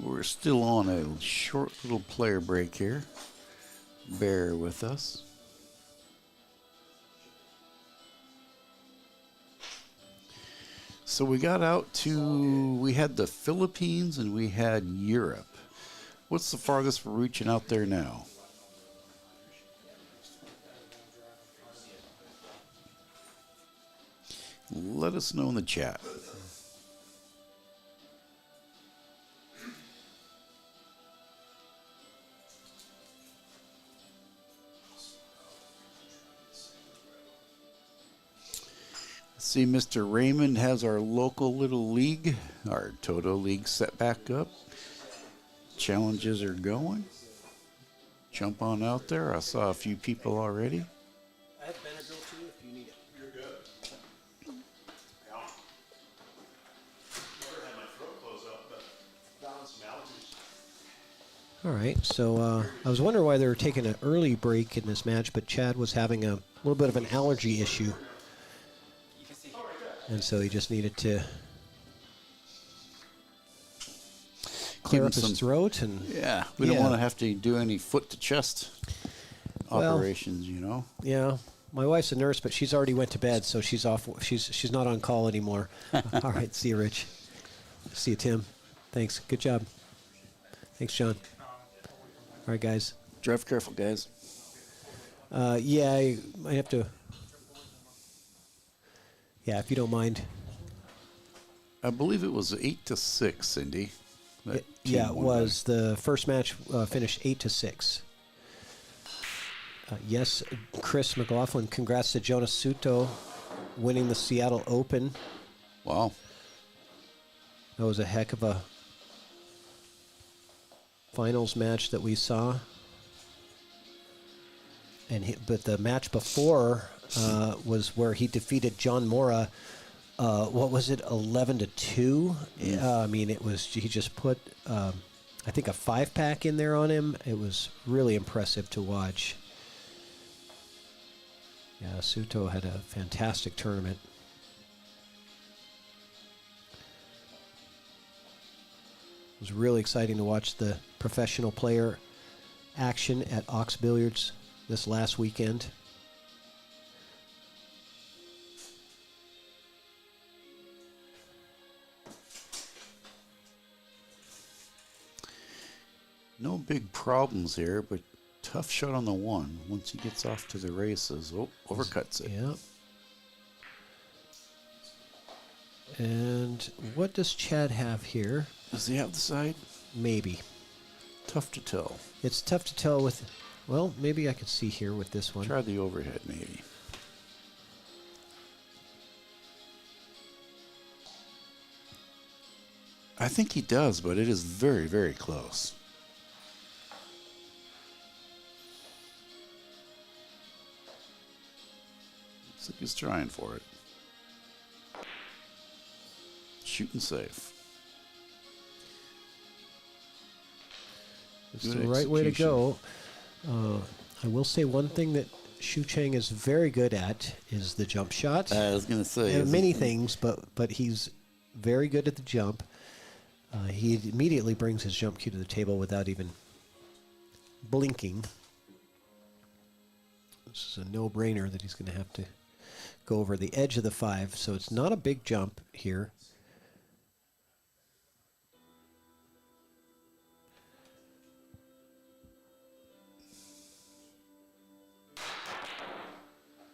We're still on a short little player break here. Bear with us. So we got out to, we had the Philippines and we had Europe. What's the farthest we're reaching out there now? Let us know in the chat. See, Mr. Raymond has our local little league, our Toto League set back up. Challenges are going. Jump on out there. I saw a few people already. I have Benadryl too if you need it. You're good. Yeah. Never had my throat close up, but found some allergies. All right, so I was wondering why they were taking an early break in this match, but Chad was having a little bit of an allergy issue. And so he just needed to clear up his throat. And yeah, we don't want to have to do any foot to chest operations, you know. Yeah, my wife's a nurse, but she's already went to bed, so she's off. She's not on call anymore. All right, see you, Rich. See you, Tim. Thanks. Good job. Thanks, John. All right, guys. Drive careful, guys. Yeah, I have to. Yeah, if you don't mind. I believe it was 8-6, Cindy. Yeah, it was. The first match finished 8-6. Yes, Chris McLaughlin. Congrats to Jonas Suto winning the Seattle Open. Wow. That was a heck of a finals match that we saw. But the match before was where he defeated John Mora. What was it, 11-2? I mean, it was. He just put, I think, a 5-pack in there on him. It was really impressive to watch. Yeah, Suto had a fantastic tournament. It was really exciting to watch the professional player action at Ox Billiards this last weekend. No big problems here, but tough shot on the one. Once he gets off to the races, overcuts it. Yeah. And what does Chad have here? Does he have the side? Maybe. Tough to tell. It's tough to tell with, well, maybe I could see here with this one. Try the overhead, maybe. I think he does, but it is very, very close. Looks like he's trying for it. Shooting safe. It's the right way to go. I will say one thing that Shucheng is very good at is the jump shot. I was going to say. Many things, but he's very good at the jump. He immediately brings his jump cue to the table without even blinking. This is a no-brainer that he's going to have to go over the edge of the 5, so it's not a big jump here.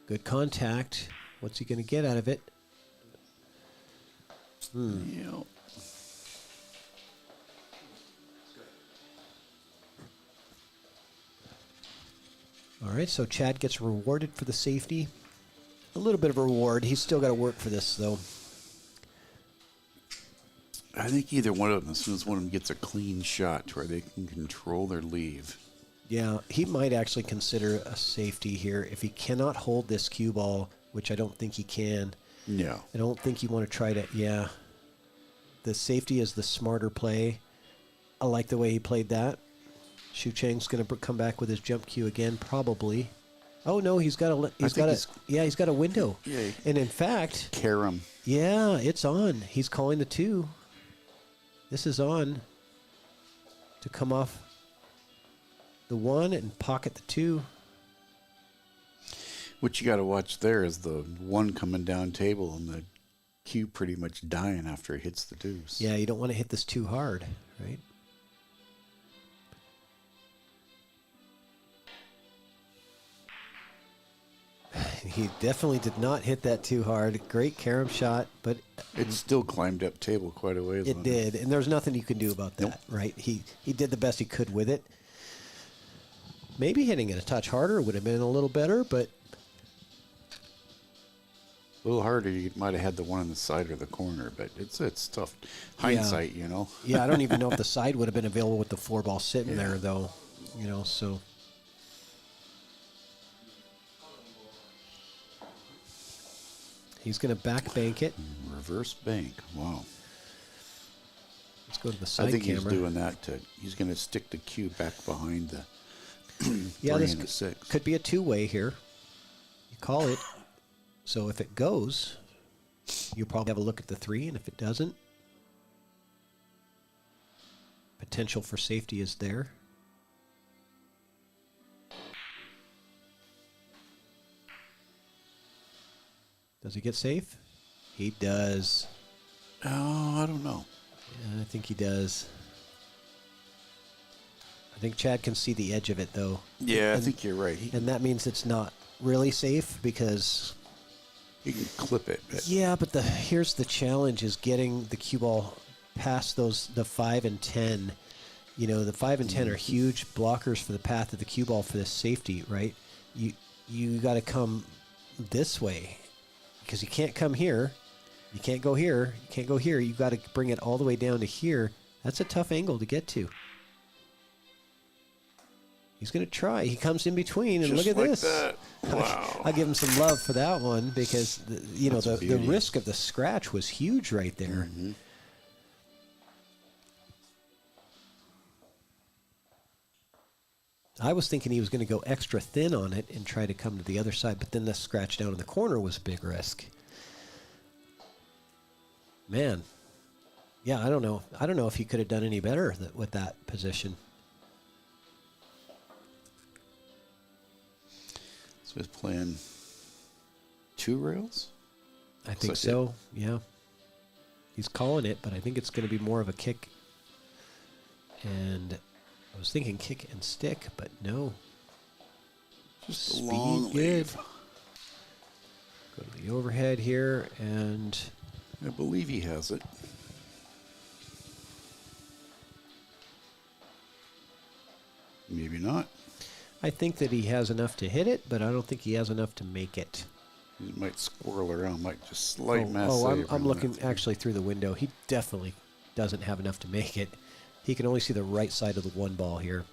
Good contact. What's he going to get out of it? Yeah. All right, so Chad gets rewarded for the safety. A little bit of a reward. He's still got to work for this, though. I think either one of them, as soon as one of them gets a clean shot to where they can control their leave. Yeah, he might actually consider a safety here. If he cannot hold this cue ball, which I don't think he can. No. I don't think you want to try to, yeah. The safety is the smarter play. I like the way he played that. Shucheng's going to come back with his jump cue again, probably. Oh no, he's got a window. Yeah. And in fact, Karam. Yeah, it's on. He's calling the 2. This is on. to come off the 1 and pocket the 2. What you got to watch there is the 1 coming down table and the cue pretty much dying after it hits the deuce. Yeah, you don't want to hit this too hard, right? He definitely did not hit that too hard. Great carom shot, but it still climbed up table quite a ways. It did, and there's nothing you can do about that, right? He did the best he could with it. Maybe hitting it a touch harder would have been a little better, but a little harder. You might have had the one on the side or the corner, but it's tough. Hindsight, you know. Yeah, I don't even know if the side would have been available with the 4-ball sitting there, though. You know, so. He's going to back bank it. Reverse bank. Wow. Let's go to the side I think camera. he's doing that. He's going to stick the cue back behind the 3 yeah, and the 6. Could be a 2-way here. You call it. So if it goes, you'll probably have a look at the 3, and if it doesn't, potential for safety is there. Does he get safe? He does. Oh, I don't know. Yeah, I think he does. I think Chad can see the edge of it, though. Yeah, I think you're right. And that means it's not really safe because you can clip it. Yeah, but here's the challenge: is getting the cue ball past the 5 and 10. You know, the 5 and 10 are huge blockers for the path of the cue ball for this safety, right? You got to come this way because you can't come here. You can't go here. You can't go here. You got to bring it all the way down to here. That's a tough angle to get to. He's going to try. He comes in between, and Just look at like this. That. Wow. I'll give him some love for that one because, the risk of the scratch was huge right there. Mm-hmm. I was thinking he was going to go extra thin on it and try to come to the other side, but then the scratch down in the corner was a big risk. Man. Yeah, I don't know. I don't know if he could have done any better with that position. So he's playing 2 rails? I think so, yeah. He's calling it, but I think it's going to be more of a kick. And I was thinking kick and stick, but no. Just Speed a long good. leave. Go to the overhead here, and I believe he has it. Maybe not. I think that he has enough to hit it, but I don't think he has enough to make it. He might swirl around, might just slight mass. I'm looking actually through the window. He definitely doesn't have enough to make it. He can only see the right side of the 1 ball here.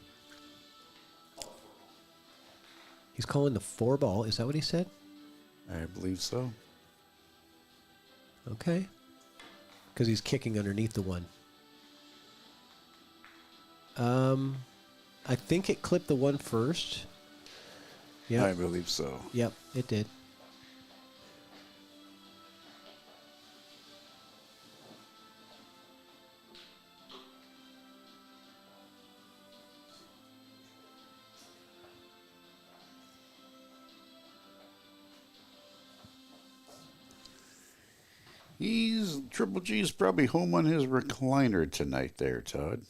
He's calling the 4 ball. Is that what he said? I believe so. Okay. Because he's kicking underneath the 1. I think it clipped the 1 first. Yeah, I believe so. Yep, it did. Triple G's probably home on his recliner tonight there, Todd.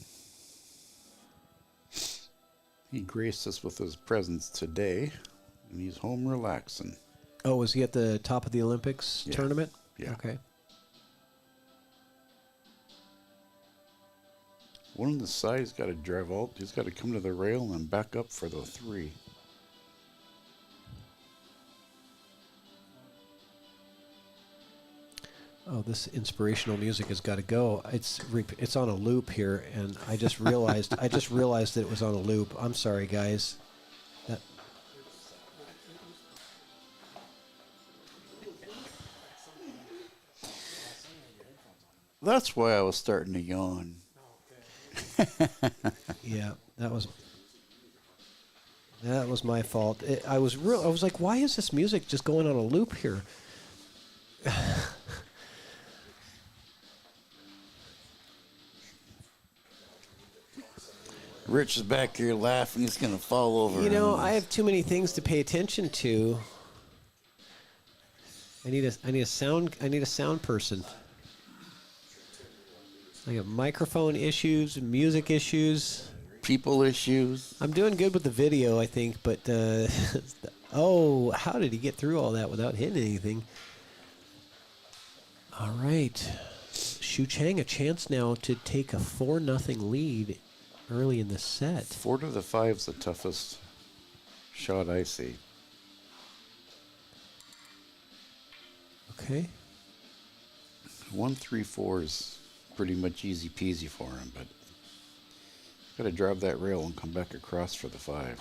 He graced us with his presence today, and he's home relaxing. Oh, was he at the top of the Olympics tournament? Yeah. Okay. One on the side, he's got to drive out. He's got to come to the rail and then back up for the 3. Oh, this inspirational music has got to go. It's on a loop here, and I just realized that it was on a loop. I'm sorry, guys. That's why I was starting to yawn. Yeah, that was my fault. I was like, why is this music just going on a loop here? Rich is back here laughing. He's going to fall over. You know, I have too many things to pay attention to. I need a sound person. I got microphone issues, music issues, people issues. I'm doing good with the video, I think, but oh, how did he get through all that without hitting anything? All right, Shucheng a chance now to take a 4-0 lead early in the set. 4 to the 5 is the toughest shot I see. Okay. 1-3-4 is pretty much easy peasy for him, but got to drive that rail and come back across for the 5.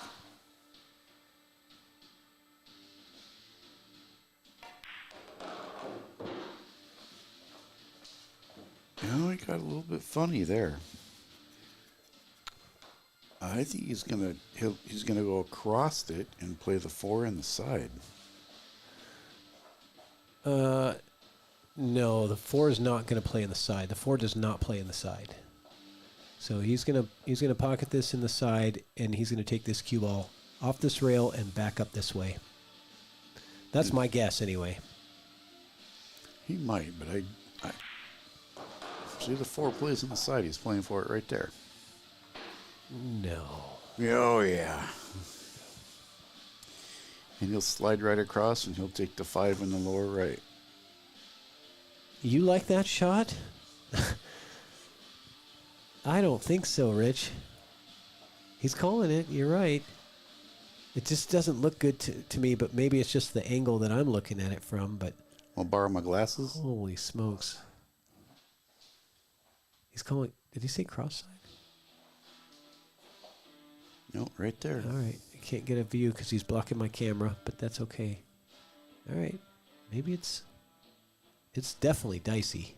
Oh, he got a little bit funny there. I think he's gonna go across it and play the 4 in the side. No, the 4 is not going to play in the side. The 4 does not play in the side. So he's gonna pocket this in the side, and he's gonna take this cue ball off this rail and back up this way. That's my guess, anyway. He might, but I see the 4 plays on the side. He's playing for it right there. No. Oh yeah. And he'll slide right across, and he'll take the 5 in the lower right. You like that shot? I don't think so, Rich. He's calling it. You're right. It just doesn't look good to me, but maybe it's just the angle that I'm looking at it from. But I'll borrow my glasses. Holy smokes. He's calling. Did he say cross side? No, right there. All right. I can't get a view because he's blocking my camera, but that's okay. All right. Maybe it's definitely dicey.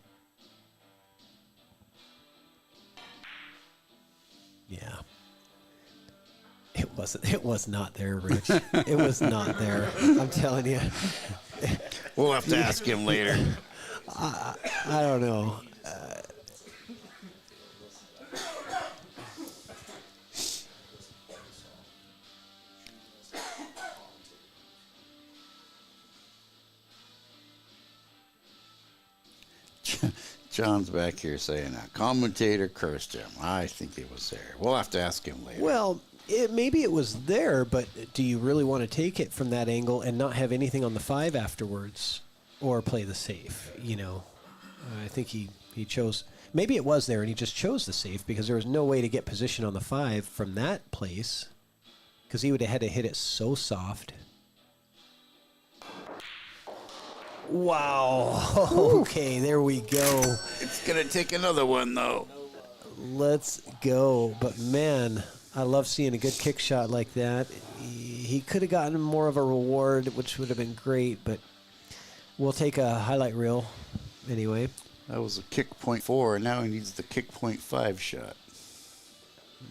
Yeah. It was not there, Rich. It was not there. I'm telling you. We'll have to ask him later. I don't know. John's back here saying a commentator cursed him. I think it was there. We'll have to ask him later. Well, maybe it was there, but do you really want to take it from that angle and not have anything on the 5 afterwards, or play the safe? You know, I think he chose. Maybe it was there, and he just chose the safe because there was no way to get position on the 5 from that place, because he would have had to hit it so soft. Wow. Okay, there we go. It's going to take another one, though. Let's go. But, man, I love seeing a good kick shot like that. He could have gotten more of a reward, which would have been great, but we'll take a highlight reel anyway. That was a kick .4, and now he needs the kick .5 shot.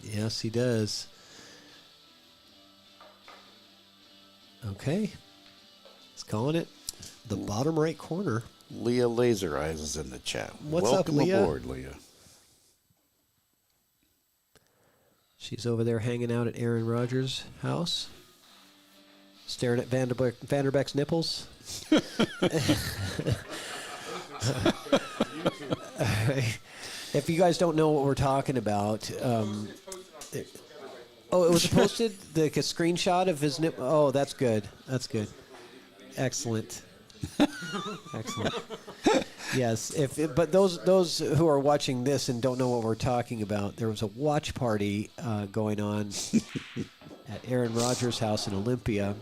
Yes, he does. Okay. He's calling it. The bottom right corner. Leah Laser Eyes is in the chat. What's Welcome up, Leah? aboard, Leah. She's over there hanging out at Aaron Rodgers' house, staring at Vanderbeck's nipples. If you guys don't know what we're talking about, it was posted, the screenshot of his nip. Oh, that's good. That's good. Excellent. Excellent. Yes. But those who are watching this and don't know what we're talking about, there was a watch party going on at Aaron Rodgers' house in Olympia,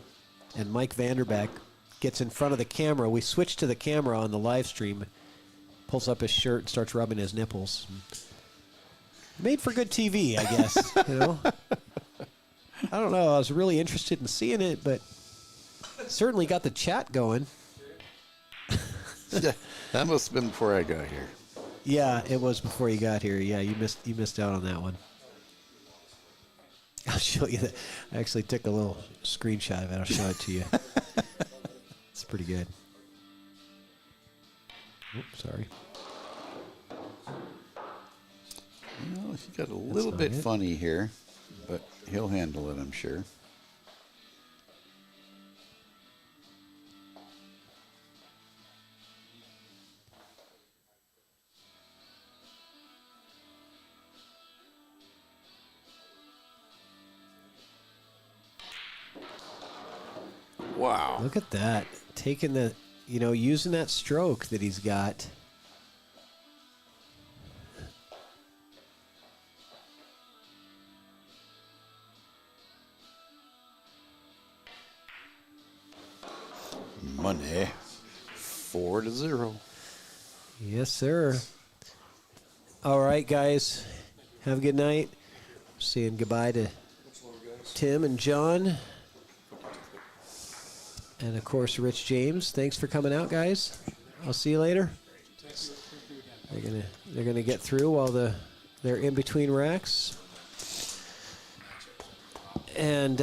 and Mike Vanderbeck gets in front of the camera. We switch to the camera on the live stream, pulls up his shirt and starts rubbing his nipples. Made for good TV, I guess. You know. I don't know. I was really interested in seeing it, but certainly got the chat going. That must have been before I got here. Yeah, it was before you got here. Yeah, you missed out on that one. I'll show you that. I actually took a little screenshot of it. I'll show it to you. It's pretty good. Oops, sorry. Well, he got a little bit funny here. but he'll handle it, I'm sure. Wow. Look at that. Taking the, using that stroke that he's got. Money. 4-0. Yes, sir. All right, guys. Have a good night. Saying goodbye to Tim and John. And of course, Rich James. Thanks for coming out, guys. I'll see you later. They're gonna get through while they're in between racks. And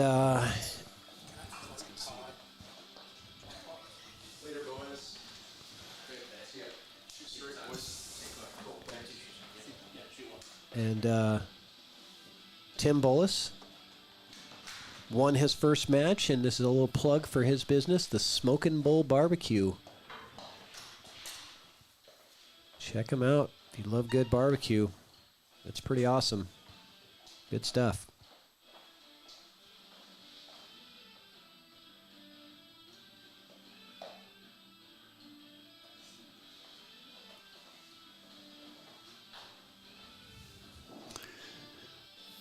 Tim Bullus won his first match, and this is a little plug for his business, the Smokin' Bull Barbecue. Check him out if you love good barbecue. It's pretty awesome. Good stuff.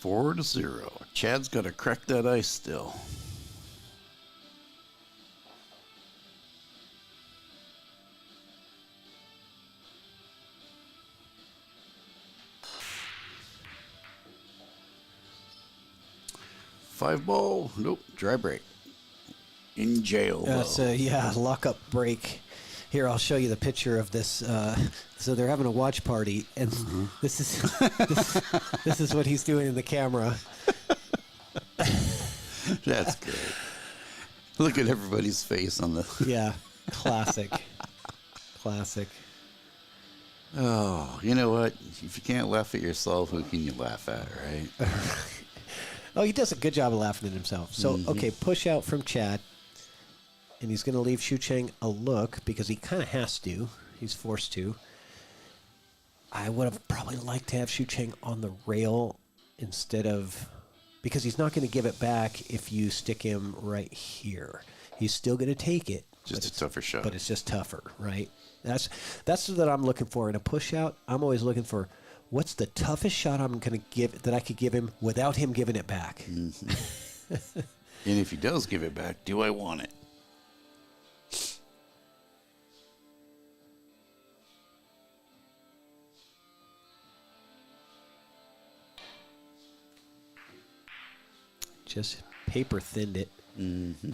4-0. Chad's got to crack that ice still. Five ball. Nope. Dry break. In jail. That's lockup break. Here, I'll show you the picture of this. So they're having a watch party, and this is what he's doing in the camera. That's great. Look at everybody's face on the. Yeah, classic. Classic. Oh, you know what? If you can't laugh at yourself, who can you laugh at, right? Oh, he does a good job of laughing at himself. So, okay, push out from Chad. And he's going to leave Shucheng a look because he kind of has to. He's forced to. I would have probably liked to have Shucheng on the rail instead of... Because he's not going to give it back if you stick him right here. He's still going to take it. Just a tougher shot. But it's just tougher, right? That's what I'm looking for. In a push out, I'm always looking for what's the toughest shot I'm going to give that I could give him without him giving it back. Mm-hmm. And if he does give it back, do I want it? Just paper thinned it. Mm-hmm.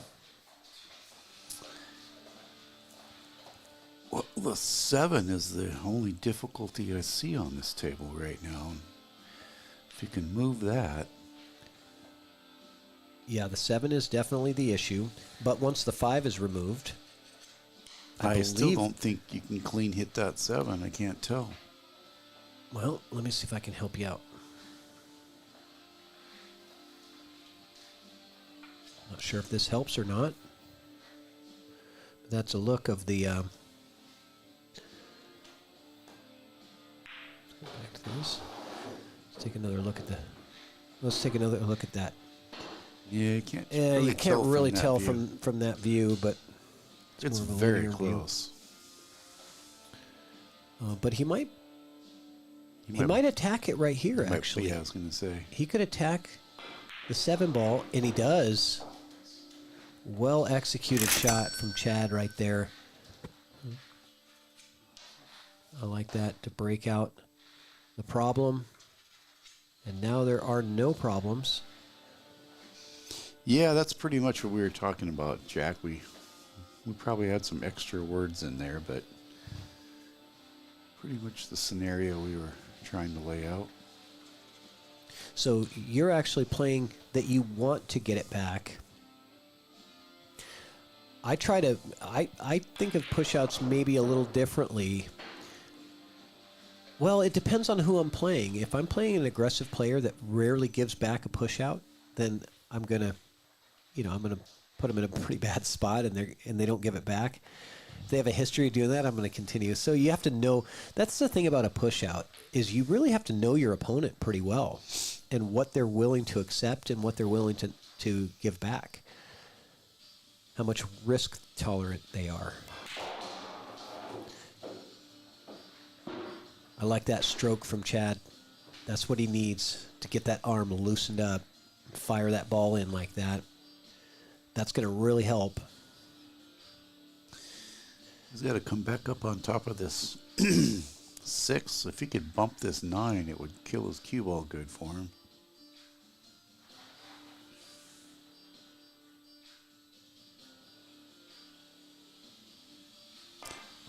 Well, the 7 is the only difficulty I see on this table right now. If you can move that. Yeah, the 7 is definitely the issue. But once the 5 is removed, I still don't think you can clean hit that 7. I can't tell. Well, let me see if I can help you out. Not sure if this helps or not. That's a look of the... Let's go back to this. Let's take another look at the... Let's take another look at that. Yeah, you can't. You can't really tell from that view, but it's very close. But he might attack it right here. Actually, yeah, I was going to say he could attack the 7 ball, and he does. Well executed shot from Chad right there. I like that to break out the problem. And now there are no problems. Yeah, that's pretty much what we were talking about, Jack. We probably had some extra words in there, but pretty much the scenario we were trying to lay out. So you're actually playing that you want to get it back. I think of push-outs maybe a little differently. Well, it depends on who I'm playing. If I'm playing an aggressive player that rarely gives back a push out, then I'm gonna put them in a pretty bad spot, and they don't give it back. If they have a history of doing that, I'm going to continue. So you have to know. That's the thing about a push out, is you really have to know your opponent pretty well, and what they're willing to accept and what they're willing to give back. How much risk tolerant they are. I like that stroke from Chad. That's what he needs to get that arm loosened up, fire that ball in like that. That's going to really help. He's got to come back up on top of this 6. If he could bump this 9, it would kill his cue ball good for him.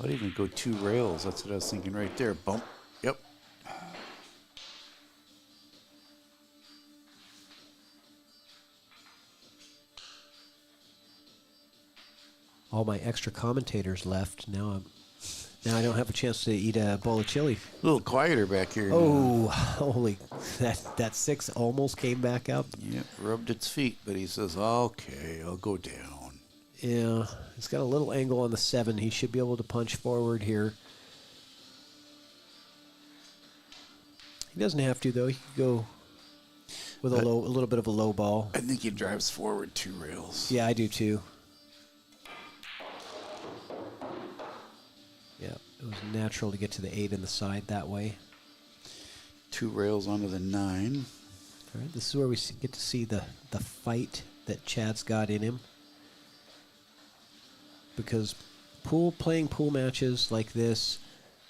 I'd even go 2 rails. That's what I was thinking right there. Bump. Yep. All my extra commentators left. Now I don't have a chance to eat a bowl of chili. A little quieter back here. Oh, holy! That 6 almost came back up. Yep, rubbed its feet, but he says, "Okay, I'll go down." Yeah, he's got a little angle on the 7. He should be able to punch forward here. He doesn't have to, though. He could go with a little bit of a low ball. I think he drives forward 2 rails. Yeah, I do too. Yeah, it was natural to get to the 8 in the side that way. 2 rails onto the 9. All right, this is where we get to see the fight that Chad's got in him. Because playing pool matches like this,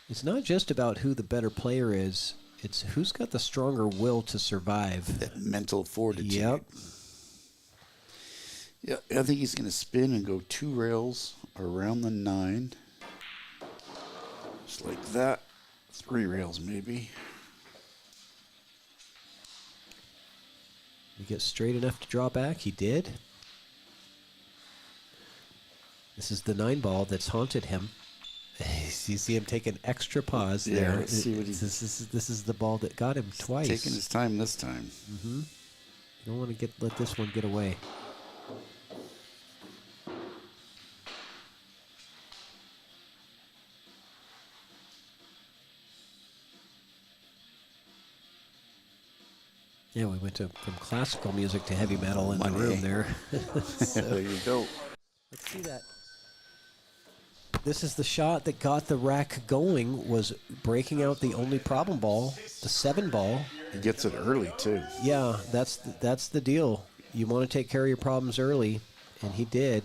it's not just about who the better player is. It's who's got the stronger will to survive. That mental fortitude. Yep. Yeah, I think he's going to spin and go 2 rails around the 9. Just like that. 3 rails maybe. He gets straight enough to draw back. He did. This is the 9 ball that's haunted him. You see him take an extra pause Yeah, there. let's see what This is the ball that got him twice. Taking his time this time. Mm-hmm. You don't want to let this one get away. Yeah, we went from classical music to heavy metal in the room there. There you go. Let's see that. This is the shot that got the rack going, was breaking out the only problem ball, the 7 ball. He gets it early, too. Yeah, that's the deal. You want to take care of your problems early, and he did.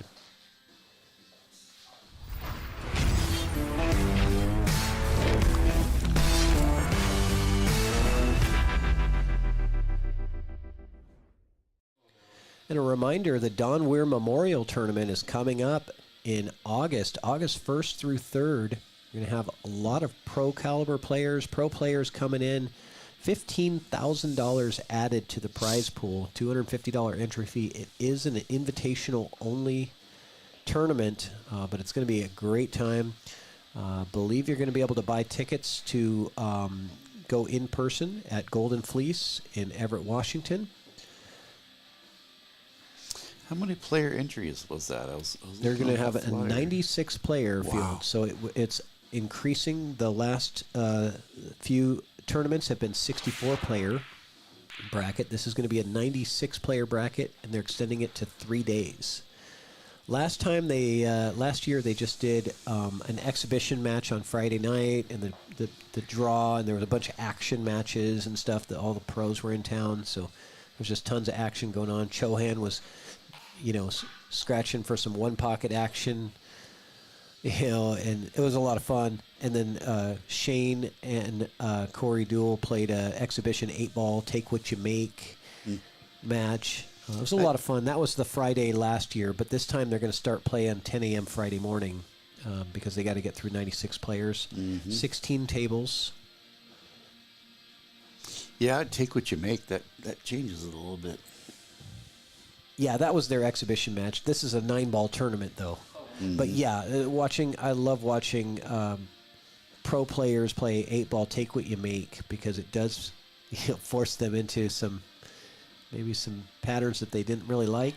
And a reminder, the Don Weir Memorial Tournament is coming up in August 1st through 3rd. We're going to have a lot of pro players coming in. $15,000 added to the prize pool, $250 entry fee. It is an invitational only tournament, but it's going to be a great time. Believe you're going to be able to buy tickets to go in person at Golden Fleece in Everett, Washington. How many player entries was that? I was They're going to have a flyer. 96 player field, so it's increasing. The last few tournaments have been 64 player bracket. This is going to be a 96 player bracket, and they're extending it to 3 days. Last year they just did an exhibition match on Friday night, and the draw, and there was a bunch of action matches and stuff. That all the pros were in town, so there's just tons of action going on. Chohan was, scratching for some one pocket action, and it was a lot of fun. And then Shane and Corey Duell played a exhibition 8-ball take what you make match. It was a lot of fun. That was the Friday last year, but this time they're going to start playing 10 a.m. Friday morning because they got to get through 96 players, 16 tables. Yeah, take what you make. That changes it a little bit. Yeah, that was their exhibition match. This is a 9-ball tournament, though. But yeah, I love watching pro players play 8-ball take what you make, because it does force them into maybe some patterns that they didn't really like.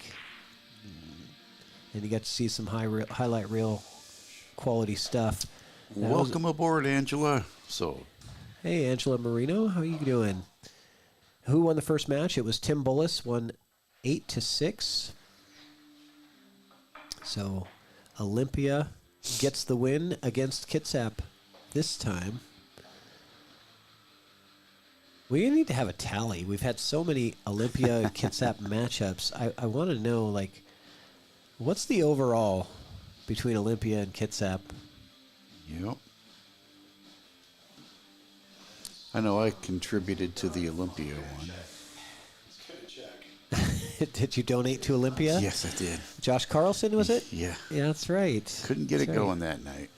And you got to see some highlight reel quality stuff. Welcome aboard, Angela. Hey, Angela Marino, how are you doing? Who won the first match? It was Tim Bullus, won 8-6. So Olympia gets the win against Kitsap this time. We need to have a tally. We've had so many Olympia and Kitsap matchups. I want to know, like, what's the overall between Olympia and Kitsap? Yep. I know I contributed to the Olympia one. Did you donate to Olympia? Yes, I did. Josh Carlson, was it? Yeah. Yeah, that's right. Couldn't get That's it right. going that night.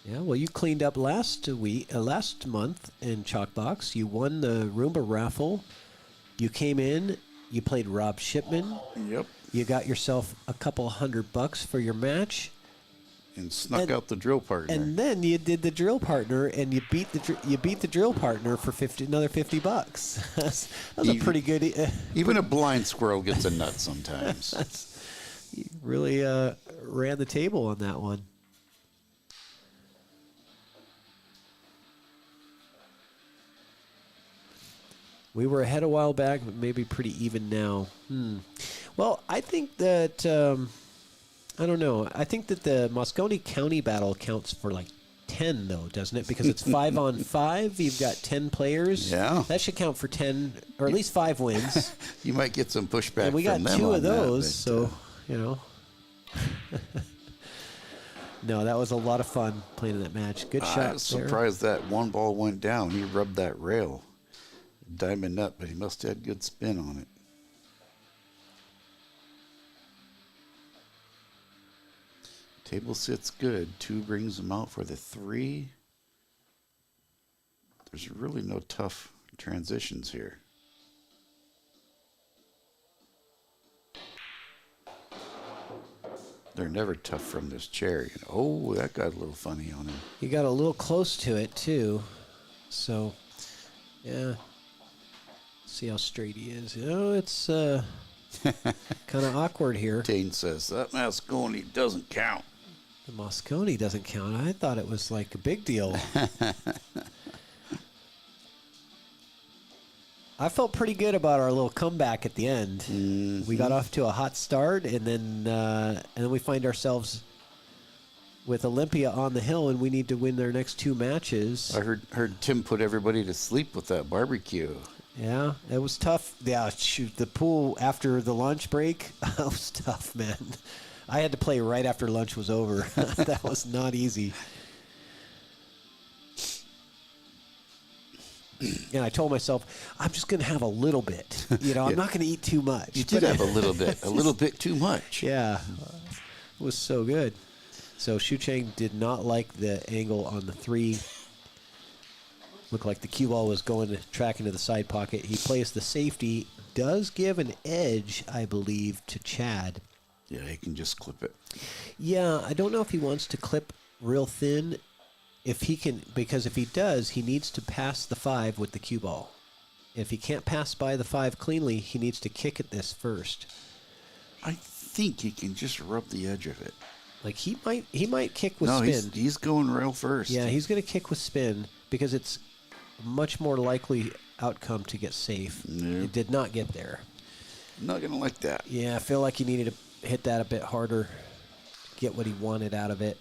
Yeah, well, you cleaned up last month in ChalkBox. You won the Roomba raffle. You came in. You played Rob Shipman. Yep. You got yourself a couple $100 for your match, and snuck out the drill partner. And then you did the drill partner, and you beat the drill partner for another $50. that was a pretty good. Even a blind squirrel gets a nut sometimes. You really ran the table on that one. We were ahead a while back, but maybe pretty even now. Well, I think that, I don't know. I think that the Moscone County battle counts for like 10, though, doesn't it? Because it's 5-on-5. You've got 10 players. Yeah. That should count for 10, or at least 5 wins. You might get some pushback and we got from them 2 on of those, that, so, you know. No, that was a lot of fun playing in that match. Good shot. I was surprised that one ball went down. He rubbed that rail. Diamond nut, but he must have had good spin on it. Table sits good. 2 brings him out for the 3. There's really no tough transitions here. They're never tough from this chair. Oh, that got a little funny on him. He got a little close to it, too. So, yeah. See how straight he is. You know, it's kind of awkward here. Dane says, that Moscone doesn't count. The Moscone doesn't count. I thought it was like a big deal. I felt pretty good about our little comeback at the end. Mm-hmm. We got off to a hot start, and then we find ourselves with Olympia on the hill, and we need to win their next 2 matches. I heard Tim put everybody to sleep with that barbecue. Yeah, it was tough. Yeah, shoot, the pool after the lunch break, that was tough, man. I had to play right after lunch was over. That was not easy. And I told myself, I'm just going to have a little bit. You know, I'm not going to eat too much. You did have a little bit too much. Yeah, it was so good. So Shucheng did not like the angle on the 3. Looked like the cue ball was tracking to the side pocket. He plays the safety. Does give an edge, I believe, to Chad. Yeah, he can just clip it. Yeah, I don't know if he wants to clip real thin. If he can, because if he does, he needs to pass the 5 with the cue ball. If he can't pass by the 5 cleanly, he needs to kick at this first. I think he can just rub the edge of it. Like he might kick with spin. No, he's going rail first. Yeah, he's going to kick with spin because it's a much more likely outcome to get safe. Nope. It did not get there. Not going to like that. Yeah, I feel like he needed to hit that a bit harder to get what he wanted out of it.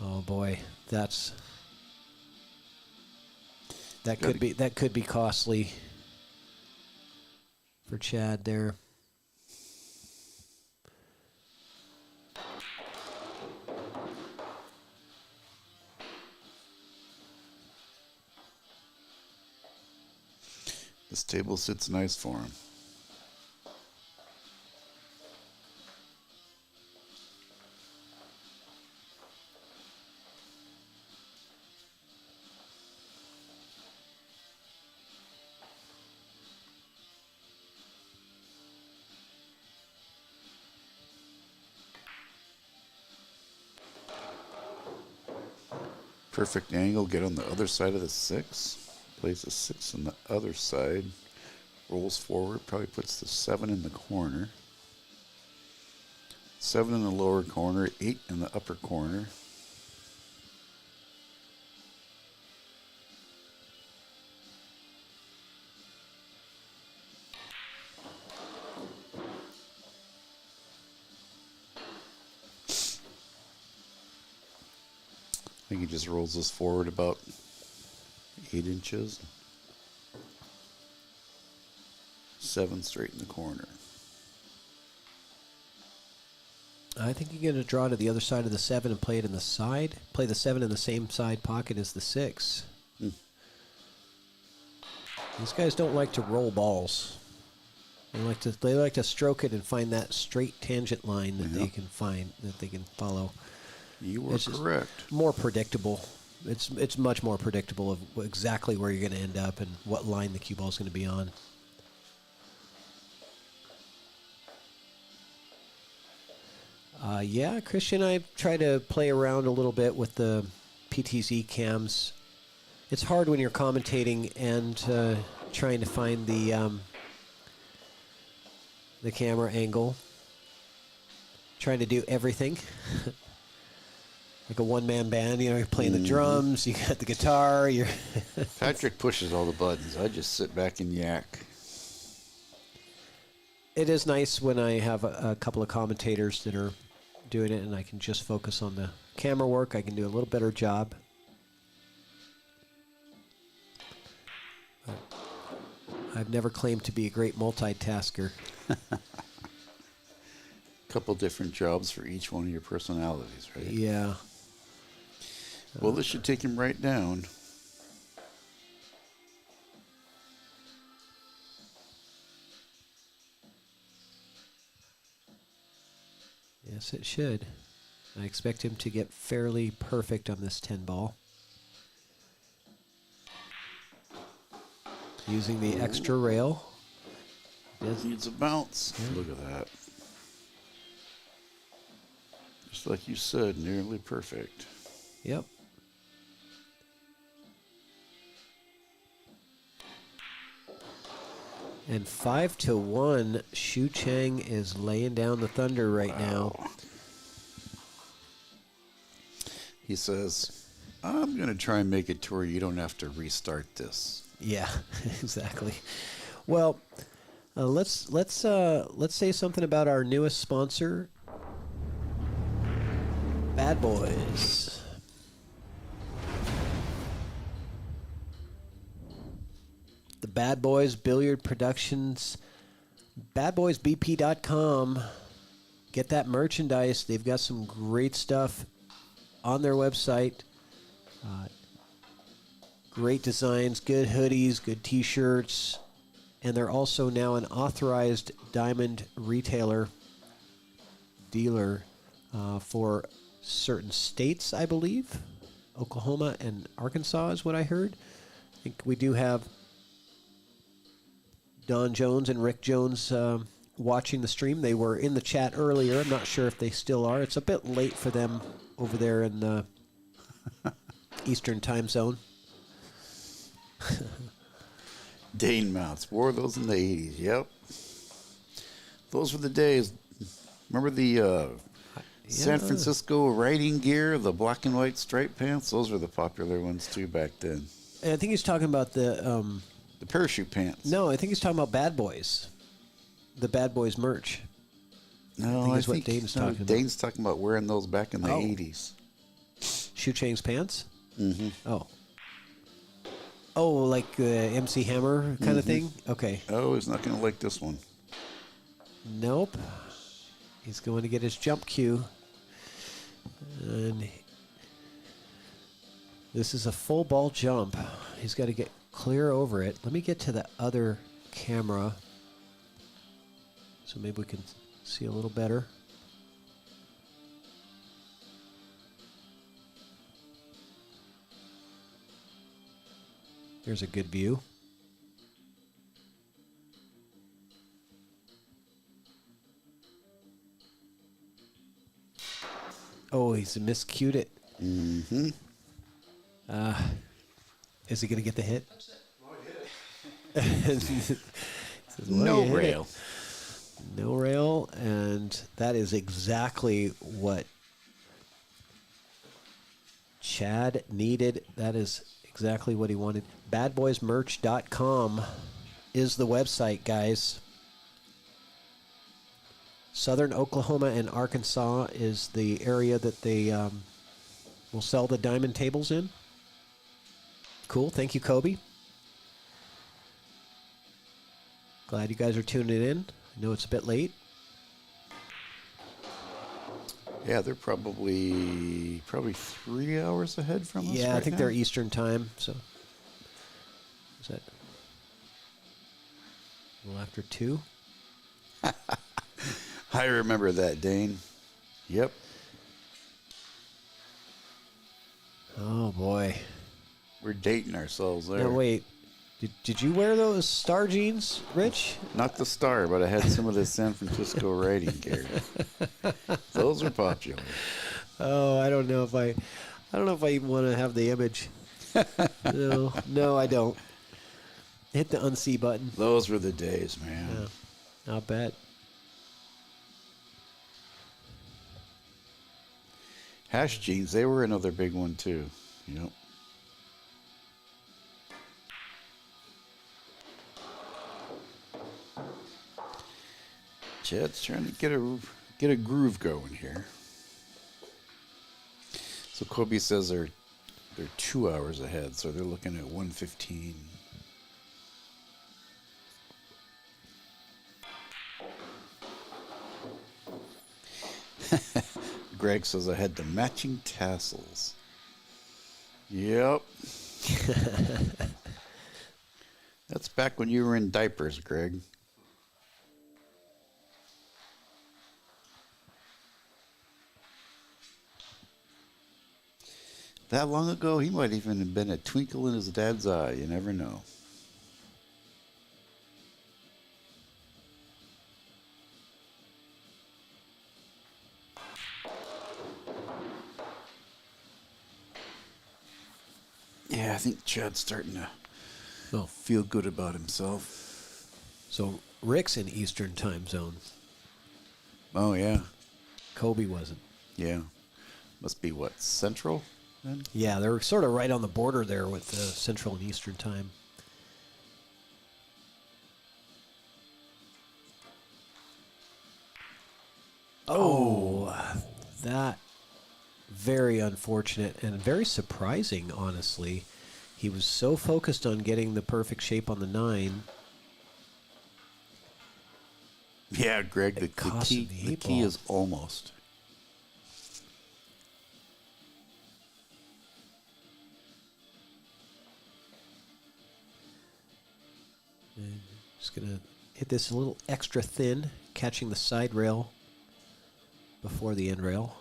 Oh boy, that could be costly for Chad there. This table sits nice for him. Perfect angle, get on the other side of the 6. Plays the 6 on the other side. Rolls forward, probably puts the 7 in the corner. 7 in the lower corner, 8 in the upper corner. I think he just rolls this forward about 8 inches. 7 straight in the corner. I think you're going to draw to the other side of the 7 and play it in the side. Play the 7 in the same side pocket as the 6. These guys don't like to roll balls. They like to stroke it and find that straight tangent line that they can find, that they can follow. You are correct. More predictable. It's much more predictable of exactly where you're going to end up and what line the cue ball is going to be on. Yeah, Christian, I try to play around a little bit with the PTZ cams. It's hard when you're commentating and trying to find the camera angle. Trying to do everything. Like a one-man band, you know, you're playing the drums, you got the guitar, you're... Patrick pushes all the buttons. I just sit back and yak. It is nice when I have a couple of commentators that are doing it and I can just focus on the camera work. I can do a little better job. I've never claimed to be a great multitasker. Couple different jobs for each one of your personalities, right? Yeah. Well, this should take him right down. Yes, it should. I expect him to get fairly perfect on this 10 ball. Using the extra rail. Needs a bounce. Yeah. Look at that. Just like you said, nearly perfect. Yep. And 5-1, Shucheng is laying down the thunder right now. He says, I'm going to try and make it to where you don't have to restart this. Yeah, exactly. Well, let's say something about our newest sponsor, BadBoys. The BadBoys Billiard Productions, badboysbp.com. Get that merchandise. They've got some great stuff on their website. Great designs, good hoodies, good t-shirts, and they're also now an authorized diamond retailer, dealer for certain states, I believe. Oklahoma and Arkansas is what I heard. I think we do have Don Jones and Rick Jones watching the stream. They were in the chat earlier. I'm not sure if they still are. It's a bit late for them over there in the Eastern time zone. Dane mounts. Wore those in the 80s. Yep. Those were the days. Remember the San Francisco riding gear, the black and white striped pants? Those were the popular ones, too, back then. And I think he's talking about the parachute pants. No, I think he's talking about BadBoys. The BadBoys merch. No, I think what Dane's talking about. Dane's talking about wearing those back in the 80s. Shucheng's pants? Mm-hmm. Oh. Oh, like MC Hammer kind of thing? Okay. Oh, he's not going to like this one. Nope. He's going to get his jump cue. And this is a full ball jump. He's got to get clear over it. Let me get to the other camera so maybe we can see a little better. There's a good view. Oh, he's miscued it. Mm-hmm. Is he going to get the hit? No rail. No rail, and that is exactly what Chad needed. That is exactly what he wanted. BadBoysMerch.com is the website, guys. Southern Oklahoma and Arkansas is the area that they will sell the diamond tables in. Cool. Thank you, Kobe. Glad you guys are tuning in. I know it's a bit late. Yeah, they're probably 3 hours ahead from us. Yeah, right I think now. they're Eastern time. So is that a little after 2? I remember that, Dane. Yep. Oh boy, we're dating ourselves there. Now wait, did you wear those Star jeans, Rich? Not the Star, but I had some of the San Francisco riding gear. Those are popular. Oh, I don't know if I even want to have the image. No, I don't. Hit the unsee button. Those were the days, man. Yeah, I'll bet. Hash jeans, they were another big one too. Yep. Chad's trying to get a groove going here. So Kobe says they're 2 hours ahead, so they're looking at 1:15. Greg says I had the matching tassels. Yep. That's back when you were in diapers, Greg. That long ago, he might even have been a twinkle in his dad's eye. You never know. Yeah, I think Chad's starting to feel good about himself. So Rick's in Eastern time zone. Oh, yeah. Kobe wasn't. Yeah. Must be what, Central then? Yeah, they're sort of right on the border there with Central and Eastern time. Oh, that very unfortunate and very surprising, honestly. He was so focused on getting the perfect shape on the 9. Yeah, Greg, the key is almost. And just going to hit this a little extra thin, catching the side rail before the end rail.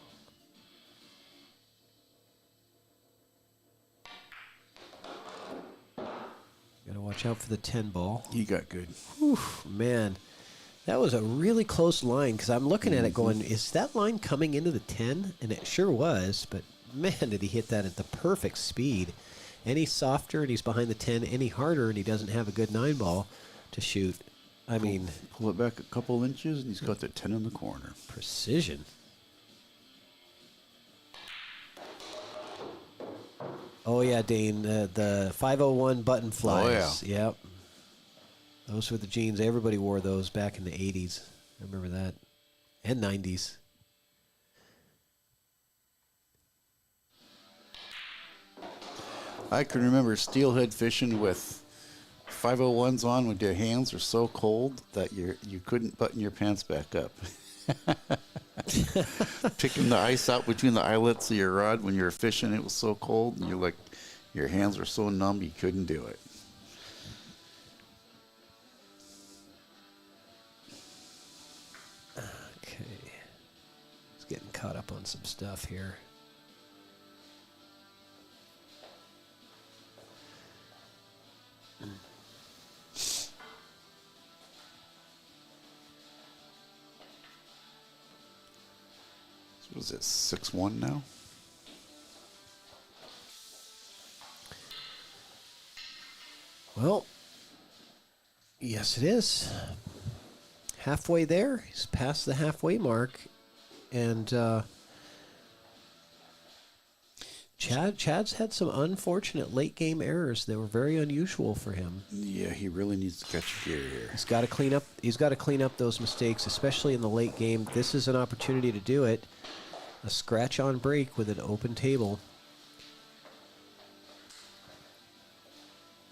Got to watch out for the 10 ball. He got good. Whew, man, that was a really close line because I'm looking at it going, is that line coming into the 10? And it sure was, but man, did he hit that at the perfect speed. Any softer and he's behind the 10, any harder and he doesn't have a good 9 ball to shoot. I mean, pull it back a couple inches and he's got the 10 in the corner. Precision. Oh yeah, Dane, the 501 button flies. Oh yeah. Yep. Those were the jeans. Everybody wore those back in the 80s. I remember that. And 90s. I can remember steelhead fishing with 501s on when your hands were so cold that you couldn't button your pants back up. Picking the ice out between the eyelets of your rod when you were fishing, it was so cold, and your hands were so numb you couldn't do it. Okay. Just getting caught up on some stuff here. What is it, 6-1 now? Well, yes, it is. Halfway there. He's past the halfway mark. And Chad's had some unfortunate late game errors that were very unusual for him. Yeah, he really needs to catch a gear here. He's got to clean up. He's got to clean up those mistakes, especially in the late game. This is an opportunity to do it. A scratch on break with an open table.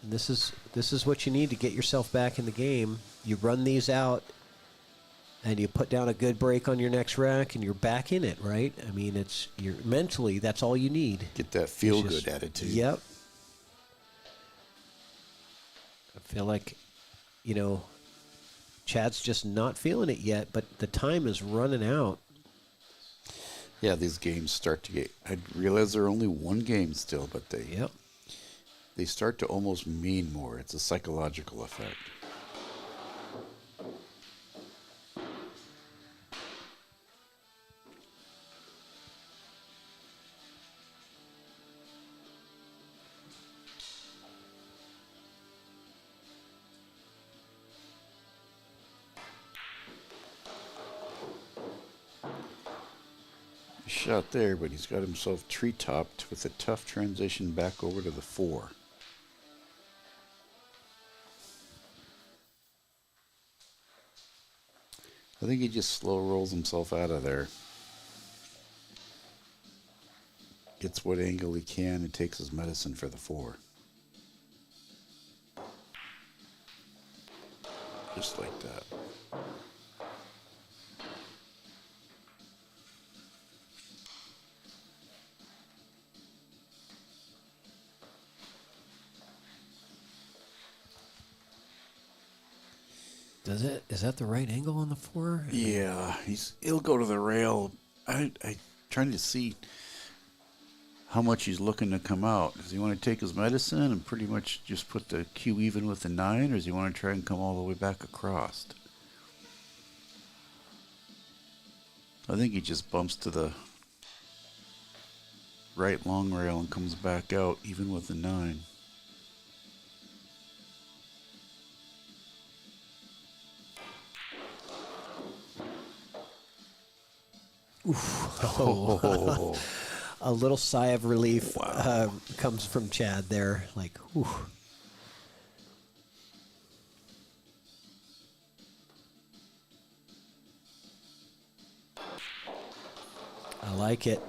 And this is what you need to get yourself back in the game. You run these out, and you put down a good break on your next rack, and you're back in it, right? I mean, you're mentally, that's all you need. Get that feel-good attitude. Yep. I feel like, Chad's just not feeling it yet, but the time is running out. Yeah, these games start to get... I realize they're only one game still, but they start to almost mean more. It's a psychological effect. Shot there, but he's got himself tree-topped with a tough transition back over to the 4. I think he just slow rolls himself out of there. Gets what angle he can and takes his medicine for the 4. Just like that. Is that the right angle on the 4? Yeah, he'll go to the rail. I trying to see how much he's looking to come out. Does he want to take his medicine and pretty much just put the cue even with the 9, or does he want to try and come all the way back across? I think he just bumps to the right long rail and comes back out even with the 9. Oof. Oh. A little sigh of relief comes from Chad there. Like, whew. I like it.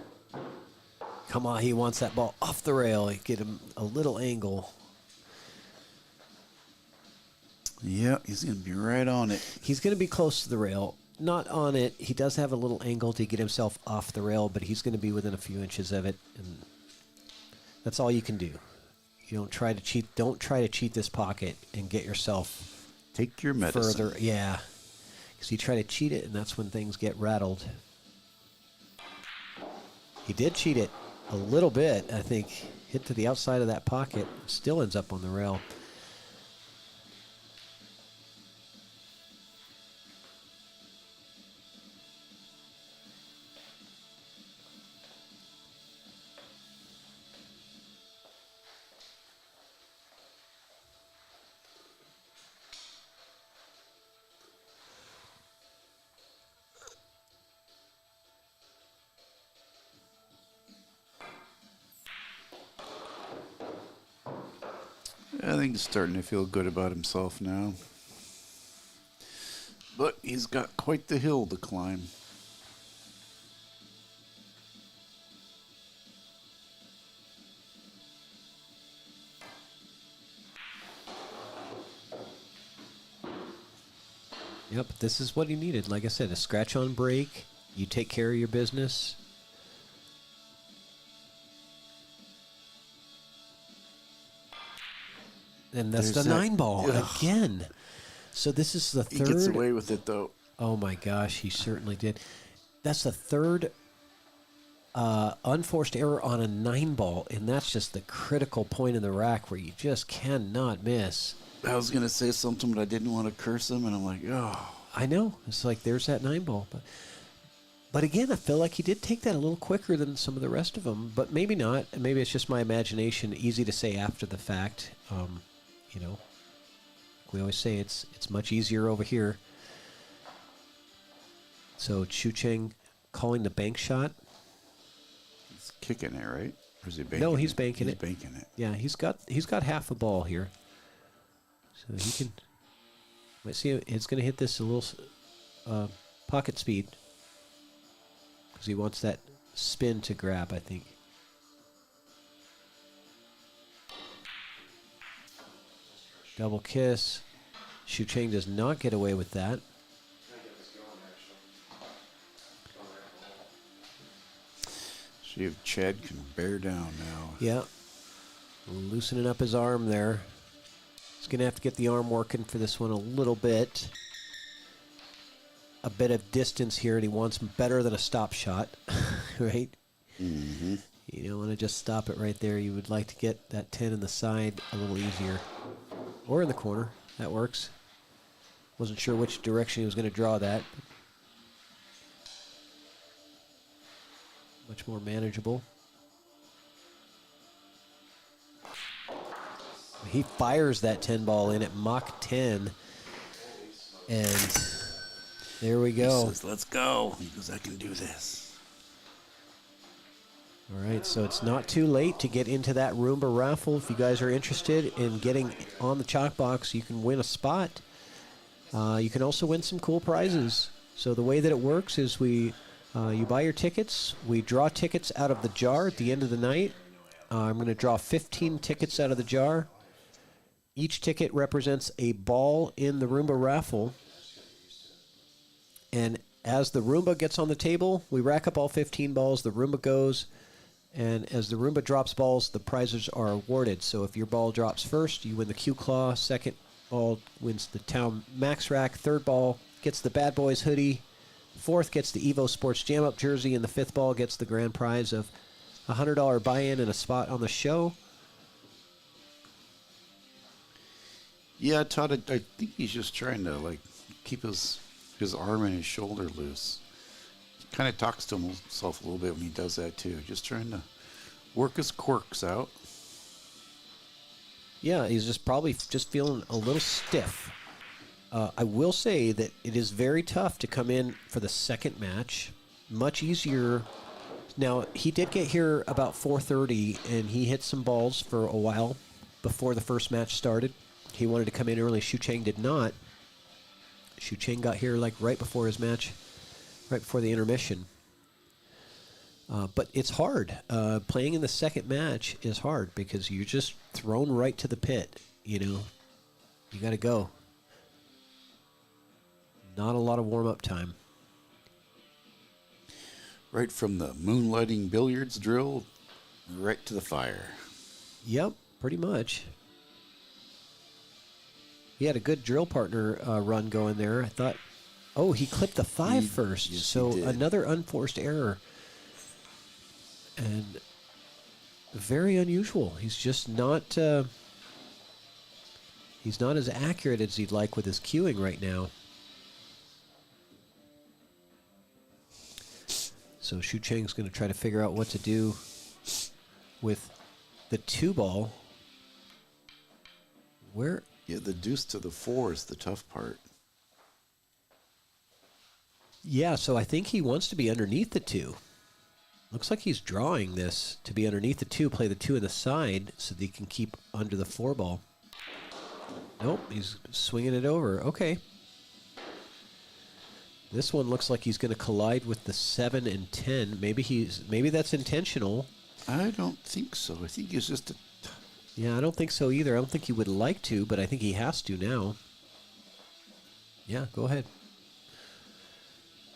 Come on, he wants that ball off the rail. Get him a little angle. Yeah, he's going to be right on it. He's going to be close to the rail. Not on it. He does have a little angle to get himself off the rail, but he's going to be within a few inches of it, and that's all you can do. You don't try to cheat. Don't try to cheat this pocket and get yourself take your medicine further. Yeah, because you try to cheat it, and that's when things get rattled. He did cheat it a little bit. I think hit to the outside of that pocket. Still ends up on the rail. I think he's starting to feel good about himself now. But he's got quite the hill to climb. Yep, this is what he needed. Like I said, a scratch on break. You take care of your business. And that's There's the that- 9 ball Ugh. again. So this is the third. He gets away with it, though. Oh, my gosh, he certainly did. That's the third unforced error on a 9 ball, and that's just the critical point in the rack where you just cannot miss. I was going to say something, but I didn't want to curse him, and I'm like, oh. I know. It's like there's that 9 ball. But again, I feel like he did take that a little quicker than some of the rest of them, but maybe not. Maybe it's just my imagination. Easy to say after the fact. You know, we always say it's much easier over here. So Shucheng calling the bank shot. He's kicking it, right? Or is he banking No, he's it? banking He's it. banking it. Yeah, he's got half a ball here, so he can. Might see it's going to hit this a little pocket speed because he wants that spin to grab, I think. Double kiss. Shucheng does not get away with that. See if Chad can bear down now. Yeah. Loosening up his arm there. He's going to have to get the arm working for this one a little bit. A bit of distance here, and he wants better than a stop shot, right? Mm-hmm. You don't want to just stop it right there. You would like to get that 10 in the side a little easier. Or in the corner. That works. Wasn't sure which direction he was going to draw that. Much more manageable. He fires that 10 ball in at Mach 10. And there we go. He says, let's go. He goes, I can do this. All right, so it's not too late to get into that Roomba raffle. If you guys are interested in getting on the ChalkBox, you can win a spot. You can also win some cool prizes. So the way that it works is you buy your tickets. We draw tickets out of the jar at the end of the night. I'm going to draw 15 tickets out of the jar. Each ticket represents a ball in the Roomba raffle. And as the Roomba gets on the table, we rack up all 15 balls. The Roomba goes. And as the Roomba drops balls, the prizes are awarded. So if your ball drops first, you win the Q Claw. Second ball wins the Taom Max Rack. Third ball gets the BadBoys hoodie. Fourth gets the Evo Sports Jam Up jersey. And the fifth ball gets the grand prize of a $100 buy-in and a spot on the show. Yeah, Todd, I think he's just trying to keep his arm and his shoulder loose. Kind of talks to himself a little bit when he does that too. Just trying to work his quirks out. Yeah, he's just probably just feeling a little stiff. I will say that it is very tough to come in for the second match. Much easier. Now, he did get here about 4:30, and he hit some balls for a while before the first match started. He wanted to come in early. Shucheng did not. Shucheng got here right before his match. Right before the intermission. But it's hard. Playing in the second match is hard because you're just thrown right to the pit. You got to go. Not a lot of warm-up time. Right from the Moonlighting Billiards drill, right to the fire. Yep, pretty much. He had a good drill partner run going there. I thought... Oh, he clipped the 5 first. Yes, so he did. Another unforced error. And very unusual. He's just not he's not as accurate as he'd like with his cueing right now. So Shucheng's going to try to figure out what to do with the 2 ball. Where? Yeah, the deuce to the 4 is the tough part. Yeah, so I think he wants to be underneath the 2. Looks like he's drawing this to be underneath the 2, play the 2 in the side so that he can keep under the 4 ball. Nope, he's swinging it over. Okay. This one looks like he's going to collide with the 7 and 10. Maybe that's intentional. I don't think so. I think it's just a... Yeah, I don't think so either. I don't think he would like to, but I think he has to now. Yeah, go ahead.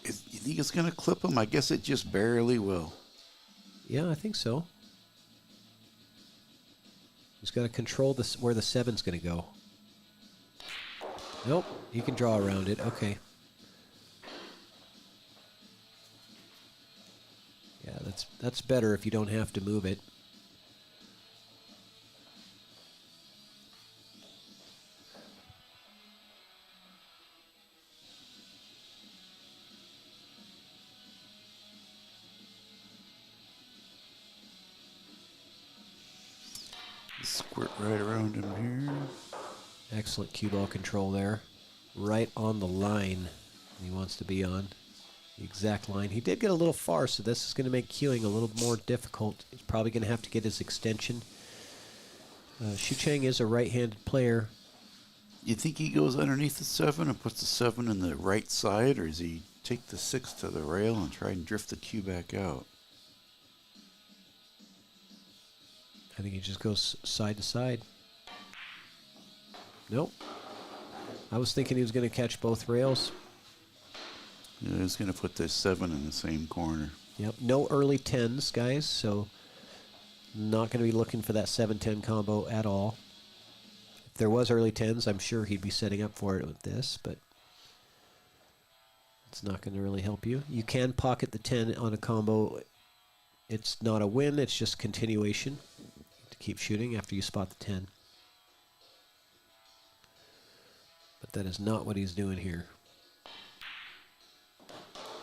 You think it's going to clip him? I guess it just barely will. Yeah, I think so. He's got to control this where the 7's going to go. Nope, you can draw around it. Okay. Yeah, that's better if you don't have to move it. Squirt right around him here. Excellent cue ball control there. Right on the line he wants to be on. The exact line. He did get a little far, so this is going to make cueing a little more difficult. He's probably going to have to get his extension. Shucheng is a right-handed player. You think he goes underneath the 7 and puts the 7 in the right side, or does he take the 6 to the rail and try and drift the cue back out? I think he just goes side to side. Nope. I was thinking he was going to catch both rails. Yeah, he's going to put the 7 in the same corner. Yep. No early 10s, guys, so not going to be looking for that 7-10 combo at all. If there was early 10s, I'm sure he'd be setting up for it with this, but it's not going to really help you. You can pocket the 10 on a combo. It's not a win, it's just continuation to keep shooting after you spot the 10. But that is not what he's doing here.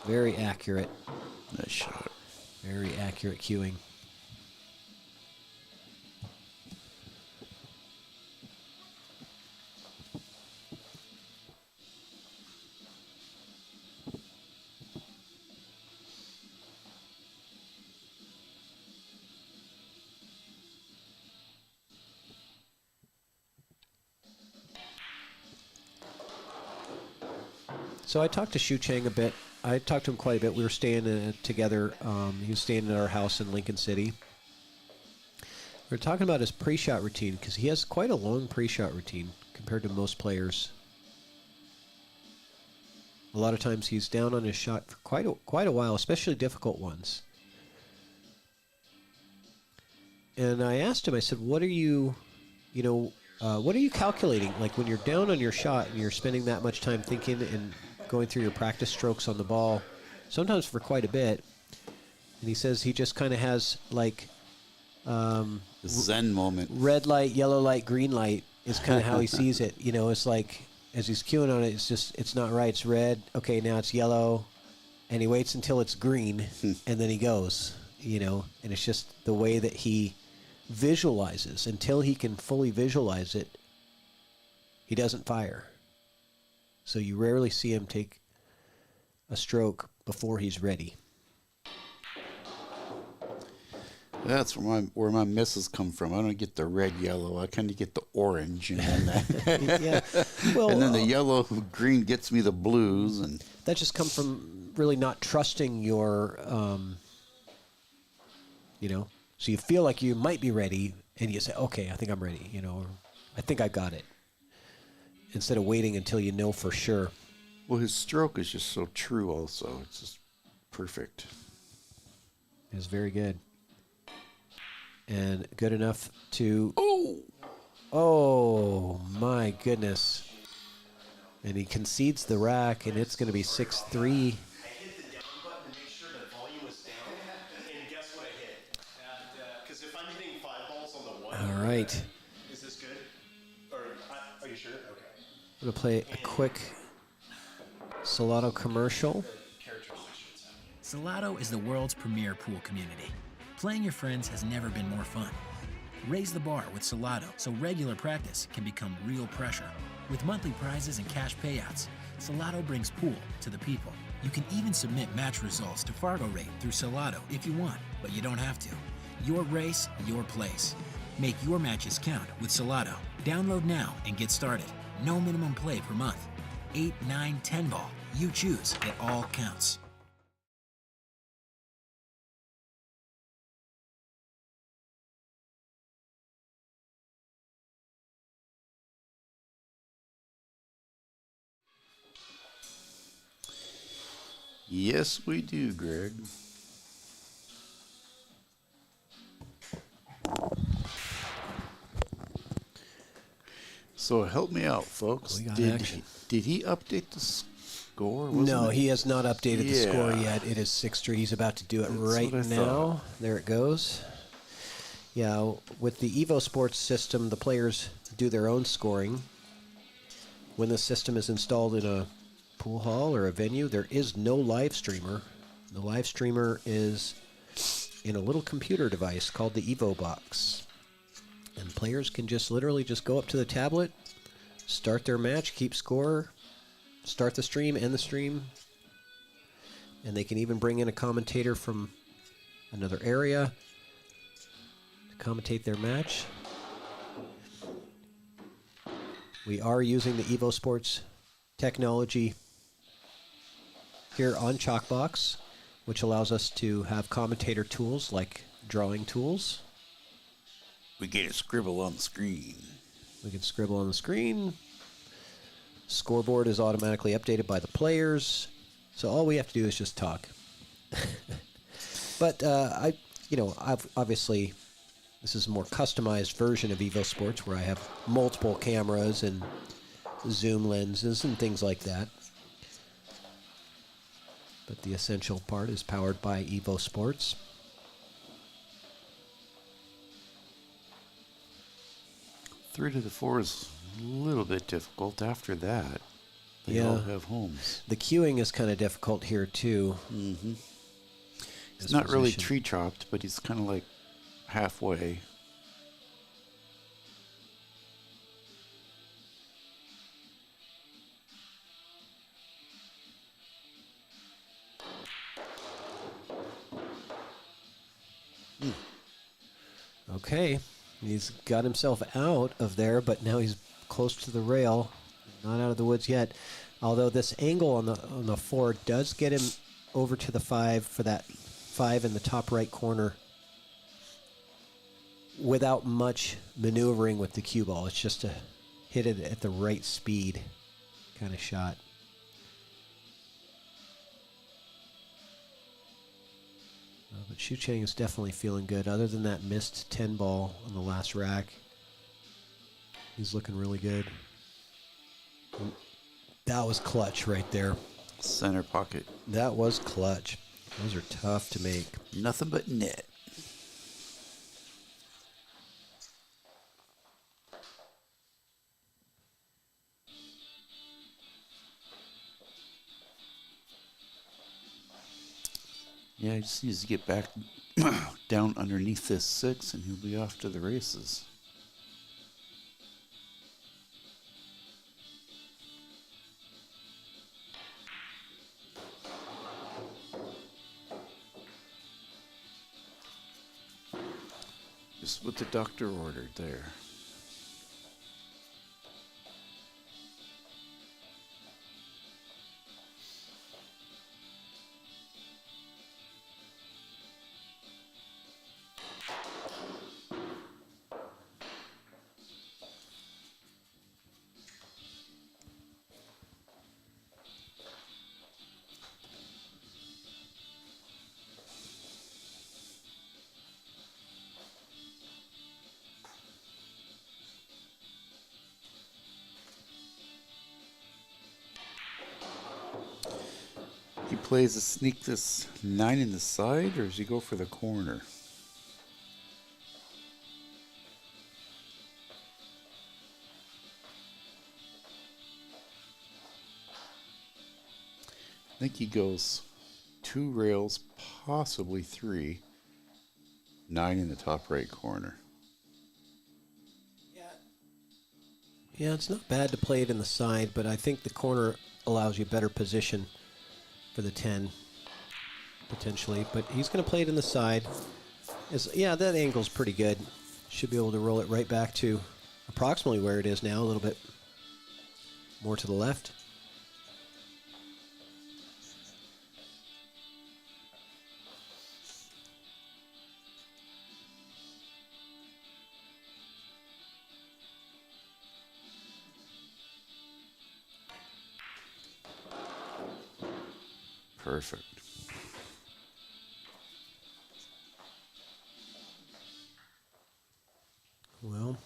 Very accurate. Nice shot. Very accurate cueing. So I talked to Shucheng a bit. I talked to him quite a bit. We were staying together. He was staying at our house in Lincoln City. We were talking about his pre-shot routine because he has quite a long pre-shot routine compared to most players. A lot of times he's down on his shot for quite a while, especially difficult ones. And I asked him, I said, what are you calculating? Like when you're down on your shot and you're spending that much time thinking and going through your practice strokes on the ball, sometimes for quite a bit. And he says he just kind of has like Zen moment. Red light, yellow light, green light is kind of how he sees it. You know, it's like as he's cueing on it, it's not right. It's red. Okay, now it's yellow, and he waits until it's green, and then he goes. You know, and it's just the way that he visualizes. Until he can fully visualize it, he doesn't fire. So you rarely see him take a stroke before he's ready. That's where my misses come from. I don't get the red, yellow. I kind of get the orange, and then and then the yellow, green gets me the blues, and that just comes from really not trusting your, So you feel like you might be ready, and you say, "Okay, I think I'm ready." Or, "I think I got it." Instead of waiting until you know for sure. Well, his stroke is just so true. Also, it's just perfect. It's very good. And good enough to... Oh, my goodness. And he concedes the rack, and it's going to be 6-3. I hit the down button to make sure the volume was down, and guess what I hit? Because if I'm hitting 5 balls on the 1... All right. Is this good? Or are you sure? Okay. I'm going to play a quick Salotto commercial. Salotto is the world's premier pool community. Playing your friends has never been more fun. Raise the bar with Salotto so regular practice can become real pressure. With monthly prizes and cash payouts, Salotto brings pool to the people. You can even submit match results to Fargo Rate through Salotto if you want, but you don't have to. Your race, your place. Make your matches count with Salotto. Download now and get started. No minimum play per month. 8, 9, 10 ball. You choose. It all counts. Yes, we do, Greg. So help me out, folks. Did he update the score? No, he has not updated the score yet. It is 6-3. He's about to do it right now. There it goes. Yeah, with the Evo Sports system, the players do their own scoring. When the system is installed in a pool hall or a venue, there is no live streamer. The live streamer is in a little computer device called the Evo Box. And players can just literally just go up to the tablet, start their match, keep score, start the stream, end the stream. And they can even bring in a commentator from another area to commentate their match. We are using the Evo Sports technology here on ChalkBox, which allows us to have commentator tools like drawing tools. We get a scribble on the screen. We can scribble on the screen. Scoreboard is automatically updated by the players. So all we have to do is just talk. But obviously, this is a more customized version of Evo Sports where I have multiple cameras and zoom lenses and things like that. But the essential part is powered by Evo Sports. Three to the four is a little bit difficult. After that, they all have homes. The queuing is kind of difficult here too. Mm-hmm. It's not really tree chopped, but he's kind of like halfway. Okay, he's got himself out of there, but now he's close to the rail, not out of the woods yet. Although this angle on the 4 does get him over to the 5 for that 5 in the top right corner without much maneuvering with the cue ball. It's just a hit it at the right speed kind of shot. But Shucheng is definitely feeling good. Other than that missed 10 ball on the last rack, he's looking really good. That was clutch right there. Center pocket. That was clutch. Those are tough to make. Nothing but net. Yeah, he just needs to get back down underneath this 6 and he'll be off to the races. Just what the doctor ordered there. He plays a sneak this 9 in the side, or does he go for the corner? I think he goes 2 rails, possibly 3. 9 in the top right corner. Yeah, it's not bad to play it in the side, but I think the corner allows you better position for the 10, potentially. But he's going to play it in the side. Yeah, that angle's pretty good. Should be able to roll it right back to approximately where it is now, a little bit more to the left. Perfect. Well,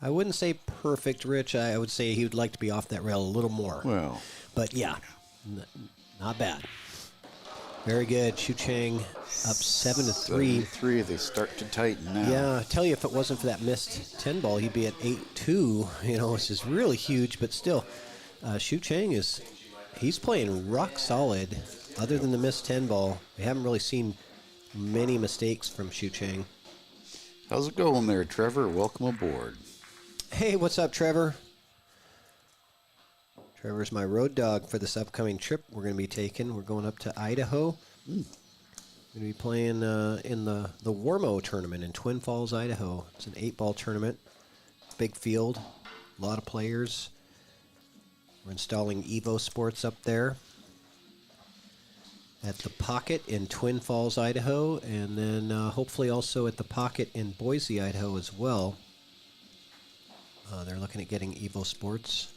I wouldn't say perfect, Rich. I would say he would like to be off that rail a little more. Well. But yeah, not bad. Very good. Shucheng up 7-3. 3. They start to tighten now. Yeah, I tell you, if it wasn't for that missed 10 ball, he'd be at 8-2. You know, this is really huge, but still, Shucheng he's playing rock solid. Other than the missed 10 ball, we haven't really seen many mistakes from Shucheng. How's it going there, Trevor? Welcome aboard. Hey, what's up, Trevor? Trevor's my road dog for this upcoming trip we're going to be taking. We're going up to Idaho. We're going to be playing in the Warmo tournament in Twin Falls, Idaho. It's an 8-ball tournament. Big field, a lot of players. We're installing Evo Sports up there at the Pocket in Twin Falls, Idaho, and then hopefully also at the Pocket in Boise, Idaho as well. They're looking at getting Evo Sports.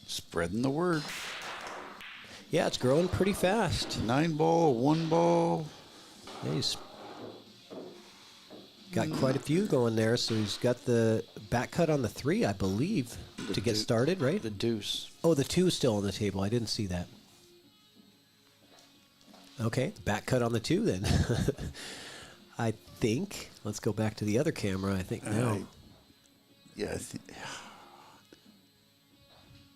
Spreading the word. Yeah, it's growing pretty fast. 9-ball, 1-ball. Yeah, he's got quite a few going there, so he's got the back cut on the 3, I believe, to get started, right? The deuce. Oh, the 2 is still on the table. I didn't see that. Okay, back cut on the 2 then. I think. Let's go back to the other camera, I think now. Yeah,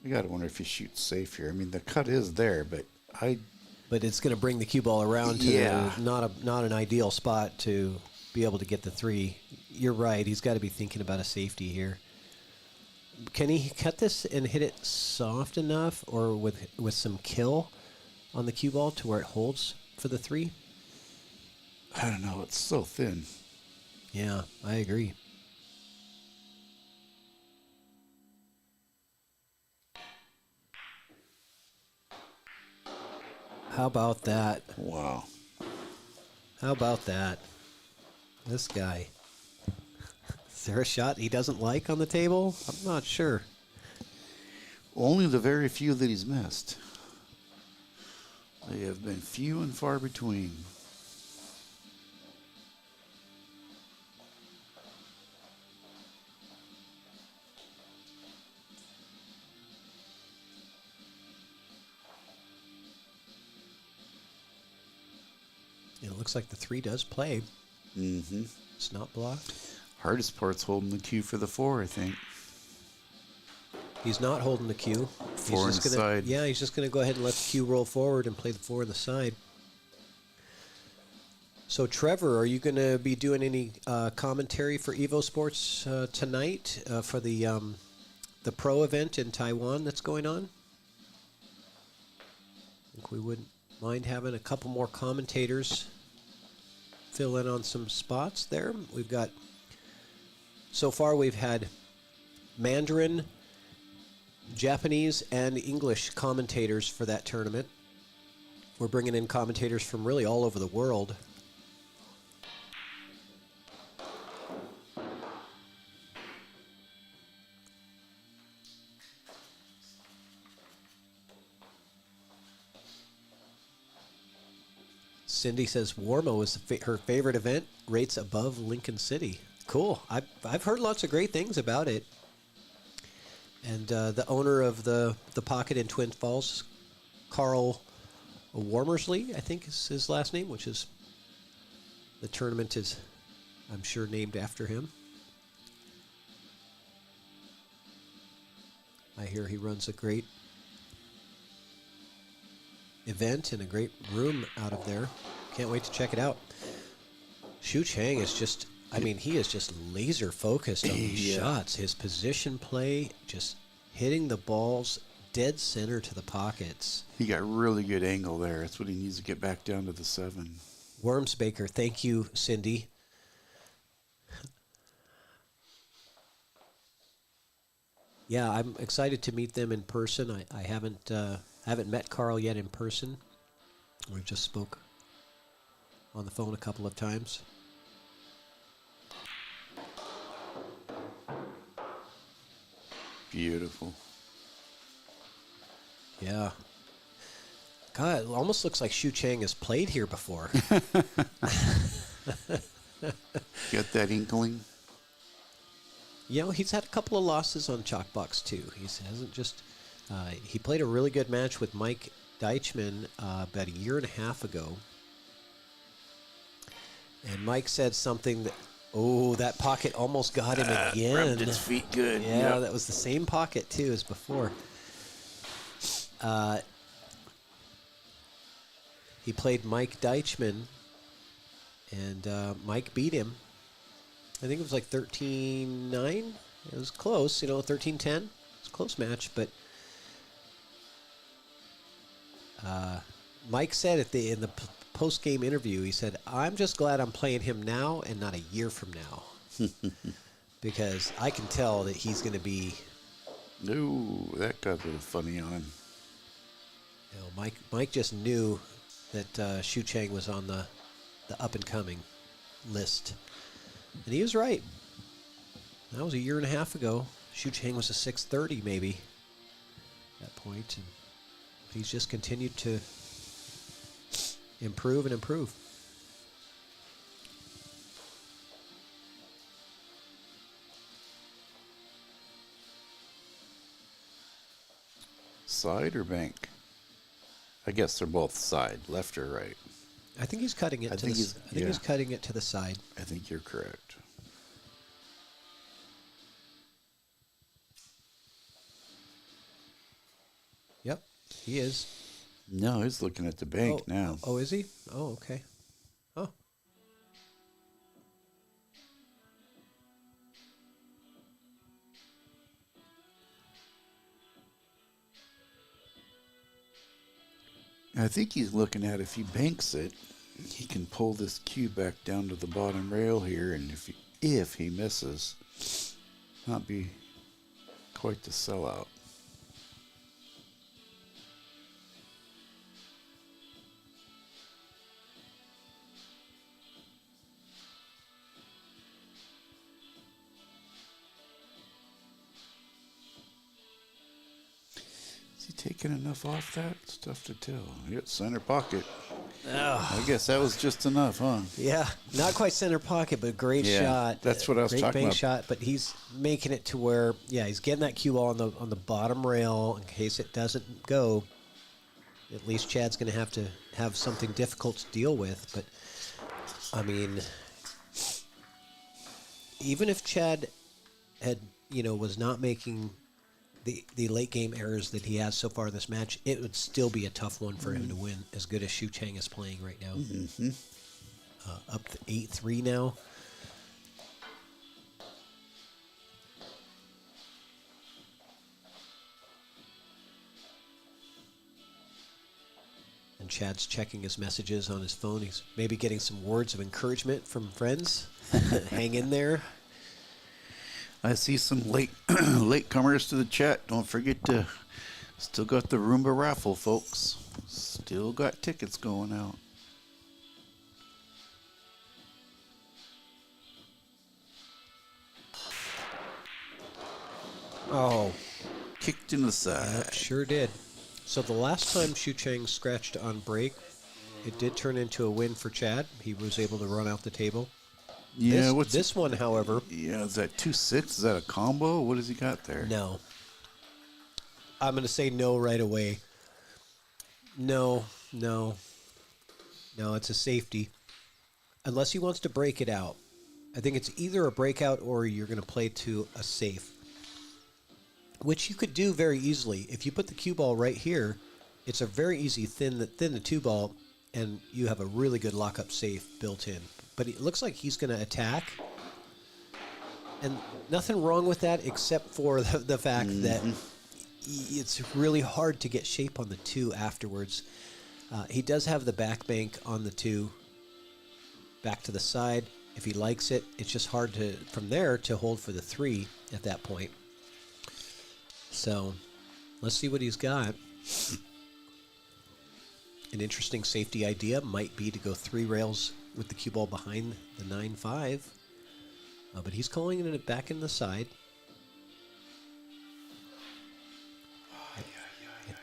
you got to wonder if he shoots safe here. I mean, the cut is there, but But it's going to bring the cue ball around to not an ideal spot to be able to get the 3. You're right. He's got to be thinking about a safety here. Can he cut this and hit it soft enough, or with some kill on the cue ball to where it holds for the 3? I don't know. It's so thin. Yeah, I agree. How about that? Wow. How about that? This guy. Is there a shot he doesn't like on the table? I'm not sure. Only the very few that he's missed. They have been few and far between. It looks like the 3 does play. Mm-hmm. It's not blocked. Hardest part's holding the cue for the 4, I think. He's not holding the cue. 4 on the side. Yeah, he's just going to go ahead and let the cue roll forward and play the 4 on the side. So, Trevor, are you going to be doing any commentary for Evo Sports tonight for the pro event in Taiwan that's going on? I think we wouldn't mind having a couple more commentators fill in on some spots there. So far we've had Mandarin, Japanese, and English commentators for that tournament. We're bringing in commentators from really all over the world. Cindy says Warmo is her favorite event, rates above Lincoln City. Cool. I've heard lots of great things about it. And the owner of the Pocket in Twin Falls, Carl Warmersley, I think is his last name, which is, the tournament is, I'm sure, named after him. I hear he runs a great event and a great room out of there. Can't wait to check it out. Shucheng is just, he is just laser focused on these shots. His position play, just hitting the balls dead center to the pockets. He got really good angle there. That's what he needs to get back down to the 7. Wormsbaker, thank you, Cindy. Yeah, I'm excited to meet them in person. I haven't met Carl yet in person. We just spoke on the phone a couple of times. Beautiful. Yeah. God, it almost looks like Shucheng has played here before. Got that inkling? You know, he's had a couple of losses on ChalkBox too. He hasn't just... he played a really good match with Mike Deichmann about a year and a half ago. And Mike said something that... Oh, that pocket almost got him again. Rubbed its feet good. Yeah, that was the same pocket too as before. He played Mike Deichmann, and Mike beat him. I think it was like 13-9. It was close, 13-10. close match, but Mike said in the post game interview, he said, "I'm just glad I'm playing him now and not a year from now, because I can tell that he's going to be." No, that got a little funny on him. You know, Mike just knew that Shucheng was on the up and coming list, and he was right. That was a year and a half ago. Shucheng was a 630 maybe at that point, and he's just continued to improve and improve. Side or bank? I guess they're both side, left or right. I think he's cutting it. I think he's cutting it to the side. I think you're correct. Yep, he is. No, he's looking at the bank now. Oh, is he? Oh, okay. Oh. I think he's looking at if he banks it, he can pull this cue back down to the bottom rail here, and if he misses, not be quite the sellout. Taking enough off that? It's tough to tell. Yep, center pocket. I guess that was just enough, huh? Yeah, not quite center pocket, but great shot. That's what I was talking Great bank about. shot, but he's making it to where, he's getting that cue ball on the bottom rail in case it doesn't go. At least Chad's going to have something difficult to deal with. But I mean, even if Chad had, was not making the late game errors that he has so far in this match, it would still be a tough one for him to win, as good as Shucheng is playing right now. Mm-hmm. Up to 8-3 now. And Chad's checking his messages on his phone. He's maybe getting some words of encouragement from friends. Hang in there. I see some latecomers to the chat. Don't forget to still got the Roomba raffle, folks. Still got tickets going out. Oh. Kicked in the side. Yep, sure did. So the last time Shucheng scratched on break, it did turn into a win for Chad. He was able to run out the table. Yeah, this one, however. Yeah, is that 2-6? Is that a combo? What has he got there? No. I'm going to say no right away. No, it's a safety. Unless he wants to break it out. I think it's either a breakout or you're going to play to a safe. Which you could do very easily. If you put the cue ball right here, it's a very easy thin the two ball, and you have a really good lockup safe built in. But it looks like he's going to attack. And nothing wrong with that except for the fact that it's really hard to get shape on the two afterwards. He does have the back bank on the two, back to the side. If he likes it, it's just hard from there to hold for the three at that point. So let's see what he's got. An interesting safety idea might be to go 3 rails with the cue ball behind the 9-5. But he's calling it back in the side. I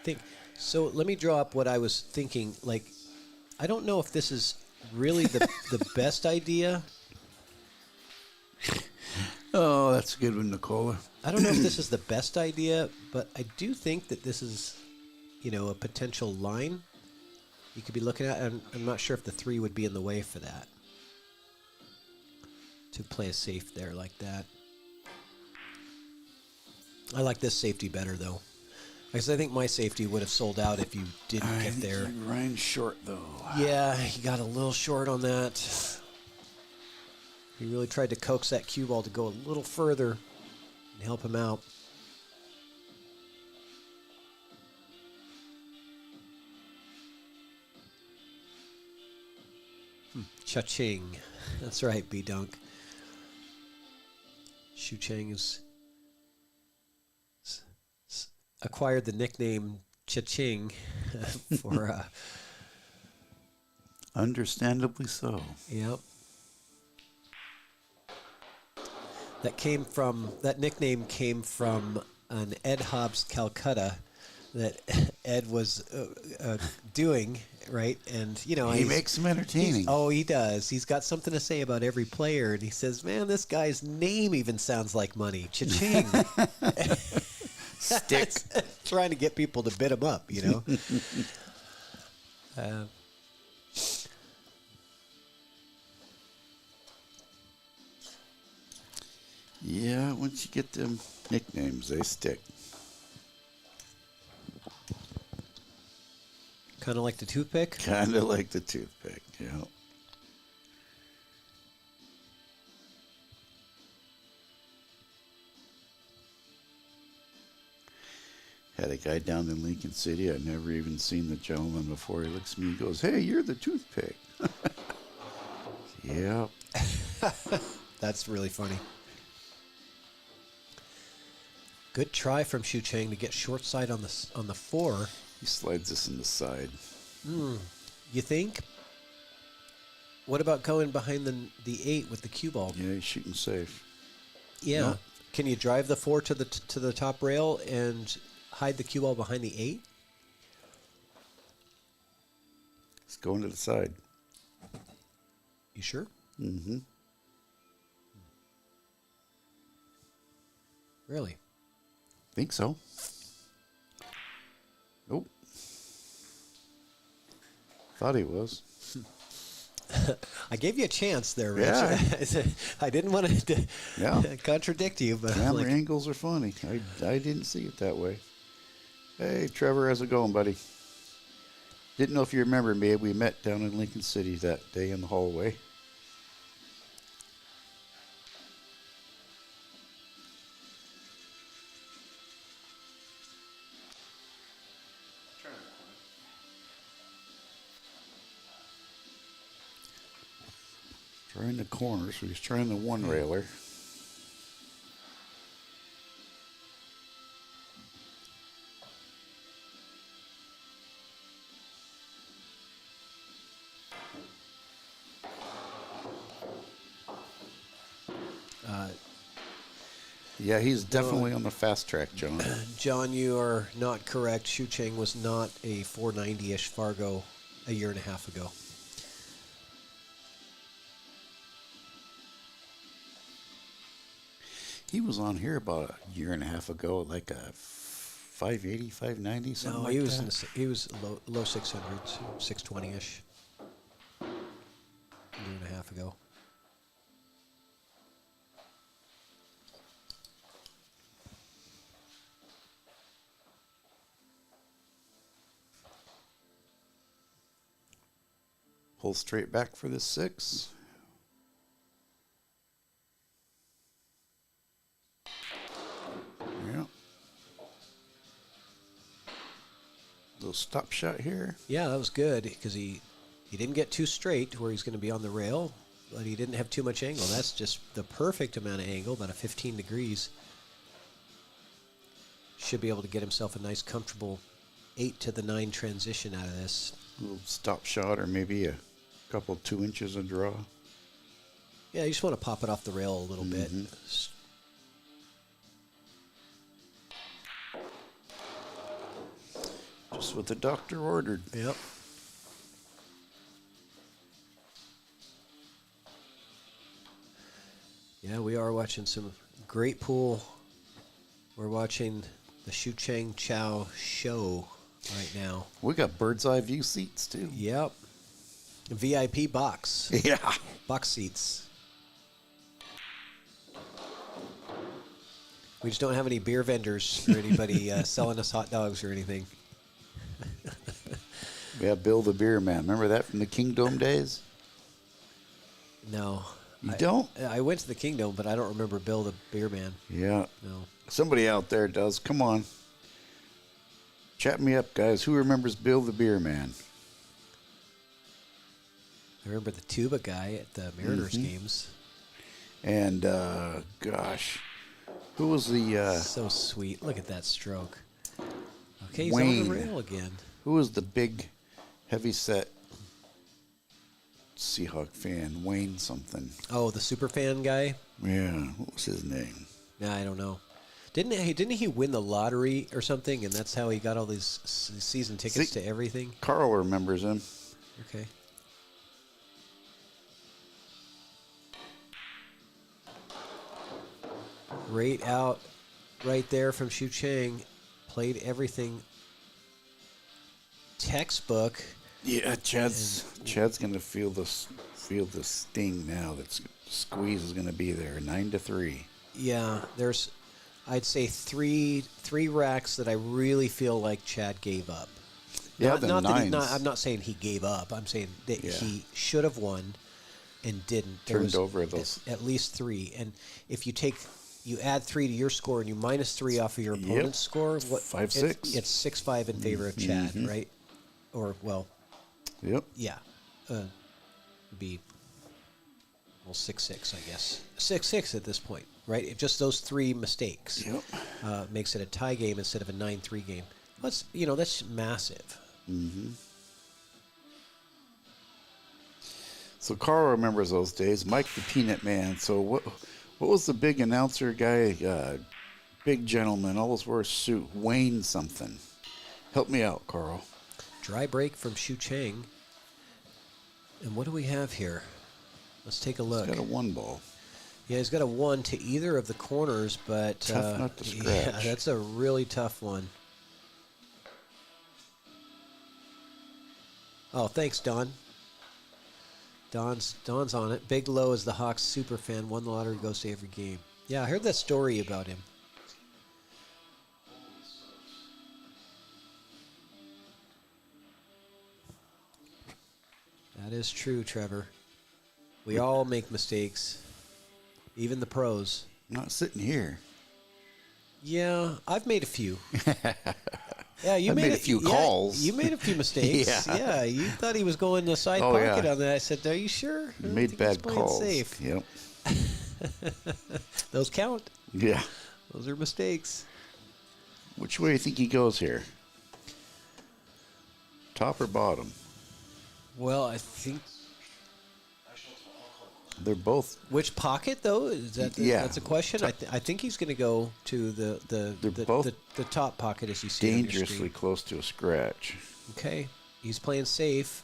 think. So let me draw up what I was thinking. Like, I don't know if this is really the best idea. Oh, that's a good one, Nicola. I don't know if this is the best idea, but I do think that this is, a potential line you could be looking at. And I'm not sure if the 3 would be in the way for that. To play a safe there like that. I like this safety better, though. Because I think my safety would have sold out if you didn't get there. You ran short, though. Yeah, he got a little short on that. He really tried to coax that cue ball to go a little further and help him out. Cha-ching. That's right, B-Dunk. Shucheng has acquired the nickname Cha-ching for... Understandably so. Yep. That nickname came from an Ed Hobbs Calcutta that Ed was doing, right? And he makes them entertaining. He does. He's got something to say about every player, and he says, "Man, this guy's name even sounds like money." Cha-ching. Stick. Trying to get people to bid him up, Yeah, once you get them nicknames, they stick. Kind of like the toothpick? Kind of like the toothpick, yeah. Had a guy down in Lincoln City. I'd never even seen the gentleman before. He looks at me and goes, "Hey, you're the toothpick." Yeah. That's really funny. Good try from Shucheng to get short side on the 4. He slides this in the side. You think? What about going behind the 8 with the cue ball? Yeah, he's shooting safe. Yeah. Nope. Can you drive the 4 to the top rail and hide the cue ball behind the 8? It's going to the side. You sure? Mm-hmm. Really? Think so. Nope. Thought he was. I gave you a chance there, Rich. Yeah. I didn't want to contradict you, but Camera angles are funny. I didn't see it that way. Hey, Trevor, how's it going, buddy? Didn't know if you remember me. We met down in Lincoln City that day in the hallway. Trying the corner, so he's trying the one railer. Yeah, he's definitely on the fast track, John. John, you are not correct. Shucheng was not a 490-ish Fargo a year and a half ago. He was on here about a year and a half ago, like a 580, 590, something like that. He was low 600s, 620-ish a year and a half ago. Pull straight back for the 6. Yeah. Little stop shot here. Yeah, that was good because he didn't get too straight to where he's going to be on the rail, but he didn't have too much angle. That's just the perfect amount of angle, about a 15 degrees. Should be able to get himself a nice, comfortable 8 to the 9 transition out of this. A little stop shot or maybe a couple 2 inches of draw. Yeah, you just want to pop it off the rail a little bit. Just what the doctor ordered. Yep. Yeah, we are watching some great pool. We're watching the Shucheng Chao show right now. We got bird's eye view seats too. Yep. VIP box. Yeah. Box seats. We just don't have any beer vendors or anybody selling us hot dogs or anything. We have Bill the Beer Man. Remember that from the Kingdom days? No. You don't? I went to the Kingdom, but I don't remember Bill the Beer Man. Yeah. No. Somebody out there does. Come on. Chat me up, guys. Who remembers Bill the Beer Man? I remember the tuba guy at the Mariners games. And, gosh, who was the... so sweet. Look at that stroke. Okay, he's Wayne. on the rail again. Who was the big, heavy-set Seahawk fan? Wayne something. Oh, the super fan guy? Yeah, what was his name? Yeah, I don't know. Didn't he win the lottery or something, and that's how he got all these season tickets to everything? Carl remembers him. Okay. Great out right there from Shucheng. Played everything textbook. Yeah, Chad's gonna feel the sting now. That squeeze is gonna be there. 9-3. Yeah, there's, I'd say three racks that I really feel like Chad gave up. Yeah, not nines. I'm not saying he gave up. I'm saying that he should have won and didn't. There Turned was over those. at least 3. And if you add 3 to your score and you minus 3 off of your opponent's score, 5-6. It's 6-5 in favor of Chad, right? Or Yep. Yeah, be 6-6, I guess. 6-6 at this point, right? If just those 3 mistakes makes it a tie game instead of a 9-3 game. That's massive. Mm-hmm. So Carl remembers those days. Mike the Peanut Man. So what was the big announcer guy? Big gentleman, always wore a suit. Wayne something. Help me out, Carl. Dry break from Shucheng. And what do we have here? Let's take a look. He's got a 1 ball. Yeah, he's got a 1 to either of the corners, but Tough nut to scratch. Yeah, that's a really tough one. Oh, thanks, Don. Don's on it. Big Low is the Hawks super fan. Won the lottery, goes to every game. Yeah, I heard that story about him. That is true, Trevor. We all make mistakes, even the pros. I'm not sitting here. Yeah, I've made a few. Yeah, you made a few calls. You made a few mistakes. Yeah, you thought he was going to the side pocket on that. I said, "Are you sure?" You made bad calls. Safe. Yep. Those count. Yeah. Those are mistakes. Which way do you think he goes here? Top or bottom? Well, I think they're both. Which pocket though? Is that that's a question. I think he's going to go to the top pocket as you see. Dangerously close to a scratch. Okay, he's playing safe,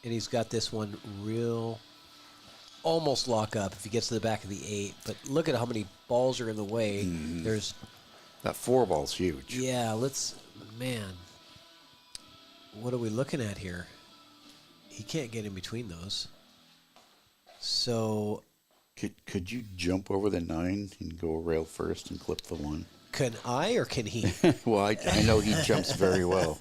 and he's got this one real almost lock up if he gets to the back of the 8. But look at how many balls are in the way. There's that 4 ball's huge. Yeah, man. What are we looking at here? He can't get in between those. So, could you jump over the 9 and go rail first and clip the 1? Can I or can he? Well, I know he jumps very well.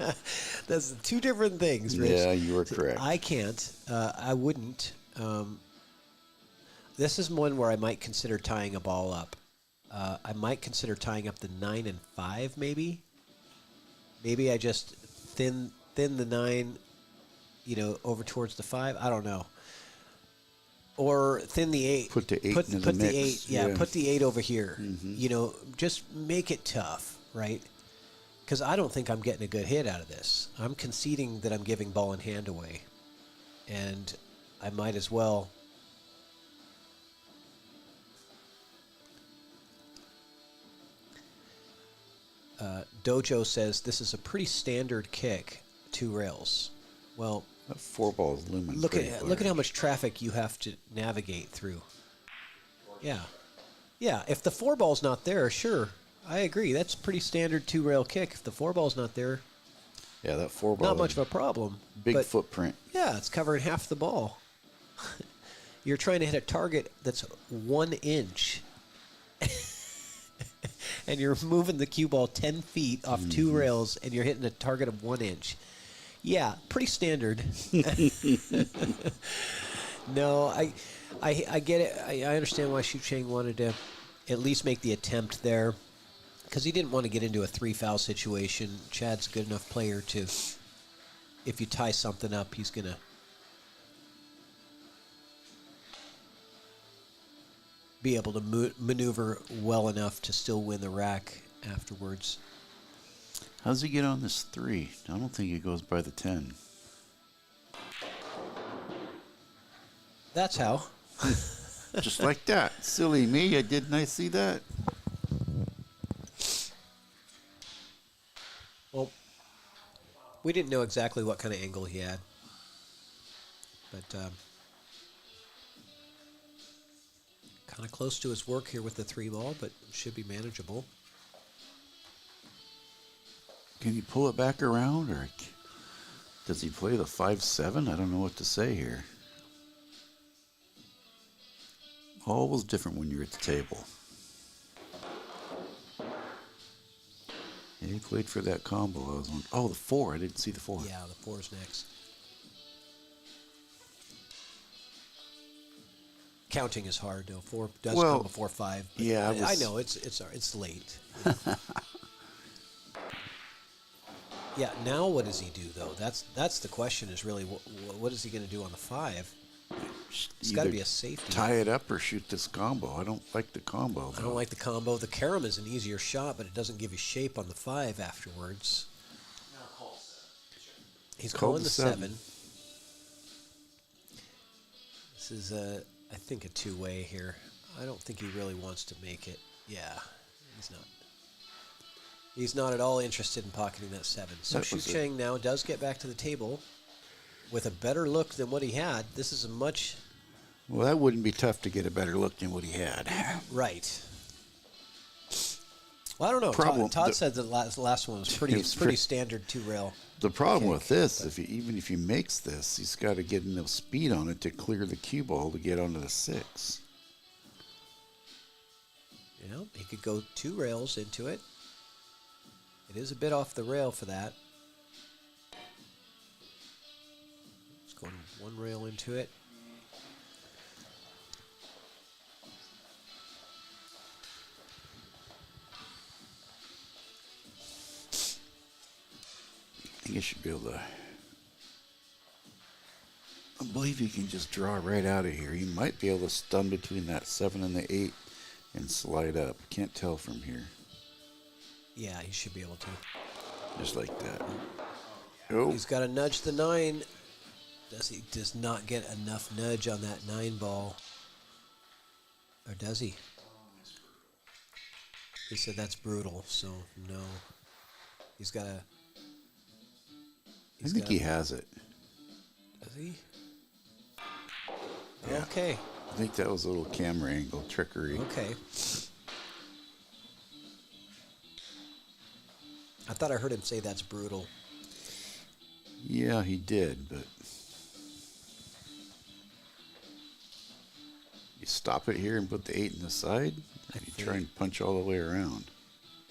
That's 2 different things, Rich. Yeah, you were correct. I can't. I wouldn't. This is one where I might consider tying a ball up. I might consider tying up the 9 and 5, maybe. Maybe I just thin the 9, over towards the 5. I don't know. Or thin the 8. Put the 8 put into the the mix. 8. Yeah, put the 8 over here. Just make it tough, right? Because I don't think I'm getting a good hit out of this. I'm conceding that I'm giving ball in hand away, and I might as well. Dojo says this is a pretty standard kick, 2 rails. Well, that 4 ball is looming. Look at how much traffic you have to navigate through. Yeah. If the 4 ball's not there, sure, I agree. That's a pretty standard 2 rail kick. If the 4 ball's not there, yeah, that 4 ball. Not much of a problem. Big footprint. Yeah, it's covering half the ball. You're trying to hit a target that's 1 inch. And you're moving the cue ball 10 feet off 2 rails, and you're hitting a target of 1 inch. Yeah, pretty standard. No, I get it. I understand why Shucheng wanted to at least make the attempt there, because he didn't want to get into a 3-foul situation. Chad's a good enough player to, if you tie something up, he's going to be able to maneuver well enough to still win the rack afterwards. How's he get on this 3? I don't think he goes by the 10. That's how. Just like that. Silly me. Didn't I see that? Well, we didn't know exactly what kind of angle he had. But kind of close to his work here with the 3-ball, but should be manageable. Can he pull it back around, or does he play the 5-7? I don't know what to say here. Always different when you're at the table. Yeah, he played for that combo. I was on. Oh, the 4. I didn't see the 4. Yeah, the 4's next. Counting is hard, though. 4 does come before 5. But yeah, I know it's late. Yeah. Now what does he do though? That's the question. Is really what is he going to do on the 5? It's got to be a safety. Tie it up or shoot this combo. I don't like the combo. I don't like the combo. The carom is an easier shot, but it doesn't give you shape on the 5 afterwards. He's calling the 7. This is I think a 2-way here. I don't think he really wants to make it. Yeah, he's not. He's not at all interested in pocketing that 7. So Shucheng now does get back to the table with a better look than what he had. This is a much... Well, that wouldn't be tough to get a better look than what he had. Right. Well, I don't know. Todd said the last one was pretty standard 2-rail. The problem with this, even if he makes this, he's got to get enough speed on it to clear the cue ball to get onto the 6. You know, he could go 2 rails into it. It is a bit off the rail for that. It's going 1 rail into it. I think he should be able to... I believe he can just draw right out of here. He might be able to stun between that 7 and the 8 and slide up. Can't tell from here. Yeah, he should be able to. Just like that. Oh. He's got to nudge the 9. He does not get enough nudge on that 9 ball. Or does he? He said that's brutal, so no. He's got to... I think he has it. Does he? Yeah. Okay. I think that was a little camera angle trickery. Okay. I thought I heard him say that's brutal. Yeah, he did, but... You stop it here and put the 8 in the side? You try and punch all the way around.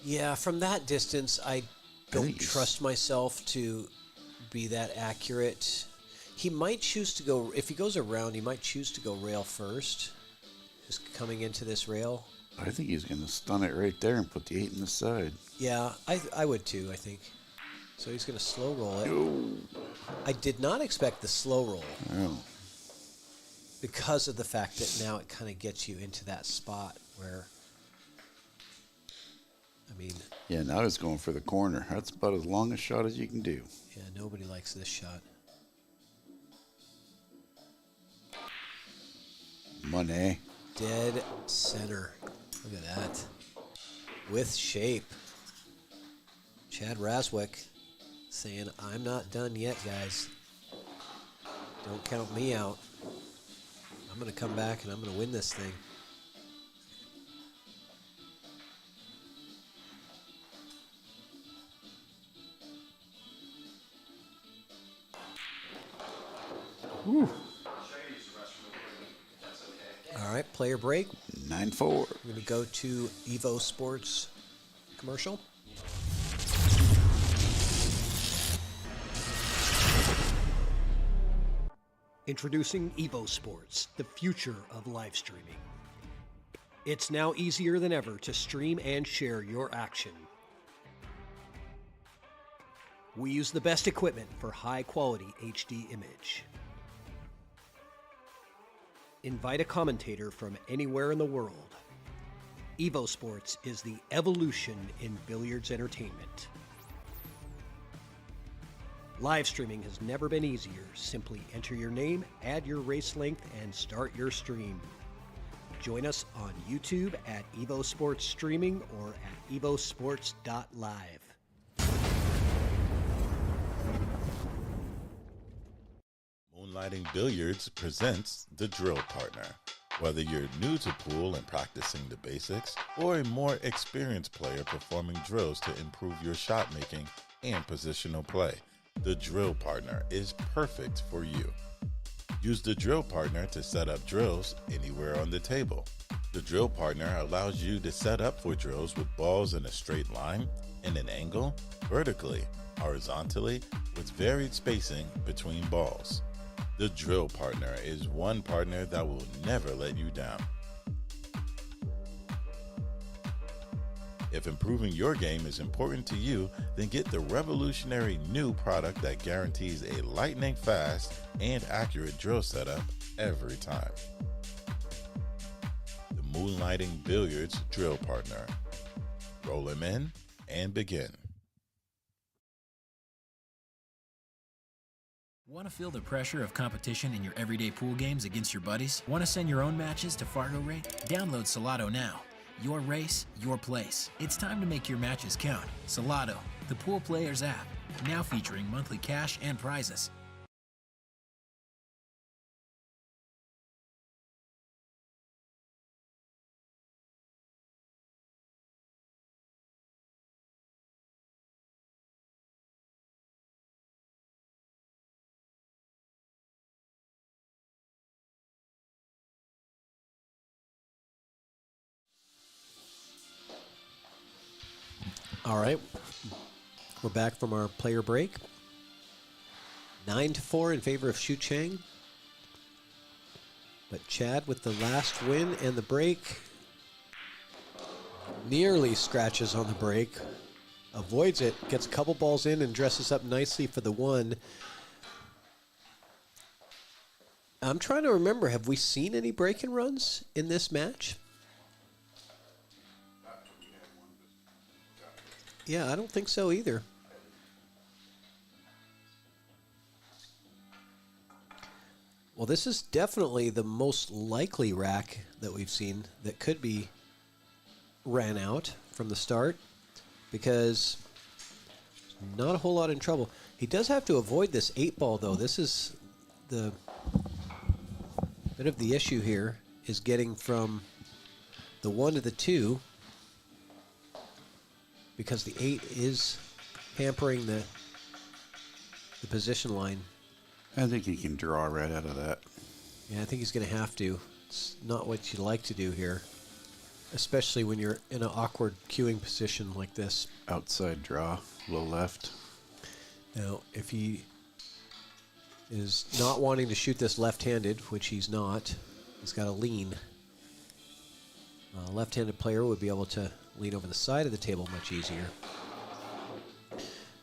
Yeah, from that distance, I don't trust myself to be that accurate. He might choose to go, if he goes around, he might choose to go rail first. Just coming into this rail. I think he's going to stun it right there and put the 8 in the side. Yeah, I would too, I think. So he's going to slow roll it. No. I did not expect the slow roll. Oh. Because of the fact that now it kind of gets you into that spot where, I mean... Yeah, now he's going for the corner. That's about as long a shot as you can do. Yeah, nobody likes this shot. Money. Dead center. Look at that. With shape. Chad Razwick saying, I'm not done yet, guys. Don't count me out. I'm going to come back and I'm going to win this thing. Whew. All right, player break. 9-4. We're going to go to Evo Sports commercial. Introducing Evo Sports, the future of live streaming. It's now easier than ever to stream and share your action. We use the best equipment for high quality HD image. Invite a commentator from anywhere in the world. Evo Sports is the evolution in billiards entertainment. Live streaming has never been easier. Simply enter your name, add your race length, and start your stream. Join us on YouTube at Evo Sports Streaming or at evosports.live. Moonlighting Billiards presents The Drill Partner. Whether you're new to pool and practicing the basics, or a more experienced player performing drills to improve your shot making and positional play, the Drill Partner is perfect for you. Use the Drill Partner to set up drills anywhere on the table. The Drill Partner allows you to set up for drills with balls in a straight line, in an angle, vertically, horizontally, with varied spacing between balls. The Drill Partner is one partner that will never let you down. If improving your game is important to you, then get the revolutionary new product that guarantees a lightning fast and accurate drill setup every time. The Moonlighting Billiards Drill Partner. Roll him in and begin. Want to feel the pressure of competition in your everyday pool games against your buddies? Want to send your own matches to Fargo Rate? Download Salotto now. Your race, your place. It's time to make your matches count. Salotto, the Pool Players app, now featuring monthly cash and prizes. All right, we're back from our player break. 9-4 in favor of Shucheng. But Chad with the last win and the break. Nearly scratches on the break. Avoids it, gets a couple balls in and dresses up nicely for the one. I'm trying to remember, have we seen any break-and runs in this match? Yeah, I don't think so either. Well, this is definitely the most likely rack that we've seen that could be ran out from the start, because not a whole lot in trouble. He does have to avoid this 8-ball, though. This is the bit of the issue here, is getting from the 1 to the 2, because the 8 is hampering the position line. I think he can draw right out of that. Yeah, I think he's going to have to. It's not what you like to do here, especially when you're in an awkward queuing position like this. Outside draw, low left. Now, if he is not wanting to shoot this left-handed, which he's not, he's got to lean. A left-handed player would be able to lean over the side of the table much easier.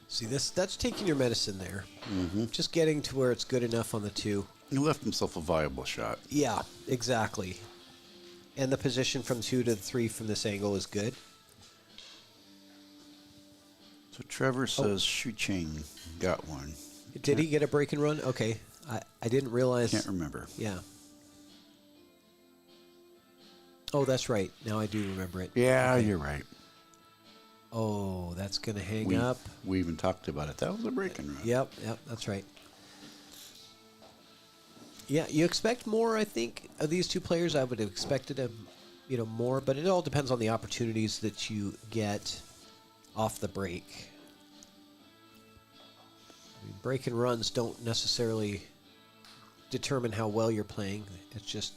See, that's taking your medicine there. Mm-hmm. Just getting to where it's good enough on the 2. He left himself a viable shot. Yeah, exactly. And the position from 2 to the 3 from this angle is good. So Trevor says Shucheng got one. Did he get a break and run? Okay. I didn't realize. Can't remember. Yeah. Oh, that's right. Now I do remember it. Yeah, okay. You're right. Oh, that's going to hang up. We even talked about it. That was a break and run. Yep, that's right. Yeah, you expect more, I think, of these two players. I would have expected more, but it all depends on the opportunities that you get off the break. I mean, break and runs don't necessarily determine how well you're playing. It's just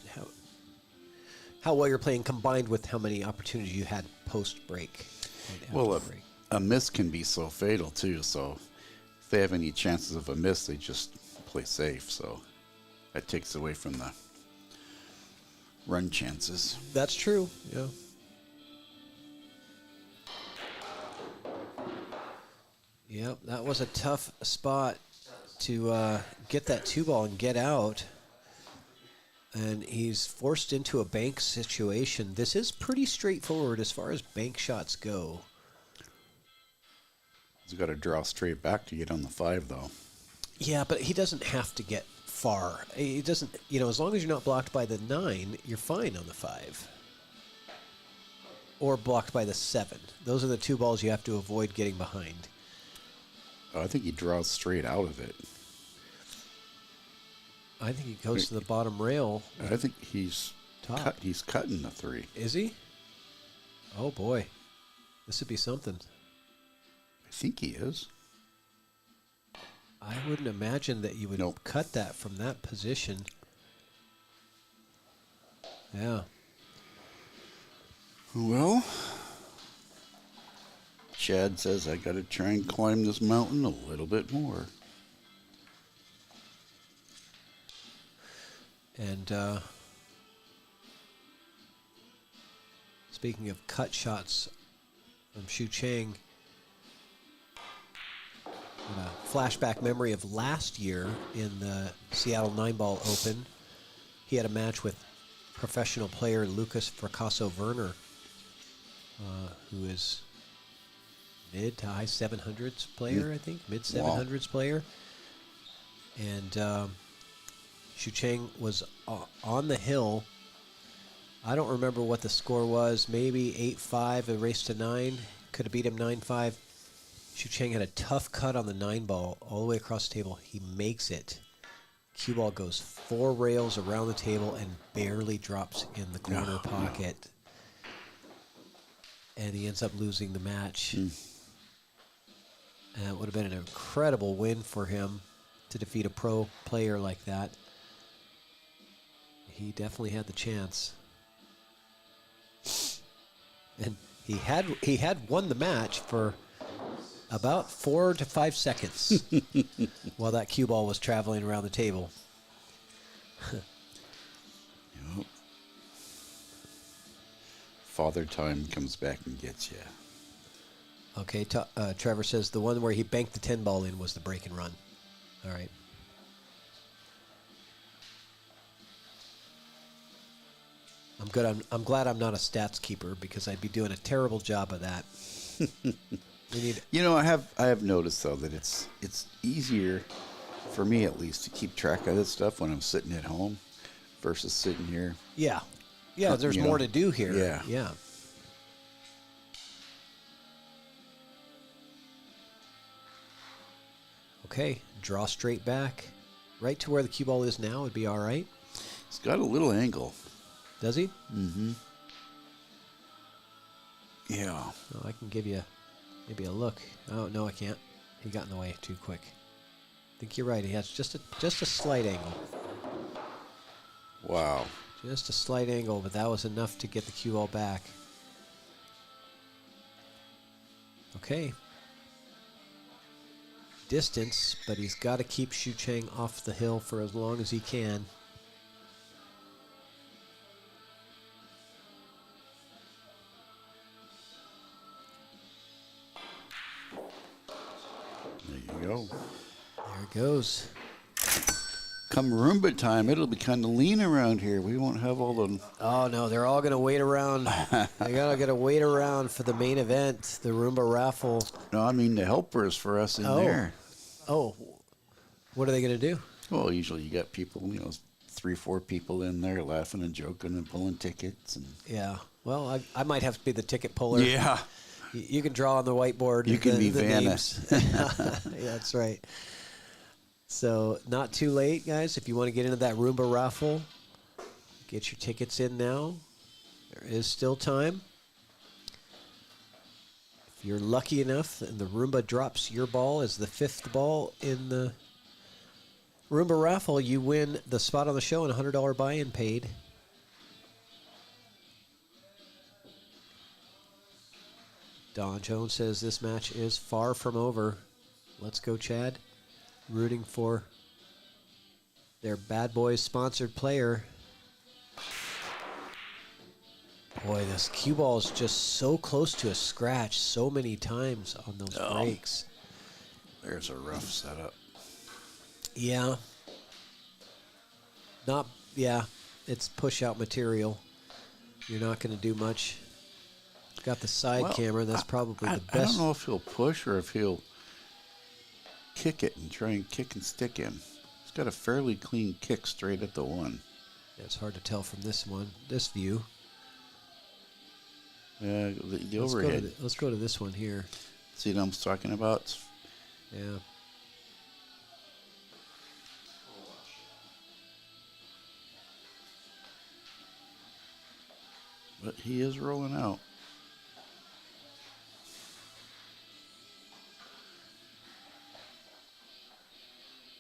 how well you're playing combined with how many opportunities you had post-break. Well, a miss can be so fatal, too. So if they have any chances of a miss, they just play safe. So that takes away from the run chances. That's true, yeah. Yep, that was a tough spot to get that 2-ball and get out. And he's forced into a bank situation. This is pretty straightforward as far as bank shots go. He's got to draw straight back to get on the 5, though. Yeah, but he doesn't have to get far. He doesn't, as long as you're not blocked by the 9, you're fine on the 5. Or blocked by the 7. Those are the 2 balls you have to avoid getting behind. Oh, I think he draws straight out of it. I think he goes to the bottom rail. I think he's he's cutting the 3. Is he? Oh boy, this would be something. I think he is. I wouldn't imagine that you would cut that from that position. Yeah. Well, Chad says I got to try and climb this mountain a little bit more. And speaking of cut shots from Shucheng, a flashback memory of last year in the Seattle 9-Ball Open. He had a match with professional player Lucas Fracasso-Werner, who is mid to high 700s player, I think, mid 700s player. And Shucheng was on the hill. I don't remember what the score was. Maybe 8-5, a race to 9. Could have beat him 9-5. Shucheng had a tough cut on the 9-ball all the way across the table. He makes it. Cue ball goes 4 rails around the table and barely drops in the corner pocket. And he ends up losing the match. And it would have been an incredible win for him to defeat a pro player like that. He definitely had the chance. And he had won the match for about 4 to 5 seconds while that cue ball was traveling around the table. Yep. Father Time comes back and gets you. Okay, Trevor says the one where he banked the 10 ball in was the break and run. All right. I'm good. I'm glad I'm not a stats keeper because I'd be doing a terrible job of that. I have noticed though that it's easier for me at least to keep track of this stuff when I'm sitting at home versus sitting here. Yeah. Yeah, there's more to do here. Yeah. Yeah. Okay, draw straight back. Right to where the cue ball is now would be all right. It's got a little angle. Does he? Mm-hmm. Yeah. Oh, I can give you maybe a look. Oh, no, I can't. He got in the way too quick. I think you're right. He has just a slight angle. Wow. Just a slight angle, but that was enough to get the cue ball back. Okay. Distance, but he's got to keep Shucheng off the hill for as long as he can. There you go. There it goes. Come Roomba time, it'll be kind of lean around here. We won't have all the... Oh, no, they're all going to wait around. They got to wait around for the main event, the Roomba Raffle. No, I mean the helpers for us in there. Oh, what are they going to do? Well, usually you got people, 3-4 people in there laughing and joking and pulling tickets. And Yeah, well, I might have to be the ticket puller. Yeah. You can draw on the whiteboard. You can be the Vanna. names. Yeah, that's right. So, not too late, guys. If you want to get into that Roomba raffle, get your tickets in now. There is still time. If you're lucky enough and the Roomba drops your ball as the 5th ball in the Roomba raffle, you win the spot on the show and a $100 buy-in paid. Don Jones says this match is far from over. Let's go, Chad. Rooting for their BadBoys sponsored player. Boy, this cue ball is just so close to a scratch so many times on those breaks. There's a rough setup. Yeah. it's push out material. You're not going to do much. Got the side camera. That's probably the best. I don't know if he'll push or if he'll kick it and try and kick and stick him. He's got a fairly clean kick straight at the one. Yeah, it's hard to tell from this view. Yeah, the overhead. Let's go to this one here. See what I'm talking about? Yeah. But he is rolling out.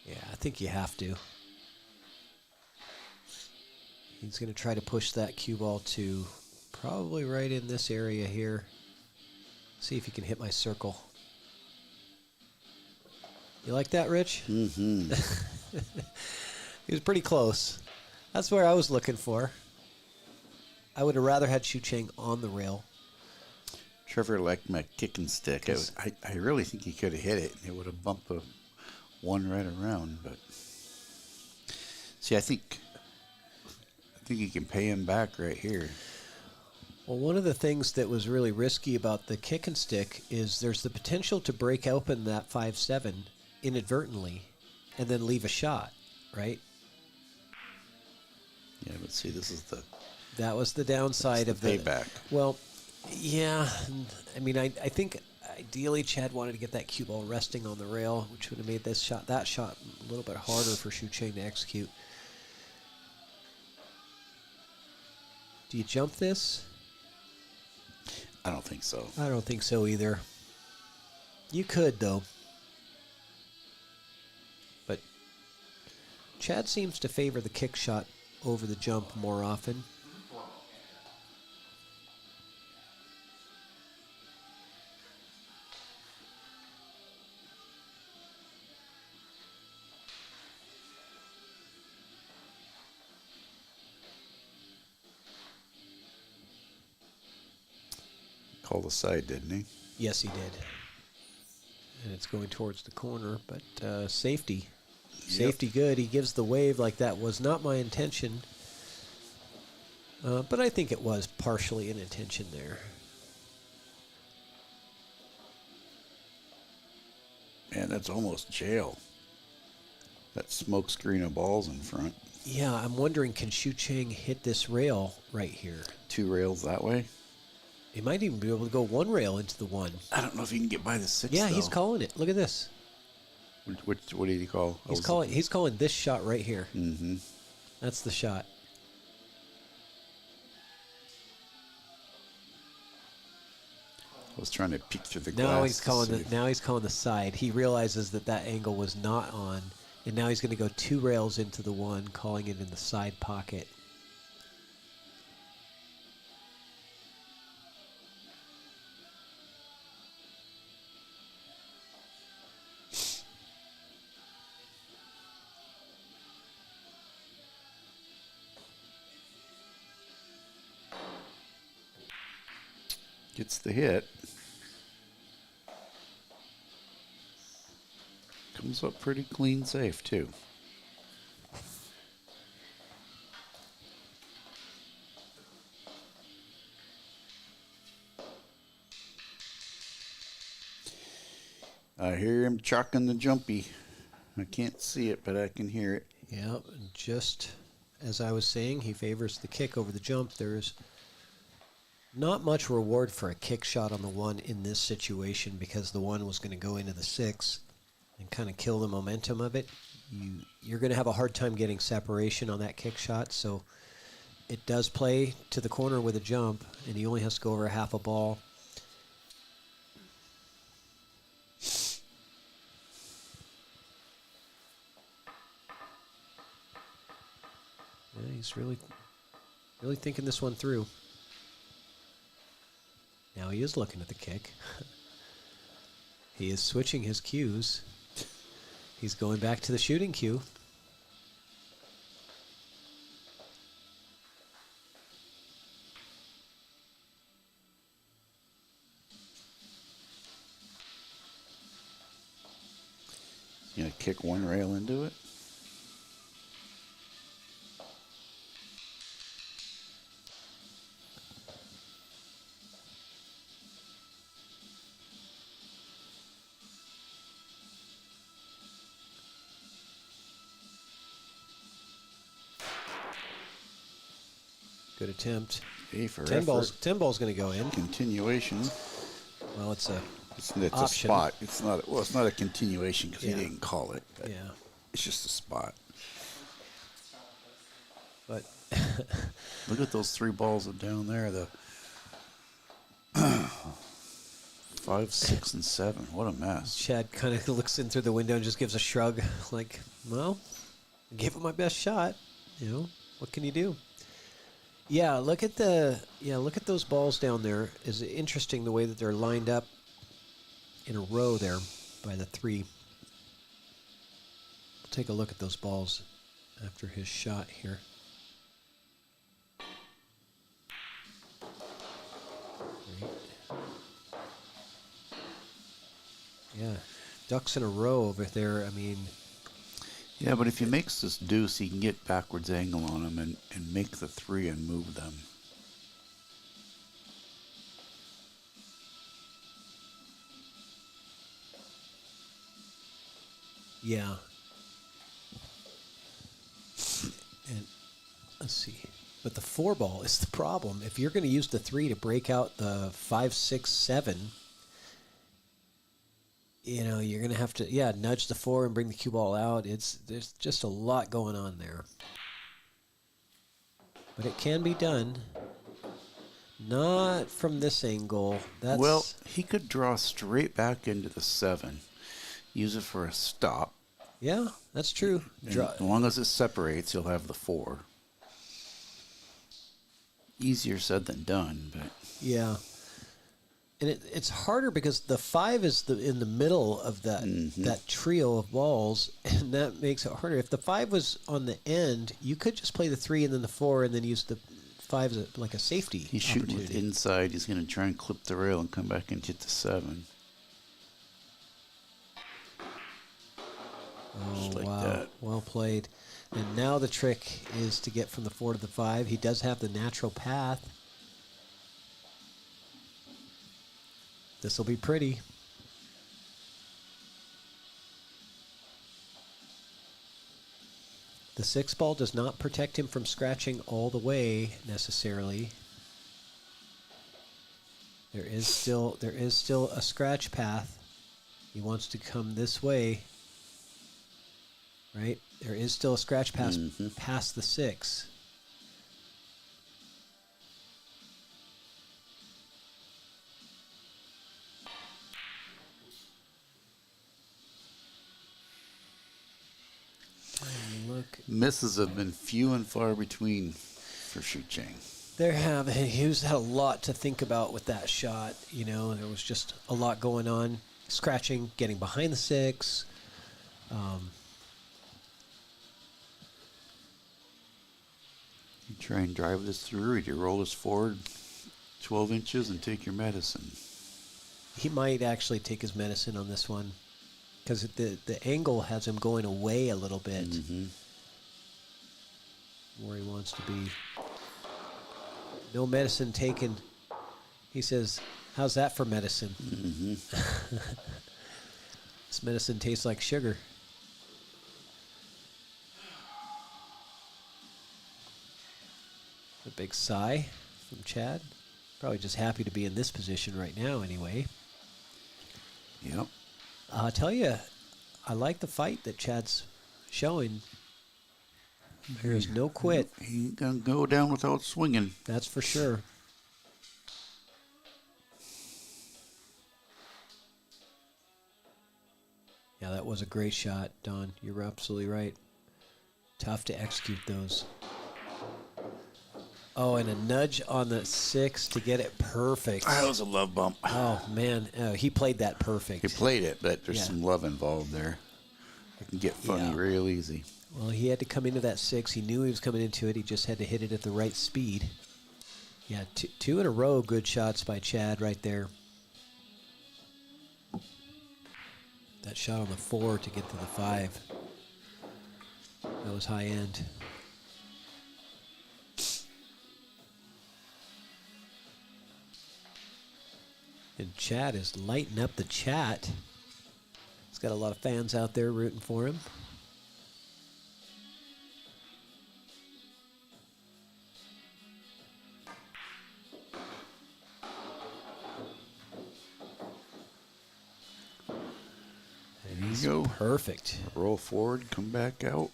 Yeah, I think you have to. He's going to try to push that cue ball to probably right in this area here. See if he can hit my circle. You like that, Rich? Mm-hmm. He was pretty close. That's where I was looking for. I would have rather had Shucheng on the rail. Trevor liked my kick and stick. I really think he could have hit it. It would have bumped the one right around. But see, I think you can pay him back right here. Well, one of the things that was really risky about the kick and stick is there's the potential to break open that 5-7 inadvertently and then leave a shot, right? Yeah, but see, this is the... That was the downside of the payback. Well, yeah. I mean, I think ideally Chad wanted to get that cue ball resting on the rail, which would have made that shot a little bit harder for Shucheng to execute. Do you jump this? I don't think so. I don't think so either. You could, though. But Chad seems to favor the kick shot over the jump more often. Called a side, didn't he? Yes, he did. And it's going towards the corner, but safety. Safety good. He gives the wave like that was not my intention. But I think it was partially an intention there. Man, that's almost jail. That smoke screen of balls in front. Yeah, I'm wondering, can Shucheng hit this rail right here? 2 rails that way? He might even be able to go 1 rail into the 1. I don't know if he can get by the 6. Yeah, though. he's calling it. Look at this. What did he call? He's calling this shot right here. Mm-hmm. That's the shot. I was trying to peek through the Now glass. he's calling the side. He realizes that angle was not on, and now he's going to go 2 rails into the 1, calling it in the side pocket. Gets the hit. Comes up pretty clean safe, too. I hear him chucking the jumpy. I can't see it, but I can hear it. Yeah, just as I was saying, he favors the kick over the jump. There's not much reward for a kick shot on the 1 in this situation because the 1 was going to go into the 6 and kind of kill the momentum of it. You're going to have a hard time getting separation on that kick shot, so it does play to the corner with a jump, and he only has to go over half a ball. Yeah, he's really thinking this one through. Now he is looking at the kick. He is switching his cues. He's going back to the shooting cue. You gonna kick 1 rail into it? attempt. A for Tim effort. Ball's going to go in. Continuation. Well, it's a It's option. a spot. It's not. Well, it's not a continuation because Yeah. he didn't call it. But Yeah. It's just a spot. But look at those 3 balls down there. The 5, 6, and 7. What a mess. Chad kind of looks in through the window and just gives a shrug, like, well, I gave it my best shot. You know, what can you do? Yeah, look at those balls down there. Is it interesting the way that they're lined up in a row there by the 3. We'll take a look at those balls after his shot here. Yeah, ducks in a row over there. I mean, Yeah, but if he makes this deuce, he can get backwards angle on him and make the 3 and move them. yeah. And let's see. But the 4 ball is the problem. If you're going to use the 3 to break out the 5, 6, 7, you know, you're going to have to, nudge the 4 and bring the cue ball out. There's just a lot going on there. But it can be done. Not from this angle. Well, he could draw straight back into the 7, use it for a stop. Yeah, that's true. As long as it separates, he'll have the 4. Easier said than done, but Yeah. And it's harder because the 5 is in the middle of that trio of balls, and that makes it harder. If the 5 was on the end, you could just play the 3 and then the 4 and then use the 5 as like a safety he's shooting with inside. He's going to try and clip the rail and come back and hit the 7. Oh, Just like wow. that. Well played. And now the trick is to get from the 4 to the 5. He does have the natural path. This will be pretty. The 6 ball does not protect him from scratching all the way necessarily. There is still a scratch path. He wants to come this way. Right? There is still a scratch pass past the 6. Look. Misses have been few and far between for Shucheng. There have. He's had a lot to think about with that shot. You know, there was just a lot going on. Scratching, getting behind the 6. You try and drive this through, or you roll this forward 12 inches and take your medicine. He might actually take his medicine on this one because the angle has him going away a little bit where he wants to be. No medicine taken. He says, how's that for medicine? This medicine tastes like sugar. A big sigh from Chad. Probably just happy to be in this position right now anyway. Yep. I'll tell you, I like the fight that Chad's showing. There's no quit. He ain't gonna go down without swinging. That's for sure. Yeah, that was a great shot, Don. You're absolutely right. Tough to execute those. Oh, and a nudge on the 6 to get it perfect. That was a love bump. Oh, man. He played that perfect. He played it, but there's some love involved there. It can get funny real easy. Well, he had to come into that 6. He knew he was coming into it. He just had to hit it at the right speed. Yeah, two in a row good shots by Chad right there. That shot on the 4 to get to the 5. That was high end. And Chad is lighting up the chat. He's got a lot of fans out there rooting for him. There you go. Perfect. Roll forward, come back out.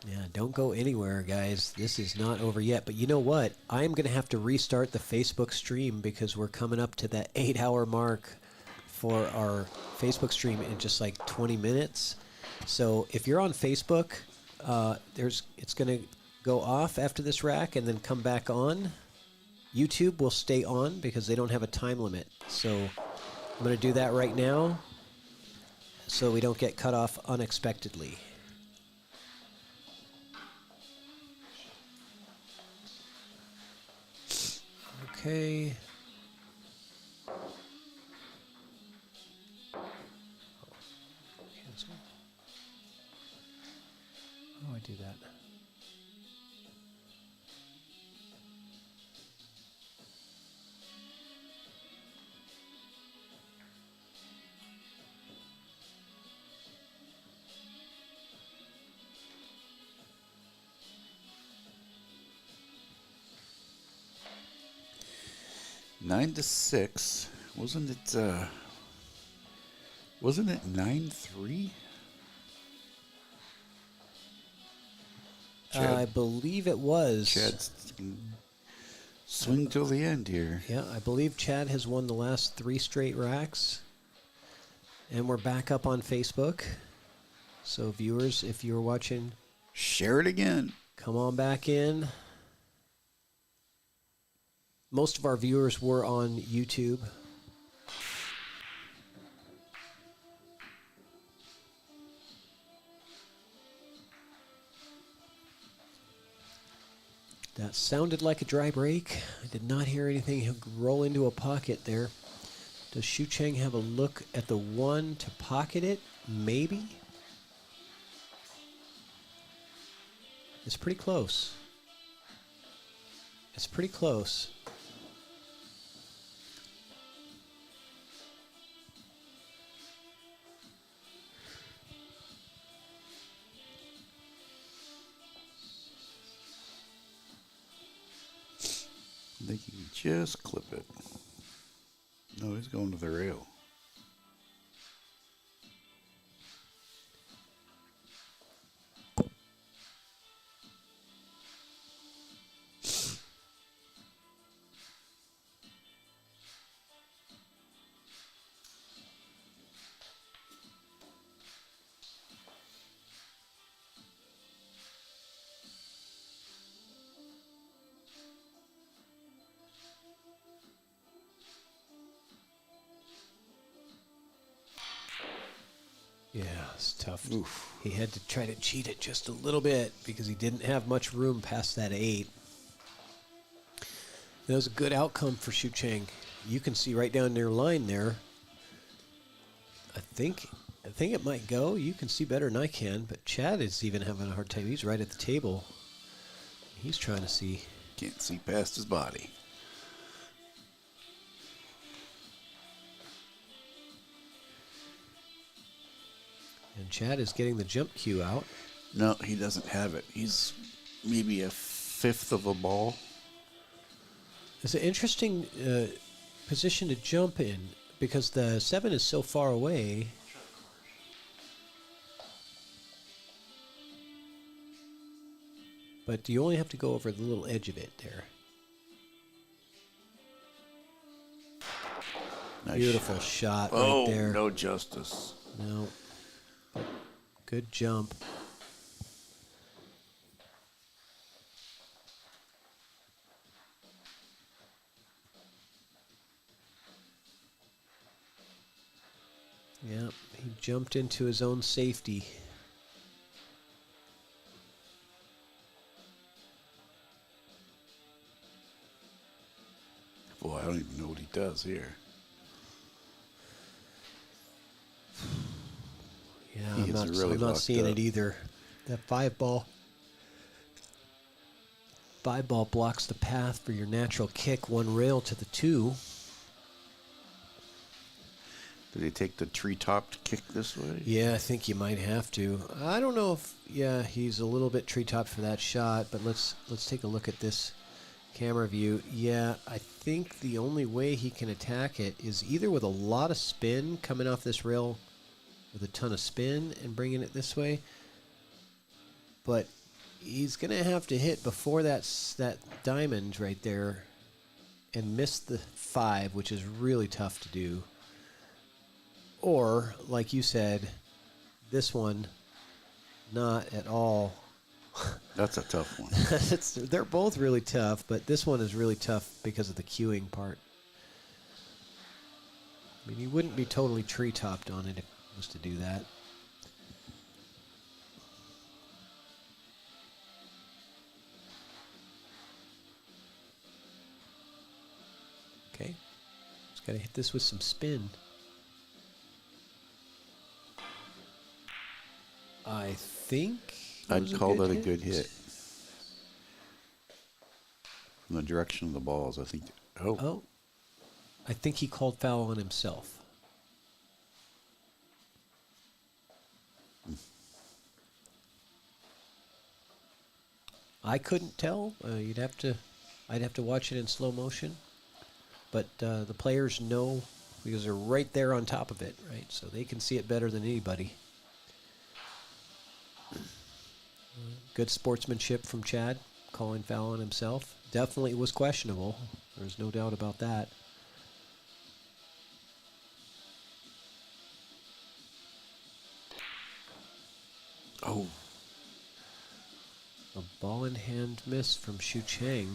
Yeah, don't go anywhere, guys. This is not over yet. But you know what? I'm going to have to restart the Facebook stream because we're coming up to that 8-hour mark for our Facebook stream in just like 20 minutes. So if you're on Facebook, it's going to go off after this rack and then come back on. YouTube will stay on because they don't have a time limit. So I'm going to do that right now so we don't get cut off unexpectedly. Okay. Cancel. How do I do that? Nine to 6. Wasn't it 9-3? I believe it was. Chad's swing till the end here. Yeah, I believe Chad has won the last 3 straight racks. And we're back up on Facebook. So viewers, if you're watching, share it again. Come on back in. Most of our viewers were on YouTube. That sounded like a dry break. I did not hear anything roll into a pocket there. Does Shucheng have a look at the 1 to pocket it? Maybe. It's pretty close. It's pretty close. I think you can just clip it. No, he's going to the rail. Yeah, it's tough. Oof. He had to try to cheat it just a little bit because he didn't have much room past that 8. That was a good outcome for Shucheng. You can see right down their line there. I think it might go. You can see better than I can, but Chad is even having a hard time. He's right at the table. He's trying to see. Can't see past his body. And Chad is getting the jump cue out. No, he doesn't have it. He's maybe a fifth of a ball. It's an interesting position to jump in because the 7 is so far away. But you only have to go over the little edge of it there. Nice Beautiful shot right oh, there. No justice. No. Good jump. Yeah, he jumped into his own safety. Boy, I don't even know what he does here. Yeah, I'm not seeing it either. That 5-ball. 5-ball blocks the path for your natural kick, 1 rail to the 2. Did he take the tree-topped kick this way? Yeah, I think you might have to. I don't know if, yeah, he's a little bit tree-topped for that shot, but let's take a look at this camera view. Yeah, I think the only way he can attack it is either with a lot of spin coming off this rail with a ton of spin and bringing it this way. But he's going to have to hit before that diamond right there and miss the 5, which is really tough to do. Or, like you said, this one, not at all. That's a tough one. They're both really tough, but this one is really tough because of the queuing part. I mean, you wouldn't be totally tree-topped on it if it was to do that. Okay. Just got to hit this with some spin. I think I'd call that a good hit. From the direction of the balls, I think. Oh. I think he called foul on himself. I couldn't tell. I'd have to watch it in slow motion. But the players know because they're right there on top of it, right? So they can see it better than anybody. Good sportsmanship from Chad, calling foul on himself. Definitely was questionable. There's no doubt about that. Oh. A ball in hand miss from Shucheng.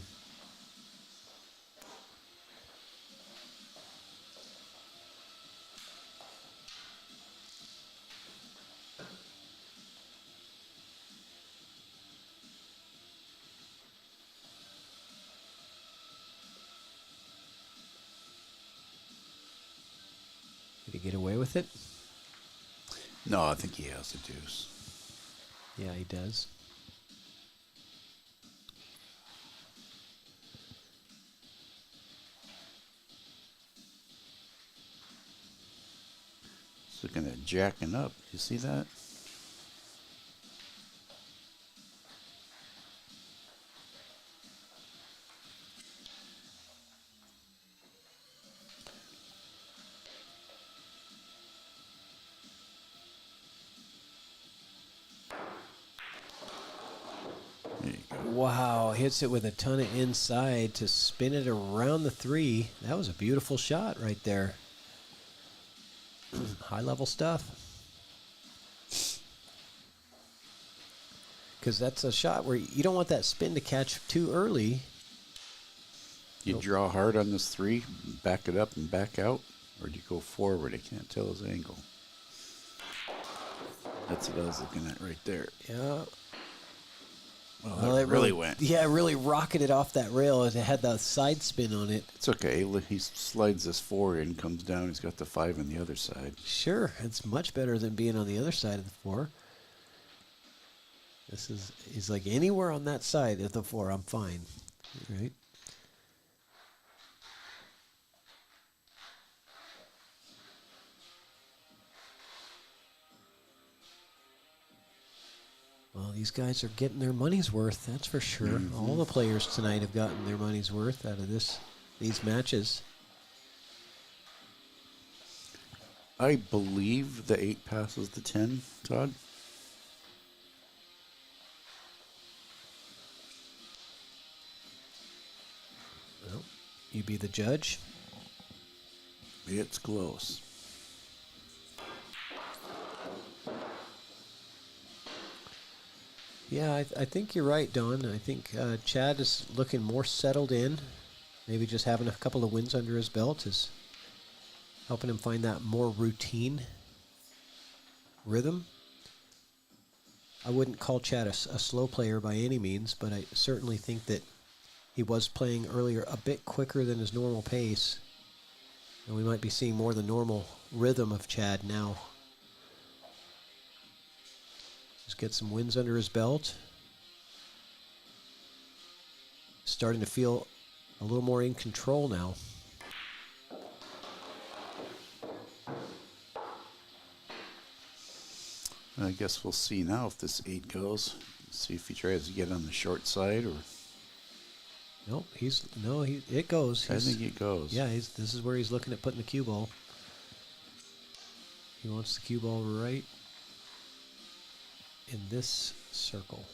Did he get away with it? No, I think he has the deuce. Yeah, he does. He's looking at jacking up. You see that? Wow, hits it with a ton of inside to spin it around the 3. That was a beautiful shot right there. High level stuff. Because that's a shot where you don't want that spin to catch too early. You draw hard on this 3, back it up and back out, or do you go forward? I can't tell his angle. That's what I was looking at right there. Yeah. Well, it really went. Yeah, it really rocketed off that rail. It had the side spin on it. It's okay. He slides this 4 in, comes down. He's got the 5 on the other side. Sure, it's much better than being on the other side of the 4. He's like, anywhere on that side of the 4, I'm fine. Right? Well, these guys are getting their money's worth, that's for sure. Mm-hmm. All the players tonight have gotten their money's worth out of these matches. I believe the 8 passes the 10, Todd. Well, you be the judge. It's close. Yeah, I think you're right, Don. I think Chad is looking more settled in. Maybe just having a couple of wins under his belt is helping him find that more routine rhythm. I wouldn't call Chad a slow player by any means, but I certainly think that he was playing earlier a bit quicker than his normal pace. And we might be seeing more the normal rhythm of Chad now. Just get some wins under his belt. Starting to feel a little more in control now. I guess we'll see now if this 8 goes. See if he tries to get on the short side or. Nope, it goes. I think it goes. Yeah, this is where he's looking at putting the cue ball. He wants the cue ball right in this circle.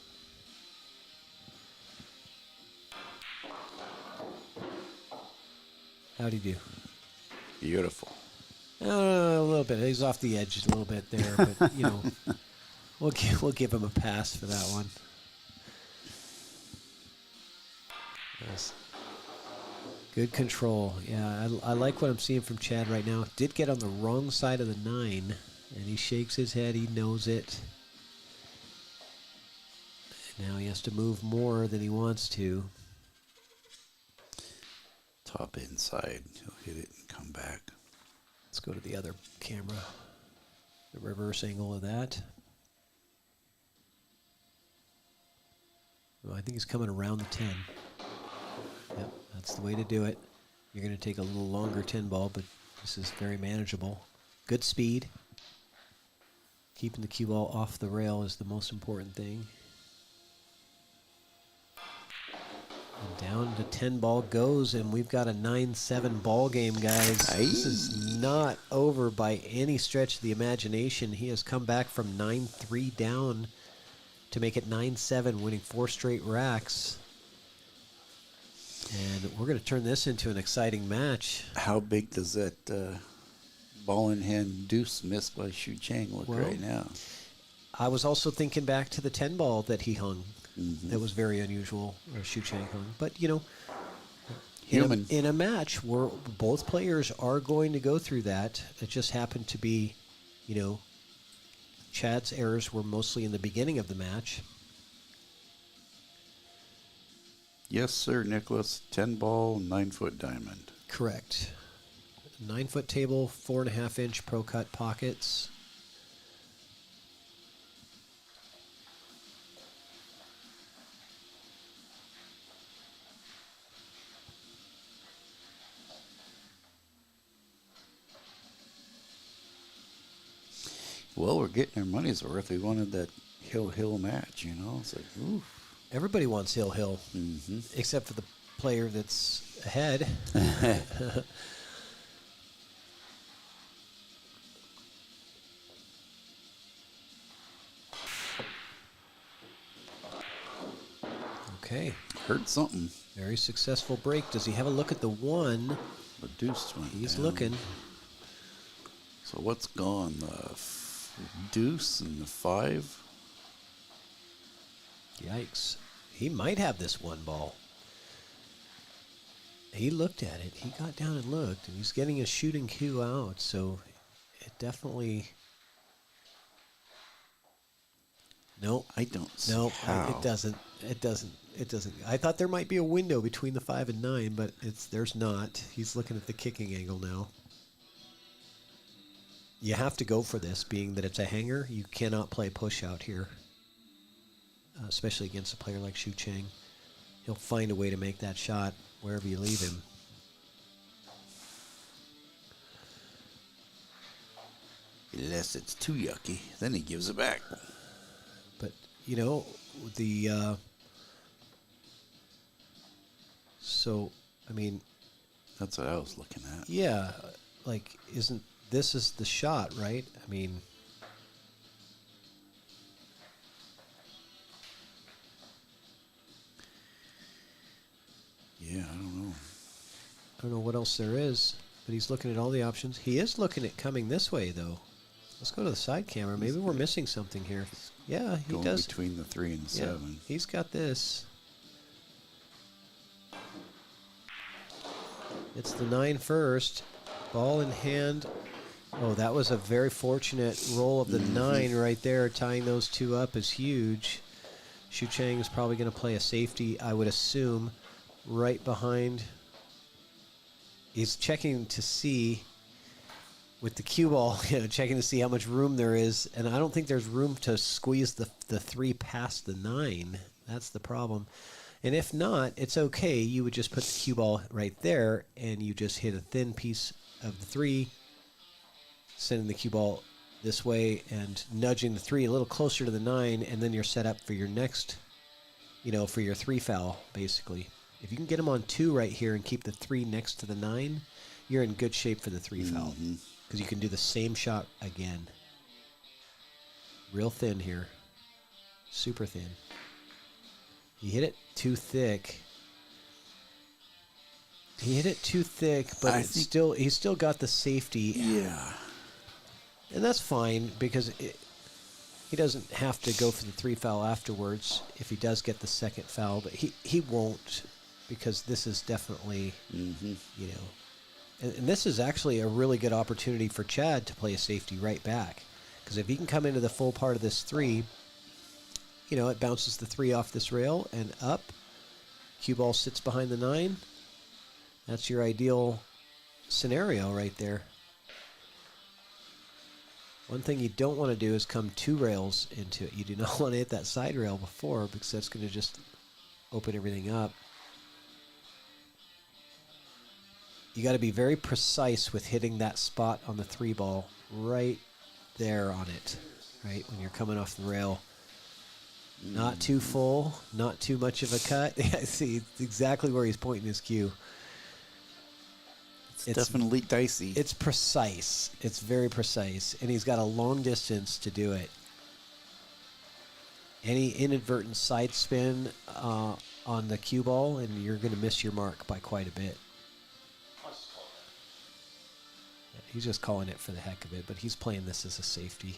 How'd he do? Beautiful. A little bit. He's off the edge a little bit there, but you know, we'll give him a pass for that one. Yes. Good control. Yeah, I like what I'm seeing from Chad right now. Did get on the wrong side of the 9, and he shakes his head. He knows it. And now he has to move more than he wants to. Top inside. He'll hit it and come back. Let's go to the other camera. The reverse angle of that. Well, I think he's coming around the 10. Yep, that's the way to do it. You're going to take a little longer 10 ball, but this is very manageable. Good speed. Keeping the cue ball off the rail is the most important thing. And down to 10 ball goes, and we've got a 9-7 ball game, guys. Aye. This is not over by any stretch of the imagination. He has come back from 9-3 down to make it 9-7, winning 4 straight racks. And we're going to turn this into an exciting match. How big does that ball in hand deuce missed by Shucheng look right now? I was also thinking back to the 10 ball that he hung. That was very unusual, or Shucheng hung. But, you know, Human. In a match where both players are going to go through that, it just happened to be, you know, Chad's errors were mostly in the beginning of the match. Yes, sir, Nicholas. 10 ball, 9-foot diamond. Correct. 9-foot table, 4.5-inch pro cut pockets. Well, we're getting our money's worth. We wanted that hill match, you know. It's like, oof. Everybody wants hill, except for the player that's ahead. Okay. Heard something. Very successful break. Does he have a look at the 1? The deuce went He's down. looking. So what's gone? The deuce and the 5? Yikes. He might have this 1 ball. He looked at it. He got down and looked, and he's getting a shooting cue out, so it definitely... Nope. I don't see how. It doesn't. It doesn't. I thought there might be a window between the 5 and 9, but there's not. He's looking at the kicking angle now. You have to go for this, being that it's a hanger. You cannot play push out here, especially against a player like Shucheng. He'll find a way to make that shot wherever you leave him. Unless it's too yucky, then he gives it back. But, you know, the... so, I mean... That's what I was looking at. Yeah, like, isn't... This is the shot, right? I mean... Yeah, I don't know. I don't know what else there is, but he's looking at all the options. He is looking at coming this way, though. Let's go to the side camera. Maybe we're missing something here. Yeah, he Going does. between the 3 and the 7. He's got this. It's the 9 first. Ball in hand. Oh, that was a very fortunate roll of the 9 right there. Tying those 2 up is huge. Shucheng is probably going to play a safety, I would assume, right behind. He's checking to see with the cue ball, checking to see how much room there is. And I don't think there's room to squeeze the 3 past the 9. That's the problem. And if not, it's okay. You would just put the cue ball right there, and you just hit a thin piece of the 3, sending the cue ball this way and nudging the 3 a little closer to the 9, and then you're set up for your next, for your 3 foul, basically. If you can get him on 2 right here and keep the 3 next to the 9, you're in good shape for the 3 foul. because you can do the same shot again. Real thin here. Super thin. He hit it too thick. But he's still got the safety. Yeah. And that's fine because he doesn't have to go for the 3 foul afterwards if he does get the second foul, but he won't, because this is definitely, you know, and this is actually a really good opportunity for Chad to play a safety right back, because if he can come into the full part of this 3, you know, it bounces the 3 off this rail and up. Cue ball sits behind the 9. That's your ideal scenario right there. One thing you don't want to do is come 2 rails into it. You do not want to hit that side rail before, because that's going to just open everything up. You got to be very precise with hitting that spot on the 3 ball right there on it, right when you're coming off the rail. Not too full, not too much of a cut. Yeah, see exactly where he's pointing his cue. It's definitely dicey. It's precise. It's very precise. And he's got a long distance to do it. Any inadvertent side spin on the cue ball, and you're going to miss your mark by quite a bit. He's just calling it for the heck of it, but he's playing this as a safety.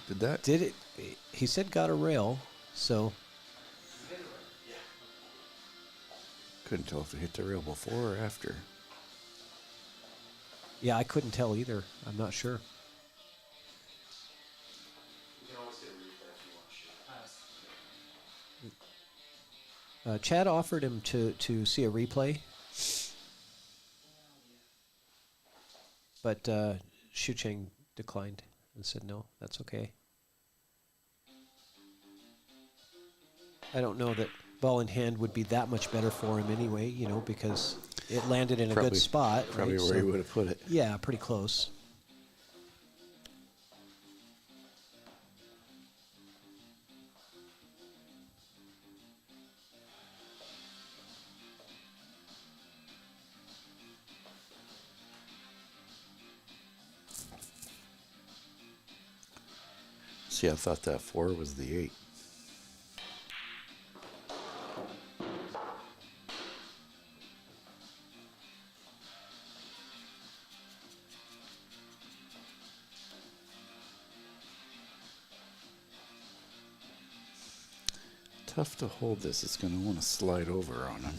Did that? Did it? He said got a rail, so... Couldn't tell if it hit the rail before or after. Yeah, I couldn't tell either. I'm not sure. You can always get a replay if you want to shoot. Chad offered him to see a replay, but Shucheng declined and said no, that's okay. I don't know that ball in hand would be that much better for him anyway, you know, because it landed in a good spot. Probably right? where he would have put it. Yeah, pretty close. See, I thought that 4 was the 8. Tough to hold this. It's going to want to slide over on him.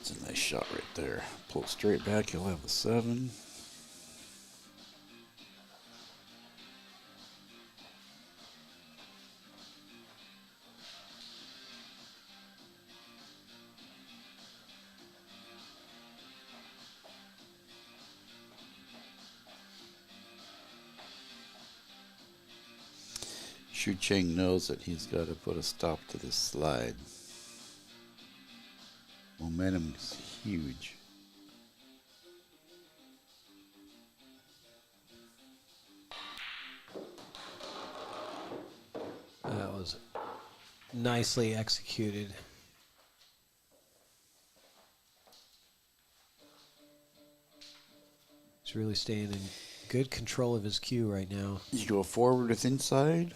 It's a nice shot right there. Pull it straight back, he'll have the 7. Shucheng knows that he's got to put a stop to this slide. Momentum is huge. That was nicely executed. He's really staying in good control of his cue right now. You go forward with inside?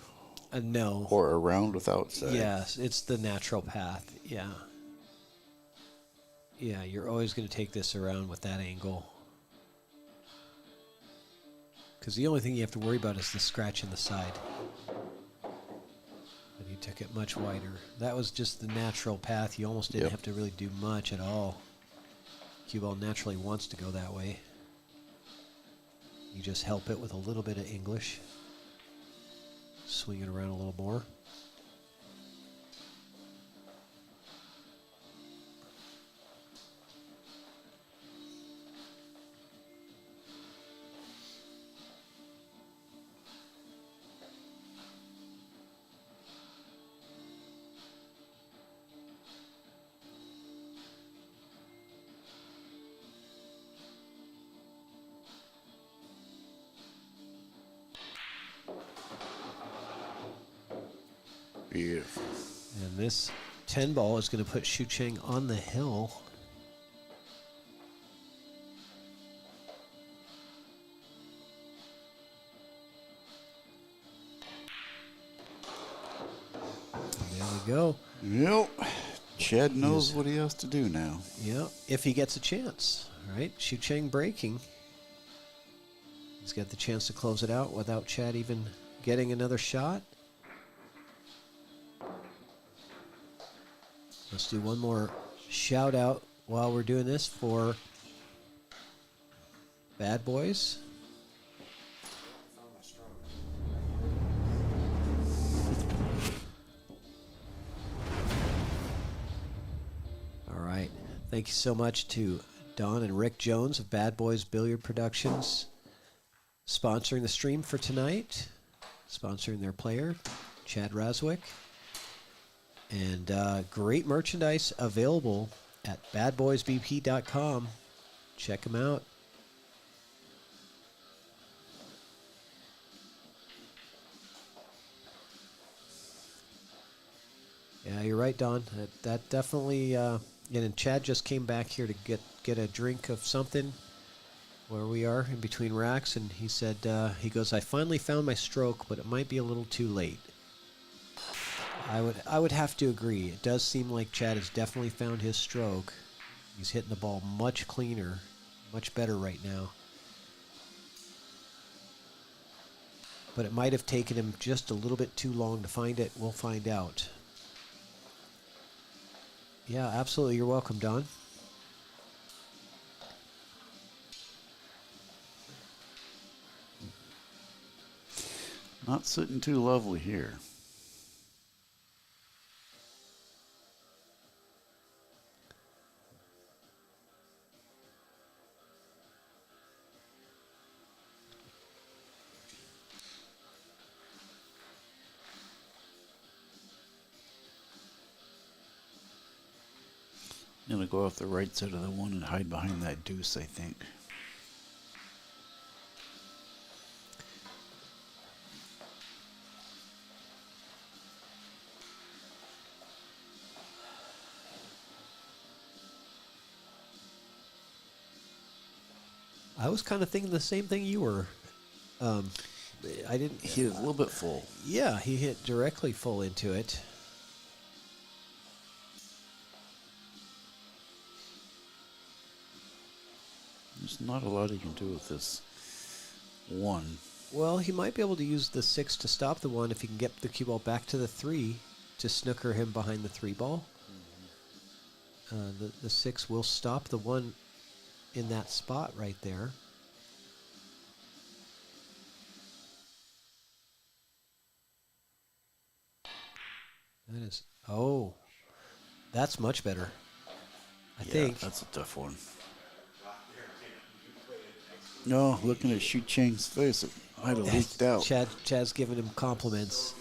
No. Or around with outside? Yes, it's the natural path. Yeah. Yeah, you're always going to take this around with that angle. Because the only thing you have to worry about is the scratch in the side. But he took it much wider. That was just the natural path. You almost didn't have to really do much at all. Cue ball naturally wants to go that way. You just help it with a little bit of English. Swing it around a little more. Beautiful. And this 10 ball is going to put Shucheng on the hill. There we go. Yep. Chad knows what he has to do now. Yep. If he gets a chance, right? Shucheng breaking. He's got the chance to close it out without Chad even getting another shot. Let's do one more shout out while we're doing this for Bad Boys. All right. Thank you so much to Don and Rick Jones of Bad Boys Billiard Productions sponsoring the stream for tonight, sponsoring their player, Chad Razwick. And great merchandise available at badboysbp.com. Check them out. Yeah, you're right, Don. That definitely. And Chad just came back here to get a drink of something where we are in between racks, and he said, he goes, I finally found my stroke, but it might be a little too late. I would have to agree. It does seem like Chad has definitely found his stroke. He's hitting the ball much cleaner, much better right now. But it might have taken him just a little bit too long to find it. We'll find out. Yeah, absolutely. You're welcome, Don. Not sitting too lovely here. I'm going to go off the right side of the one and hide behind that deuce, I think. I was kind of thinking the same thing you were. I didn't. He hit a little bit full. Yeah, he hit directly full into it. There's not a lot he can do with this one. Well, he might be able to use the 6 to stop the 1 if he can get the cue ball back to the 3 to snooker him behind the 3 ball. The 6 will stop the 1 in that spot right there. That is, oh, that's much better. I think. That's a tough one. No, looking at Shucheng's face, it might have leaked out. Chad's giving him compliments.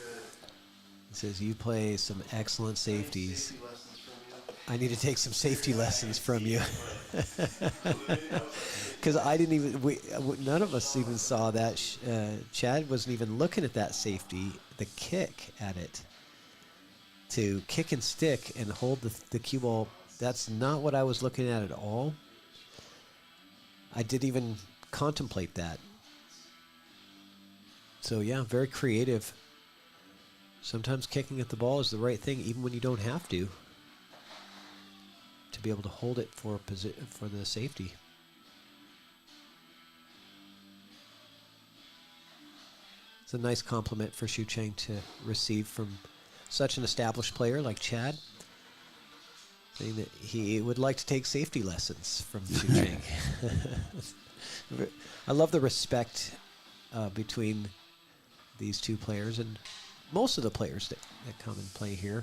He says, you play some excellent safeties. I need to take some safety lessons from you. Because I didn't even, none of us even saw that. Chad wasn't even looking at that safety, the kick at it. To kick and stick and hold the cue ball, that's not what I was looking at all. I didn't even contemplate that. So yeah, very creative. Sometimes kicking at the ball is the right thing, even when you don't have to be able to hold it for the safety. It's a nice compliment for Shucheng to receive from such an established player like Chad, saying that he would like to take safety lessons from Shucheng. I love the respect between these two players and most of the players that come and play here.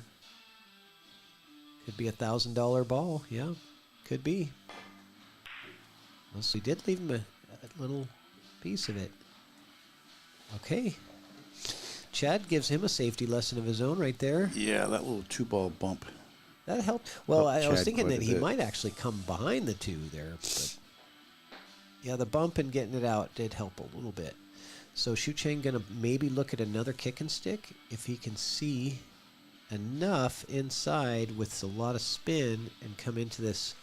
Could be $1,000 ball, yeah, could be. Well, so we did leave him a little piece of it. Okay. Chad gives him a safety lesson of his own right there. Yeah, that little 2-ball bump. That helped. Well, I was Chad thinking quite that a he bit. might actually come behind the 2 there. But yeah, the bump and getting it out did help a little bit. So Shucheng going to maybe look at another kick and stick if he can see enough inside with a lot of spin and come into this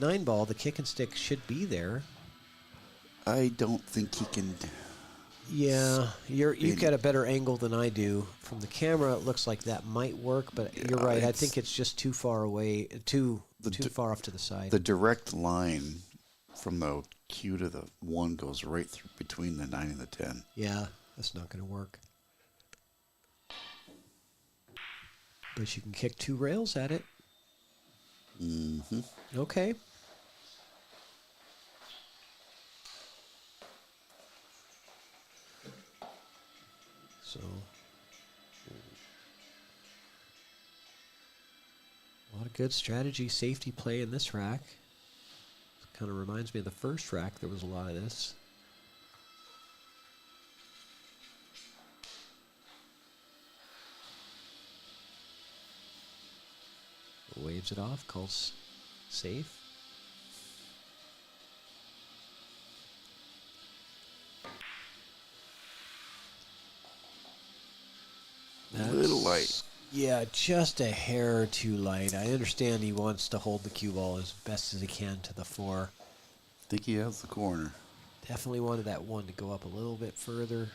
9-ball. The kick and stick should be there. I don't think he can. Yeah, you've got a better angle than I do. From the camera, it looks like that might work, but you're right. I think it's just too far away, too far off to the side. The direct line from the cue to the 1 goes right through between the 9 and the 10. Yeah, that's not going to work. But you can kick 2 rails at it. Mm-hmm. Okay. So, a lot of good strategy, safety play in this rack. Kind of reminds me of the first rack. There was a lot of this. Waves it off, calls safe. A little light. Yeah, just a hair too light. I understand he wants to hold the cue ball as best as he can to the 4. I think he has the corner. Definitely wanted that 1 to go up a little bit further.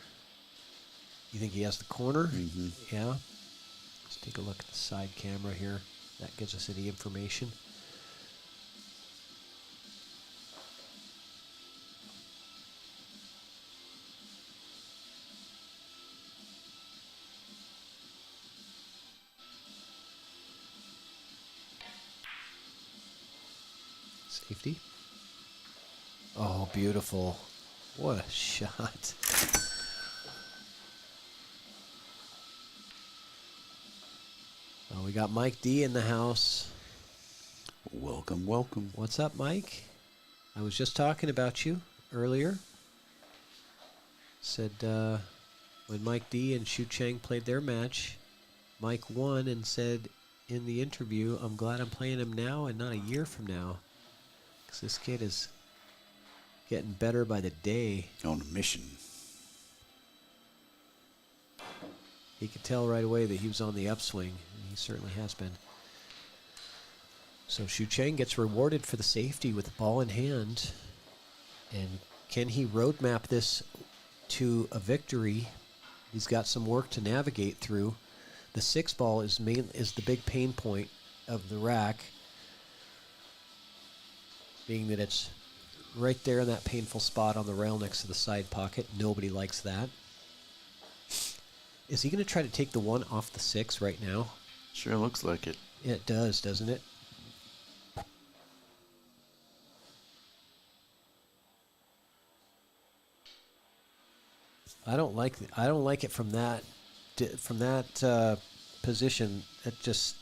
You think he has the corner? Mm-hmm. Yeah. Let's take a look at the side camera here. That gives us any information. Safety. Oh, beautiful. What a shot. We got Mike D in the house. Welcome, welcome. What's up, Mike? I was just talking about you earlier. Said when Mike D and Shucheng played their match, Mike won and said in the interview, I'm glad I'm playing him now and not a year from now. Because this kid is getting better by the day. On a mission. He could tell right away that he was on the upswing. And he certainly has been. So Shucheng gets rewarded for the safety with the ball in hand. And can he roadmap this to a victory? He's got some work to navigate through. The 6-ball is the big pain point of the rack, being that it's right there in that painful spot on the rail next to the side pocket. Nobody likes that. Is he going to try to take the 1 off the 6 right now? Sure looks like it. Yeah, it does, doesn't it? I don't like it from that position. It just,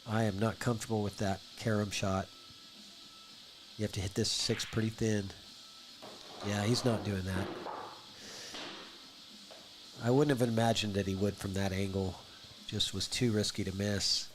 I am not comfortable with that carom shot. You have to hit this 6 pretty thin. Yeah, he's not doing that. I wouldn't have imagined that he would from that angle. Just was too risky to miss.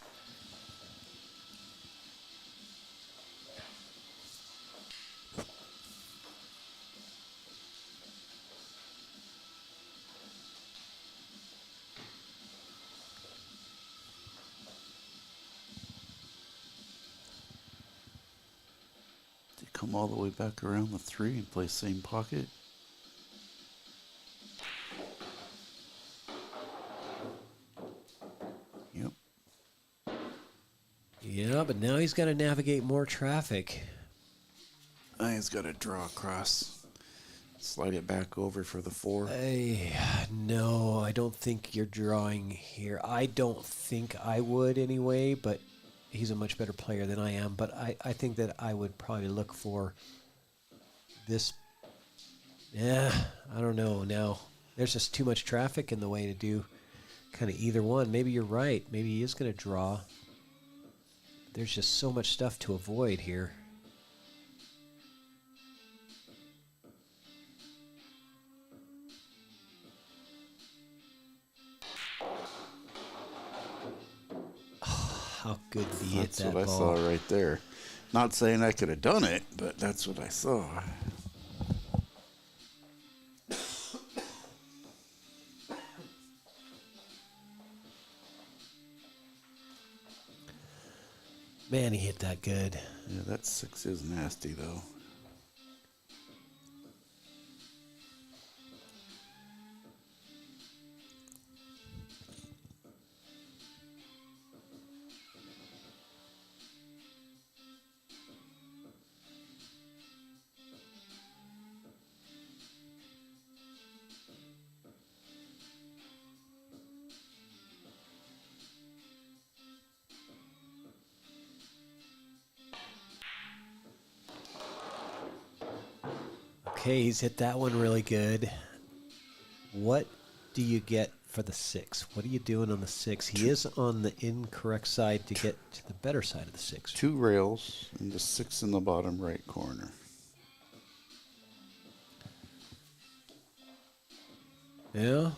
They come all the way back around the 3 and play same pocket. Yep. Yeah, but now he's got to navigate more traffic. He's got to draw across. Slide it back over for the 4. No, I don't think you're drawing here. I don't think I would anyway, but he's a much better player than I am. But I think that I would probably look for this. Yeah, I don't know. Now, there's just too much traffic in the way to do kind of either one. Maybe you're right. Maybe he is going to draw. There's just so much stuff to avoid here. How good did he hit that ball? That's what I saw right there. Not saying I could have done it, but that's what I saw. Man, he hit that good. Yeah, that 6 is nasty, though. Okay, he's hit that one really good. What do you get for the 6? What are you doing on the 6? He is on the incorrect side to get to the better side of the 6. 2 rails and the 6 in the bottom right corner. Yeah.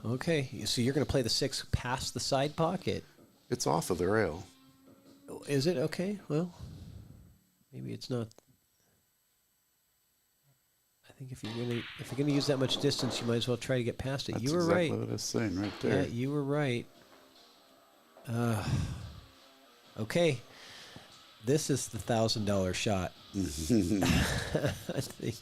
Okay, so you're going to play the 6 past the side pocket. It's off of the rail. Is it? Okay, well, maybe it's not. I think if you're gonna use that much distance, you might as well try to get past it. That's You were exactly right. what I was saying right there. Yeah, you were right. Okay, this is the $1,000 shot. I think.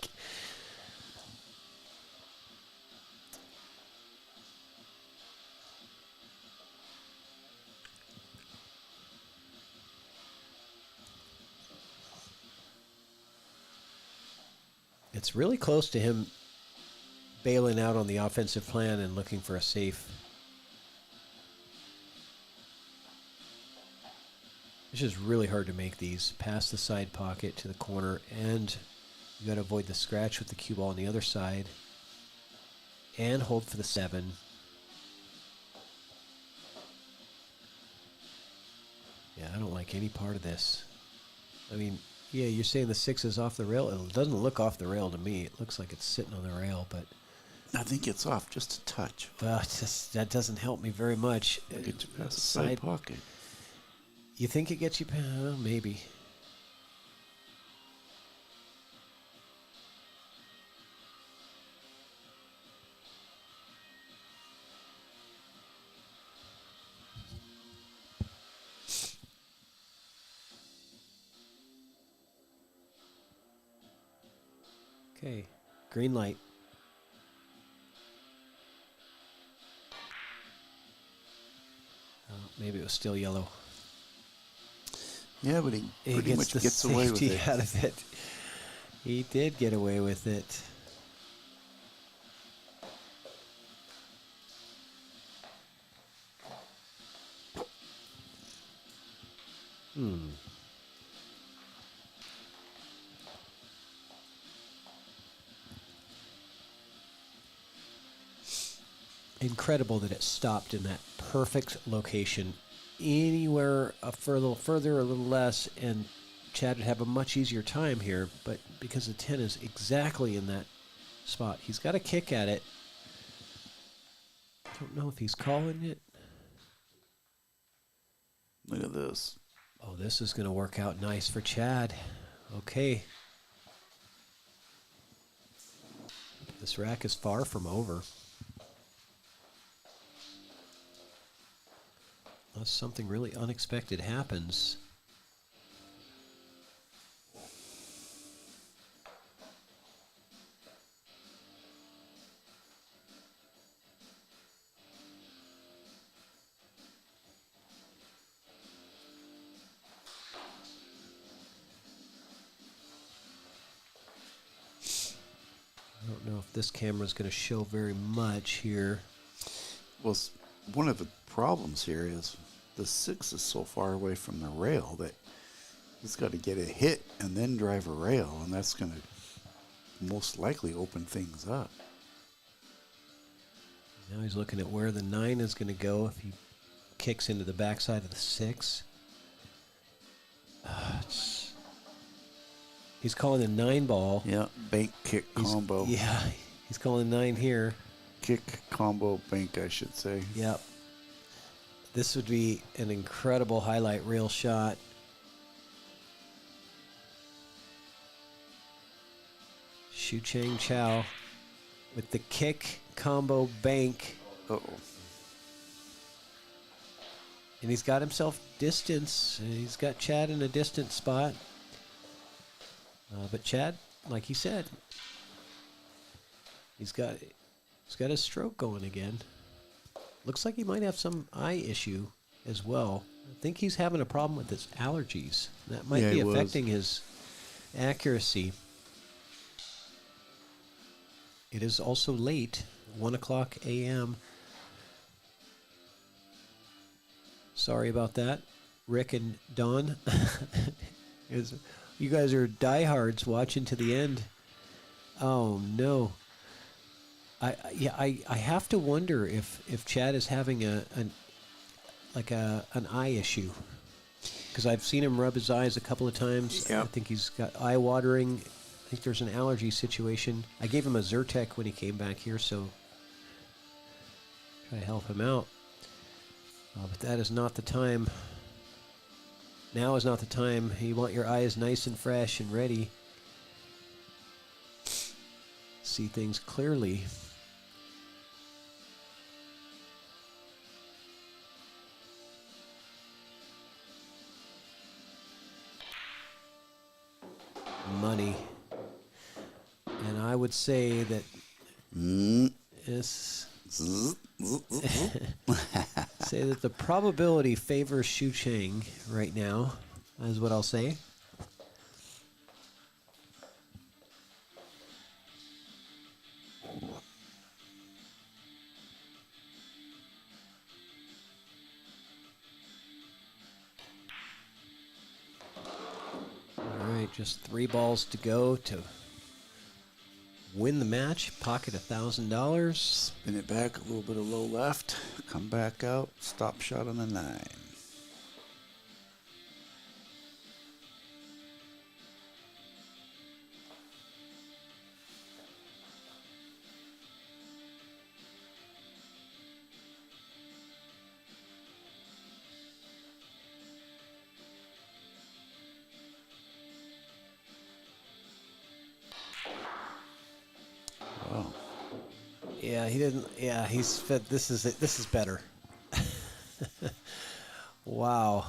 It's really close to him bailing out on the offensive plan and looking for a safe. It's just really hard to make these. Past the side pocket to the corner, and you got to avoid the scratch with the cue ball on the other side. And hold for the 7. Yeah, I don't like any part of this. I mean, yeah, you're saying the 6 is off the rail. It doesn't look off the rail to me. It looks like it's sitting on the rail, but I think it's off just a touch. That doesn't help me very much. Get you past the side pocket. You think it gets you past? Maybe. Okay, green light. Maybe it was still yellow. Yeah, but he pretty much the gets away with safety it. out of it. He did get away with it. Incredible that it stopped in that perfect location. Anywhere a further, a little less, and Chad would have a much easier time here, but because the 10 is exactly in that spot, he's got a kick at it. I don't know if he's calling it. Look at this. Oh, this is going to work out nice for Chad. Okay. This rack is far from over. Unless something really unexpected happens. I don't know if this camera is going to show very much here. Well, one of the problems here is the 6 is so far away from the rail that he's got to get a hit and then drive a rail, and that's going to most likely open things up. Now he's looking at where the 9 is going to go if he kicks into the backside of the 6. He's calling a 9 ball. Yeah, bank kick combo. Yeah, he's calling 9 here. Kick combo bank, I should say. Yep. This would be an incredible highlight reel shot. Shucheng Chao with the kick combo bank. Uh-oh. And he's got himself distance. He's got Chad in a distant spot. But Chad, like he said, he's got his stroke going again. Looks like he might have some eye issue as well. I think he's having a problem with his allergies. That might be affecting his accuracy. It is also late, 1 o'clock a.m. Sorry about that, Rick and Don. You guys are diehards watching to the end. Oh no. I have to wonder if Chad is having an eye issue, because I've seen him rub his eyes a couple of times. Yep. I think he's got eye watering. I think there's an allergy situation. I gave him a Zyrtec when he came back here, so try to help him out. But that is not the time. Now is not the time. You want your eyes nice and fresh and ready. See things clearly. Money. And I would say that say that the probability favors Shucheng right now, is what I'll say. All right, just 3 balls to go to win the match. Pocket $1,000. Spin it back, a little bit of low left. Come back out. Stop shot on the 9. Yeah, he didn't. Yeah, he's fed. This is it. This is better. Wow.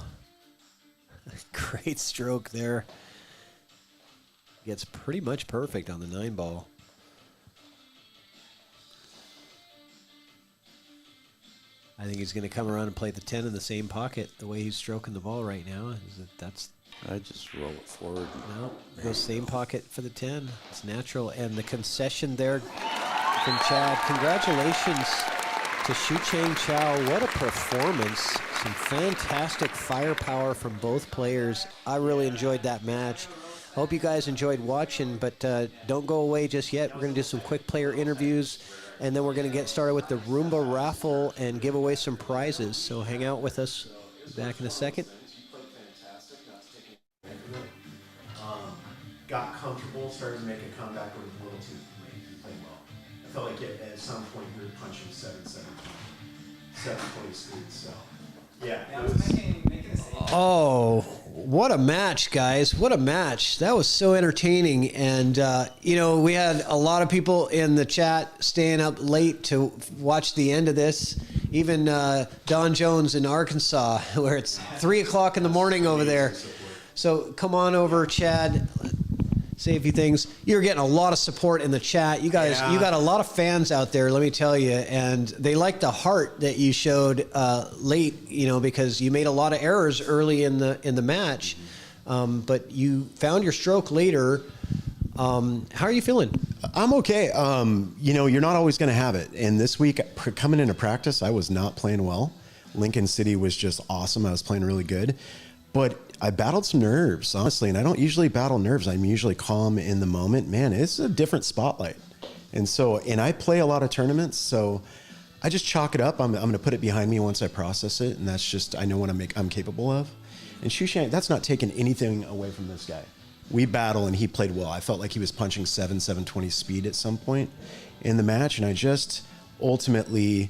Great stroke there. Gets pretty much perfect on the 9 ball. I think he's going to come around and play the 10 in the same pocket the way he's stroking the ball right now. I just roll it forward. No, go same pocket for the 10. It's natural. And the concession there from Chad. Congratulations to Shucheng Chao. What a performance. Some fantastic firepower from both players. I really enjoyed that match. Hope you guys enjoyed watching, but don't go away just yet. We're going to do some quick player interviews, and then we're going to get started with the Roomba raffle and give away some prizes. So hang out with us. Be back in a second. Got comfortable, started to make a comeback, but it was a little too late. You played well. I felt like at some point you were punching 720 speed. So, yeah. Oh, what a match, guys. What a match. That was so entertaining. And, we had a lot of people in the chat staying up late to watch the end of this. Even Don Jones in Arkansas, where it's 3 o'clock in the morning over there. So come on over, Chad. Say a few things. You're getting a lot of support in the chat. You guys, You got a lot of fans out there, let me tell you, and they like the heart that you showed late, because you made a lot of errors early in the match, but you found your stroke later. How are you feeling? I'm okay. You're not always going to have it. And this week, coming into practice, I was not playing well. Lincoln City was just awesome. I was playing really good. But I battled some nerves, honestly, and I don't usually battle nerves. I'm usually calm in the moment. Man, it's a different spotlight. And I play a lot of tournaments, so I just chalk it up. I'm going to put it behind me once I process it, and that's just, I know what I'm capable of. And Shucheng, that's not taking anything away from this guy. We battle, and he played well. I felt like he was punching 720 speed at some point in the match, and I just ultimately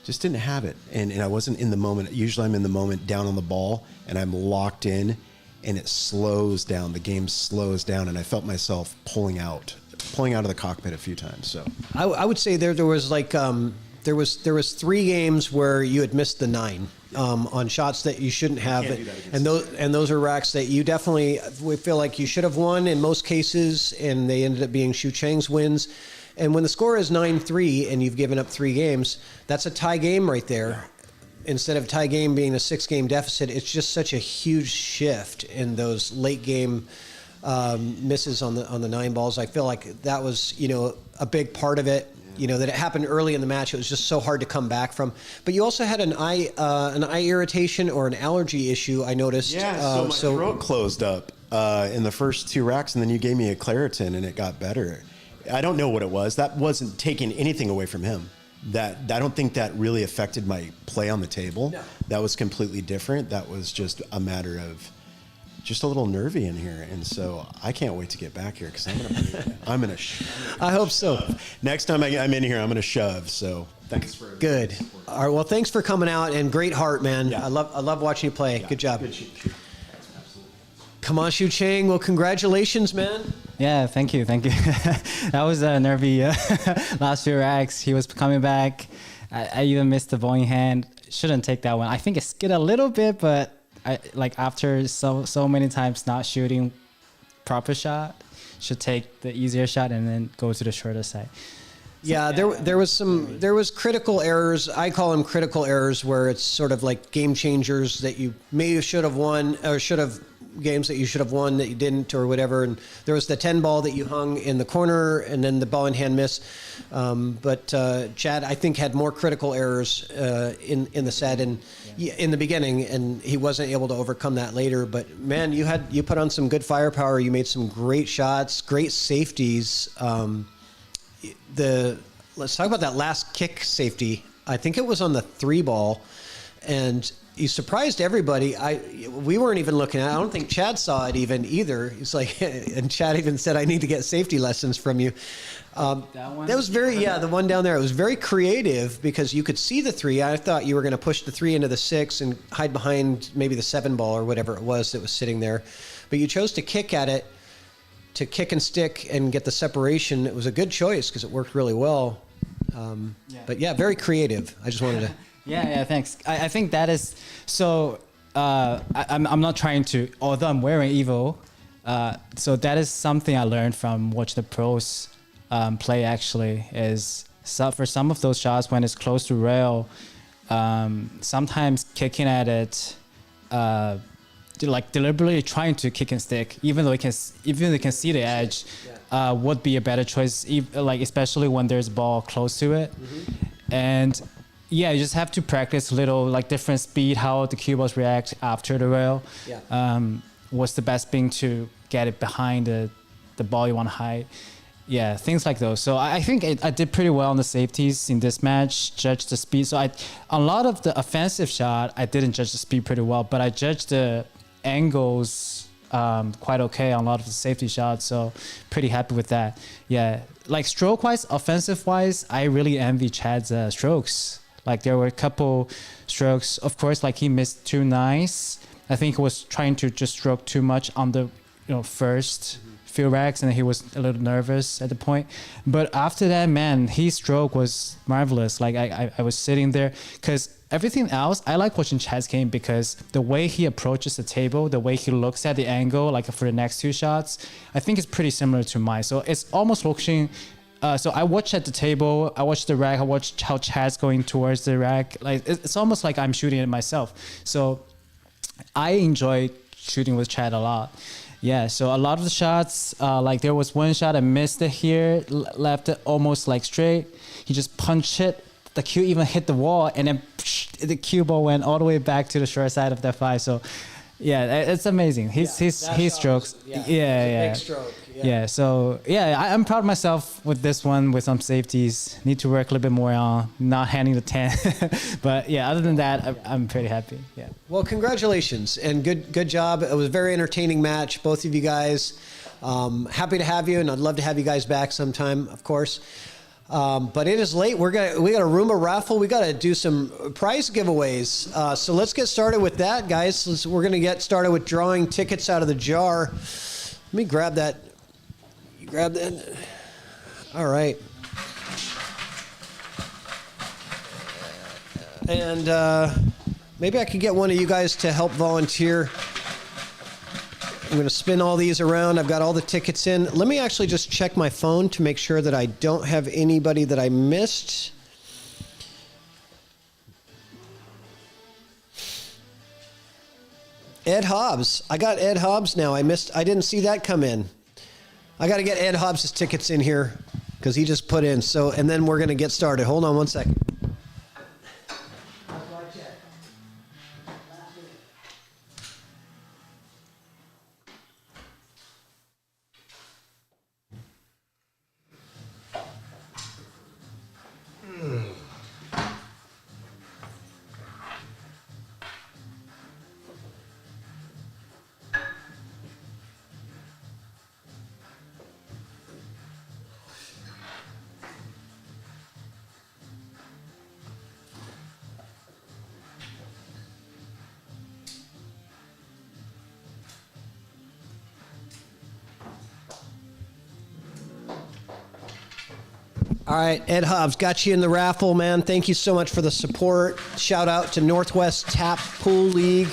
just didn't have it. And I wasn't in the moment. Usually I'm in the moment down on the ball and I'm locked in, and it slows down. The game slows down, and I felt myself pulling out of the cockpit a few times. So I would say there was like there was 3 games where you had missed the 9 on shots that you shouldn't have, can't do that against and those are racks that you definitely we feel like you should have won in most cases, and they ended up being Shucheng's wins. And when the score is 9-3 and you've given up 3 games, that's a tie game right there. Instead of tie game being a 6-game deficit, it's just such a huge shift in those late game misses on the 9 balls. I feel like that was, a big part of it. That it happened early in the match. It was just so hard to come back from. But you also had an eye irritation or an allergy issue, I noticed. Yeah, so my throat closed up in the first 2 racks, and then you gave me a Claritin, and it got better. I don't know what it was. That wasn't taking anything away from him. That I don't think that really affected my play on the table. No. That was completely different. That was just a matter of just a little nervy in here, and so I can't wait to get back here because I'm gonna I hope so. Next time I'm in here, I'm gonna shove. So thanks for good. All right, well, thanks for coming out, and great heart, man. Yeah. I love watching you play. Yeah. Good job. Good shoot. Come on, Shucheng. Well, congratulations, man. Yeah, thank you. That was nervy last few racks. He was coming back. I even missed the bowling hand. Shouldn't take that one. I think it skid a little bit, but after so many times not shooting proper shot, should take the easier shot and then go to the shorter side. Yeah, there was critical errors. I call them critical errors, where it's sort of like game changers that you maybe should have won, or games that you should have won that you didn't, or whatever. And there was the 10 ball that you hung in the corner, and then the ball in hand miss. But Chad, I think, had more critical errors in the set and in the beginning, and he wasn't able to overcome that later. But man, you put on some good firepower. You made some great shots, great safeties. Let's talk about that last kick safety. I think it was on the 3 ball, and you surprised everybody. We weren't even looking at it. I don't think Chad saw it either. He's like, and Chad even said, "I need to get safety lessons from you." That was the one down there. It was very creative because you could see the 3. I thought you were going to push the 3 into the 6 and hide behind maybe the 7 ball or whatever it was that was sitting there, but you chose to kick at it, to kick and stick and get the separation. It was a good choice because it worked really well. But yeah, very creative. I just wanted to. Yeah, thanks. I think that is so. I'm not trying to, although I'm wearing Evo. So that is something I learned from watching the pros play. Actually, is for some of those shots when it's close to rail, sometimes kicking at it. Like deliberately trying to kick and stick, even though they can see the edge, would be a better choice. Like especially when there's a ball close to it, and you just have to practice a little, like different speed, how the cue balls react after the rail. What's the best thing to get it behind the ball you want to hide? Yeah, things like those. So I think I did pretty well on the safeties in this match, judged the speed. So a lot of the offensive shot, I didn't judge the speed pretty well, but I judged the angles quite okay on a lot of the safety shots. So pretty happy with that. Yeah, like stroke-wise, offensive-wise, I really envy Chad's strokes. Like there were a couple strokes, of course, like he missed 2 nice. I think he was trying to just stroke too much on the first few racks, and he was a little nervous at the point. But after that, man, his stroke was marvelous. Like I was sitting there because everything else, I like watching Chad's game because the way he approaches the table, the way he looks at the angle, like for the next 2 shots, I think it's pretty similar to mine. So it's almost looking. So I watch at the table, I watch the rack, I watch how Chad's going towards the rack. Like it's almost like I'm shooting it myself. So I enjoy shooting with Chad a lot. Yeah, so a lot of the shots, like there was one shot I missed it here, left it almost like straight. He just punched it. The cue even hit the wall, and then the cue ball went all the way back to the short side of that 5. So, yeah, it's amazing. His strokes. Yeah. Big stroke. Yeah. So I'm proud of myself with this one with some safeties. Need to work a little bit more on not handing the 10. But yeah, other than that, I'm pretty happy. Yeah. Well, congratulations and good job. It was a very entertaining match, both of you guys. Happy to have you, and I'd love to have you guys back sometime, of course. But it is late. We got a Roomba raffle. We got to do some prize giveaways. So let's get started with that, guys. We're going to get started with drawing tickets out of the jar. Let me grab that. You grab that. All right. And maybe I could get one of you guys to help volunteer. I'm going to spin all these around. I've got all the tickets in. Let me actually just check my phone to make sure that I don't have anybody that I missed. Ed Hobbs. I got Ed Hobbs now. I didn't see that come in. I got to get Ed Hobbs' tickets in here because he just put in. So, and then we're going to get started. Hold on one second. All right, Ed Hobbs, got you in the raffle, man. Thank you so much for the support. Shout out to Northwest Tap Pool League,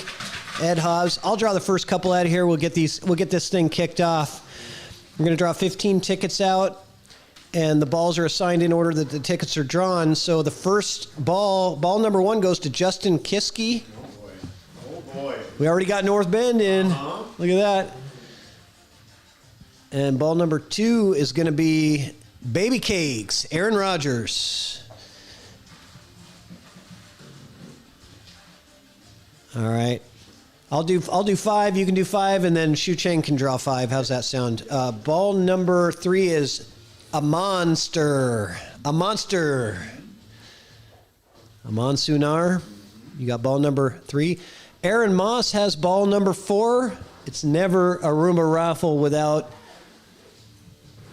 Ed Hobbs. I'll draw the first couple out of here. We'll get this thing kicked off. We're going to draw 15 tickets out, and the balls are assigned in order that the tickets are drawn. So the first ball number 1 goes to Justin Kiske. Oh boy. We already got North Bend in. Look at that. And ball number 2 is going to be Baby Cakes, Aaron Rodgers. All right. I'll do 5, you can do 5, and then Shucheng can draw 5. How's that sound? Ball number 3 is a monster. A monsunar. You got ball number 3. Aaron Moss has ball number 4. It's never a Roomba raffle without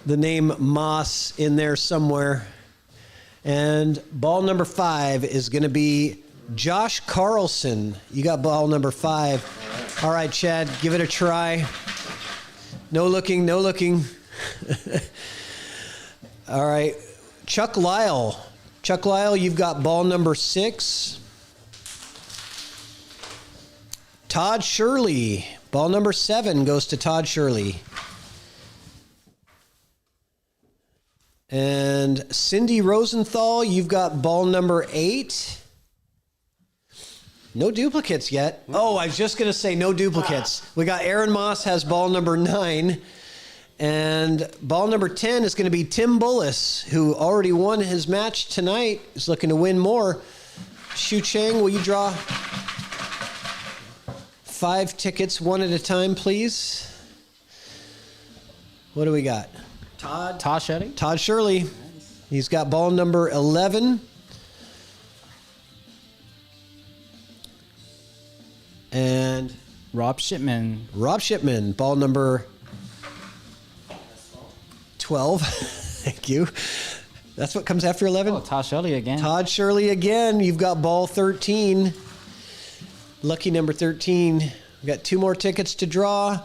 the name Moss in there somewhere. And ball number 5 is going to be Josh Carlson. You got ball number 5. All right, Chad, give it a try. No looking. All right, Chuck Lyle. Chuck Lyle, you've got ball number 6. Todd Shirley. Ball number 7 goes to Todd Shirley. And Cindy Rosenthal, you've got ball number 8. No duplicates yet. Oh, I was just going to say no duplicates. We got Aaron Moss has ball number 9. And ball number 10 is going to be Tim Bullus, who already won his match tonight. Is looking to win more. Shucheng, will you draw 5 tickets one at a time, please? What do we got? Todd Shirley. Todd Shirley. He's got ball number 11. And Rob Shipman. Ball number 12. Thank you. That's what comes after 11? Oh, Todd Shirley again. Todd Shirley again. You've got ball 13. Lucky number 13. We've got 2 more tickets to draw.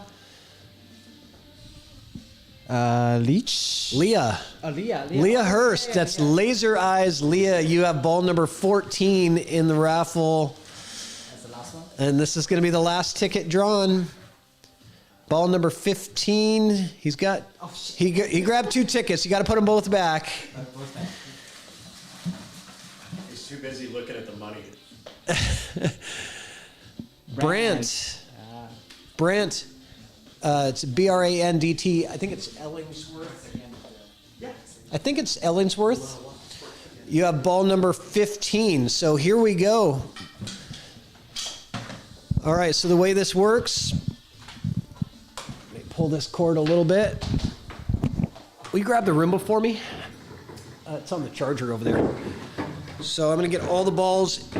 Leach? Leah. Leah Hurst. That's Laser Eyes Leah. You have ball number 14 in the raffle. That's the last one? And this is going to be the last ticket drawn. Ball number 15. He's got... He grabbed 2 tickets. You got to put them both back. He's too busy looking at the money. Brant. It's Brandt. I think it's Ellingsworth. I think it's Ellingsworth. You have ball number 15. So here we go. All right, so the way this works, let me pull this cord a little bit. Will you grab the Roomba for me? It's on the charger over there. So I'm going to get all the balls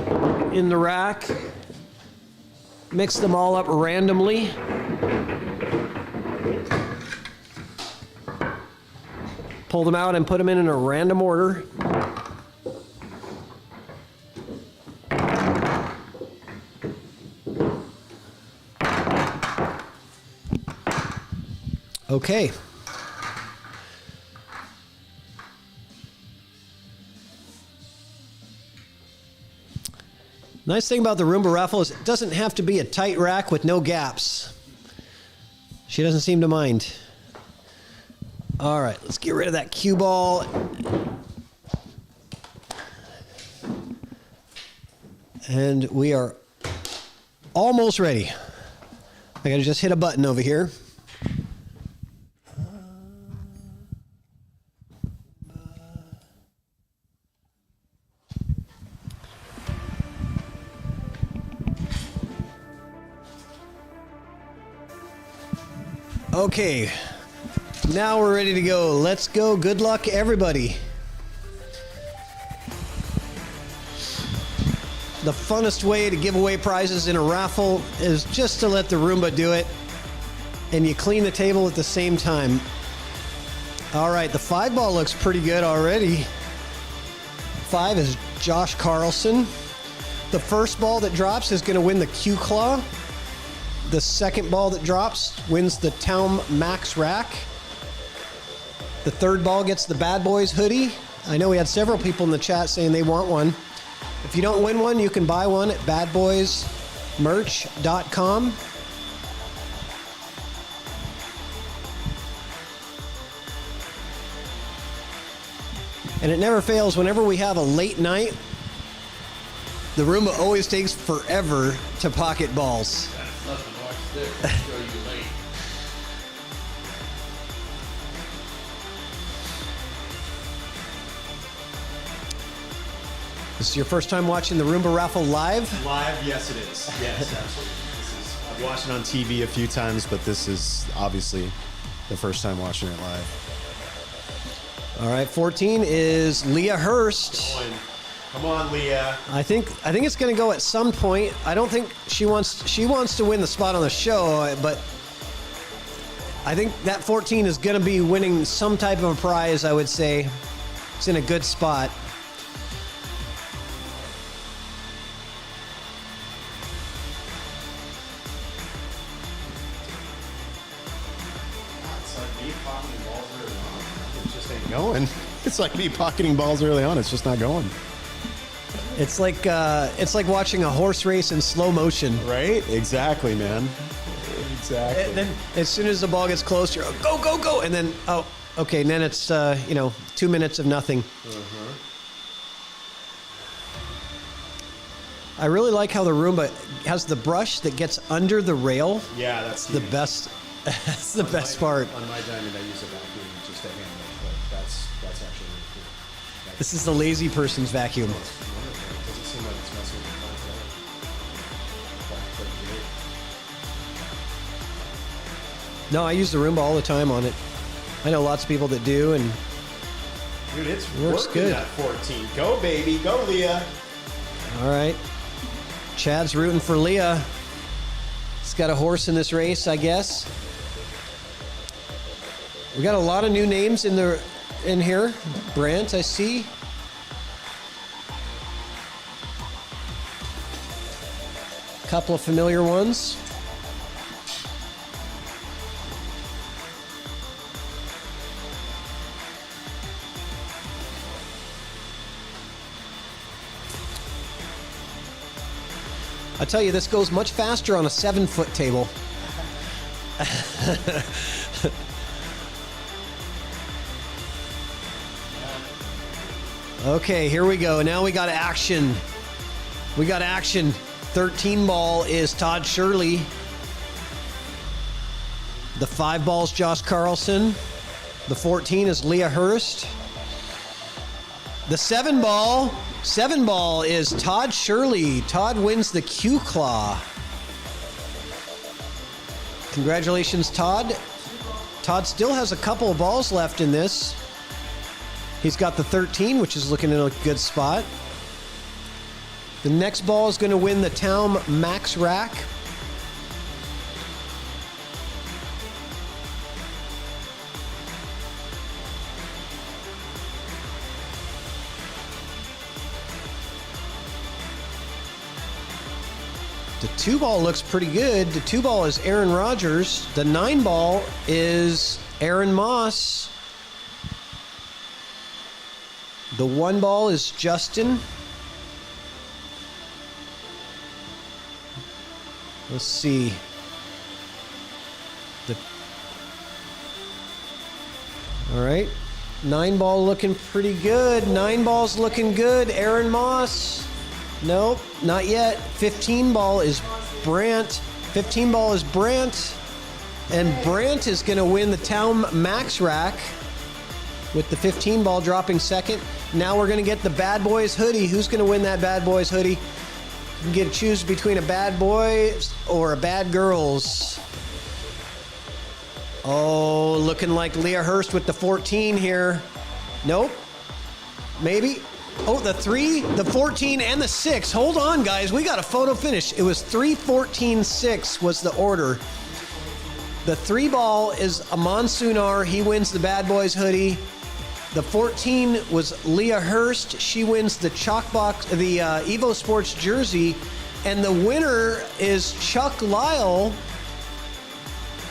in the rack, mix them all up randomly. Pull them out and put them in a random order. Okay. Nice thing about the Roomba raffle is it doesn't have to be a tight rack with no gaps. She doesn't seem to mind. All right, let's get rid of that cue ball. And we are almost ready. I gotta just hit a button over here. Okay, now we're ready to go. Let's go. Good luck, everybody. The funnest way to give away prizes in a raffle is just to let the Roomba do it, and you clean the table at the same time. All right, the 5 ball looks pretty good already. 5 is Josh Carlson. The first ball that drops is going to win the Q Claw. The second ball that drops wins the Taom Max Rack. The third ball gets the BadBoys hoodie. I know we had several people in the chat saying they want one. If you don't win one, you can buy one at badboysmerch.com. And it never fails. Whenever we have a late night, the Roomba always takes forever to pocket balls. That's nothing. Watch this. I'll show you late. This is your first time watching the Roomba raffle live? Live, yes it is. Yes, absolutely. I've watched it on TV a few times, but this is obviously the first time watching it live. All right, 14 is Leah Hurst. Come on, Leah. I think it's going to go at some point. I don't think she wants to win the spot on the show, but I think that 14 is going to be winning some type of a prize, I would say. It's in a good spot. Going. It's like me pocketing balls early on. It's just not going. It's like watching a horse race in slow motion. Right? Exactly, man. Exactly. And then as soon as the ball gets close, you're go, go, go. And then, oh, okay. And then it's, 2 minutes of nothing. I really like how the Roomba has the brush that gets under the rail. Yeah, that's the best. That's the best part. On my diamond, I use a vacuum just to handle it, but that's actually really cool. This is the lazy person's vacuum. It doesn't seem like it's messing with the No, I use the Roomba all the time on it. I know lots of people that do, and dude, it's works working good. At 14. Go, baby. Go, Leah. All right. Chad's rooting for Leah. He's got a horse in this race, I guess. We got a lot of new names in here. Brant, I see. A couple of familiar ones. I tell you, this goes much faster on a 7-foot table. Okay, here we go. Now we got action. We got action. 13 ball is Todd Shirley. The 5 ball's Josh Carlson. The 14 is Leah Hurst. The 7 ball is Todd Shirley. Todd wins the Q Claw. Congratulations, Todd. Todd still has a couple of balls left in this. He's got the 13, which is looking in a good spot. The next ball is going to win the Taom Max Rack. The 2 ball looks pretty good. The 2 ball is Aaron Rodgers. The 9 ball is Aaron Moss. The 1 ball is Justin. Let's see. All right. 9-ball looking pretty good. 9-ball's looking good. Aaron Moss. Nope, not yet. 15-ball is Brandt. 15-ball is Brandt. And Brandt is going to win the Taom Max Rack with the 15-ball dropping second. Now we're going to get the BadBoys hoodie. Who's going to win that BadBoys hoodie? You can get to choose between a Bad Boys or a Bad Girls. Oh, looking like Leah Hurst with the 14 here. Nope. Maybe. Oh, the 3, the 14, and the 6. Hold on, guys. We got a photo finish. It was 3, 14, 6 was the order. The 3-ball is a Monsunar. He wins the BadBoys hoodie. The 14 was Leah Hurst. She wins the ChalkBox, the Evo Sports jersey. And the winner is Chuck Lyle.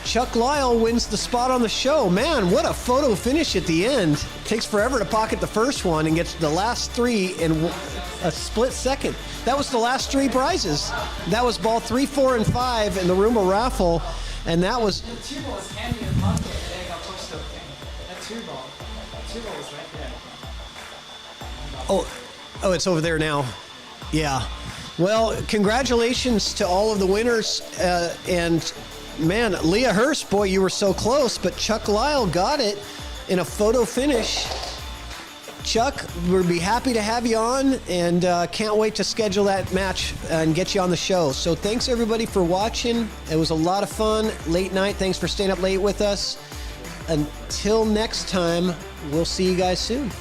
Chuck Lyle wins the spot on the show. Man, what a photo finish at the end. Takes forever to pocket the first one and gets the last 3 in a split second. That was the last 3 prizes. That was ball 3, 4, and 5 in the Roomba raffle. And that was... The 2-ball was handy in the pocket and it got pushed up. That 2-ball. The 2-ball was right there. Oh, it's over there now. Yeah. Well, congratulations to all of the winners. And... man, Leah Hurst, boy, you were so close, but Chuck Lyle got it in a photo finish. Chuck, we'll be happy to have you on, and can't wait to schedule that match and get you on the show. So thanks, everybody, for watching. It was a lot of fun. Late night. Thanks for staying up late with us. Until next time, we'll see you guys soon.